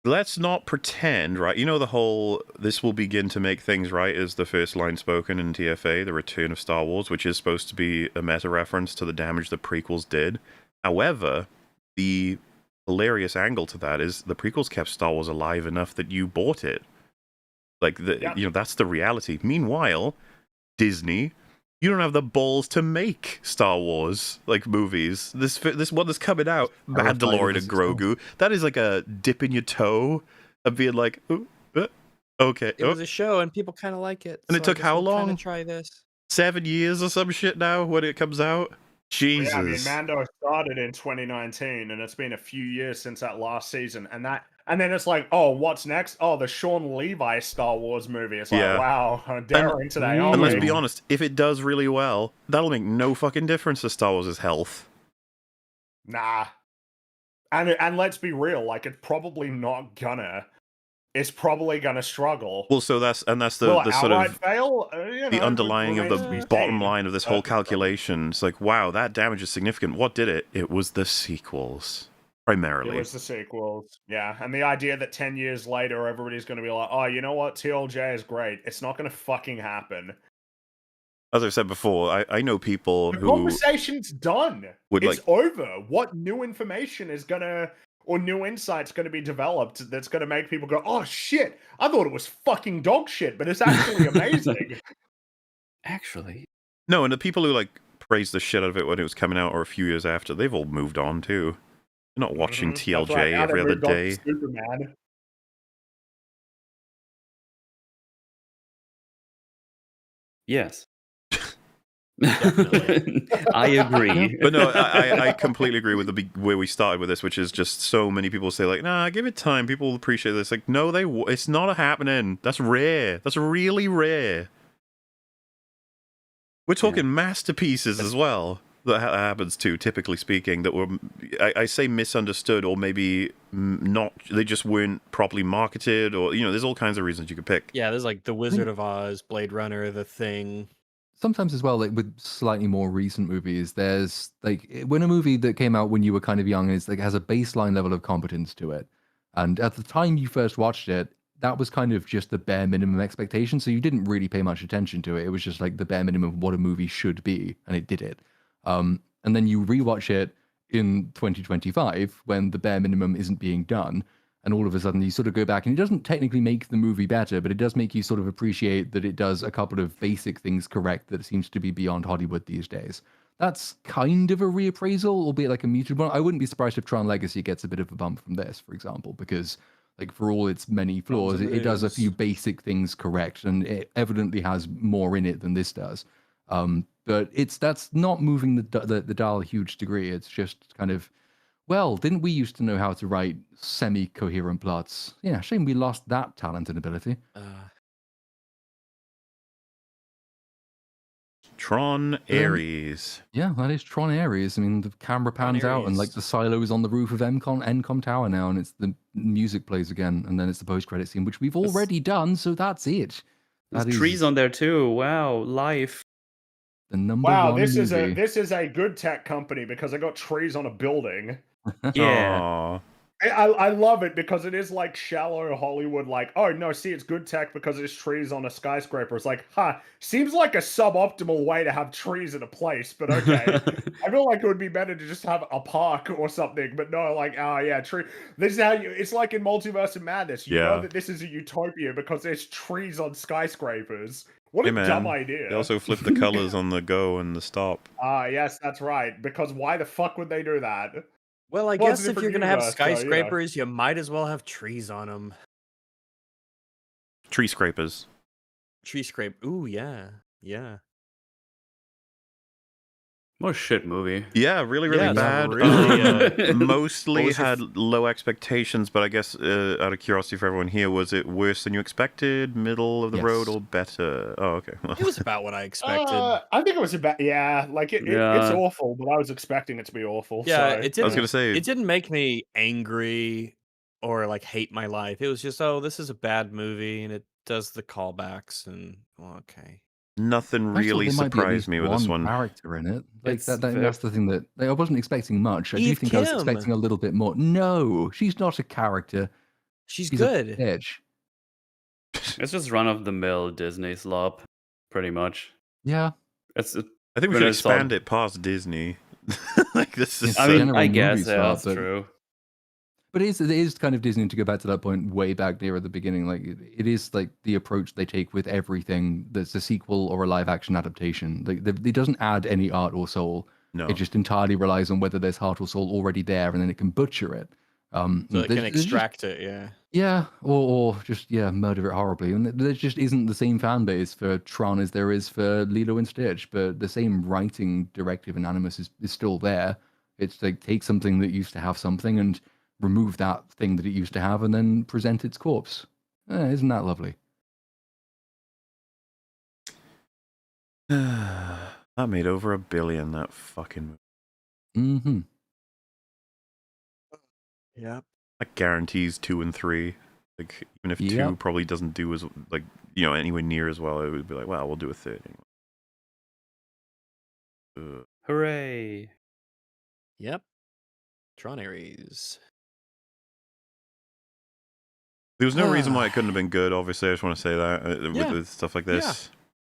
let's not pretend, right? You know the whole "this will begin to make things right" is the first line spoken in TFA, The Return of Star Wars, which is supposed to be a meta reference to the damage the prequels did. However, the hilarious angle to that is the prequels kept Star Wars alive enough that you bought it. Like, that's the reality. Meanwhile, Disney, you don't have the balls to make Star Wars movies. This one that's coming out, Mandalorian and Grogu, that is like a dip in your toe of being like, okay. It was a show, and people kind of like it. And it took how long? Try this. 7 years or some shit now when it comes out. Jesus. Yeah, I mean, Mando started in 2019, and it's been a few years since that last season, and then it's like, oh, what's next? Oh, the Sean Levi Star Wars movie. It's like, wow, daring today. And let's be honest, if it does really well, that'll make no fucking difference to Star Wars' health. Nah. And let's be real, like, it's probably not gonna. It's probably gonna struggle. Well, so that's the sort of fail? The underlying of the bottom line of this whole calculation. It's like, wow, that damage is significant. What did it? It was the sequels. Primarily. It was the sequels. Yeah. And the idea that 10 years later, everybody's going to be like, oh, you know what? TLJ is great. It's not going to fucking happen. As I've said before, I know people the who... conversation's done. It's over. What new information is going to... or new insight's going to be developed that's going to make people go, oh, shit. I thought it was fucking dog shit, but it's actually amazing. Actually. No, and the people who, praised the shit out of it when it was coming out or a few years after, they've all moved on, too. You're not watching TLJ every other day. Superman. Yes. I agree. But no, I completely agree with where we started with this, which is just so many people say, nah, give it time. People will appreciate this. No, it's not happening. That's rare. That's really rare. We're talking masterpieces as well. That happens too, typically speaking, that were, I say misunderstood, or maybe not, they just weren't properly marketed, or, there's all kinds of reasons you could pick. Yeah, there's The Wizard of Oz, Blade Runner, The Thing. Sometimes as well, with slightly more recent movies, there's, when a movie that came out when you were kind of young is, has a baseline level of competence to it. And at the time you first watched it, that was kind of just the bare minimum expectation, so you didn't really pay much attention to it. It was just the bare minimum of what a movie should be, and it did it. And then you rewatch it in 2025 when the bare minimum isn't being done, and all of a sudden you sort of go back, and it doesn't technically make the movie better, but it does make you sort of appreciate that it does a couple of basic things correct that seems to be beyond Hollywood these days. That's kind of a reappraisal, albeit a muted one. I wouldn't be surprised if Tron Legacy gets a bit of a bump from this, for example, because for all its many flaws, it does a few basic things correct, and it evidently has more in it than this does. But that's not moving the dial a huge degree. It's just kind of, well, didn't we used to know how to write semi-coherent plots? Yeah, shame we lost that talent and ability. Tron Ares. Yeah, that is Tron Ares. I mean, the camera pans out, and the silo's on the roof of Encom Tower now, and it's the music plays again, and then it's the post-credit scene, which we've already done, so that's it. There's trees on there too. Wow, life. The number one this movie. is a good tech company because I got trees on a building. Yeah. Aww. I love it because it is shallow Hollywood, oh no, see, it's good tech because there's trees on a skyscraper. It's seems like a suboptimal way to have trees in a place, but okay. I feel like it would be better to just have a park or something, but no, oh yeah, tree. This is how it's like in Multiverse of Madness. You know that this is a utopia because there's trees on skyscrapers. What a dumb idea. They also flip the colors on the go and the stop. Yes, that's right. Because why the fuck would they do that? Well, I guess if you're going to have skyscrapers, you might as well have trees on them. Tree scrapers. Tree scrape. Ooh, yeah. Yeah. What a shit movie. Yeah, really bad. Really, mostly had low expectations, but I guess out of curiosity for everyone here, was it worse than you expected, middle of the road, or better? Oh, okay. It was about what I expected. I think it was about, it's awful, but I was expecting it to be awful. Yeah, so. it didn't, I was going to say... It didn't make me angry or hate my life. It was just, this is a bad movie, and it does the callbacks, and, okay. Nothing really surprised me with this one. Character in it, that's the thing that I wasn't expecting much. I do think I was expecting a little bit more. No, she's not a character. She's She's a good. bitch. It's just run of the mill Disney slop, pretty much. Yeah. It's. I think we when should I saw- expand it past Disney. Like this is. It's I mean, general I guess movie yeah, slop, that's but true. But it is kind of Disney to go back to that point way back near at the beginning. Like it is like the approach they take with everything that's a sequel or a live action adaptation. Like it doesn't add any art or soul. No. It just entirely relies on whether there's heart or soul already there, and then it can butcher it. So it there's- can there's just- extract it, yeah. yeah, or just murder it horribly. And there just isn't the same fan base for Tron as there is for Lilo and Stitch, but the same writing directive and animus is still there. It's like take something that used to have something and remove that thing that it used to have and then present its corpse. Isn't that lovely? That made over $1 billion, that fucking movie. Mm-hmm. Yep. That guarantees 2 and 3. Like, even if 2 Yep. probably doesn't do as, like, you know, anywhere near as well, it would be like, well, we'll do a third anyway. Hooray! Yep. Tron Ares. There was no reason why it couldn't have been good, obviously. I just want to say that Yeah. with stuff like this.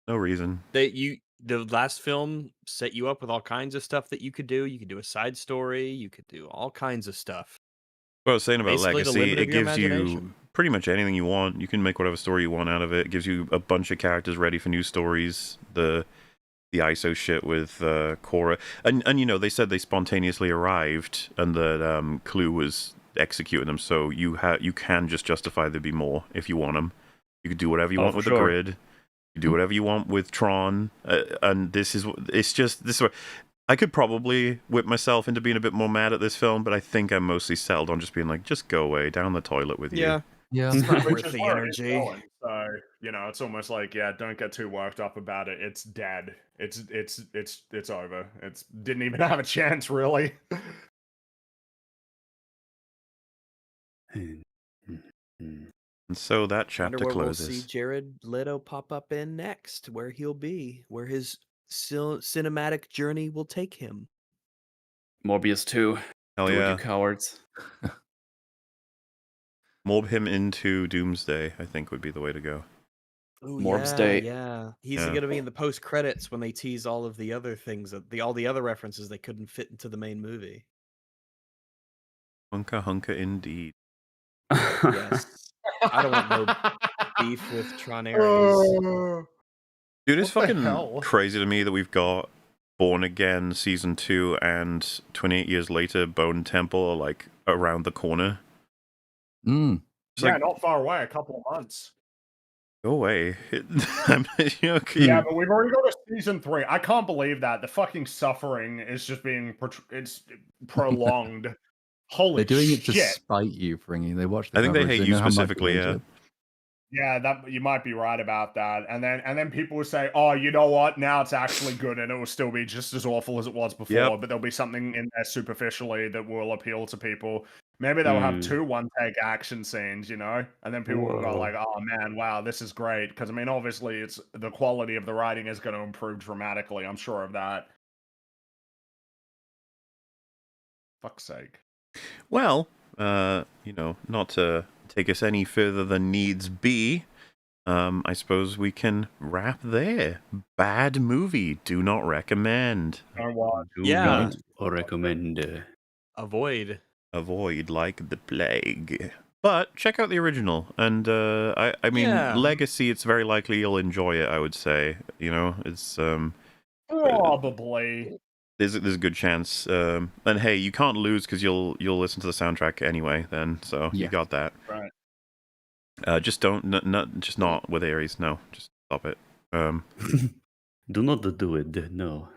No reason. The last film set you up with all kinds of stuff that you could do. You could do a side story. You could do all kinds of stuff. What I was saying about Basically, the Legacy, limit it of your gives you imagination. pretty much anything you want. You can make whatever story you want out of it. It gives you a bunch of characters ready for new stories. The ISO shit with Korra. And you know, they said they spontaneously arrived and that Clue was executing them, so you can just justify there be more if you want them. You could do whatever you want for with the sure. grid. You do whatever you want with Tron, and this is where I could probably whip myself into being a bit more mad at this film, but I think I'm mostly settled on just being like, just go away down the toilet with you. Yeah. It's not Which worth is the where it is energy. going. So, you know, it's almost like, yeah, don't get too worked up about it. It's dead. It's over. It's didn't even have a chance, really. And so that Wonder chapter where we'll see closes. Jared Leto pop up in next, where he'll be, where his cinematic journey will take him. Morbius 2. Hell Do it, yeah. you cowards. Mob him into Doomsday, I think would be the way to go. Ooh, Morbs yeah, Day. yeah. He's Yeah. going to be in the post credits when they tease all of the other things, all the other references they couldn't fit into the main movie. Hunka hunka indeed. Yes. I don't want no beef with Tron Ares. Dude, it's What the fucking hell? crazy to me that we've got Born Again Season 2 and 28 years later Bone Temple are like around the corner. Mm. It's Yeah, like, not far away, a couple of months. go away. You know, Yeah, but we've already got a season 3. I can't believe that. The fucking suffering is just being it's prolonged. Holy They're doing it to shit. spite you, Fringy. They watch the I think they coverage, hate you know how much specifically, hate yeah. it. Yeah, that you might be right about that. And then people will say, "Oh, you know what? Now it's actually good, and it will still be just as awful as it was before." Yep. But there'll be something in there superficially that will appeal to people. Maybe they'll have 2 one-take action scenes, you know, and then people will go Whoa. like, "Oh man, wow, this is great." Because I mean, obviously, it's the quality of the writing is going to improve dramatically. I'm sure of that. Fuck's sake. Well, you know, not to take us any further than needs be, I suppose we can wrap there. Bad movie, do not recommend. Don't watch. Do Yeah. not recommend. Avoid. Avoid like the plague. But check out the original, and I mean, Yeah. Legacy. It's very likely you'll enjoy it. I would say, you know, it's Probably. there's a good chance. And hey, you can't lose because you'll listen to the soundtrack anyway. Then, so you Yeah. got that. Right. Just don't just not with Ares. No, just stop it. Do not do it, no.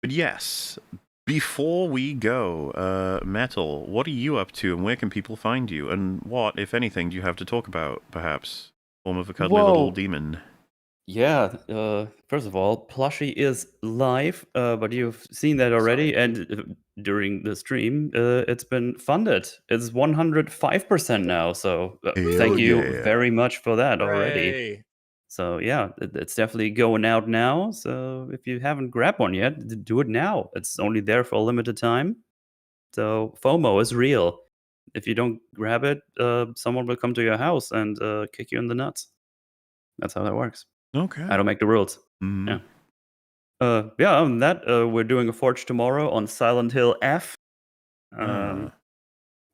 But yes, before we go, Metal, what are you up to, and where can people find you, and what, if anything, do you have to talk about? Perhaps form of a cuddly little Well, demon. Yeah, first of all, Plushie is live, but you've seen that already, and during the stream, it's been funded. It's 105% now, so Hell thank you yeah. very much for that already. Hooray. So yeah, it's definitely going out now. So if you haven't grabbed one yet, do it now. It's only there for a limited time. So FOMO is real. if you don't grab it, someone will come to your house and kick you in the nuts. That's how that works. Okay. I don't make the rules. Mhm. Yeah. Yeah, other than that, we're doing a Forge tomorrow on Silent Hill F. Ah.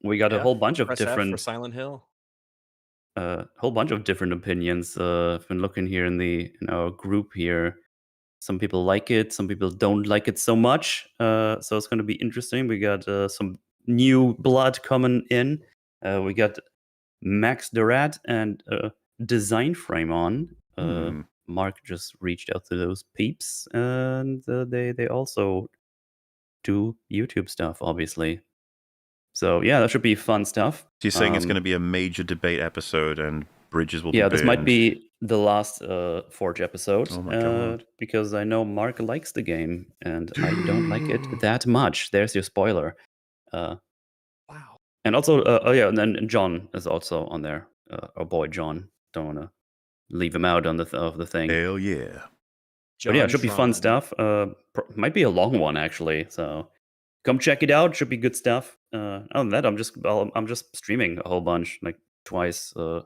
We got a whole bunch of Press F for different Silent Hill. opinions. I've been looking here in our group here. Some people like it, some people don't like it so much. So it's going to be interesting. We got some new blood coming in. We got Max Dorat and Design Frame on. Mark just reached out to those peeps, and they also do YouTube stuff, obviously. So yeah, that should be fun stuff. So you're saying it's going to be a major debate episode and bridges will be Yeah, burned? this might be the last Forge episode. Oh my God. Because I know Mark likes the game and I don't like it that much. There's your spoiler. Wow. And also, and then John is also on there. Our boy John. Don't want to leave him out of the thing. Hell yeah. But yeah, it should be fun Tron. stuff. Might be a long one actually. So come check it out. Should be good stuff. Other than that, I'm just streaming a whole bunch, like twice a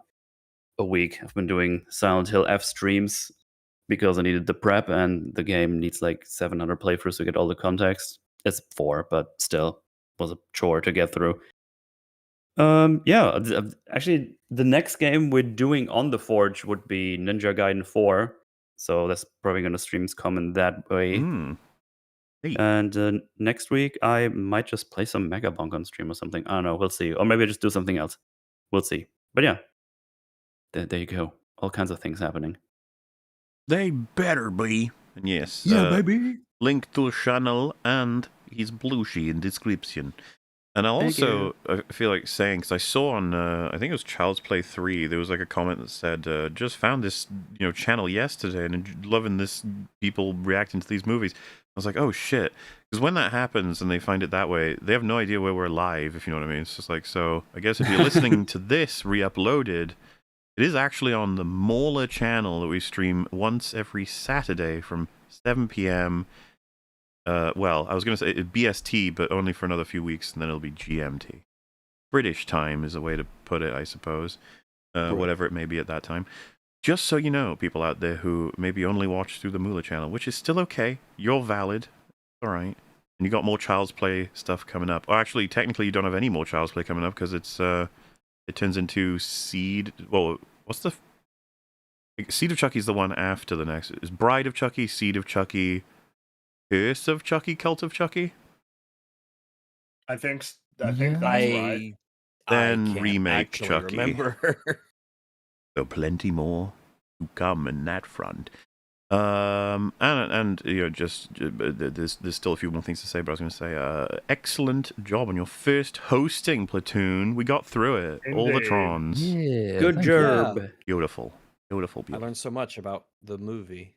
week. I've been doing Silent Hill F streams because I needed the prep, and the game needs like 700 playthroughs to get all the context. It's 4, but still was a chore to get through. Yeah, actually, the next game we're doing on the Forge would be Ninja Gaiden 4. So that's probably going to streams coming that way. Neat. And next week, I might just play some Megabunk on stream or something. I don't know. We'll see. Or maybe I just do something else. We'll see. But yeah, there you go. All kinds of things happening. They better be. And yes. baby. Link to channel and his blueshy in description. And I'll Thank also, I feel like saying, because I saw on, I think it was Child's Play 3, there was like a comment that said, just found this, channel yesterday and loving this, people reacting to these movies. I was like, oh shit. Because when that happens and they find it that way, they have no idea where we're live, if you know what I mean. It's just like, so I guess if you're listening to this re-uploaded, it is actually on the Mauler channel that we stream once every Saturday from 7 p.m. Well, I was going to say BST, but only for another few weeks, and then it'll be GMT. British time is a way to put it, I suppose. Whatever it may be at that time. Just so you know, people out there who maybe only watch through the Moolah channel, which is still okay. You're valid. All right. And you got more Child's Play stuff coming up. Or actually, technically, you don't have any more Child's Play coming up because it's it turns into Seed. Well, what's the Seed of Chucky's the one after the next. Is Bride of Chucky, Seed of Chucky, Curse of Chucky, Cult of Chucky? I think that's right. Then I can't remake actually Chucky. remember. So plenty more to come in that front. And just there's still a few more things to say, but I was going to say, excellent job on your first hosting, Platoon. We got through it. All the Indeed. Trons. Yeah. Good thank you. job. Beautiful. I learned so much about the movie.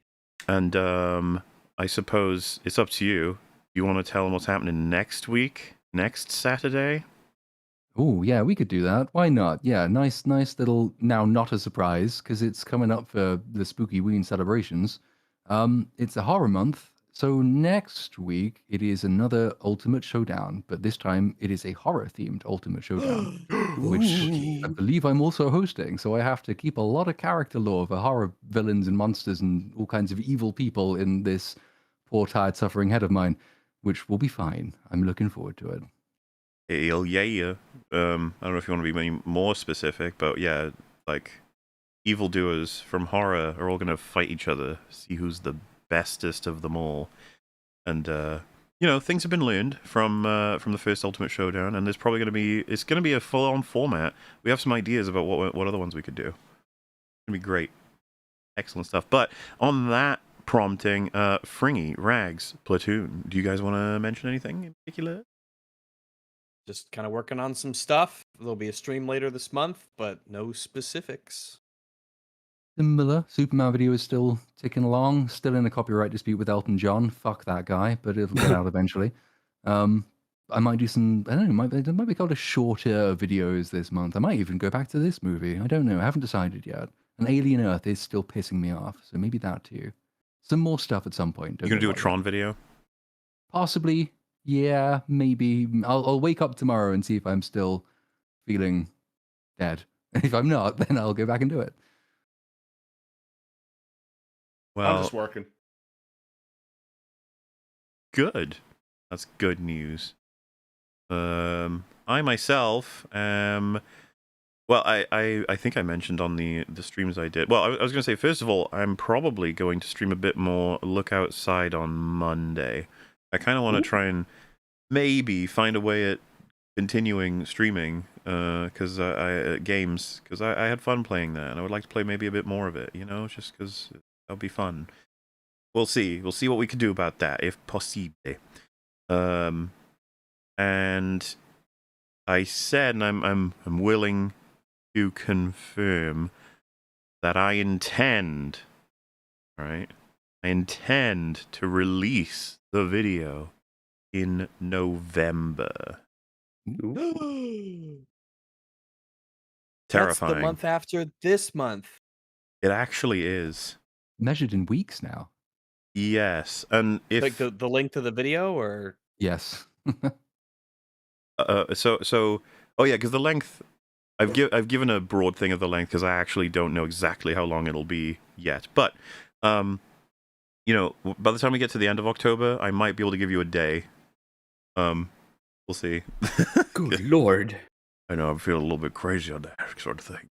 And I suppose it's up to you. You want to tell them what's happening next week? Next Saturday? Oh, yeah, we could do that. Why not? Yeah, nice little, now not a surprise, because it's coming up for the Spooky Ween celebrations. It's a horror month, so next week it is another Ultimate Showdown, but this time it is a horror-themed Ultimate Showdown, which I believe I'm also hosting, so I have to keep a lot of character lore for horror villains and monsters and all kinds of evil people in this poor, tired, suffering head of mine, which will be fine. I'm looking forward to it. Hell yeah. I don't know if you want to be any more specific, but yeah, like evildoers from horror are all going to fight each other, see who's the bestest of them all. And things have been learned from the first Ultimate Showdown, and there's probably it's going to be a full-on format. We have some ideas about what other ones we could do. It's going to be great. Excellent stuff. But on that prompting, Fringy, Rags, Platoon, do you guys want to mention anything in particular? Just kind of working on some stuff. There'll be a stream later this month, but no specifics. Similar. Superman video is still ticking along. Still in a copyright dispute with Elton John. Fuck that guy, but it'll get out eventually. I might do some, I don't know, it might be called a shorter videos this month. I might even go back to this movie. I don't know. I haven't decided yet. And Alien Earth is still pissing me off, so maybe that too. Some more stuff at some point. You going to do a Tron video? Possibly. Yeah, maybe. I'll wake up tomorrow and see if I'm still feeling dead. If I'm not, then I'll go back and do it. I'm Well, just working. good. That's good news. I myself am. Well, I think I mentioned on the streams I did. Well, I was going to say, first of all, I'm probably going to stream a bit more Look Outside on Monday. I kind of want to try and maybe find a way at continuing streaming because games, because I had fun playing that, and I would like to play maybe a bit more of it, you know, just because that'll be fun. We'll see what we can do about that, if possible. And I said, and I'm willing to confirm that I intend to release the video in November. Ooh. That's the Terrifying. month after this month. It actually is. Measured in weeks now. Yes, and if Like the length of the video, or Yes. oh yeah, because the length, I've given a broad thing of the length because I actually don't know exactly how long it'll be yet. But you know, by the time we get to the end of October, I might be able to give you a day. We'll see. Good lord. I know I'm feeling a little bit crazy on that sort of thing.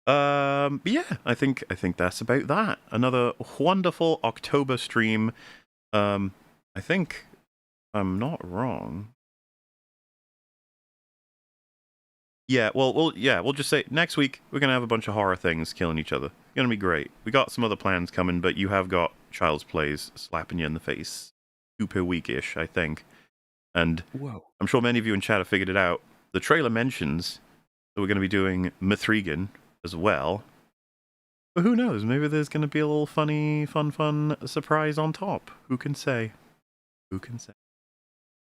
But yeah, I think that's about that. Another wonderful October stream. I think I'm not wrong. Yeah, well, we'll just say next week we're gonna have a bunch of horror things killing each other. It's gonna be great. We got some other plans coming, but you have got Child's Plays slapping you in the face 2 per week-ish, I think. And Whoa. I'm sure many of you in chat have figured it out. The trailer mentions that we're going to be doing Mithrigan as well. But who knows? Maybe there's going to be a little fun surprise on top. Who can say?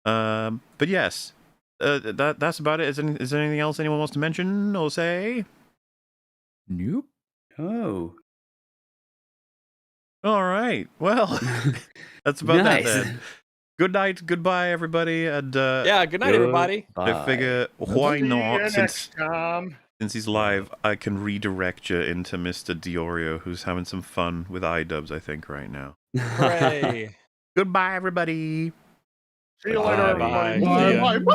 But yes, that's about it. Is there anything else anyone wants to mention or say? Nope. Oh. All right. Well, that's about Nice. that then. Good night, goodbye, everybody, and yeah. Good night, everybody. I figure why See you not, next time. since he's live, I can redirect you into Mr. Diorio, who's having some fun with iDubbbz, I think, right now. Hooray. Goodbye, everybody. See you later, Bye. everybody. See ya. Bye.